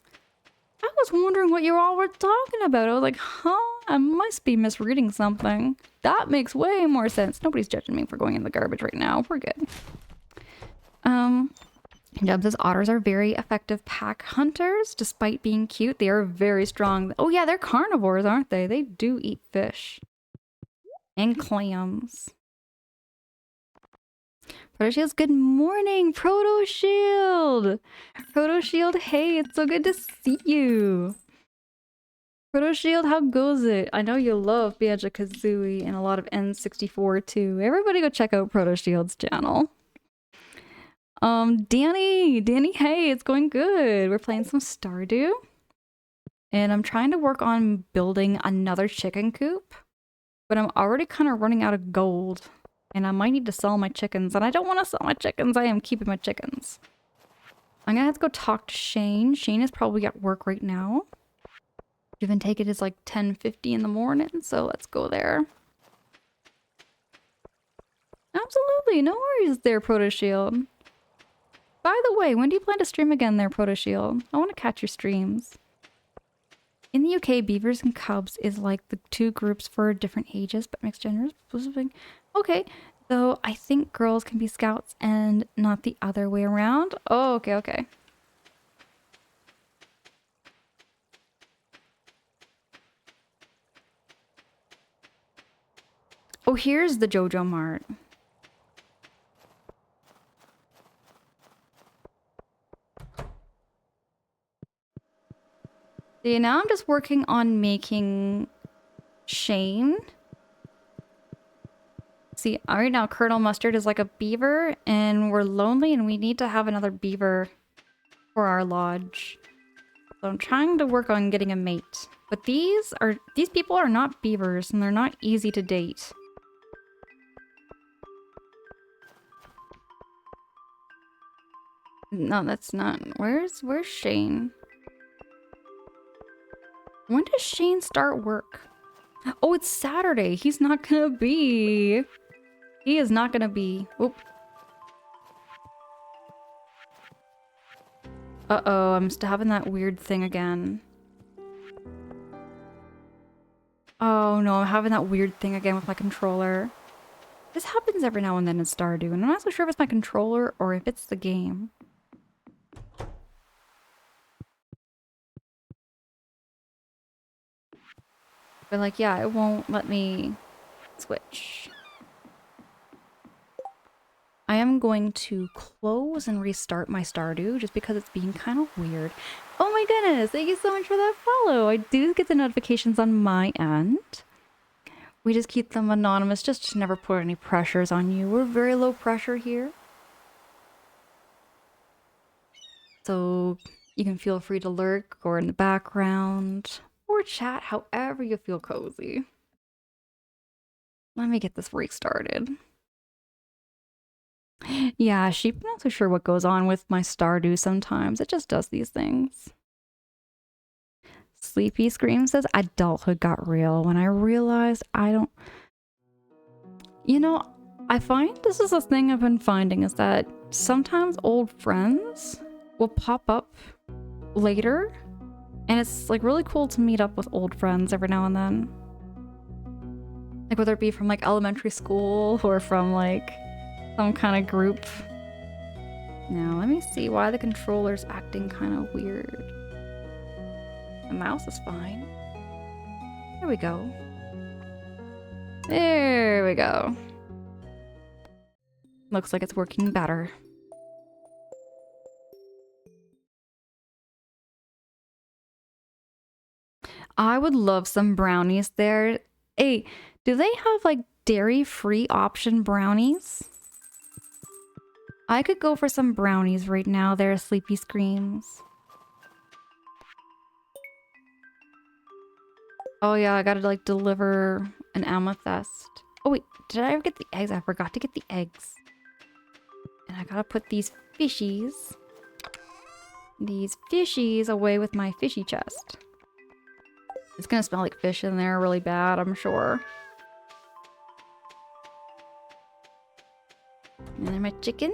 I was wondering what you all were talking about. I was like, huh? I must be misreading something. That makes way more sense. Nobody's judging me for going in the garbage right now. We're good. Dub says otters are very effective pack hunters. Despite being cute, they are very strong. Oh yeah, they're carnivores, aren't they? They do eat fish. And clams. Proto Shield's good morning, Proto Shield. Proto Shield, hey, it's so good to see you. Proto Shield, how goes it? I know you love Banjo-Kazooie and a lot of N64 too. Everybody go check out Proto Shield's channel. Danny, hey, it's going good. We're playing some Stardew. And I'm trying to work on building another chicken coop. But I'm already kind of running out of gold. And I might need to sell my chickens. And I don't want to sell my chickens. I am keeping my chickens. I'm gonna have to go talk to Shane. Shane is probably at work right now. Give and take, it is like 10:50 in the morning. So let's go there. Absolutely. No worries there, Proto Shield. By the way, when do you plan to stream again there, Proto Shield? I want to catch your streams. In the UK, beavers and cubs is like the two groups for different ages, but mixed genders. Okay, though I think girls can be scouts and not the other way around. Oh, okay. Oh, here's the JoJo Mart. See, now I'm just working on making Shane. See, right now Colonel Mustard is like a beaver and we're lonely and we need to have another beaver for our lodge. So I'm trying to work on getting a mate. But these people are not beavers and they're not easy to date. No, that's not. Where's Shane? When does Shane start work? Oh, it's Saturday. He's not gonna be. He is not gonna be. Oop. Uh-oh, I'm still having that weird thing again. Oh no, I'm having that weird thing again with my controller. This happens every now and then in Stardew, and I'm not so sure if it's my controller or if it's the game. But like, yeah, it won't let me switch. I am going to close and restart my Stardew just because it's being kind of weird. Oh my goodness, thank you so much for that follow. I do get the notifications on my end. We just keep them anonymous just to never put any pressures on you. We're very low pressure here. So you can feel free to lurk or in the background or chat however you feel cozy. Let me get this restarted. Yeah, sheep, I'm not so sure what goes on with my Stardew sometimes. It just does these things. Sleepy Scream says, adulthood got real when I realized I don't... You know, I find this is a thing I've been finding is that sometimes old friends will pop up later. And it's like really cool to meet up with old friends every now and then. Like whether it be from like elementary school or from like some kind of group. Now let me see why the controller's acting kind of weird. The mouse is fine. There we go. There we go. Looks like it's working better. I would love some brownies there. Hey, do they have like dairy-free option brownies? I could go for some brownies right now. There are Sleepy Screams. Oh yeah, I gotta like deliver an amethyst. Oh wait, did I ever get the eggs? I forgot to get the eggs. And I gotta put these fishies away with my fishy chest. It's gonna smell like fish in there really bad, I'm sure. And then my chickens.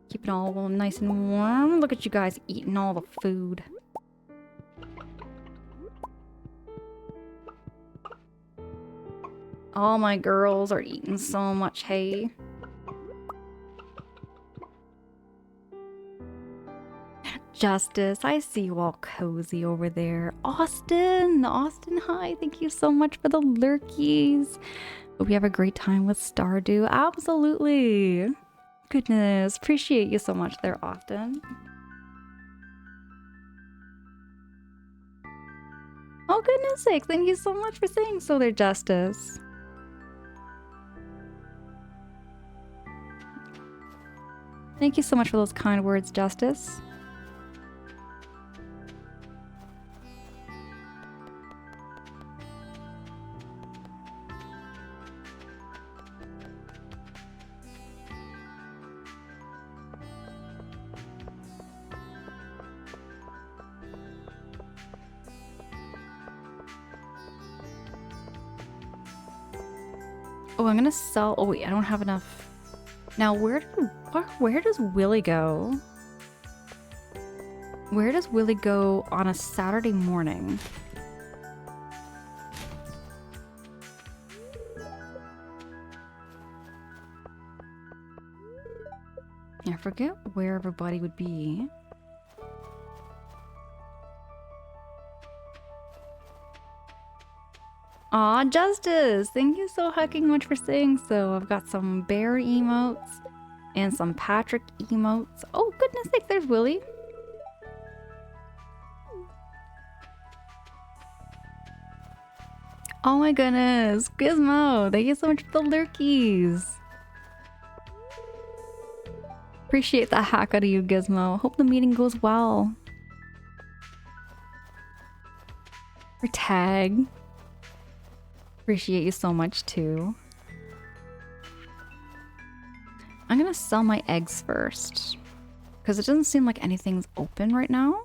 Keep it all nice and warm. Look at you guys eating all the food. All my girls are eating so much hay. Justice, I see you all cozy over there. Austin, hi, thank you so much for the lurkies. Hope you have a great time with Stardew. Absolutely. Goodness, appreciate you so much there, often. Oh, goodness sakes, thank you so much for saying so there, Justice. Thank you so much for those kind words, Justice. Oh, I'm gonna sell. Oh wait, I don't have enough. Now, where does Willy go? Where does Willy go on a Saturday morning? I forget where everybody would be. Aw, Justice! Thank you so fucking much for saying so. I've got some bear emotes and some Patrick emotes. Oh, goodness sake, there's Willy. Oh my goodness, Gizmo! Thank you so much for the lurkies. Appreciate the hack out of you, Gizmo. Hope the meeting goes well. For tag. Appreciate you so much too. I'm gonna sell my eggs first, because it doesn't seem like anything's open right now.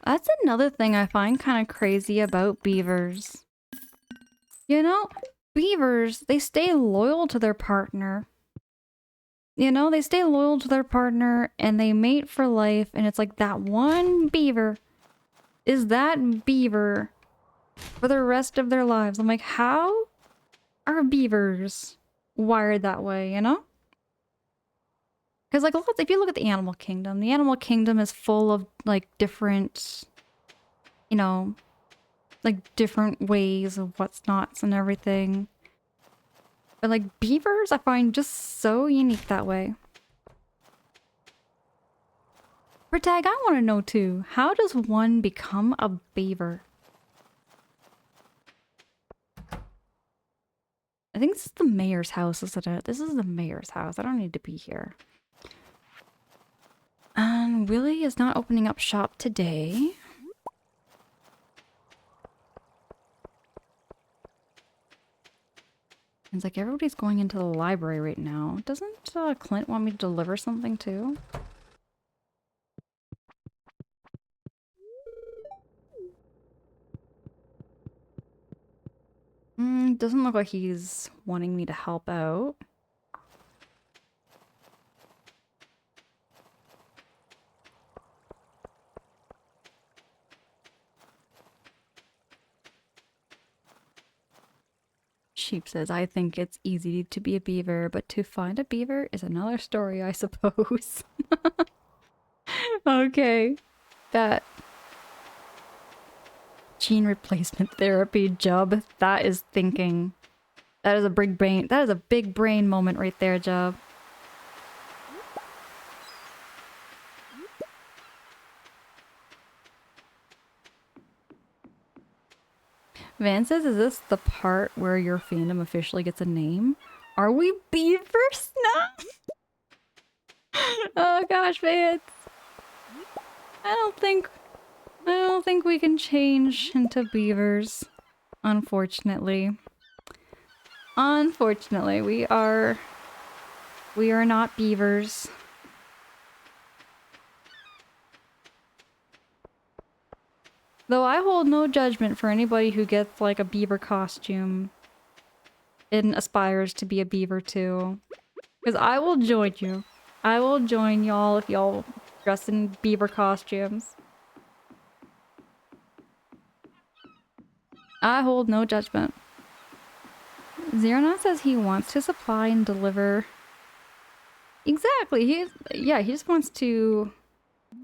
That's another thing I find kind of crazy about beavers. You know, beavers, they stay loyal to their partner. You know, they stay loyal to their partner and they mate for life, and it's like that one beaver is that beaver for the rest of their lives. I'm like, how are beavers wired that way, you know? Because like, if you look at the animal kingdom is full of like different, you know, like different ways of what's not and everything. But like beavers, I find just so unique that way. For tag, I want to know too, how does one become a beaver? I think this is the mayor's house, isn't it? This is the mayor's house. I don't need to be here. And Willy is not opening up shop today. It's like everybody's going into the library right now. Doesn't Clint want me to deliver something too? Doesn't look like he's wanting me to help out. Sheep says, I think it's easy to be a beaver, but to find a beaver is another story, I suppose. Okay. That gene replacement therapy Jub. That is thinking. That is a big brain. That is a big brain moment right there, Jub. Van says, is this the part where your fandom officially gets a name? Are we beavers now? Oh gosh, Vance. I don't think we can change into beavers. Unfortunately. Unfortunately, we are not beavers. Though I hold no judgment for anybody who gets like a beaver costume and aspires to be a beaver too. Because I will join you. I will join y'all if y'all dress in beaver costumes. I hold no judgment. Zeronaut says he wants to supply and deliver. Exactly. He just wants to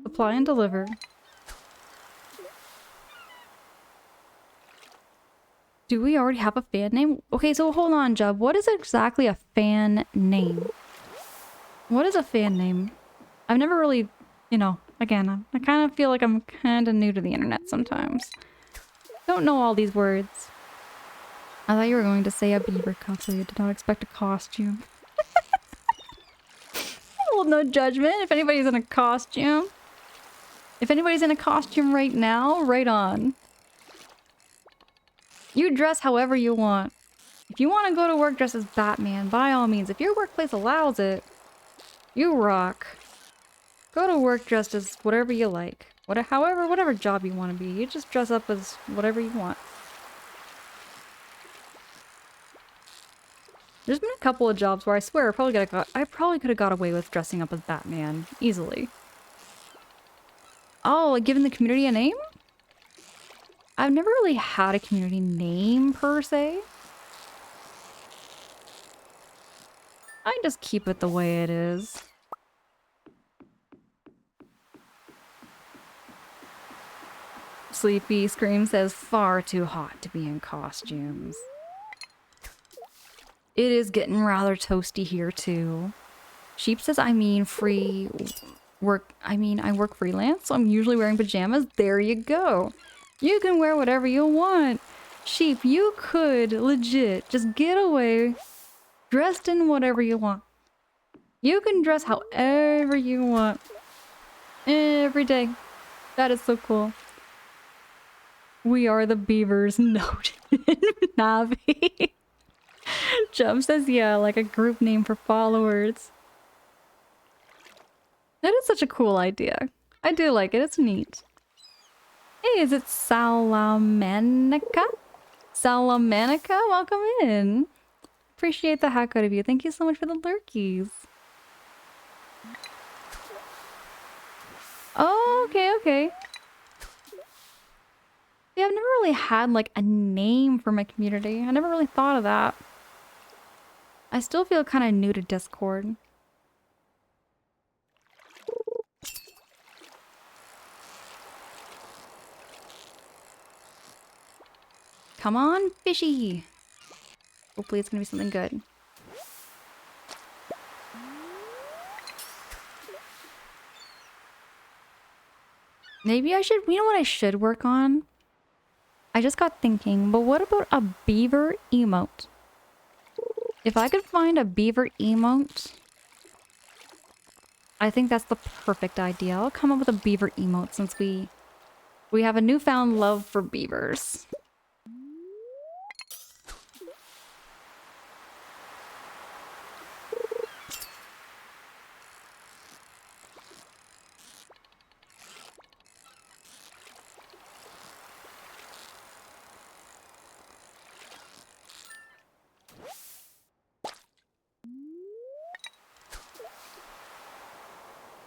supply and deliver. Do we already have a fan name? Okay, so hold on, Jub. What is exactly a fan name? What is a fan name? I've never really, you know, again, I kind of feel like I'm kind of new to the internet sometimes. Don't know all these words. I thought you were going to say a beaver cup, so you did not expect a costume. Well, no judgment if anybody's in a costume. If anybody's in a costume right now, right on. You dress however you want. If you want to go to work dressed as Batman, by all means. If your workplace allows it, you rock. Go to work dressed as whatever you like. Whatever job you want to be. You just dress up as whatever you want. There's been a couple of jobs where I swear I probably could have got away with dressing up as Batman easily. Oh, like giving the community a name? I've never really had a community name per se. I just keep it the way it is. Sleepy Scream says far too hot to be in costumes. It is getting rather toasty here too. Sheep says I work freelance, so I'm usually wearing pajamas. There you go. You can wear whatever you want. Sheep, you could legit just get away dressed in whatever you want. You can dress however you want. Every day. That is so cool. We are the beavers. Noted. Navi. Jump says, yeah, like a group name for followers. That is such a cool idea. I do like it. It's neat. Hey, is it Salamanica? Salamanica, welcome in. Appreciate the heck out of you. Thank you so much for the lurkies. Oh, okay, okay. Yeah, I've never really had like a name for my community. I never really thought of that. I still feel kind of new to Discord. Come on, fishy. Hopefully it's gonna be something good. Maybe I should, you know what I should work on? I just got thinking, but what about a beaver emote? If I could find a beaver emote, I think that's the perfect idea. I'll come up with a beaver emote since we have a newfound love for beavers.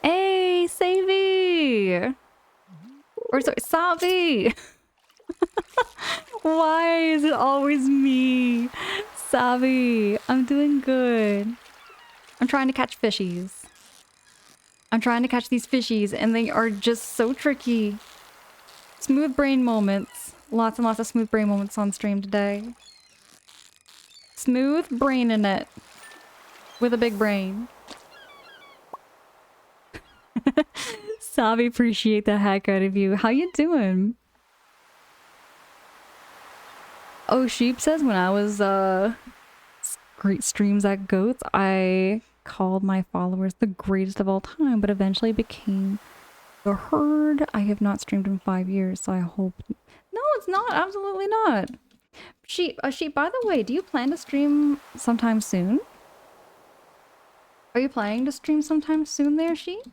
Hey, Savvy! Or sorry, Savi! Why is it always me? Savi, I'm doing good. I'm trying to catch fishies. I'm trying to catch these fishies and they are just so tricky. Smooth brain moments. Lots and lots of smooth brain moments on stream today. Smooth brain in it. With a big brain. Savi, appreciate the heck out of you. How you doing? Oh, Sheep says when I was great streams at Goats, I called my followers the greatest of all time, but eventually became the herd. I have not streamed in 5 years, so I hope. No, it's not. Absolutely not. Sheep, by the way, do you plan to stream sometime soon? Are you planning to stream sometime soon there, Sheep?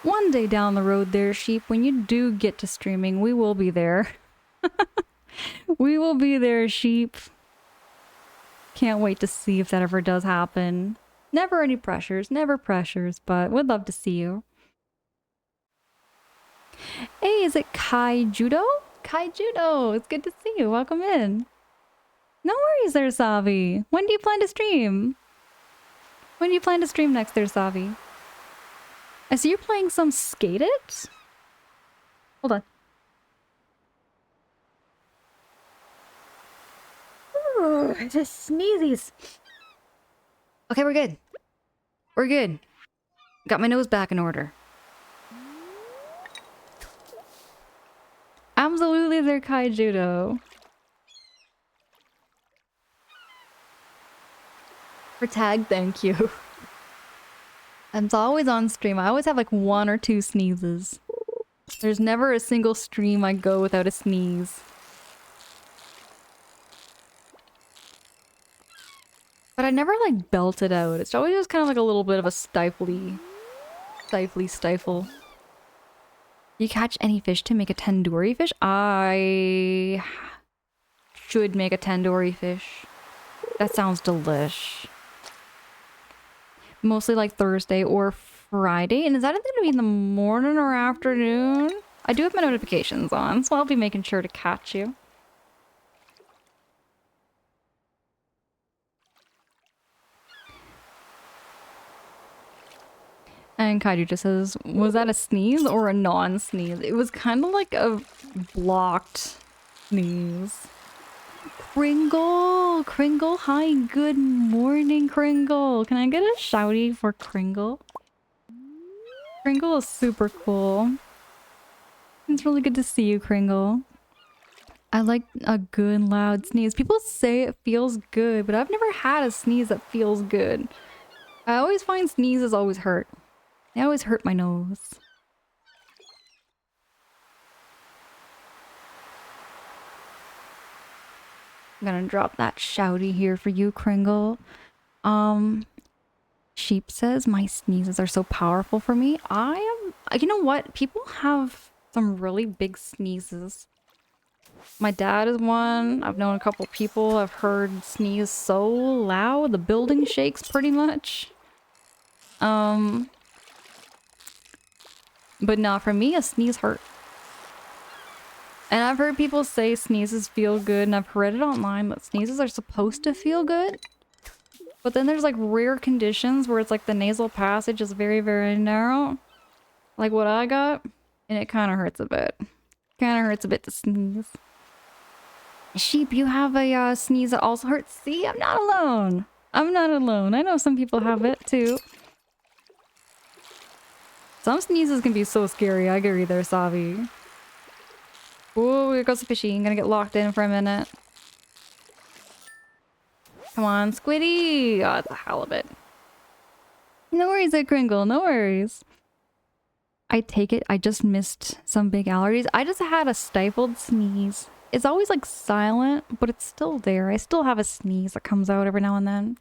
One day down the road there, Sheep, when you do get to streaming, we will be there. We will be there, Sheep. Can't wait to see if that ever does happen. Never any pressures, never pressures, but would love to see you. Hey, is it Kai Judo? Kai Judo, it's good to see you. Welcome in. No worries there, Savi. When do you plan to stream? When do you plan to stream next there, Savi? I see you're playing some Skate It? Hold on. Ooh, just sneezies. Okay, we're good. We're good. Got my nose back in order. Absolutely, they're Kai Judo. For tag, thank you. I'm always on stream. I always have like 1 or 2 sneezes. There's never a single stream I go without a sneeze. But I never like belt it out. It's always just kind of like a little bit of a stifle. You catch any fish to make a tandoori fish? I should make a tandoori fish. That sounds delish. Mostly like Thursday or Friday. And is that going to be in the morning or afternoon? I do have my notifications on, so I'll be making sure to catch you. And Kaiju just says, was that a sneeze or a non-sneeze? It was kind of like a blocked sneeze. Kringle! Kringle, hi, good morning, Kringle. Can I get a shouty for Kringle? Kringle is super cool. It's really good to see you, Kringle. I like a good loud sneeze. People say it feels good, but I've never had a sneeze that feels good. I always find sneezes always hurt. They always hurt my nose. I'm gonna drop that shouty here for you, Kringle. Sheep says my sneezes are so powerful for me. You know what? People have some really big sneezes. My dad is one. I've known a couple people I've heard sneeze so loud the building shakes pretty much. But not for me, a sneeze hurt. And I've heard people say sneezes feel good, and I've read it online that sneezes are supposed to feel good. But then there's like rare conditions where it's like the nasal passage is very, very narrow. Like what I got, and it kind of hurts a bit. Kind of hurts a bit to sneeze. Sheep, you have a sneeze that also hurts? See, I'm not alone. I'm not alone. I know some people have it too. Some sneezes can be so scary. I agree there, Savi. Oh, here goes the fishy. I'm gonna get locked in for a minute. Come on, Squiddy! Oh, it's a halibut. No worries there, Kringle. No worries. I take it I just missed some big allergies. I just had a stifled sneeze. It's always like silent, but it's still there. I still have a sneeze that comes out every now and then.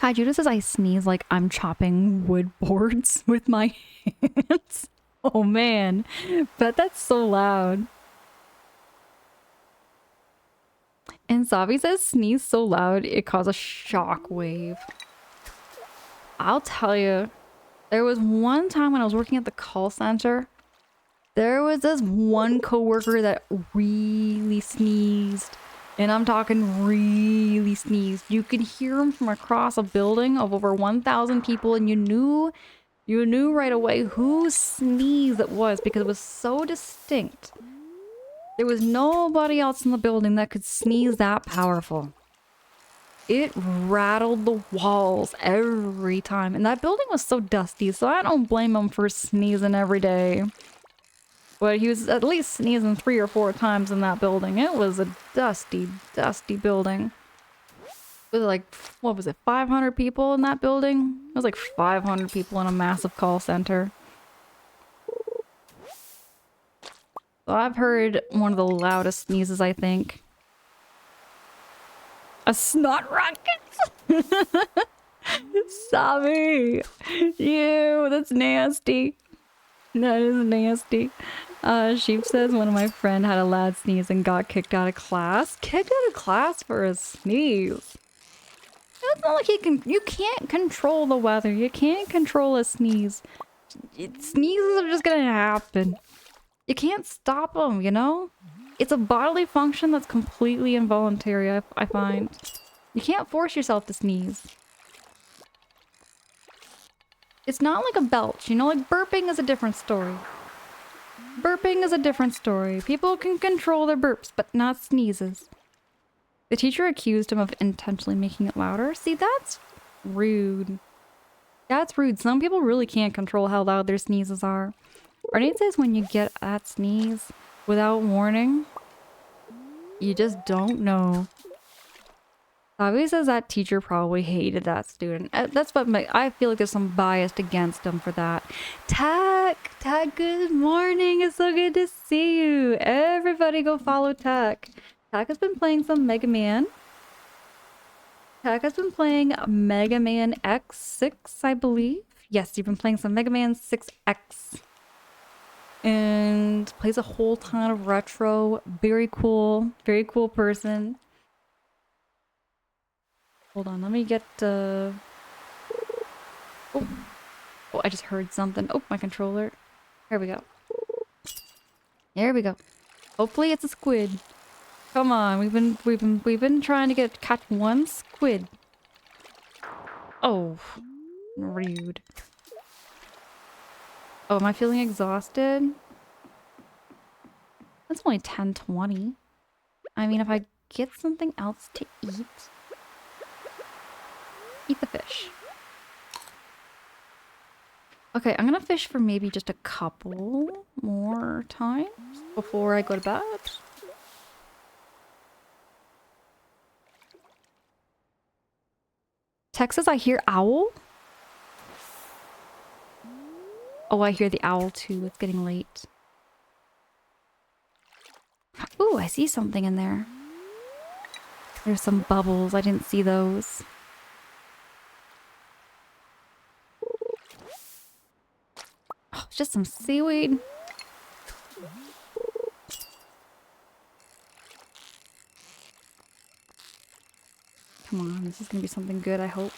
Hi, Judah says I sneeze like I'm chopping wood boards with my hands. Oh man, but that's so loud. And Savi says sneeze so loud it caused a shock wave. I'll tell you, there was one time when I was working at the call center, there was this one coworker that really sneezed. And I'm talking really sneezed. You could hear him from across a building of over 1,000 people, and you knew right away whose sneeze it was because it was so distinct. There was nobody else in the building that could sneeze that powerful. It rattled the walls every time. And that building was so dusty, so I don't blame him for sneezing every day. But he was at least sneezing 3 or 4 times in that building. It was a dusty, dusty building. With like, what was it, 500 people in that building? It was like 500 people in a massive call center. So I've heard one of the loudest sneezes, I think. A snot rocket? Sabi! Ew, that's nasty. That is nasty. Sheep says one of my friend had a loud sneeze and got kicked out of class. Kicked out of class for a sneeze. It's not like you can't control the weather. You can't control a sneeze. Sneezes are just gonna happen. You can't stop them, you know? It's a bodily function that's completely involuntary, I find. You can't force yourself to sneeze. It's not like a belch, you know? Like burping is a different story. Burping is a different story. People can control their burps, but not sneezes. The teacher accused him of intentionally making it louder. See, that's rude. That's rude. Some people really can't control how loud their sneezes are. Arnett says when you get that sneeze without warning, you just don't know. Savi says that teacher probably hated that student. That's what I feel like there's some bias against him for that. Tak, good morning. It's so good to see you. Everybody go follow Tak. Tak has been playing some Mega Man. Tak has been playing Mega Man X6, I believe. Yes, you've been playing some Mega Man 6X. And plays a whole ton of retro. Very cool person. Hold on, let me get oh, I just heard something. Oh, my controller. Here we go. There we go. Hopefully it's a squid. Come on, we've been trying to catch one squid. Oh, rude. Oh, am I feeling exhausted? It's only 10:20. I mean, if I get something else to eat the fish. Okay, I'm gonna fish for maybe just a couple more times before I go to bed. Texas, I hear owl. Oh, I hear the owl too. It's getting late. Ooh, I see something in there. There's some bubbles. I didn't see those. Oh, it's just some seaweed. Come on, this is gonna be something good, I hope.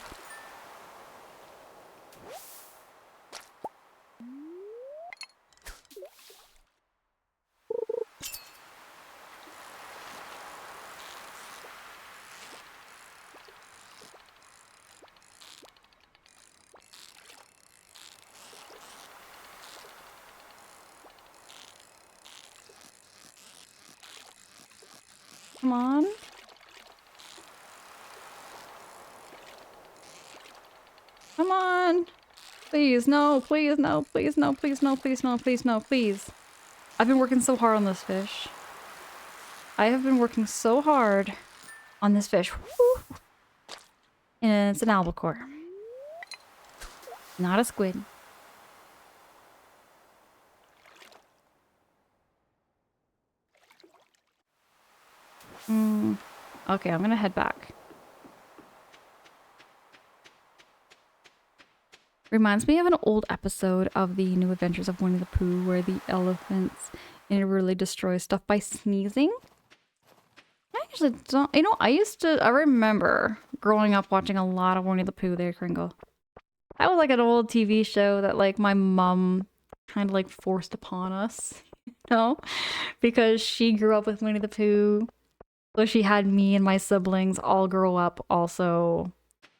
Come on. Come on. Please, no, please, no, please, no, please, no, please, no, please, no, please. I've been working so hard on this fish. I have been working so hard on this fish. Woo. And it's an albacore. Not a squid. Okay, I'm gonna head back. Reminds me of an old episode of the New Adventures of Winnie the Pooh where the elephants really destroy stuff by sneezing. I actually don't, you know, I remember growing up watching a lot of Winnie the Pooh there, Kringle. That was like an old TV show that like my mom kind of like forced upon us, you know? Because she grew up with Winnie the Pooh. So she had me and my siblings all grow up also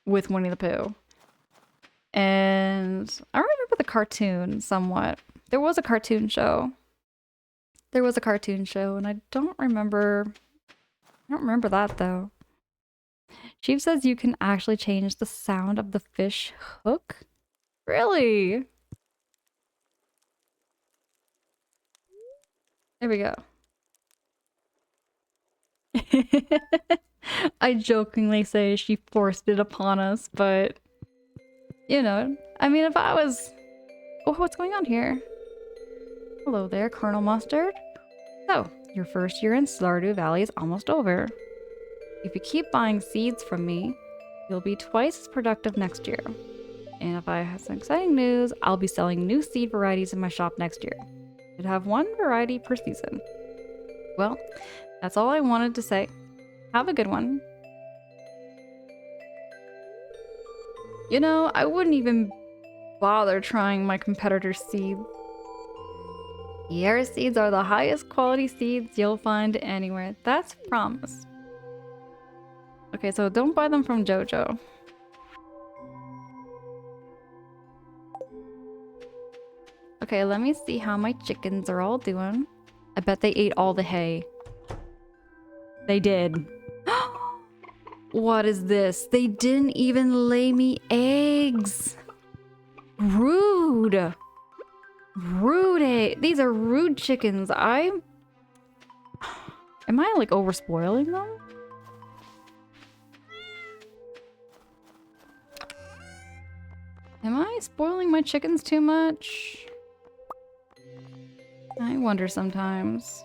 with Winnie the Pooh. And I remember the cartoon somewhat. There was a cartoon show. And I don't remember that though. Chief says you can actually change the sound of the fish hook. Really? There we go. I jokingly say she forced it upon us, but you know, I mean, if I was... Oh, what's going on here? Hello there, Colonel Mustard. So, your first year in Stardew Valley is almost over. If you keep buying seeds from me, you'll be twice as productive next year. And if I have some exciting news, I'll be selling new seed varieties in my shop next year. Should have one variety per season. Well, that's all I wanted to say. Have a good one. You know, I wouldn't even bother trying my competitor's seeds. Sierra seeds are the highest quality seeds you'll find anywhere. That's a promise. Okay, so don't buy them from Jojo. Okay, let me see how my chickens are all doing. I bet they ate all the hay. They did. What is this? They didn't even lay me eggs. Rude. Rude. These are rude chickens. Am I like over spoiling them? Am I spoiling my chickens too much? I wonder sometimes.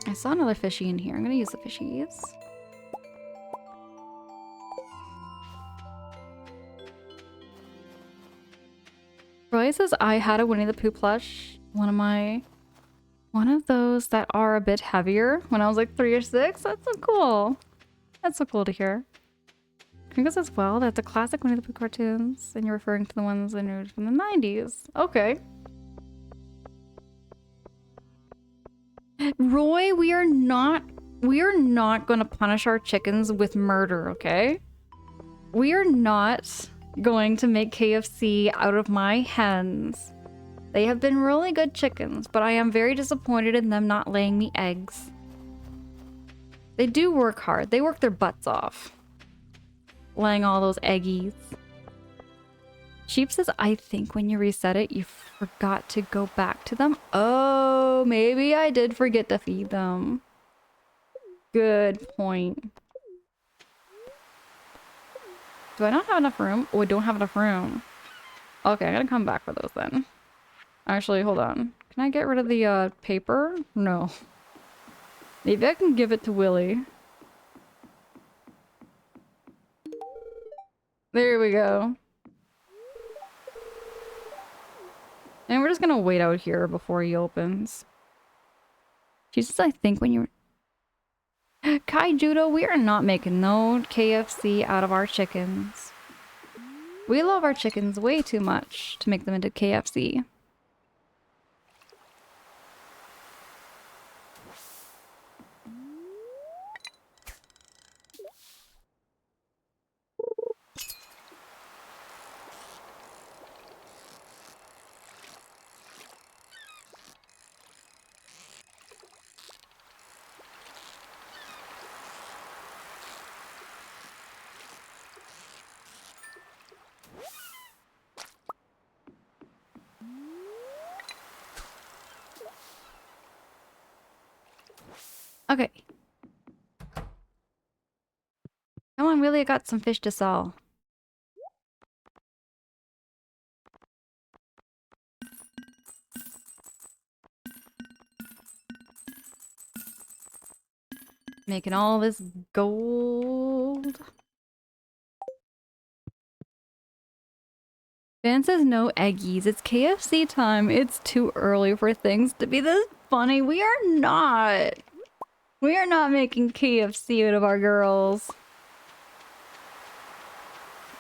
I saw another fishy in here. I'm gonna use the fishies. Roy says I had a Winnie the Pooh plush. One of those that are a bit heavier when I was like 3 or 6. That's so cool. That's so cool to hear. Kringle says, well, that's a classic Winnie the Pooh cartoons, and you're referring to the ones from the 90s. Okay. Roy, we are not going to punish our chickens with murder, okay? We are not going to make KFC out of my hens. They have been really good chickens, but I am very disappointed in them not laying me eggs. They do work hard. They work their butts off, laying all those eggies. Sheep says, I think when you reset it, you forgot to go back to them. Oh, maybe I did forget to feed them. Good point. Do I not have enough room? Oh, I don't have enough room. Okay, I'm gonna come back for those then. Actually, hold on. Can I get rid of the paper? No. Maybe I can give it to Willy. There we go. And we're just gonna wait out here before he opens. She says, I think when you were... Kai Judo, we are not making no KFC out of our chickens. We love our chickens way too much to make them into KFC. Okay. Come on, really, I got some fish to sell. Making all this gold. Van says no eggies. It's KFC time. It's too early for things to be this funny. We are not. We are not making KFC out of our girls.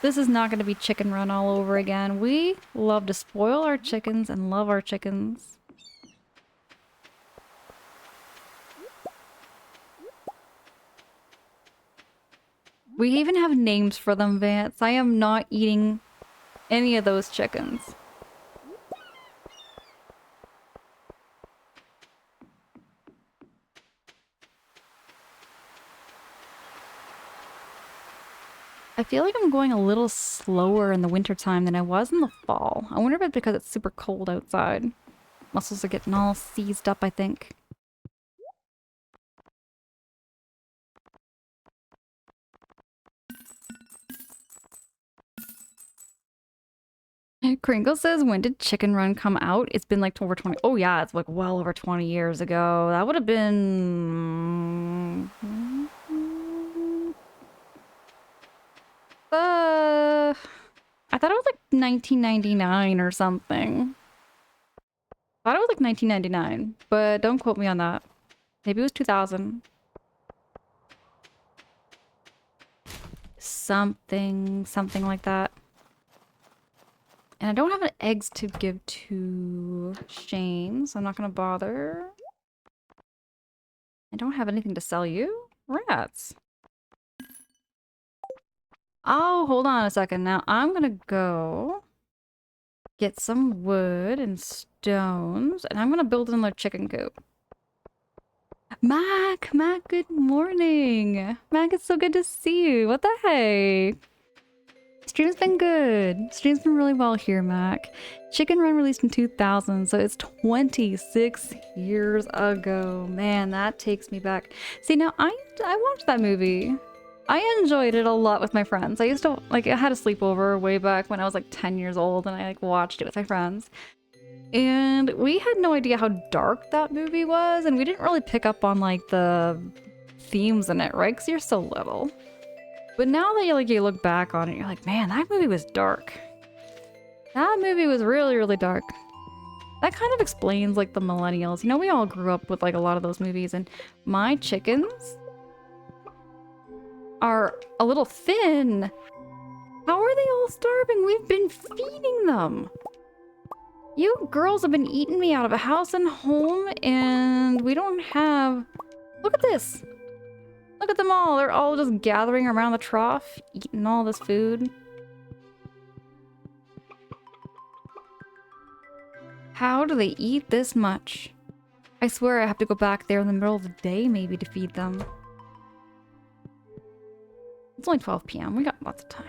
This is not going to be Chicken Run all over again. We love to spoil our chickens and love our chickens. We even have names for them, Vance. I am not eating any of those chickens. I feel like I'm going a little slower in the wintertime than I was in the fall. I wonder if it's because it's super cold outside. Muscles are getting all seized up, I think. Kringle says, when did Chicken Run come out? It's been like over 20... Oh yeah, it's like well over 20 years ago. That would have been... I thought it was like 1999 or something. I thought it was like 1999, but don't quote me on that. Maybe it was 2000. Something like that. And I don't have any eggs to give to Shane, so I'm not gonna bother. I don't have anything to sell you. Rats. Oh, hold on a second. Now I'm gonna go get some wood and stones, and I'm gonna build another chicken coop. Mac, good morning. Mac, it's so good to see you. What the heck? Stream's been good. Stream's been really well here, Mac. Chicken Run released in 2000, so it's 26 years ago. Man, that takes me back. See, now I watched that movie. I enjoyed it a lot with my friends. I used to, like, I had a sleepover way back when I was like 10 years old, and I like watched it with my friends. And we had no idea how dark that movie was, and we didn't really pick up on like the themes in it, right? Because you're so little. But now that you look back on it, you're like, man, that movie was dark. That movie was really, really dark. That kind of explains like the millennials. You know, we all grew up with like a lot of those movies, and my chickens are a little thin. How are they all starving? We've been feeding them. You girls have been eating me out of a house and home, and we don't have... Look at this. Look at them all. They're all just gathering around the trough, eating all this food. How do they eat this much? I swear I have to go back there in the middle of the day maybe to feed them. It's only 12 p.m. We got lots of time.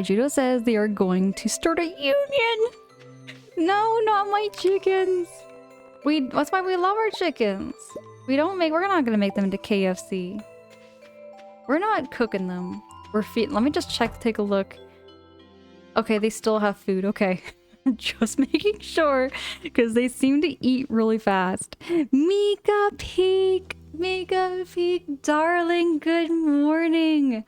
Judo says they are going to start a union. No, not my chickens. That's why we love our chickens. We're not gonna make them into KFC. We're not cooking them. We're feeding. Let me just take a look. Okay, they still have food. Okay. Just making sure, because they seem to eat really fast. Mika Peak, darling, good morning.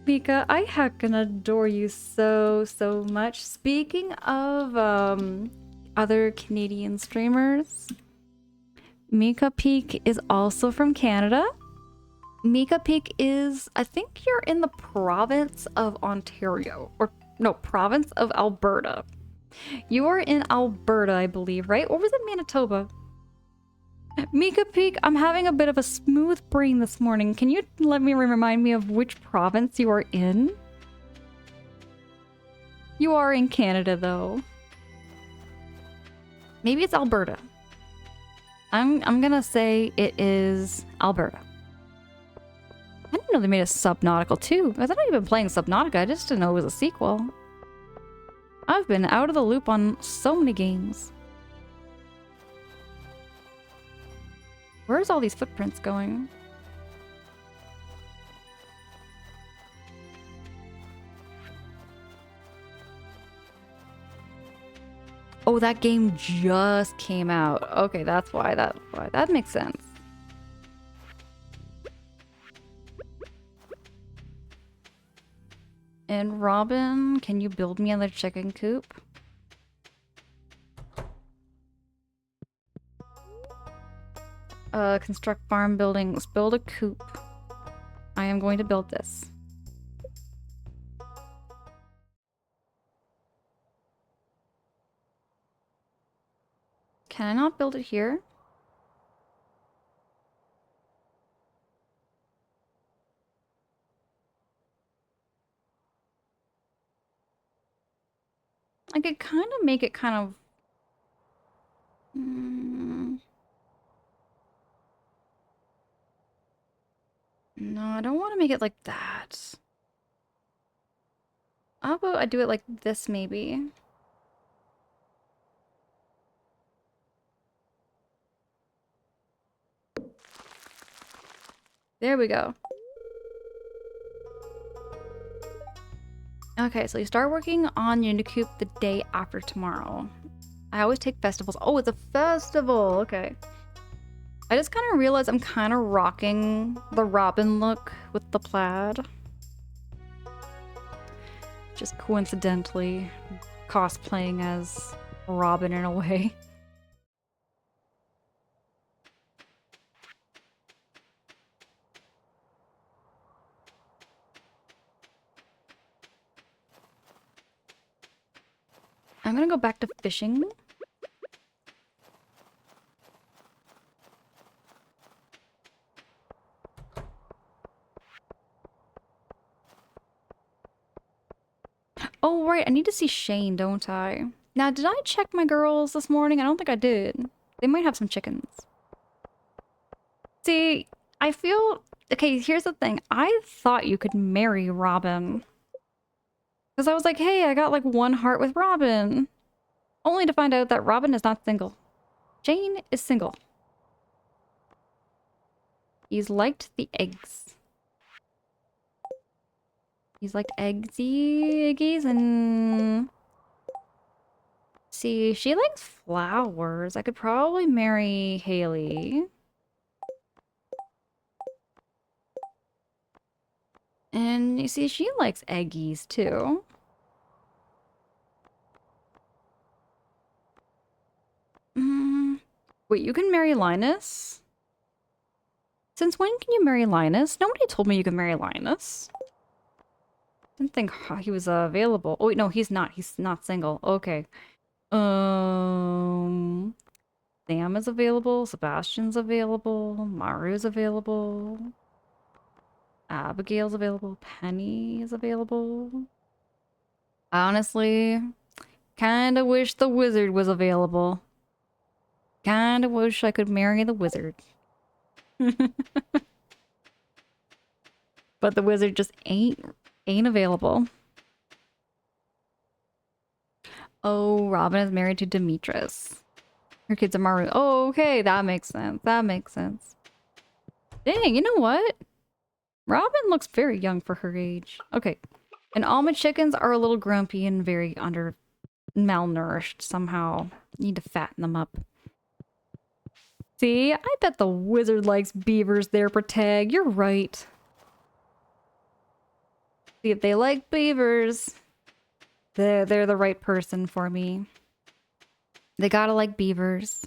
Mika, I heckin' adore you so much. Speaking of other Canadian streamers, Mika Peak is also from Canada. Mika Peak is, I think you're in the province of Ontario, or no, province of Alberta. You are in Alberta, I believe, right? Or was it Manitoba? Mika Peak, I'm having a bit of a smooth brain this morning. Can you remind me of which province you are in? You are in Canada, though. Maybe it's Alberta. I'm gonna say it is Alberta. I didn't know they made a Subnautica too. I thought I'd been playing Subnautica. I just didn't know it was a sequel. I've been out of the loop on so many games. Where's all these footprints going? Oh, that game just came out. Okay, that's why. That makes sense. And Robin, can you build me another chicken coop? Construct farm buildings. Build a coop. I am going to build this. Can I not build it here? I could kind of make it kind of... No, I don't want to make it like that. How about I do it like this, maybe? There we go. Okay, so you start working on your new coop the day after tomorrow. I always take festivals. Oh, it's a festival! Okay. I just kind of realized I'm kind of rocking the Robin look with the plaid. Just coincidentally. cosplaying as Robin in a way. I'm gonna go back to fishing. Oh, right, I need to see Shane, don't I? Now, did I check my girls this morning? I don't think I did. They might have some chickens. See, I feel... Okay, here's the thing. I thought you could marry Robin. Because I was like, hey, I got like one heart with Robin. Only to find out that Robin is not single. Shane is single. He's liked the eggs. He's liked eggies and... See, she likes flowers. I could probably marry Haley. And you see, she likes eggies too. Wait, you can marry Linus? Since when can you marry Linus? Nobody told me you could marry Linus. Didn't think he was available. Oh wait, no, he's not. He's not single. Okay. Sam is available. Sebastian's available. Maru's available. Abigail's available. Penny is available. I honestly kind of wish the wizard was available. Kind of wish I could marry the wizard. But the wizard just ain't available. Oh, Robin is married to Demetrius. Her kids are Maru. Oh, okay, that makes sense. That makes sense. Dang, you know what? Robin looks very young for her age. Okay. And all my chickens are a little grumpy and very malnourished somehow. Need to fatten them up. See, I bet the wizard likes beavers there, Protag. You're right. See, if they like beavers, they're the right person for me. They gotta like beavers.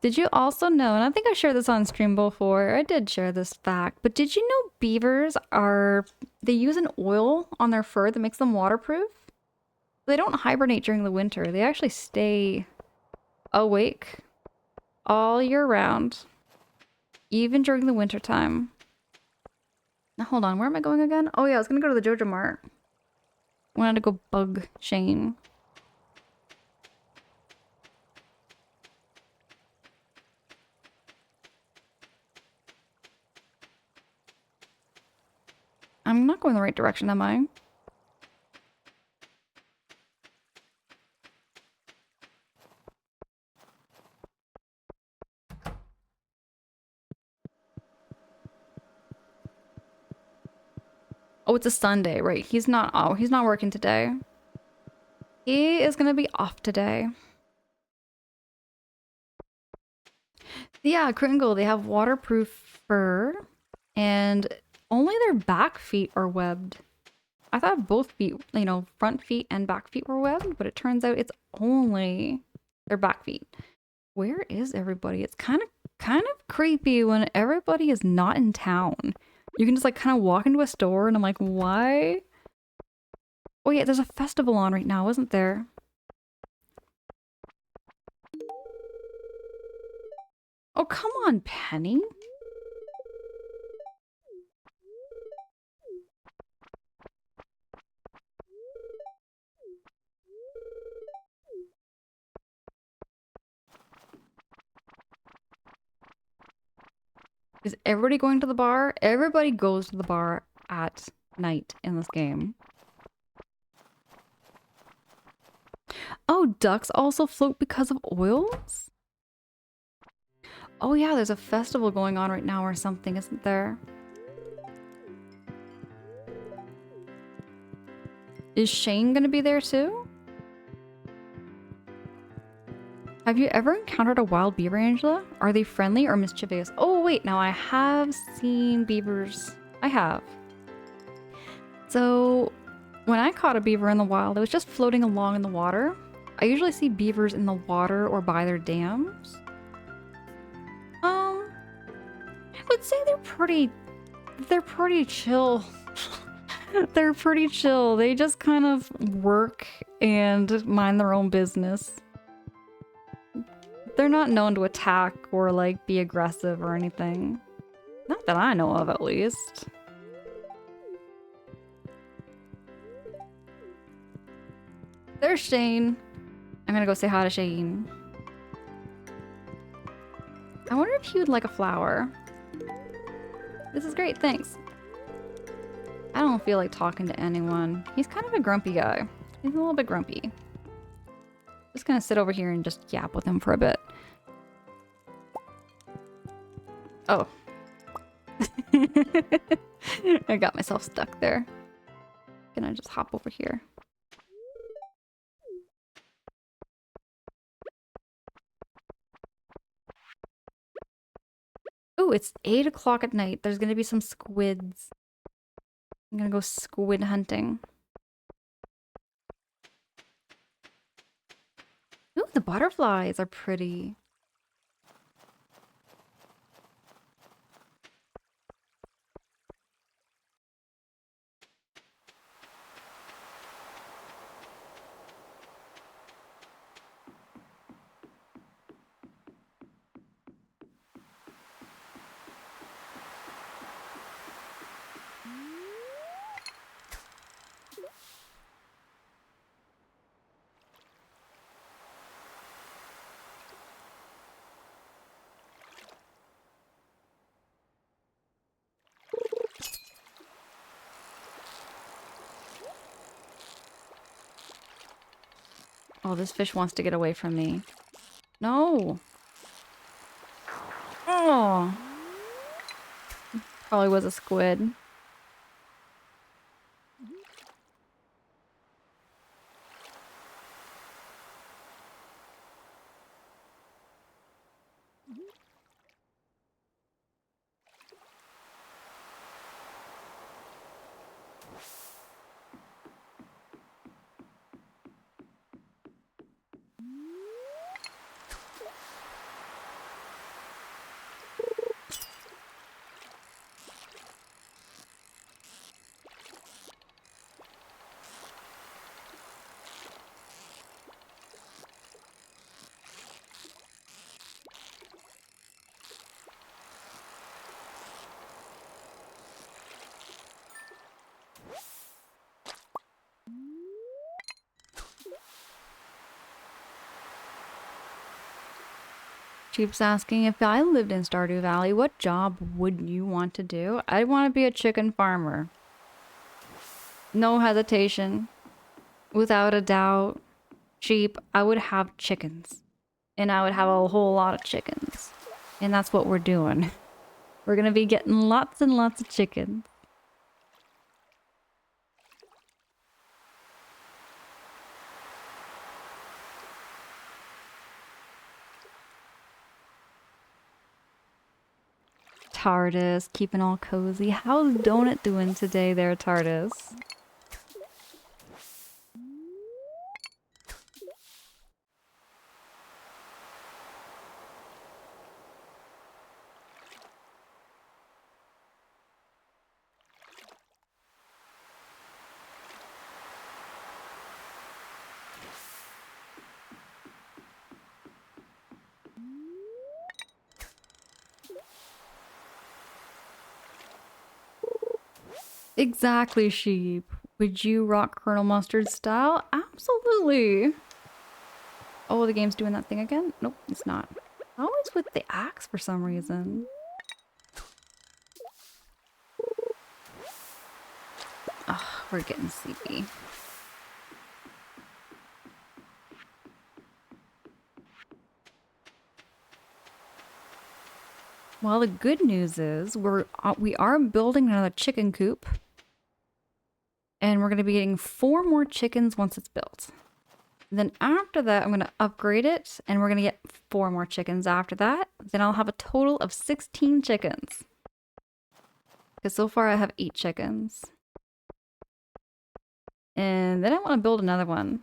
Did you also know, and I think I shared this on stream before, I did share this fact, but did you know beavers they use an oil on their fur that makes them waterproof? They don't hibernate during the winter. They actually stay awake all year round, even during the winter time. Now, hold on, where am I going again? Oh yeah, I was gonna go to the Jojo Mart. I wanted to go bug Shane. I'm not going the right direction, am I? Oh, it's a Sunday, right? He's not working today. He is gonna be off today. Yeah, Kringle, they have waterproof fur, and only their back feet are webbed. I thought both feet, you know, front feet and back feet were webbed, but it turns out it's only their back feet. Where is everybody? It's kind of creepy when everybody is not in town. You can just like kind of walk into a store and I'm like, why? Oh yeah, there's a festival on right now, isn't there? Oh, come on, Penny. Is everybody going to the bar? Everybody goes to the bar at night in this game. Oh, ducks also float because of oils? Oh yeah, there's a festival going on right now or something, isn't there? Is Shane gonna be there too? Have you ever encountered a wild beaver, Angela? Are they friendly or mischievous? Oh wait, now I have seen beavers. I have. So when I caught a beaver in the wild, it was just floating along in the water. I usually see beavers in the water or by their dams. I would say they're pretty chill. They're pretty chill. They just kind of work and mind their own business. They're not known to attack or like be aggressive or anything. Not that I know of, at least. There's Shane. I'm gonna go say hi to Shane. I wonder if he would like a flower. This is great, thanks. I don't feel like talking to anyone. He's kind of a grumpy guy. He's a little bit grumpy. Just gonna sit over here and just yap with him for a bit. Oh. I got myself stuck there. Can I just hop over here? Ooh, it's 8 o'clock at night. There's gonna be some squids. I'm gonna go squid hunting. Ooh, the butterflies are pretty. Oh, this fish wants to get away from me. No. Oh. Probably was a squid. Keeps asking, if I lived in Stardew Valley, what job would you want to do? I'd want to be a chicken farmer. No hesitation. Without a doubt. Sheep. I would have chickens. And I would have a whole lot of chickens. And that's what we're doing. We're gonna be getting lots and lots of chickens. TARDIS, keeping all cozy. How's Donut doing today there, TARDIS? Exactly, sheep. Would you rock Colonel Mustard style? Absolutely. Oh, the game's doing that thing again? Nope, it's not. Always with the axe for some reason. Ugh, we're getting sleepy. Well, the good news is we are building another chicken coop. And we're going to be getting 4 more chickens once it's built. Then after that, I'm going to upgrade it, and we're going to get 4 more chickens after that. Then I'll have a total of 16 chickens. Because so far I have 8 chickens. And then I want to build another one.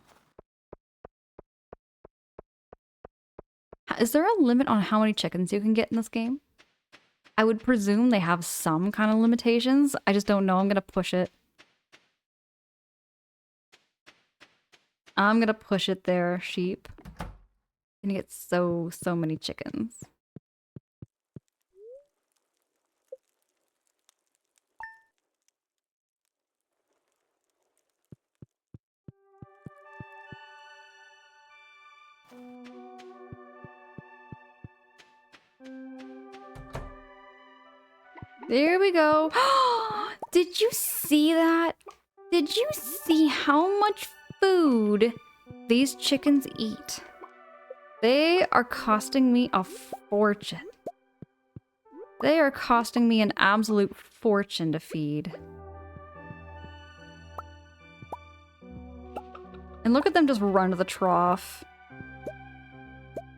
Is there a limit on how many chickens you can get in this game? I would presume they have some kind of limitations. I just don't know. I'm gonna push it. I'm gonna push it there, sheep. You're gonna get so many chickens. There we go. Did you see that? Did you see how much food these chickens eat? They are costing me a fortune. They are costing me an absolute fortune to feed. And look at them just run to the trough.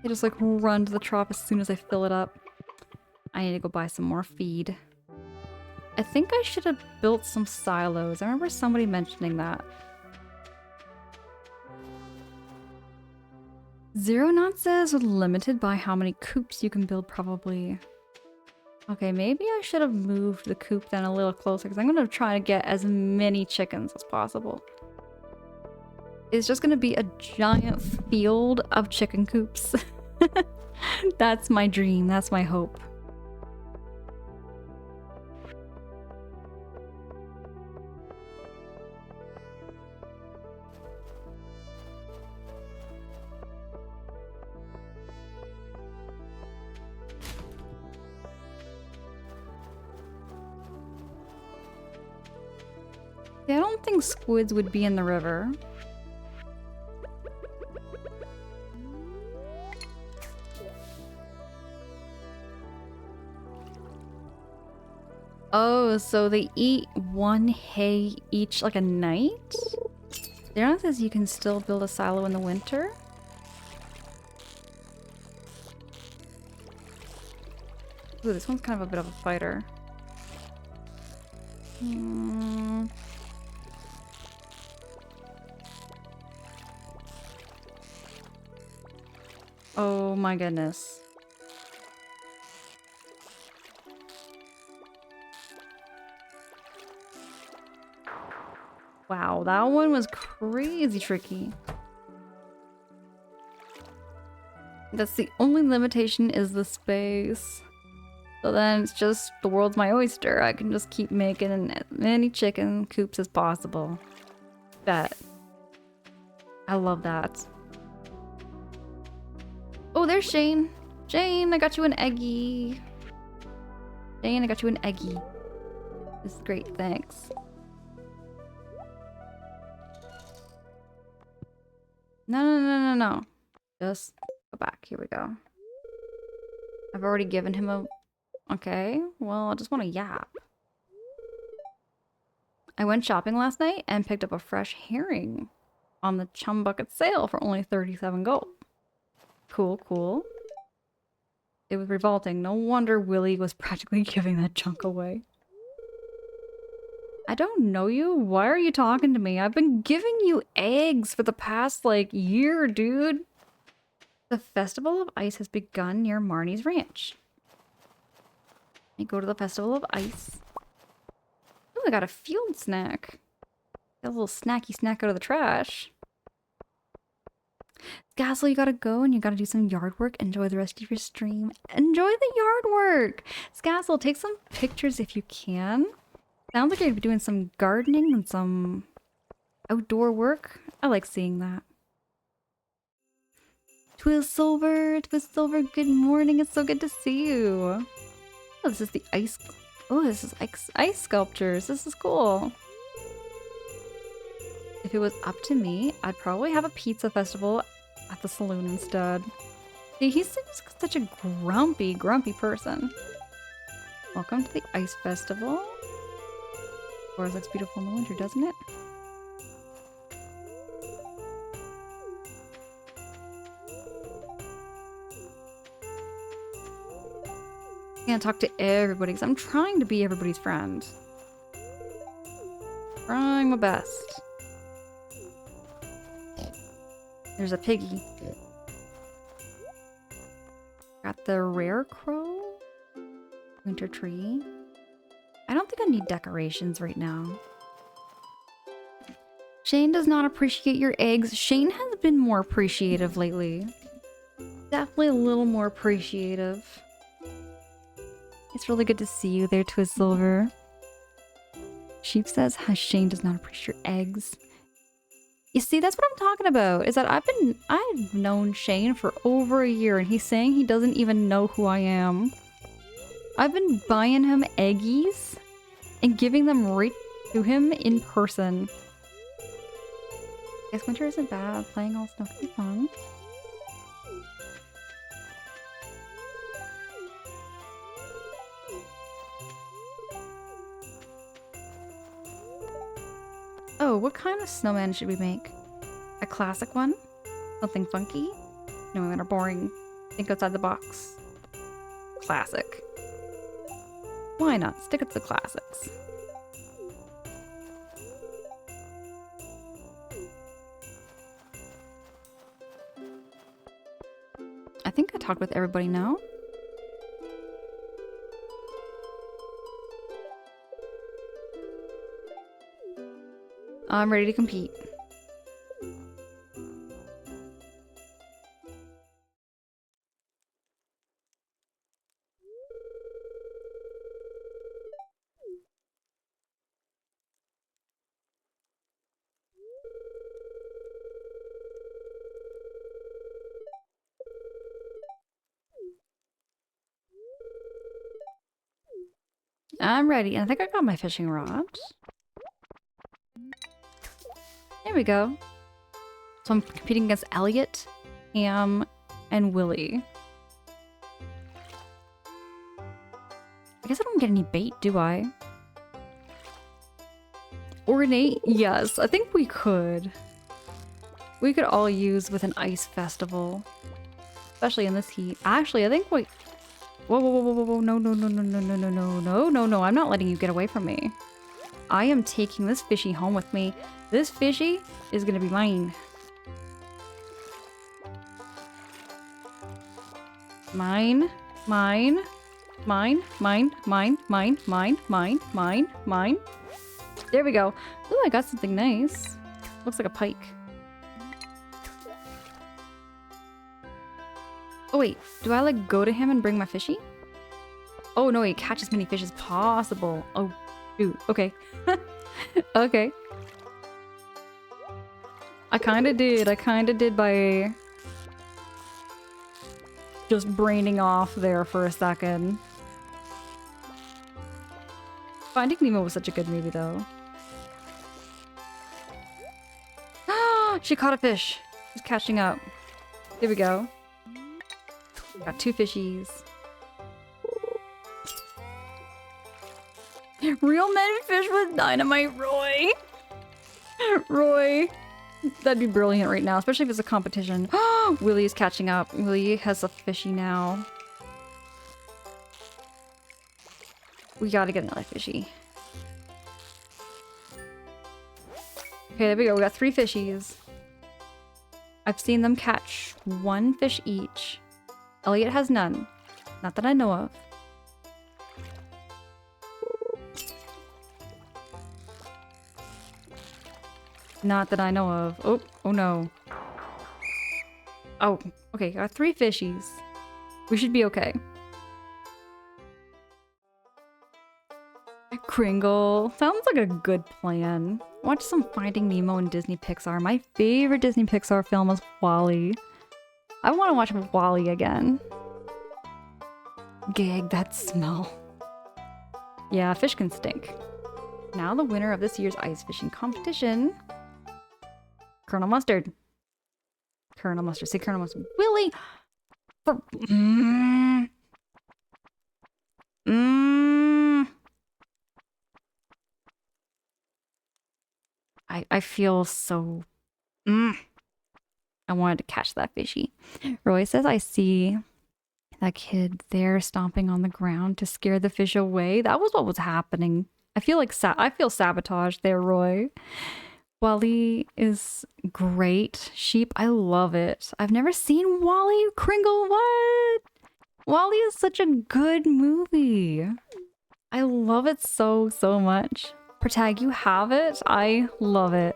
They just like run to the trough as soon as I fill it up. I need to go buy some more feed. I think I should have built some silos. I remember somebody mentioning that. Zero Knot says limited by how many coops you can build, probably. Okay, maybe I should have moved the coop then a little closer because I'm going to try to get as many chickens as possible. It's just going to be a giant field of chicken coops. That's my dream. That's my hope. Yeah, I don't think squids would be in the river. Oh, so they eat one hay each like a night? There says you can still build a silo in the winter. Ooh, this one's kind of a bit of a fighter. Oh my goodness. Wow, that one was crazy tricky. That's the only limitation is the space. So then it's just the world's my oyster. I can just keep making as many chicken coops as possible. Bet. I love that. Oh, there's Shane. Shane, I got you an eggie. Shane, I got you an eggie. This is great, thanks. No. Just go back. Here we go. I've already given him a... Okay, well, I just want to yap. I went shopping last night and picked up a fresh herring on the Chum Bucket sale for only 37 gold. Cool. It was revolting. No wonder Willie was practically giving that junk away. I don't know you. Why are you talking to me? I've been giving you eggs for the past, like, year, dude. The Festival of Ice has begun near Marnie's ranch. I go to the Festival of Ice. Oh, I got a field snack. Got a little snacky snack out of the trash. Gassel, you gotta go and you gotta do some yard work. Enjoy the rest of your stream. Enjoy the yard work! Gassel, take some pictures if you can. Sounds like you're doing some gardening and some outdoor work. I like seeing that. Silver, good morning. It's so good to see you. Oh, this is the ice. Oh, this is ice sculptures. This is cool. If it was up to me, I'd probably have a pizza festival at the saloon instead. See, he's such a grumpy person. Welcome to the ice festival. Forest looks beautiful in the winter, doesn't it? I can't talk to everybody because I'm trying to be everybody's friend. Trying my best. There's a piggy. Got the rare crow. Winter tree. I don't think I need decorations right now. Shane does not appreciate your eggs. Shane has been more appreciative lately. Definitely a little more appreciative. It's really good to see you there, Twist Silver. Sheep says how Shane does not appreciate your eggs. You see, that's what I'm talking about. Is that I've known Shane for over a year, and he's saying he doesn't even know who I am. I've been buying him eggies and giving them right to him in person. Guess winter isn't bad. Playing all snow can be fun. Oh, what kind of snowman should we make? A classic one? Something funky? No, I'm gonna boring. Think outside the box. Classic. Why not? Stick it to the classics. I think I talked with everybody now. I'm ready to compete. I'm ready, and I think I got my fishing rod. There we go. So I'm competing against Elliot, Ham, and Willy. I guess I don't get any bait, do I? Ornate? Yes, I think we could. We could all use with an ice festival. Especially in this heat. Actually, I think we... Whoa, whoa, whoa, whoa, whoa, no, no, no, no, no, no, no, no, no, no, no, I'm not letting you get away from me. I am taking this fishy home with me. This fishy is gonna be mine. Mine, mine, mine, mine, mine, mine, mine, mine, mine, mine. There we go. Ooh, I got something nice. Looks like a pike. Oh wait, do I like go to him and bring my fishy? Oh no, wait, catch as many fish as possible. Oh, dude, okay. Okay. I kinda did by just braining off there for a second. Finding Nemo was such a good movie though. She caught a fish. She's catching up. There we go. Got 2 fishies. Real men fish with dynamite, Roy. Roy. That'd be brilliant right now, especially if it's a competition. Willy is catching up. Willy has a fishy now. We gotta get another fishy. Okay, there we go. We got 3 fishies. I've seen them catch 1 fish each. Elliot has none. Not that I know of. Not that I know of. Oh, oh no. Oh, okay. Got 3 fishies. We should be okay. Kringle. Sounds like a good plan. Watch some Finding Nemo and Disney Pixar. My favorite Disney Pixar film is WALL-E. I want to watch WALL-E again. Gag that smell. Yeah, fish can stink. Now the winner of this year's ice fishing competition. Colonel Mustard. Colonel Mustard. Say Colonel Mustard. Willy! For... I feel so... I wanted to catch that fishy. Roy says, I see that kid there stomping on the ground to scare the fish away. That was what was happening. I feel like I feel sabotaged there, Roy. Wally is great. Sheep, I love it. I've never seen Wally. Kringle, what? Wally is such a good movie. I love it so, so much. Protag, you have it? I love it.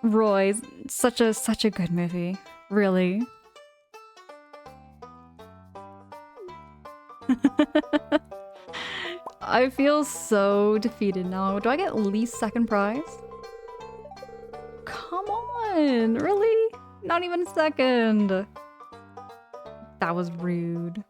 Roy's such a good movie. Really. I feel so defeated now. Do I get at least second prize? Come on, really? Not even second. That was rude.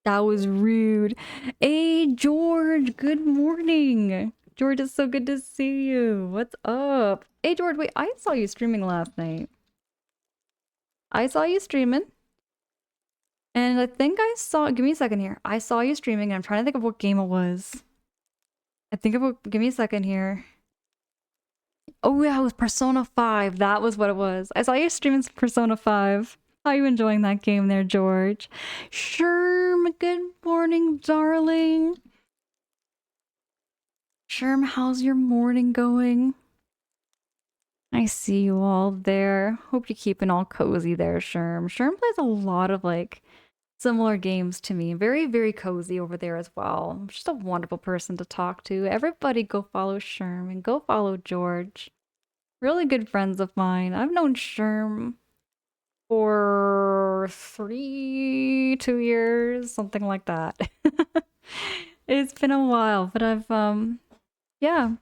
That was rude. Hey, George, good morning. George, it's so good to see you. What's up? Hey, George, wait, I saw you streaming last night. I saw you streaming. And I think I saw, give me a second here. I saw you streaming and I'm trying to think of what game it was. Give me a second here. Oh yeah, it was Persona 5. That was what it was. I saw you streaming Persona 5. How are you enjoying that game there, George? Sherm, good morning, darling. Sherm, how's your morning going? I see you all there. Hope you're keeping all cozy there, Sherm. Sherm plays a lot of like similar games to me. Very, very cozy over there as well. Just a wonderful person to talk to. Everybody go follow Sherm and go follow George. Really good friends of mine. I've known Sherm for 2 years, something like that. It's been a while, but I've, yeah.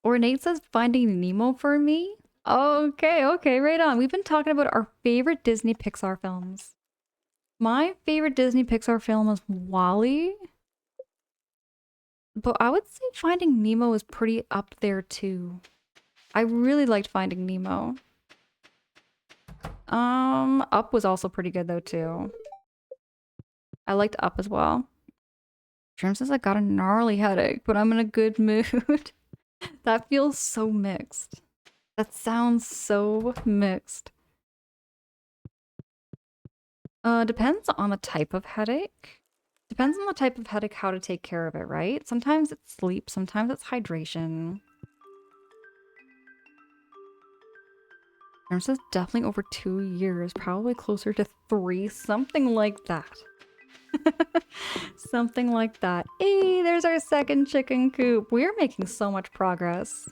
Ornate says Finding Nemo for me? Okay, right on. We've been talking about our favorite Disney Pixar films. My favorite Disney Pixar film is WALL-E. But I would say Finding Nemo is pretty up there too. I really liked Finding Nemo. Up was also pretty good though too. I liked Up as well. Dream says I got a gnarly headache, but I'm in a good mood. That feels so mixed. That sounds so mixed. Depends on the type of headache. Depends on the type of headache, how to take care of it, right? Sometimes it's sleep, sometimes it's hydration. Dream says definitely over 2 years, probably closer to 3, something like that. Something like that. Hey, there's our second chicken coop. We are making so much progress.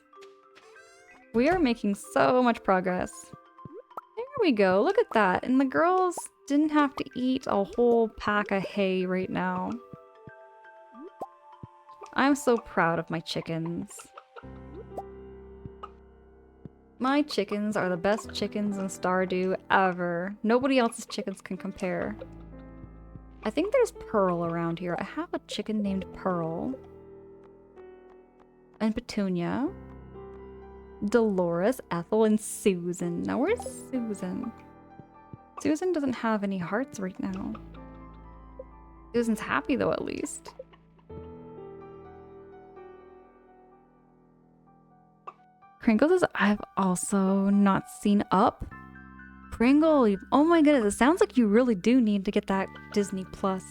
We are making so much progress. There we go. Look at that. And the girls didn't have to eat a whole pack of hay right now. I'm so proud of my chickens. My chickens are the best chickens in Stardew ever. Nobody else's chickens can compare. I think there's Pearl around here. I have a chicken named Pearl. And Petunia. Dolores, Ethel, and Susan. Now where's Susan? Susan doesn't have any hearts right now. Susan's happy though, at least. Kringle says, I've also not seen Up. Kringle, oh my goodness, it sounds like you really do need to get that Disney Plus.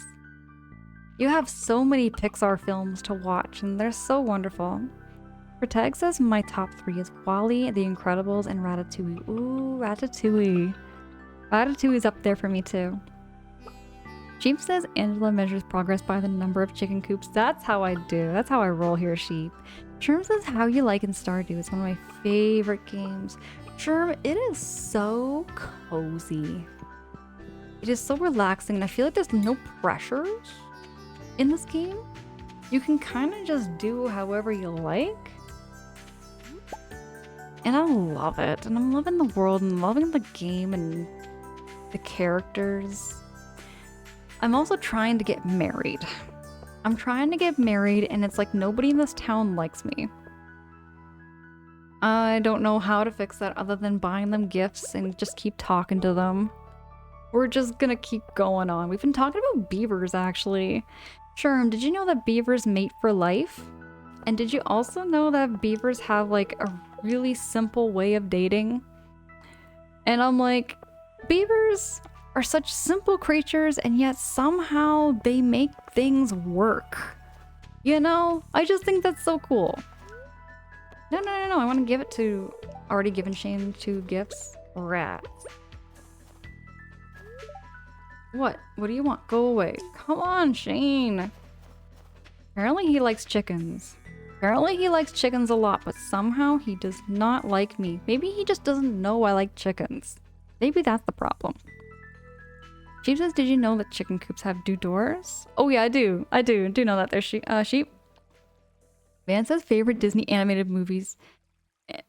You have so many Pixar films to watch, and they're so wonderful. Protag says my top 3 is WALL-E, The Incredibles, and Ratatouille. Ooh, Ratatouille. Ratatouille's up there for me too. Sheep says Angela measures progress by the number of chicken coops. That's how I do. That's how I roll here, Sheep. Sherm says How You Like in Stardew. It's one of my favorite games. Sherm, it is so cozy. It is so relaxing, and I feel like there's no pressures in this game. You can kind of just do however you like. And I love it. And I'm loving the world and loving the game and the characters. I'm also trying to get married. I'm trying to get married, and it's like nobody in this town likes me. I don't know how to fix that other than buying them gifts and just keep talking to them. We're just gonna keep going on. We've been talking about beavers, actually. Sherm, did you know that beavers mate for life? And did you also know that beavers have like a really simple way of dating? And I'm like, beavers are such simple creatures, and yet somehow they make things work. You know, I just think that's so cool. No. I want to give it to already given Shane 2 gifts. Rats. What? What do you want? Go away. Come on, Shane. Apparently he likes chickens. Apparently he likes chickens a lot, but somehow he does not like me. Maybe he just doesn't know I like chickens. Maybe that's the problem. Sheep says, did you know that chicken coops have 2 doors? Oh yeah, I do. I do know that they're sheep. Van says favorite Disney animated movies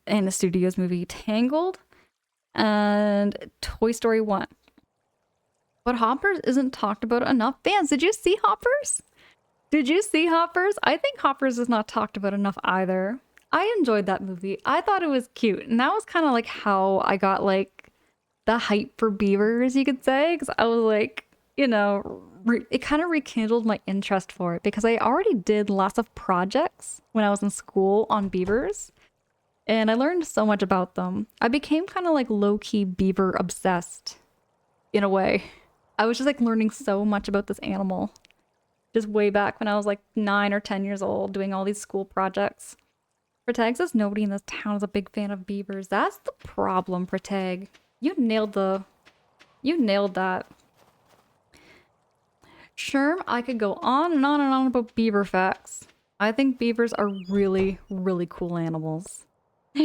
and the studio's movie Tangled and Toy Story 1. But Hoppers isn't talked about enough. Vance, did you see Hoppers? Did you see Hoppers? I think Hoppers is not talked about enough either. I enjoyed that movie. I thought it was cute. And that was kind of like how I got like the hype for beavers, you could say. Because I was like, you know, it kind of rekindled my interest for it because I already did lots of projects when I was in school on beavers. And I learned so much about them. I became kind of like low-key beaver obsessed in a way. I was just like learning so much about this animal. Just way back when I was like 9 or 10 years old doing all these school projects. Protag says nobody in this town is a big fan of beavers. That's the problem, Protag. You nailed that. Sherm, I could go on and on and on about beaver facts. I think beavers are really, really cool animals.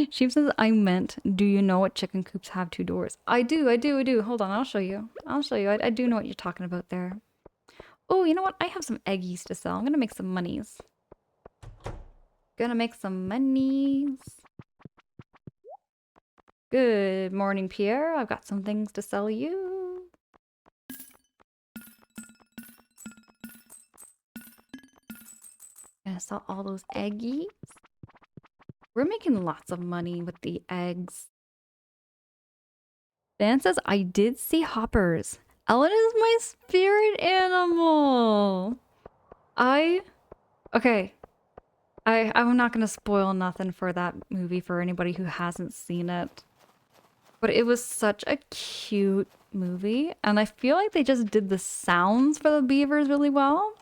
Sheep says, I meant, do you know what chicken coops have 2 doors? I do. Hold on, I'll show you. I do know what you're talking about there. Oh, you know what? I have some eggies to sell. I'm gonna make some monies. Good morning, Pierre. I've got some things to sell you. Gonna sell all those eggies. We're making lots of money with the eggs. Dan says, I did see Hoppers. Ellen is my spirit animal. Okay. I'm not gonna spoil nothing for that movie for anybody who hasn't seen it. But it was such a cute movie. And I feel like they just did the sounds for the beavers really well.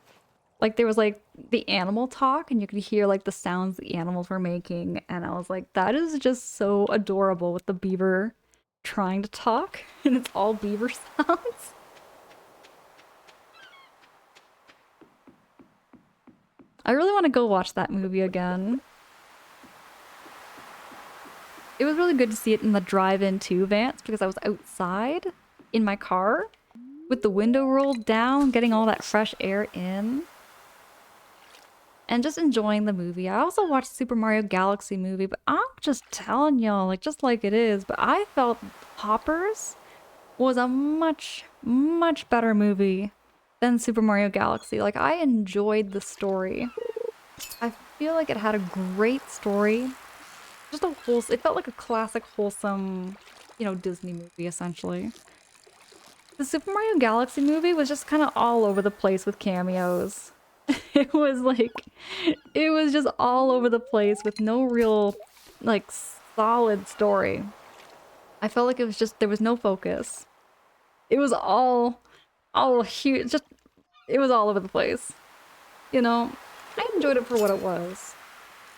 Like there was like the animal talk and you could hear like the sounds the animals were making. And I was like, that is just so adorable with the beaver trying to talk. And it's all beaver sounds. I really want to go watch that movie again. It was really good to see it in the drive-in too, Vance, because I was outside in my car with the window rolled down, getting all that fresh air in. And just enjoying the movie. I also watched Super Mario Galaxy movie, but I'm just telling y'all, like, just like it is. But I felt Hoppers was a much, much better movie than Super Mario Galaxy. Like, I enjoyed the story. I feel like it had a great story. Just a wholesome, it felt like a classic, wholesome, you know, Disney movie, essentially. The Super Mario Galaxy movie was just kind of all over the place with cameos. It was just all over the place with no real, like, solid story. I felt like it was just, there was no focus. It was all huge, just, it was all over the place. You know, I enjoyed it for what it was.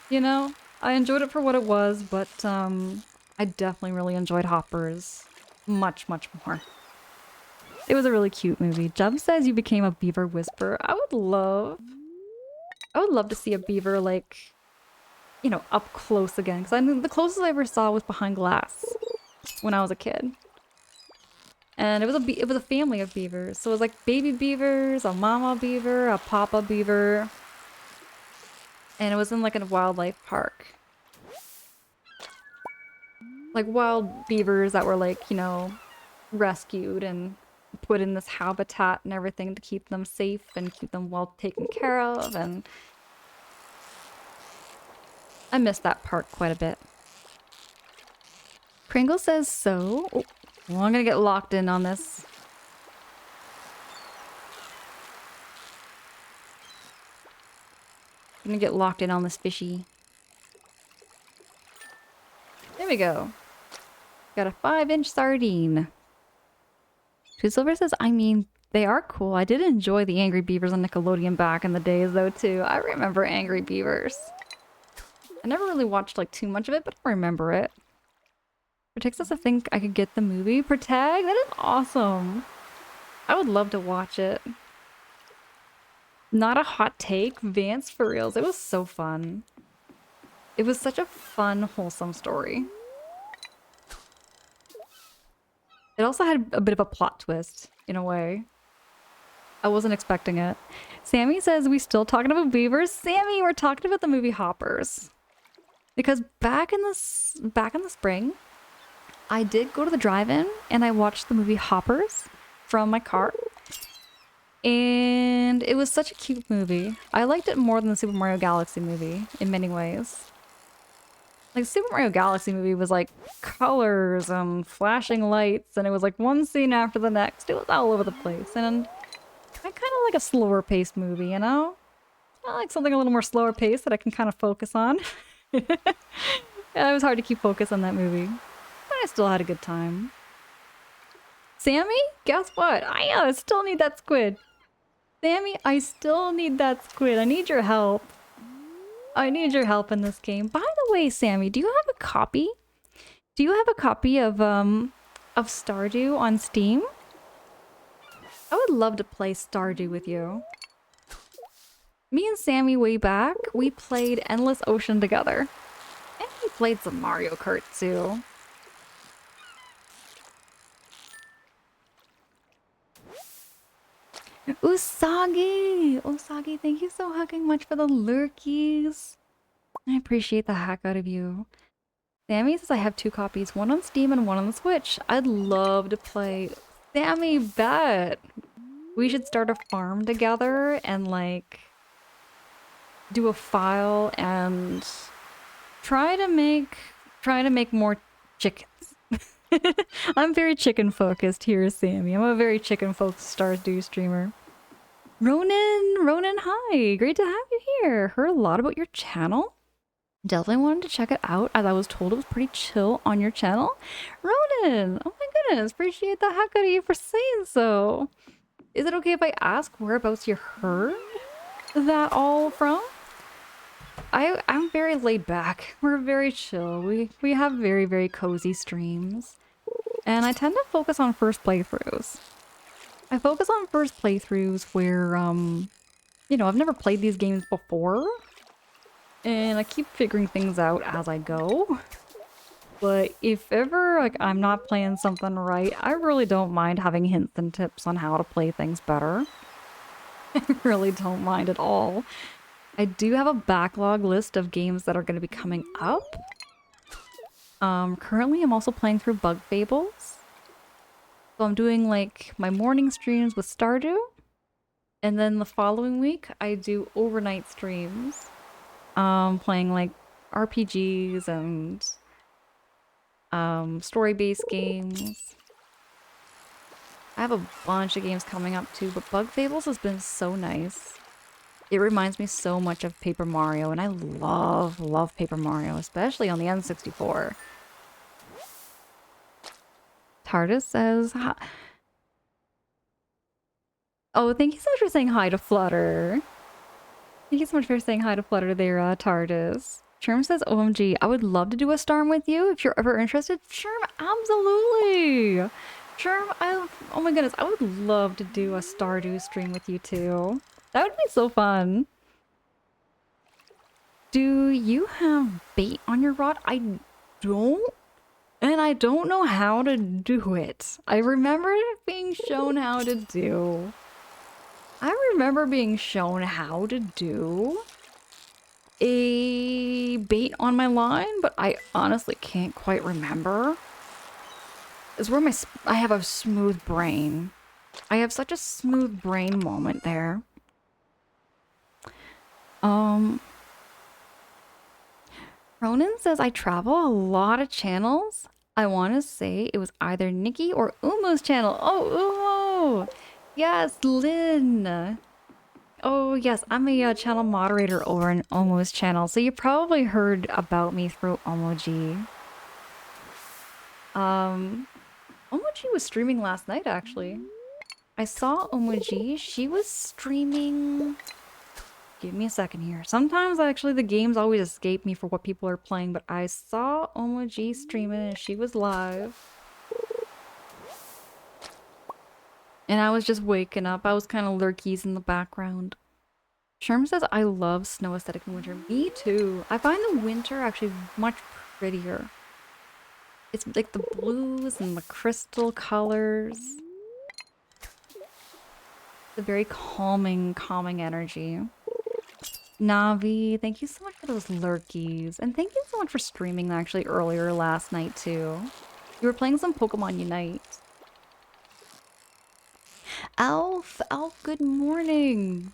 You know, I enjoyed it for what it was, but, I definitely really enjoyed Hoppers much, much more. It was a really cute movie. Jub says you became a beaver whisperer. I would love to see a beaver, like, you know, up close again. Because I mean, the closest I ever saw was behind glass when I was a kid. And it was a family of beavers. So it was like baby beavers, a mama beaver, a papa beaver. And it was in like a wildlife park. Like wild beavers that were like, you know, rescued and put in this habitat and everything to keep them safe and keep them well taken care of. And I miss that park quite a bit. Pringle says so. Oh, well, I'm gonna get locked in on this. I'm gonna get locked in on this fishy. There we go. Got a 5-inch sardine. Two Silver says, I mean, They are cool. I did enjoy the Angry Beavers on Nickelodeon back in the days, though, too. I remember Angry Beavers. I never really watched, like, too much of it, but I remember it. For Texas, I think I could get the movie. Per tag? That is awesome. I would love to watch it. Not a hot take. Vance for reals. It was so fun. It was such a fun, wholesome story. It also had a bit of a plot twist, in a way. I wasn't expecting it. Sammy says, we still talking about beavers? Sammy, we're talking about the movie Hoppers. Because back in the spring, I did go to the drive-in and I watched the movie Hoppers from my car. And it was such a cute movie. I liked it more than the Super Mario Galaxy movie in many ways. Like, the Super Mario Galaxy movie was like colors and flashing lights, and it was like one scene after the next. It was all over the place. And I kind of like a slower paced movie, you know? I like something a little more slower paced that I can kind of focus on. Yeah, it was hard to keep focus on that movie. But I still had a good time. Sammy? Guess what? I still need that squid. Sammy, I still need that squid. I need your help. I need your help in this game. By the way, Sammy, do you have a copy? Do you have a copy of Stardew on Steam? I would love to play Stardew with you. Me and Sammy way back, we played Endless Ocean together. And we played some Mario Kart too. Usagi! Usagi, thank you so fucking much for the lurkies. I appreciate the heck out of you. Sammy says I have 2 copies, one on Steam and one on the Switch. I'd love to play. Sammy, bet! We should start a farm together and like do a file and try to make more chickens. I'm very chicken focused here, Sammy. I'm a very chicken focused Stardew streamer. Ronan, hi! Great to have you here. Heard a lot about your channel. Definitely wanted to check it out, as I was told it was pretty chill on your channel. Ronan! Oh my goodness, appreciate the heck out of you for saying so. Is it okay if I ask whereabouts you heard that all from? I'm very laid back. We're very chill. We have very, very cozy streams. And I tend to focus on first playthroughs. I focus on first playthroughs where, you know, I've never played these games before. And I keep figuring things out as I go. But if ever, like, I'm not playing something right, I really don't mind having hints and tips on how to play things better. I really don't mind at all. I do have a backlog list of games that are going to be coming up. Currently I'm also playing through Bug Fables. So I'm doing like my morning streams with Stardew. And then the following week I do overnight streams. Playing like RPGs and story-based games. I have a bunch of games coming up too, but Bug Fables has been so nice. It reminds me so much of Paper Mario, and I love Paper Mario, especially on the N64. TARDIS says hi. Oh, thank you so much for saying hi to Flutter. Thank you so much for saying hi to Flutter there, TARDIS. Sherm says, OMG, I would love to do a storm with you if you're ever interested. Sherm, absolutely! Sherm, oh my goodness, I would love to do a Stardew stream with you too. That would be so fun. Do you have bait on your rod? I don't. And I don't know how to do it. I remember being shown how to do. I remember being shown how to do a bait on my line, but I honestly can't quite remember. It's where I have a smooth brain. I have such a smooth brain moment there. Ronan says I travel a lot of channels. I want to say it was either Nikki or Umo's channel. Oh, Umo! Yes, Lynn! Oh, yes, I'm a channel moderator over in Umo's channel, so you probably heard about me through Umoji. Umoji was streaming last night, actually. I saw Omoji. She was streaming. Give me a second here. Sometimes actually the games always escape me for what people are playing, but I saw Omoji streaming and she was live. And I was just waking up. I was kind of lurkies in the background. Sherm says, I love snow aesthetic in winter. Me too. I find the winter actually much prettier. It's like the blues and the crystal colors. It's a very calming energy. Navi, thank you so much for those lurkies. And thank you so much for streaming actually earlier last night too. You were playing some Pokemon Unite. Alf, good morning.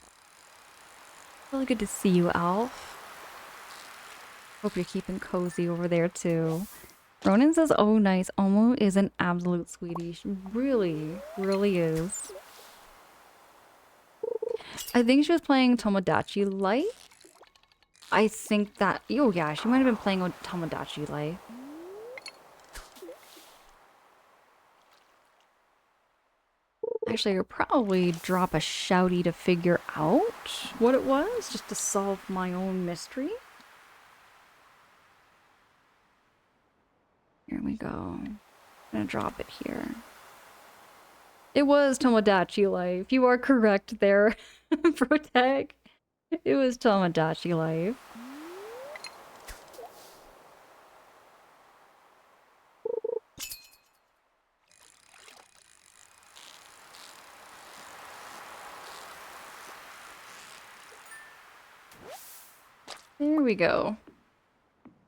Really good to see you, Alf. Hope you're keeping cozy over there too. Ronan says, oh nice, Omo is an absolute sweetie. She really, really is. I think she was playing Tomodachi Life. I think that, oh yeah, she might have been playing Tomodachi Life. Actually, I'll probably drop a shouty to figure out what it was, just to solve my own mystery. Here we go. I'm gonna drop it here. It was Tomodachi Life. You are correct there, Protag. It was Tomodachi Life. There we go.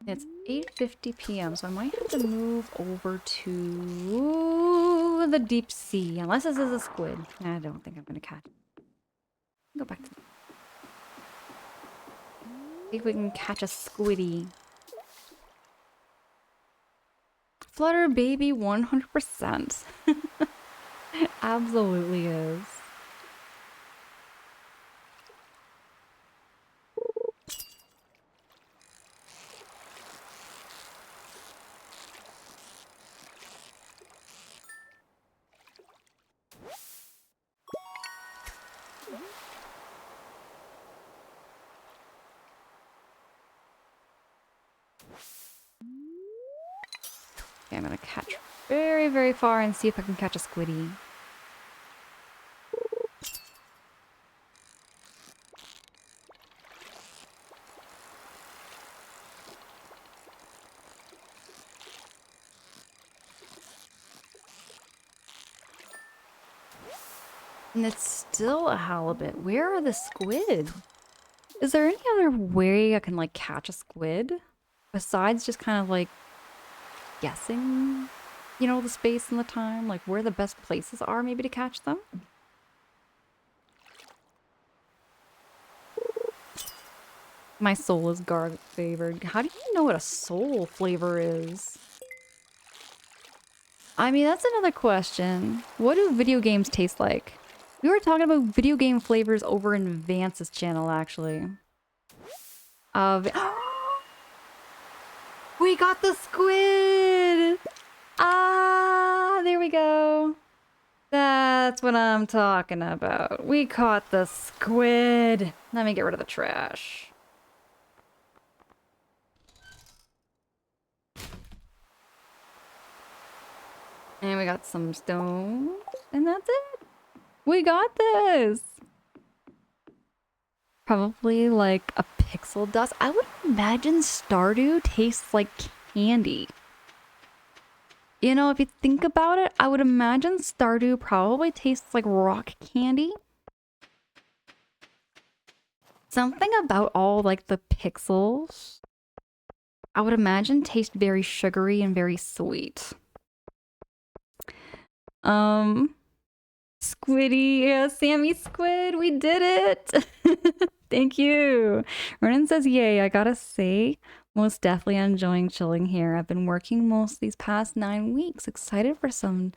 It's 8:50 p.m., so I might have to move over to the deep sea. Unless this is a squid. I don't think I'm gonna catch it. Go back to... See if we can catch a squiddy. Flutter baby 100%. Absolutely is. Okay, I'm gonna catch very, very far and see if I can catch a squiddy. And it's still a halibut. Where are the squid? Is there any other way I can like catch a squid? Besides just kind of like guessing, you know, the space and the time, like where the best places are maybe to catch them? My soul is garlic flavored. How do you know what a soul flavor is? I mean, that's another question. What do video games taste like? We were talking about video game flavors over in Vance's channel, actually. We got the squid! Ah, there we go. That's what I'm talking about. We caught the squid. Let me get rid of the trash. And we got some stone. And that's it. We got this. Probably like a pixel dust. I would imagine Stardew tastes like candy. You know, if you think about it, I would imagine Stardew probably tastes like rock candy. Something about all like the pixels, I would imagine taste very sugary and very sweet. Squiddy, yeah, Sammy Squid, we did it! Thank you. Ronan says, yay, I gotta say, most definitely enjoying chilling here. I've been working most these past 9 weeks. Excited for some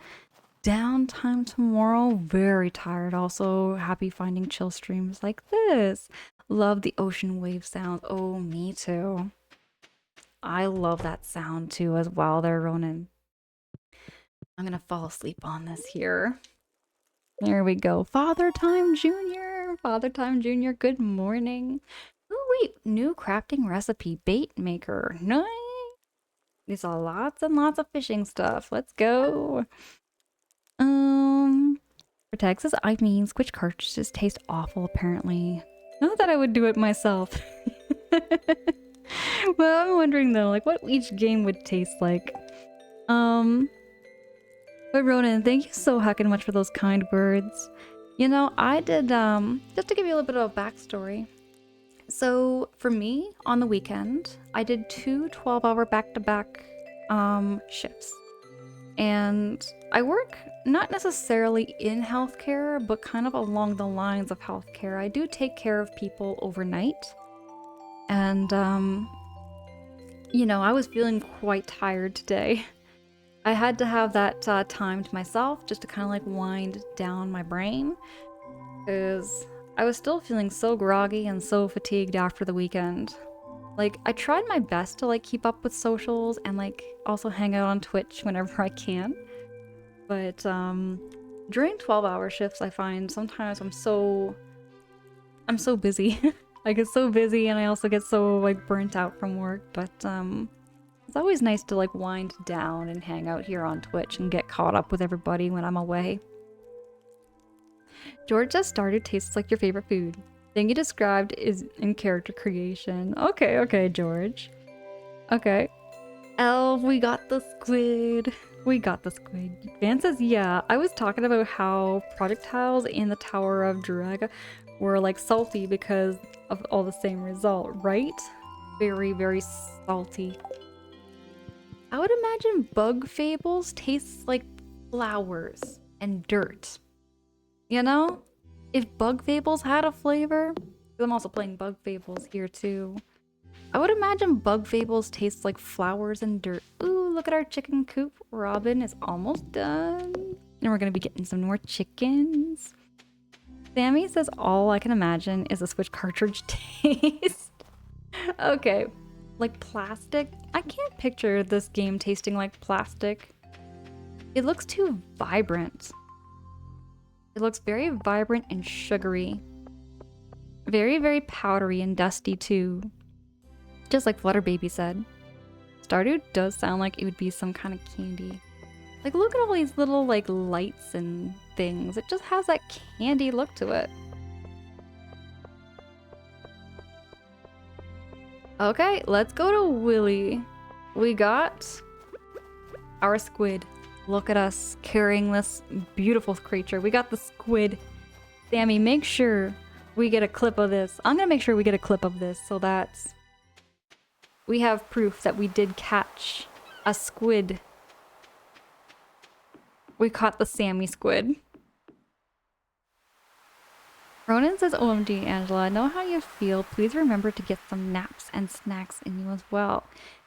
downtime tomorrow. Very tired. Also happy finding chill streams like this. Love the ocean wave sounds. Oh, me too. I love that sound too as well there, Ronan. I'm gonna fall asleep on this here. There we go. Father Time Jr. Father Time Jr. Good morning. Oh wait, new crafting recipe. Bait maker. Nice. These are lots and lots of fishing stuff. Let's go. For Texas, I mean, Squitch cartridges taste awful, apparently. Not that I would do it myself. Well, I'm wondering though, like, what each game would taste like. Um, but Ronan, thank you so heckin' much for those kind words. You know, I did, just to give you a little bit of a backstory. So, for me, on the weekend, I did two 12-hour back-to-back, shifts. And I work not necessarily in healthcare, but kind of along the lines of healthcare. I do take care of people overnight. And, you know, I was feeling quite tired today. I had to have that time to myself just to kind of like wind down my brain because I was still feeling so groggy and so fatigued after the weekend. Like, I tried my best to like keep up with socials and like also hang out on Twitch whenever I can. But during 12-hour shifts, I find sometimes I'm so busy. I get so busy and I also get so like burnt out from work, but it's always nice to like wind down and hang out here on Twitch and get caught up with everybody when I'm away. George says Stardew tastes like your favorite food. Thing you described is in character creation. Okay, okay, George. Okay. Elf, we got the squid. We got the squid. Van says, yeah, I was talking about how projectiles in the Tower of Draga were like salty because of all the same result, right? Very, very salty. I would imagine bug fables taste like flowers and dirt. You know? If bug fables had a flavor, I'm also playing bug fables here too. I would imagine bug fables taste like flowers and dirt. Ooh, look at our chicken coop. Robin is almost done. And we're gonna be getting some more chickens. Sammy says all I can imagine is a Switch cartridge taste. Okay, like plastic? I can't picture this game tasting like plastic. It looks too vibrant. It looks very vibrant and sugary. Very, very powdery and dusty too. Just like Flutter Baby said. Stardew does sound like it would be some kind of candy. Like, look at all these little, like, lights and things. It just has that candy look to it. Okay, let's go to Willy. We got our squid. Look at us carrying this beautiful creature. We got the squid. Sammy, make sure we get a clip of this. I'm gonna make sure we get a clip of this so that we have proof that we did catch a squid. We caught the Sammy squid. Ronan says, OMG, Angela, I know how you feel. Please remember to get some naps and snacks in you as well.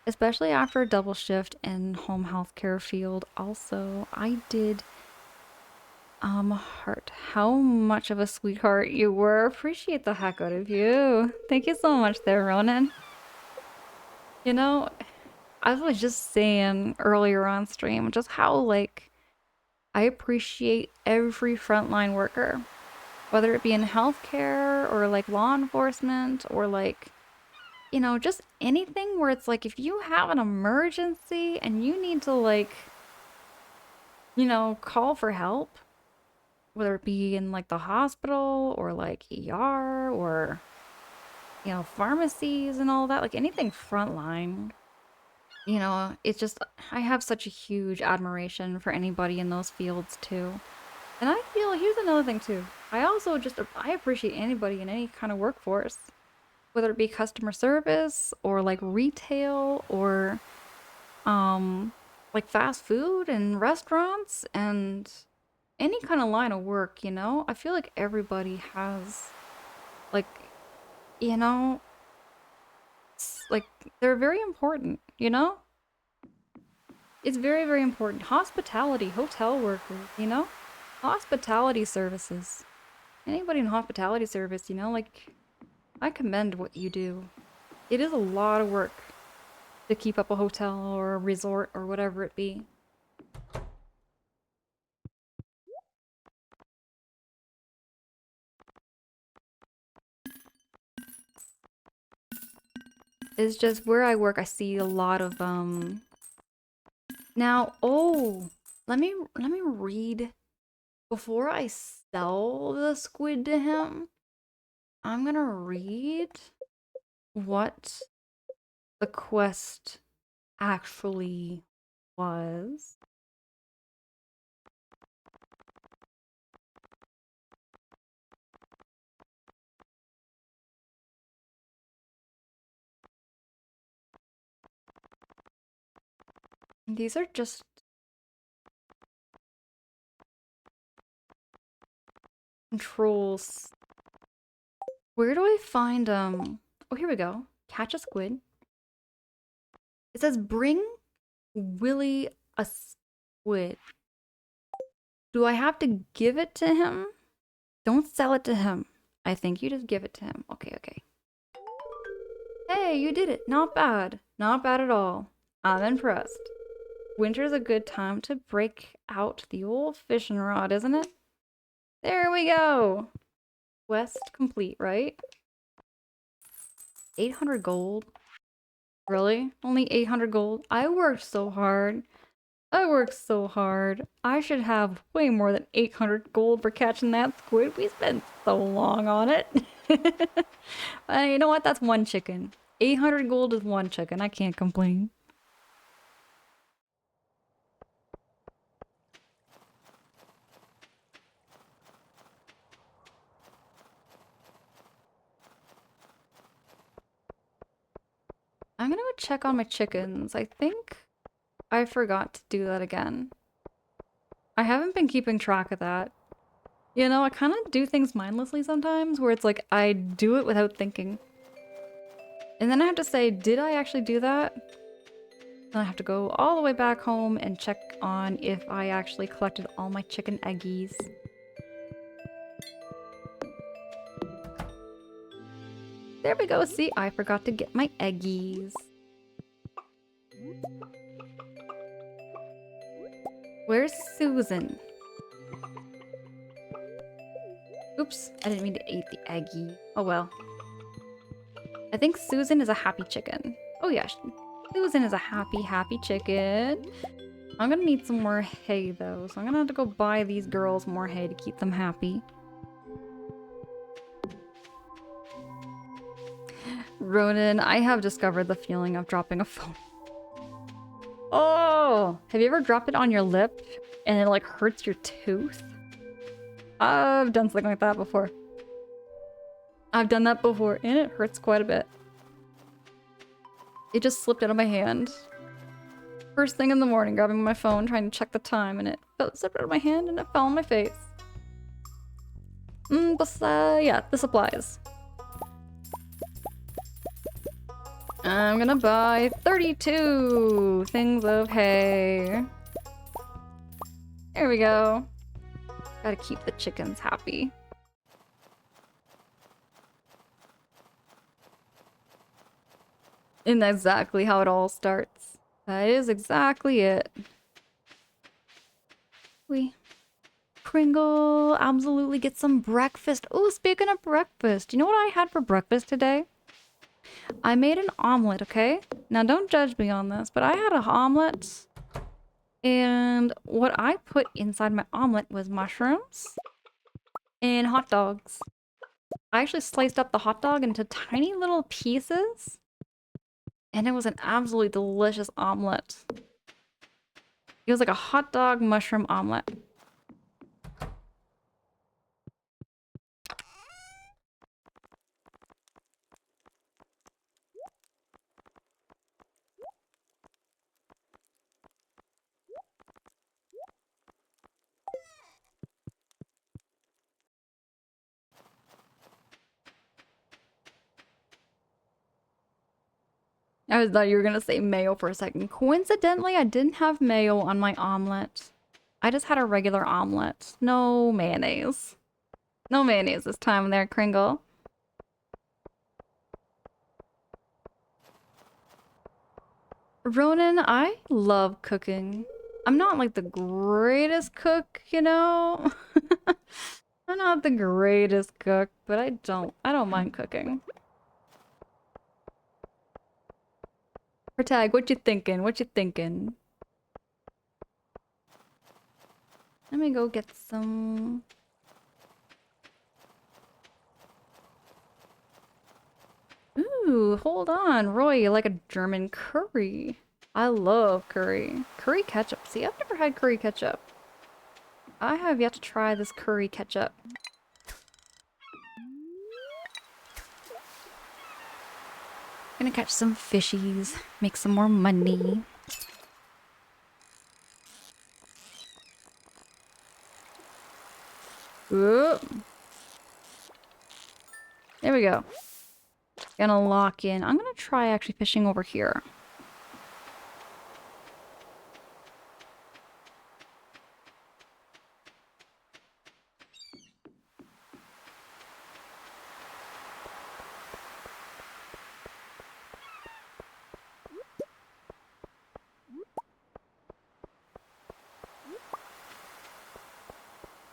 Especially after a double shift in home healthcare field. Also, I did heart how much of a sweetheart you were. Appreciate the heck out of you. Thank you so much there, Ronan. You know, I was just saying earlier on stream just how like I appreciate every frontline worker. Whether it be in healthcare or like law enforcement or like, you know, just anything where it's like if you have an emergency and you need to like, you know, call for help, whether it be in like the hospital or like ER or, you know, pharmacies and all that, like anything frontline, you know, it's just, I have such a huge admiration for anybody in those fields too. And I feel, here's another thing too. I also just, I appreciate anybody in any kind of workforce, whether it be customer service or like retail or like fast food and restaurants and any kind of line of work, you know? I feel like everybody has like, you know, like they're very important, you know? It's very, very important. Hospitality, hotel workers, you know? Hospitality services. Anybody in hospitality service, you know, like, I commend what you do. It is a lot of work to keep up a hotel or a resort or whatever it be. It's just where I work, I see a lot of now, oh, let me read before I sell the squid to him. I'm gonna read what the quest actually was. These are just controls. Where do I find oh, here we go. Catch a squid. It says bring Willy a squid. Do I have to give it to him? Don't sell it to him. I think you just give it to him. Okay, okay. Hey, you did it. Not bad. Not bad at all. I'm impressed. Winter's a good time to break out the old fishing rod, isn't it? There we go. Quest complete, right? 800 gold. Really? Only 800 gold? I worked so hard. I worked so hard. I should have way more than 800 gold for catching that squid. We spent so long on it. You know what? That's one chicken. 800 gold is one chicken. I can't complain. I'm gonna go check on my chickens. I think I forgot to do that again. I haven't been keeping track of that. You know, I kind of do things mindlessly sometimes, where it's like I do it without thinking. And then I have to say, did I actually do that? Then I have to go all the way back home and check on if I actually collected all my chicken eggies. There we go. See, I forgot to get my eggies. Where's Susan? Oops, I didn't mean to eat the eggie. Oh well. I think Susan is a happy chicken. Oh yeah, Susan is a happy, happy chicken. I'm gonna need some more hay though, so I'm gonna have to go buy these girls more hay to keep them happy. Ronan, I have discovered the feeling of dropping a phone. Oh! Have you ever dropped it on your lip and it like hurts your tooth? I've done something like that before. I've done that before and it hurts quite a bit. It just slipped out of my hand. First thing in the morning, grabbing my phone, trying to check the time, and it slipped out of my hand and it fell on my face. Yeah, this applies. I'm gonna buy 32 things of hay. There we go. Gotta keep the chickens happy. And that's exactly how it all starts. That is exactly it. Pringle, absolutely get some breakfast. Oh, speaking of breakfast, you know what I had for breakfast today? I made an omelet, okay? Now don't judge me on this, but I had an omelet. And what I put inside my omelet was mushrooms and hot dogs. I actually sliced up the hot dog into tiny little pieces. And it was an absolutely delicious omelet. It was like a hot dog mushroom omelet. I thought you were gonna say mayo for a second. Coincidentally, I didn't have mayo on my omelet. I just had a regular omelet. No mayonnaise. No mayonnaise this time there, Kringle. Ronan, I love cooking. I'm not like the greatest cook, you know? I'm not the greatest cook, but I don't mind cooking. Tag, what you thinking? What you thinking? Let me go get some... Ooh, hold on. Roy, you like a German curry. I love curry. Curry ketchup. See, I've never had curry ketchup. I have yet to try this curry ketchup. Gonna catch some fishies, make some more money. Ooh. There we go. Gonna lock in. I'm gonna try actually fishing over here.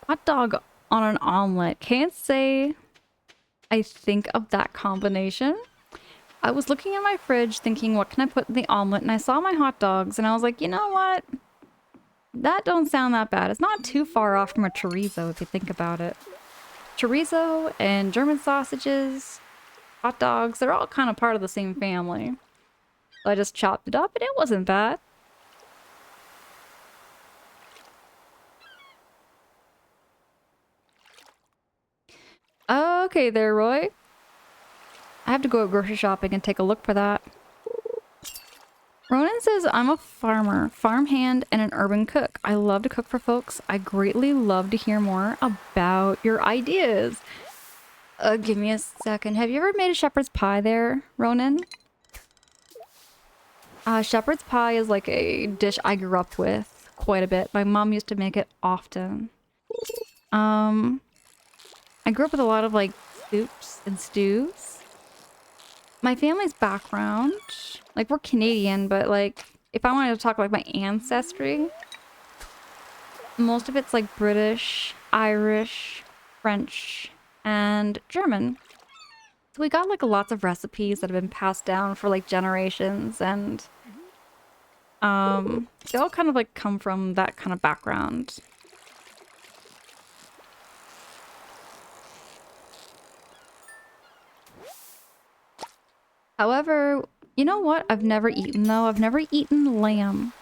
Hot dog on an omelet. Can't say I think of that combination. I was looking in my fridge thinking, what can I put in the omelet? And I saw my hot dogs and I was like, you know what? That don't sound that bad. It's not too far off from a chorizo if you think about it. Chorizo and German sausages, hot dogs, they're all kind of part of the same family. So I just chopped it up and it wasn't bad. Okay there, Roy. I have to go grocery shopping and take a look for that. Ronan says, I'm a farmer, farmhand, and an urban cook. I love to cook for folks. I greatly love to hear more about your ideas. Give me a second. Have you ever made a shepherd's pie there, Ronan? Shepherd's pie is like a dish I grew up with quite a bit. My mom used to make it often. I grew up with a lot of like soups and stews. My family's background, like we're Canadian, but like if I wanted to talk like my ancestry, most of it's like British, Irish, French, and German. So we got like lots of recipes that have been passed down for like generations, and they all kind of like come from that kind of background. However, you know what I've never eaten though? I've never eaten lamb.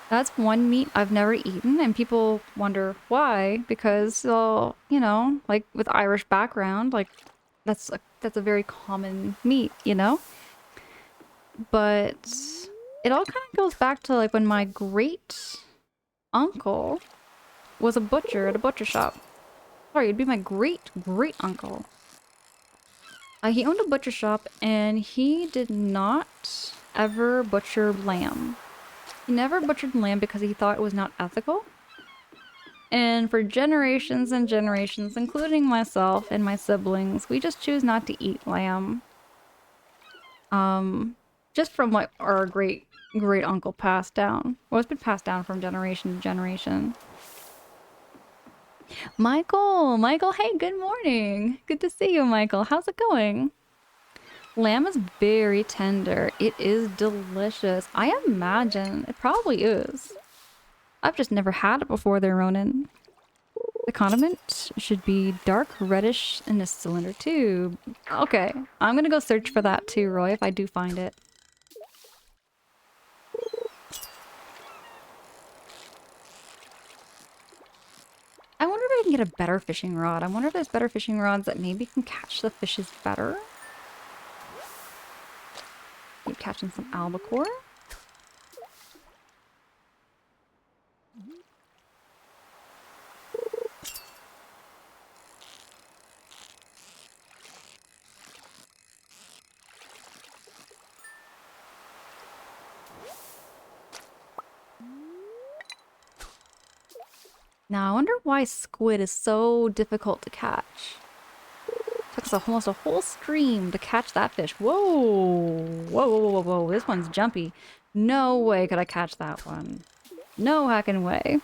That's one meat I've never eaten, and people wonder why, because, well, you know, like with Irish background, like that's a very common meat, you know? But it all kind of goes back to like when my great uncle was a butcher at a butcher shop. Sorry, it'd be my great great uncle. He owned a butcher shop and he did not ever butcher lamb. He never butchered lamb because he thought it was not ethical. And for generations and generations, including myself and my siblings, we just choose not to eat lamb. Just from what our great great uncle passed down. Well, it's been passed down from generation to generation. Michael, hey, good morning. Good to see you, Michael. How's it going? Lamb is very tender. It is delicious. I imagine it probably is. I've just never had it before there, Ronan. The condiment should be dark reddish in a cylinder tube. Okay, I'm gonna go search for that too, Roy, if I do find it. I wonder if I can get a better fishing rod. I wonder if there's better fishing rods that maybe can catch the fishes better. Keep catching some albacore. Now, I wonder why squid is so difficult to catch. Took us almost a whole stream to catch that fish. Whoa! Whoa, whoa, whoa, whoa. This one's jumpy. No way could I catch that one. No heckin' way.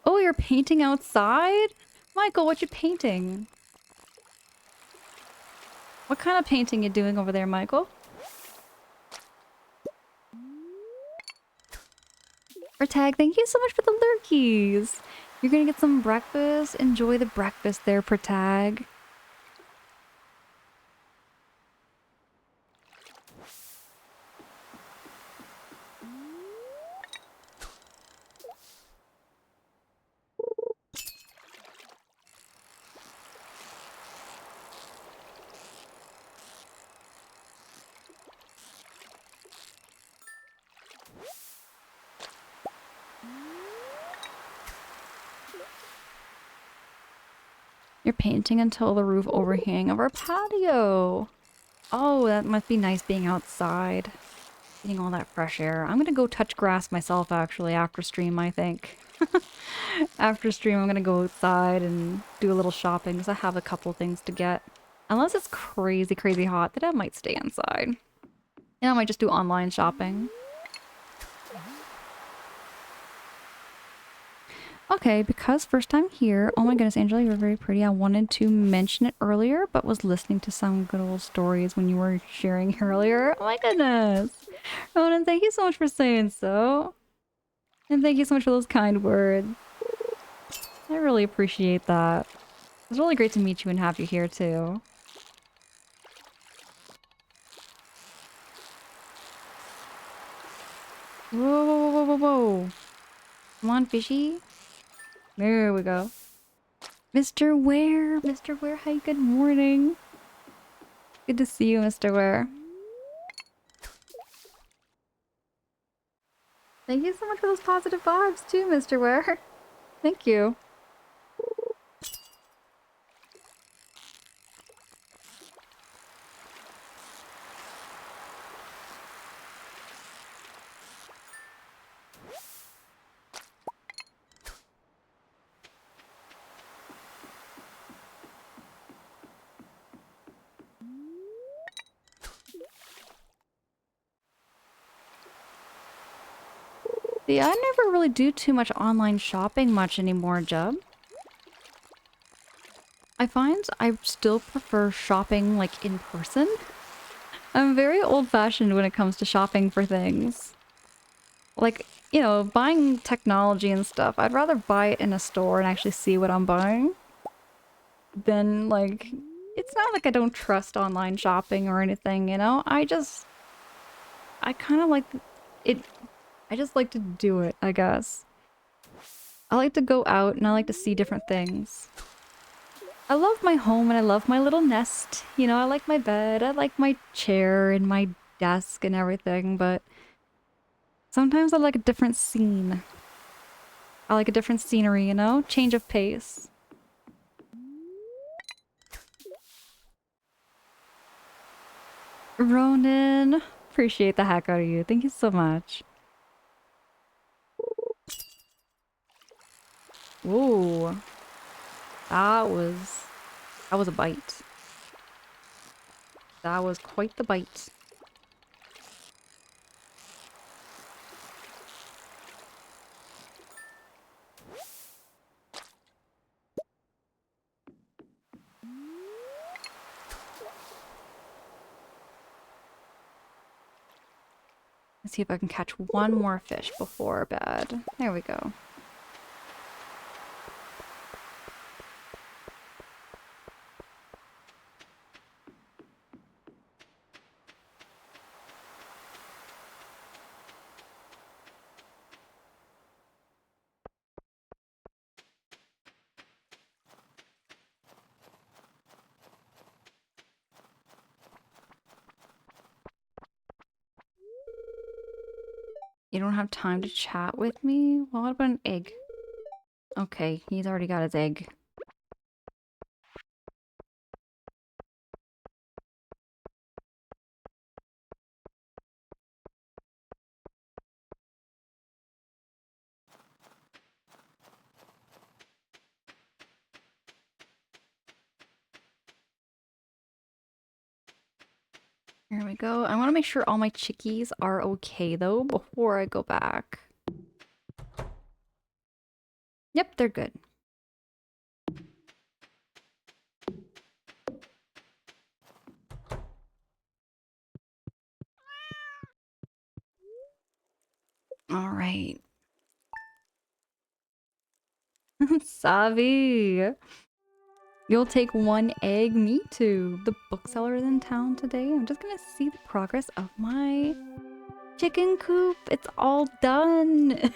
Oh, you're painting outside? Michael, what you painting? What kind of painting you doing over there, Michael? Tag, thank you so much for the lurkies. You're gonna get some breakfast. Enjoy the breakfast there, Tag. You're painting until the roof overhang of our patio. Oh, that must be nice being outside. Getting all that fresh air. I'm gonna go touch grass myself actually after stream, I think. After stream, I'm gonna go outside and do a little shopping because I have a couple things to get. Unless it's crazy, crazy hot, then I might stay inside. And I might just do online shopping. Okay, because first time here. Oh my goodness, Angela, you're very pretty. I wanted to mention it earlier, but was listening to some good old stories when you were sharing earlier. Oh my goodness. Ronan, thank you so much for saying so. And thank you so much for those kind words. I really appreciate that. It's really great to meet you and have you here too. Whoa, whoa, whoa, whoa, whoa. Come on, fishy. There we go. Mr. Ware! Mr. Ware, hi, good morning. Good to see you, Mr. Ware. Thank you so much for those positive vibes too, Mr. Ware. Thank you. See, I never really do too much online shopping much anymore, Jub. I find I still prefer shopping like in person. I'm very old-fashioned when it comes to shopping for things. Like, you know, buying technology and stuff, I'd rather buy it in a store and actually see what I'm buying than, like, it's not like I don't trust online shopping or anything, you know? I kind of like it, I just like to do it, I guess. I like to go out and I like to see different things. I love my home and I love my little nest. You know, I like my bed, I like my chair and my desk and everything, but sometimes I like a different scene. I like a different scenery, you know? Change of pace. Ronan, appreciate the heck out of you. Thank you so much. Whoa. That was a bite. That was quite the bite. Let's see if I can catch one more fish before bed. There we go. You don't have time to chat with me? Well, what about an egg? Okay, he's already got his egg. Here we go. I want to make sure all my chickies are okay, though, before I go back. Yep, they're good. All right. Savvy. You'll take one egg, me too. The bookseller is in town today. I'm just gonna see the progress of my chicken coop. It's all done.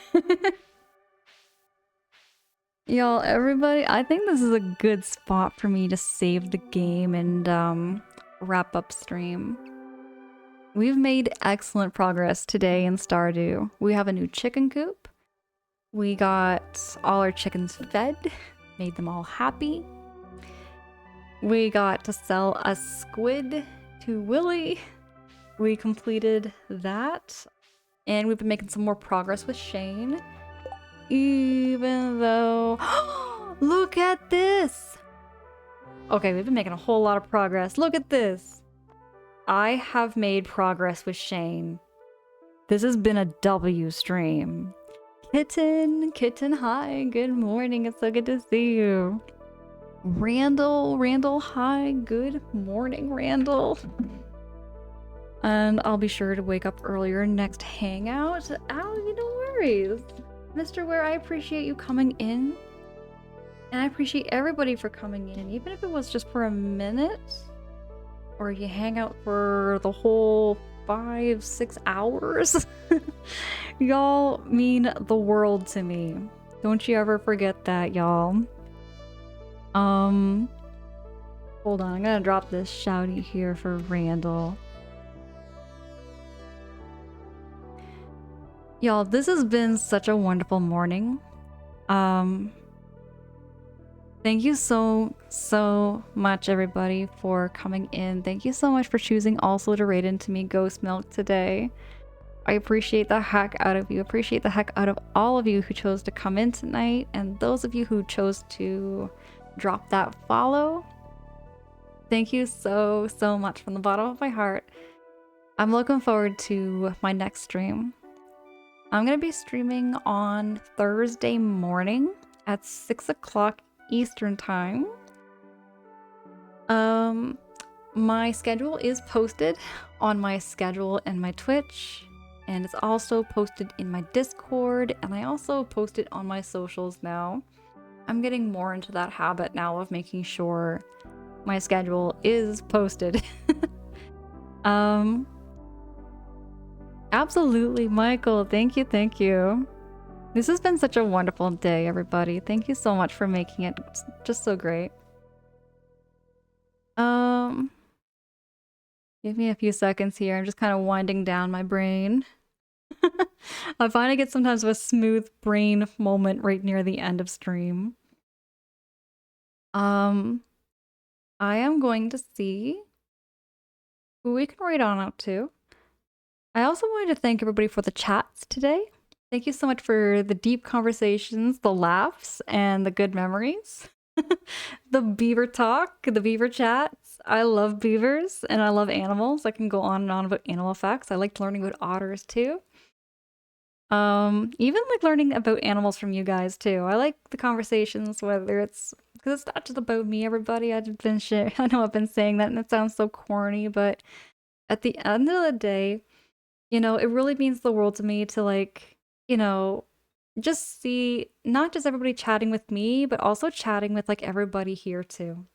Y'all, everybody, I think this is a good spot for me to save the game and wrap up stream. We've made excellent progress today in Stardew. We have a new chicken coop. We got all our chickens fed, made them all happy. We got to sell a squid to Willy. We completed that. And we've been making some more progress with Shane. Even though... Look at this! Okay, we've been making a whole lot of progress. Look at this! I have made progress with Shane. This has been a W stream. Kitten, hi, good morning, it's so good to see you. Randall, hi, good morning, Randall. And I'll be sure to wake up earlier next hangout. Oh, no worries. Mr. Ware, I appreciate you coming in. And I appreciate everybody for coming in, even if it was just for a minute. Or if you hang out for the whole 5-6 hours. Y'all mean the world to me. Don't you ever forget that, y'all. Hold on, I'm gonna drop this shouty here for Randall. Y'all, this has been such a wonderful morning. Thank you so much, everybody, for coming in. Thank you so much for choosing also to raid into me Ghost Milk today. I appreciate the heck out of you. Appreciate the heck out of all of you who chose to come in tonight, and those of you who chose to drop that follow. Thank you so much from the bottom of my heart. I'm looking forward to my next stream. I'm gonna be streaming on Thursday morning at 6 o'clock Eastern time. My schedule is posted on my schedule and my Twitch, and it's also posted in my Discord, and I also post it on my socials now. I'm getting more into that habit now of making sure my schedule is posted. Absolutely, Michael. Thank you. This has been such a wonderful day, everybody. Thank you so much for making it just so great. Give me a few seconds here. I'm just kind of winding down my brain. I find I get sometimes a smooth brain moment right near the end of stream. I am going to see who we can raid on out to. I also wanted to thank everybody for the chats today. Thank you so much for the deep conversations, the laughs, and the good memories. The beaver talk, the beaver chats. I love beavers and I love animals. I can go on and on about animal facts. I liked learning about otters too. Even like learning about animals from you guys too. I like the conversations, whether it's because it's not just about me, everybody. I know I've been saying that and it sounds so corny, but at the end of the day, you know, it really means the world to me to like, you know, just see not just everybody chatting with me, but also chatting with like everybody here too.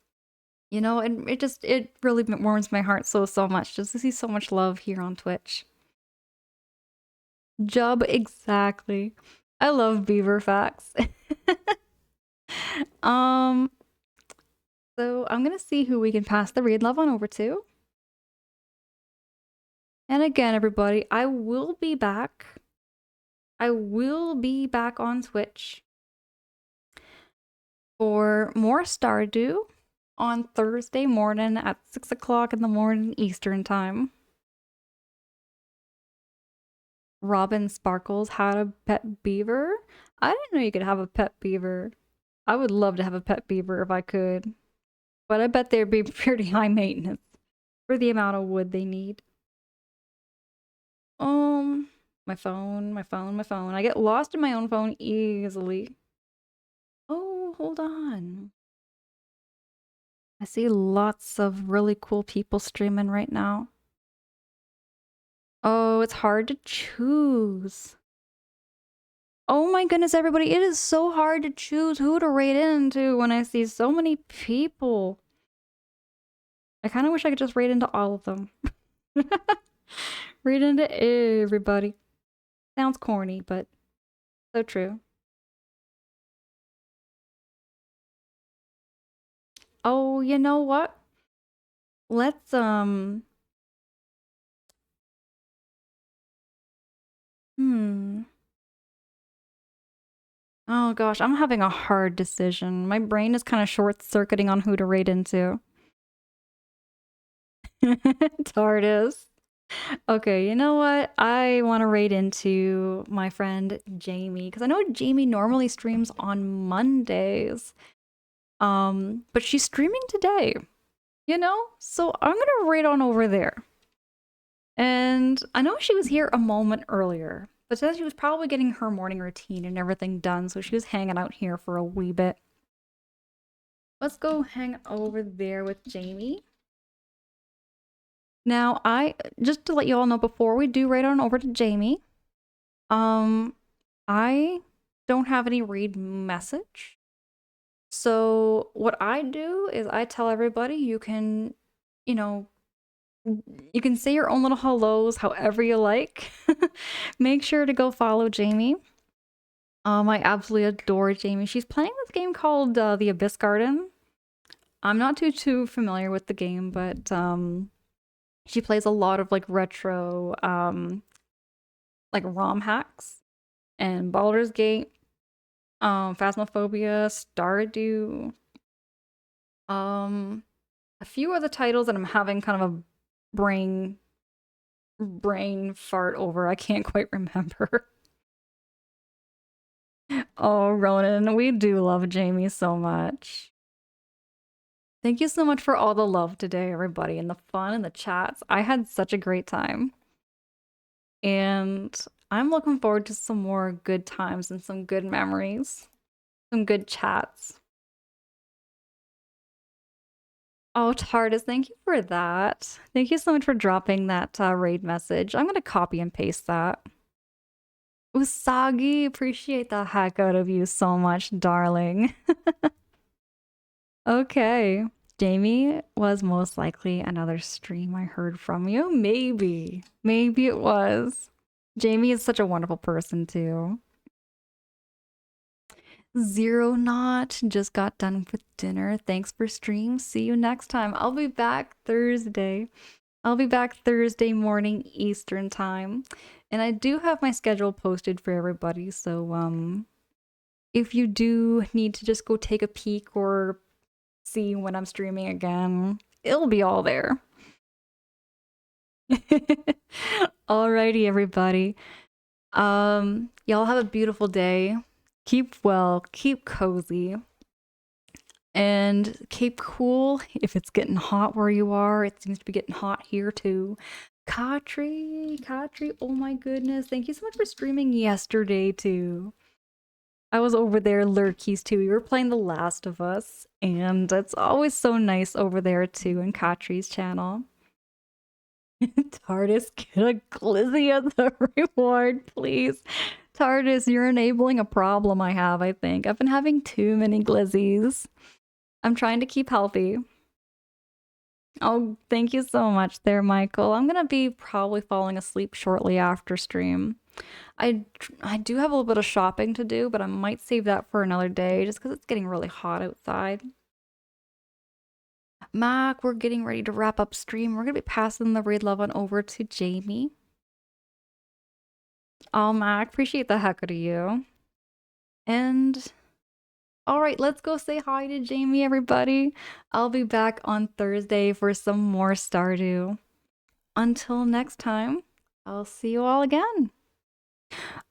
You know, and it really warms my heart so much just to see so much love here on Twitch. Job, exactly. I love beaver facts. So I'm gonna see who we can pass the raid love on over to. And again, everybody, I will be back. I will be back on Twitch for more Stardew on Thursday morning at 6 o'clock in the morning Eastern time. Robin Sparkles had a pet beaver. I didn't know you could have a pet beaver. I would love to have a pet beaver if I could. But I bet they'd be pretty high maintenance for the amount of wood they need. My phone. I get lost in my own phone easily. Oh, hold on. I see lots of really cool people streaming right now. Oh, it's hard to choose. Oh my goodness, everybody. It is so hard to choose who to raid into when I see so many people. I kind of wish I could just raid into all of them. Raid into everybody. Sounds corny, but so true. Oh, you know what? Let's, hmm. Oh gosh, I'm having a hard decision. My brain is kind of short-circuiting on who to raid into. TARDIS. Okay, you know what? I want to raid into my friend Jamie because I know Jamie normally streams on Mondays. But she's streaming today, you know? So I'm gonna raid on over there. And I know she was here a moment earlier, but says she was probably getting her morning routine and everything done, so she was hanging out here for a wee bit. Let's go hang over there with Jamie. Now, just to let you all know before we do raid on over to Jamie, I don't have any raid message. So what I do is I tell everybody you can, you know, you can say your own little hellos however you like. Make sure to go follow Jamie. I absolutely adore Jamie. She's playing this game called The Abyss Garden. I'm not too familiar with the game, but she plays a lot of like retro like ROM hacks and Baldur's Gate, Phasmophobia, Stardew, a few other titles that I'm having kind of a brain fart over. I can't quite remember. Oh, Ronan, we do love Jamie so much. Thank you so much for all the love today, everybody, and the fun and the chats. I had such a great time. And I'm looking forward to some more good times and some good memories, some good chats. Oh, TARDIS, thank you for that. Thank you so much for dropping that raid message. I'm going to copy and paste that. Usagi, appreciate the heck out of you so much, darling. Okay. Jamie was most likely another stream I heard from you. Maybe. Maybe it was. Jamie is such a wonderful person, too. Zero Knot just got done with dinner. Thanks for stream. See you next time. I'll be back Thursday. I'll be back Thursday morning Eastern time. And I do have my schedule posted for everybody, so if you do need to just go take a peek or see when I'm streaming again, it'll be all there. Alrighty, everybody. Y'all have a beautiful day. Keep well, keep cozy, and keep cool. If it's getting hot where you are, it seems to be getting hot here too. Katri, oh my goodness. Thank you so much for streaming yesterday too. I was over there lurkies too. We were playing The Last of Us, and it's always so nice over there too in Katri's channel. TARDIS, get a glizzy as a reward, please. TARDIS, you're enabling a problem I have, I think. I've been having too many glizzies. I'm trying to keep healthy. Oh, thank you so much there, Michael. I'm gonna be probably falling asleep shortly after stream. I do have a little bit of shopping to do, but I might save that for another day just because it's getting really hot outside. Mac, we're getting ready to wrap up stream. We're gonna be passing the raid love on over to Jamie. Oh, Mac, appreciate the heck out of you. And all right, let's go say hi to Jamie, everybody. I'll be back on Thursday for some more Stardew. Until next time, I'll see you all again.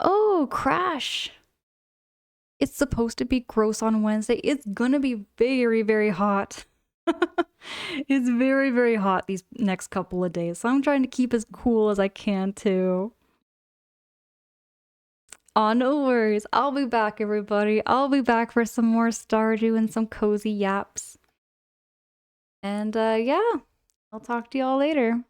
Oh, Crash. It's supposed to be gross on Wednesday. It's gonna be very, very hot. It's very, very hot these next couple of days, so I'm trying to keep as cool as I can too. Oh, no worries. I'll be back, everybody. I'll be back for some more Stardew and some cozy yaps. And yeah, I'll talk to y'all later.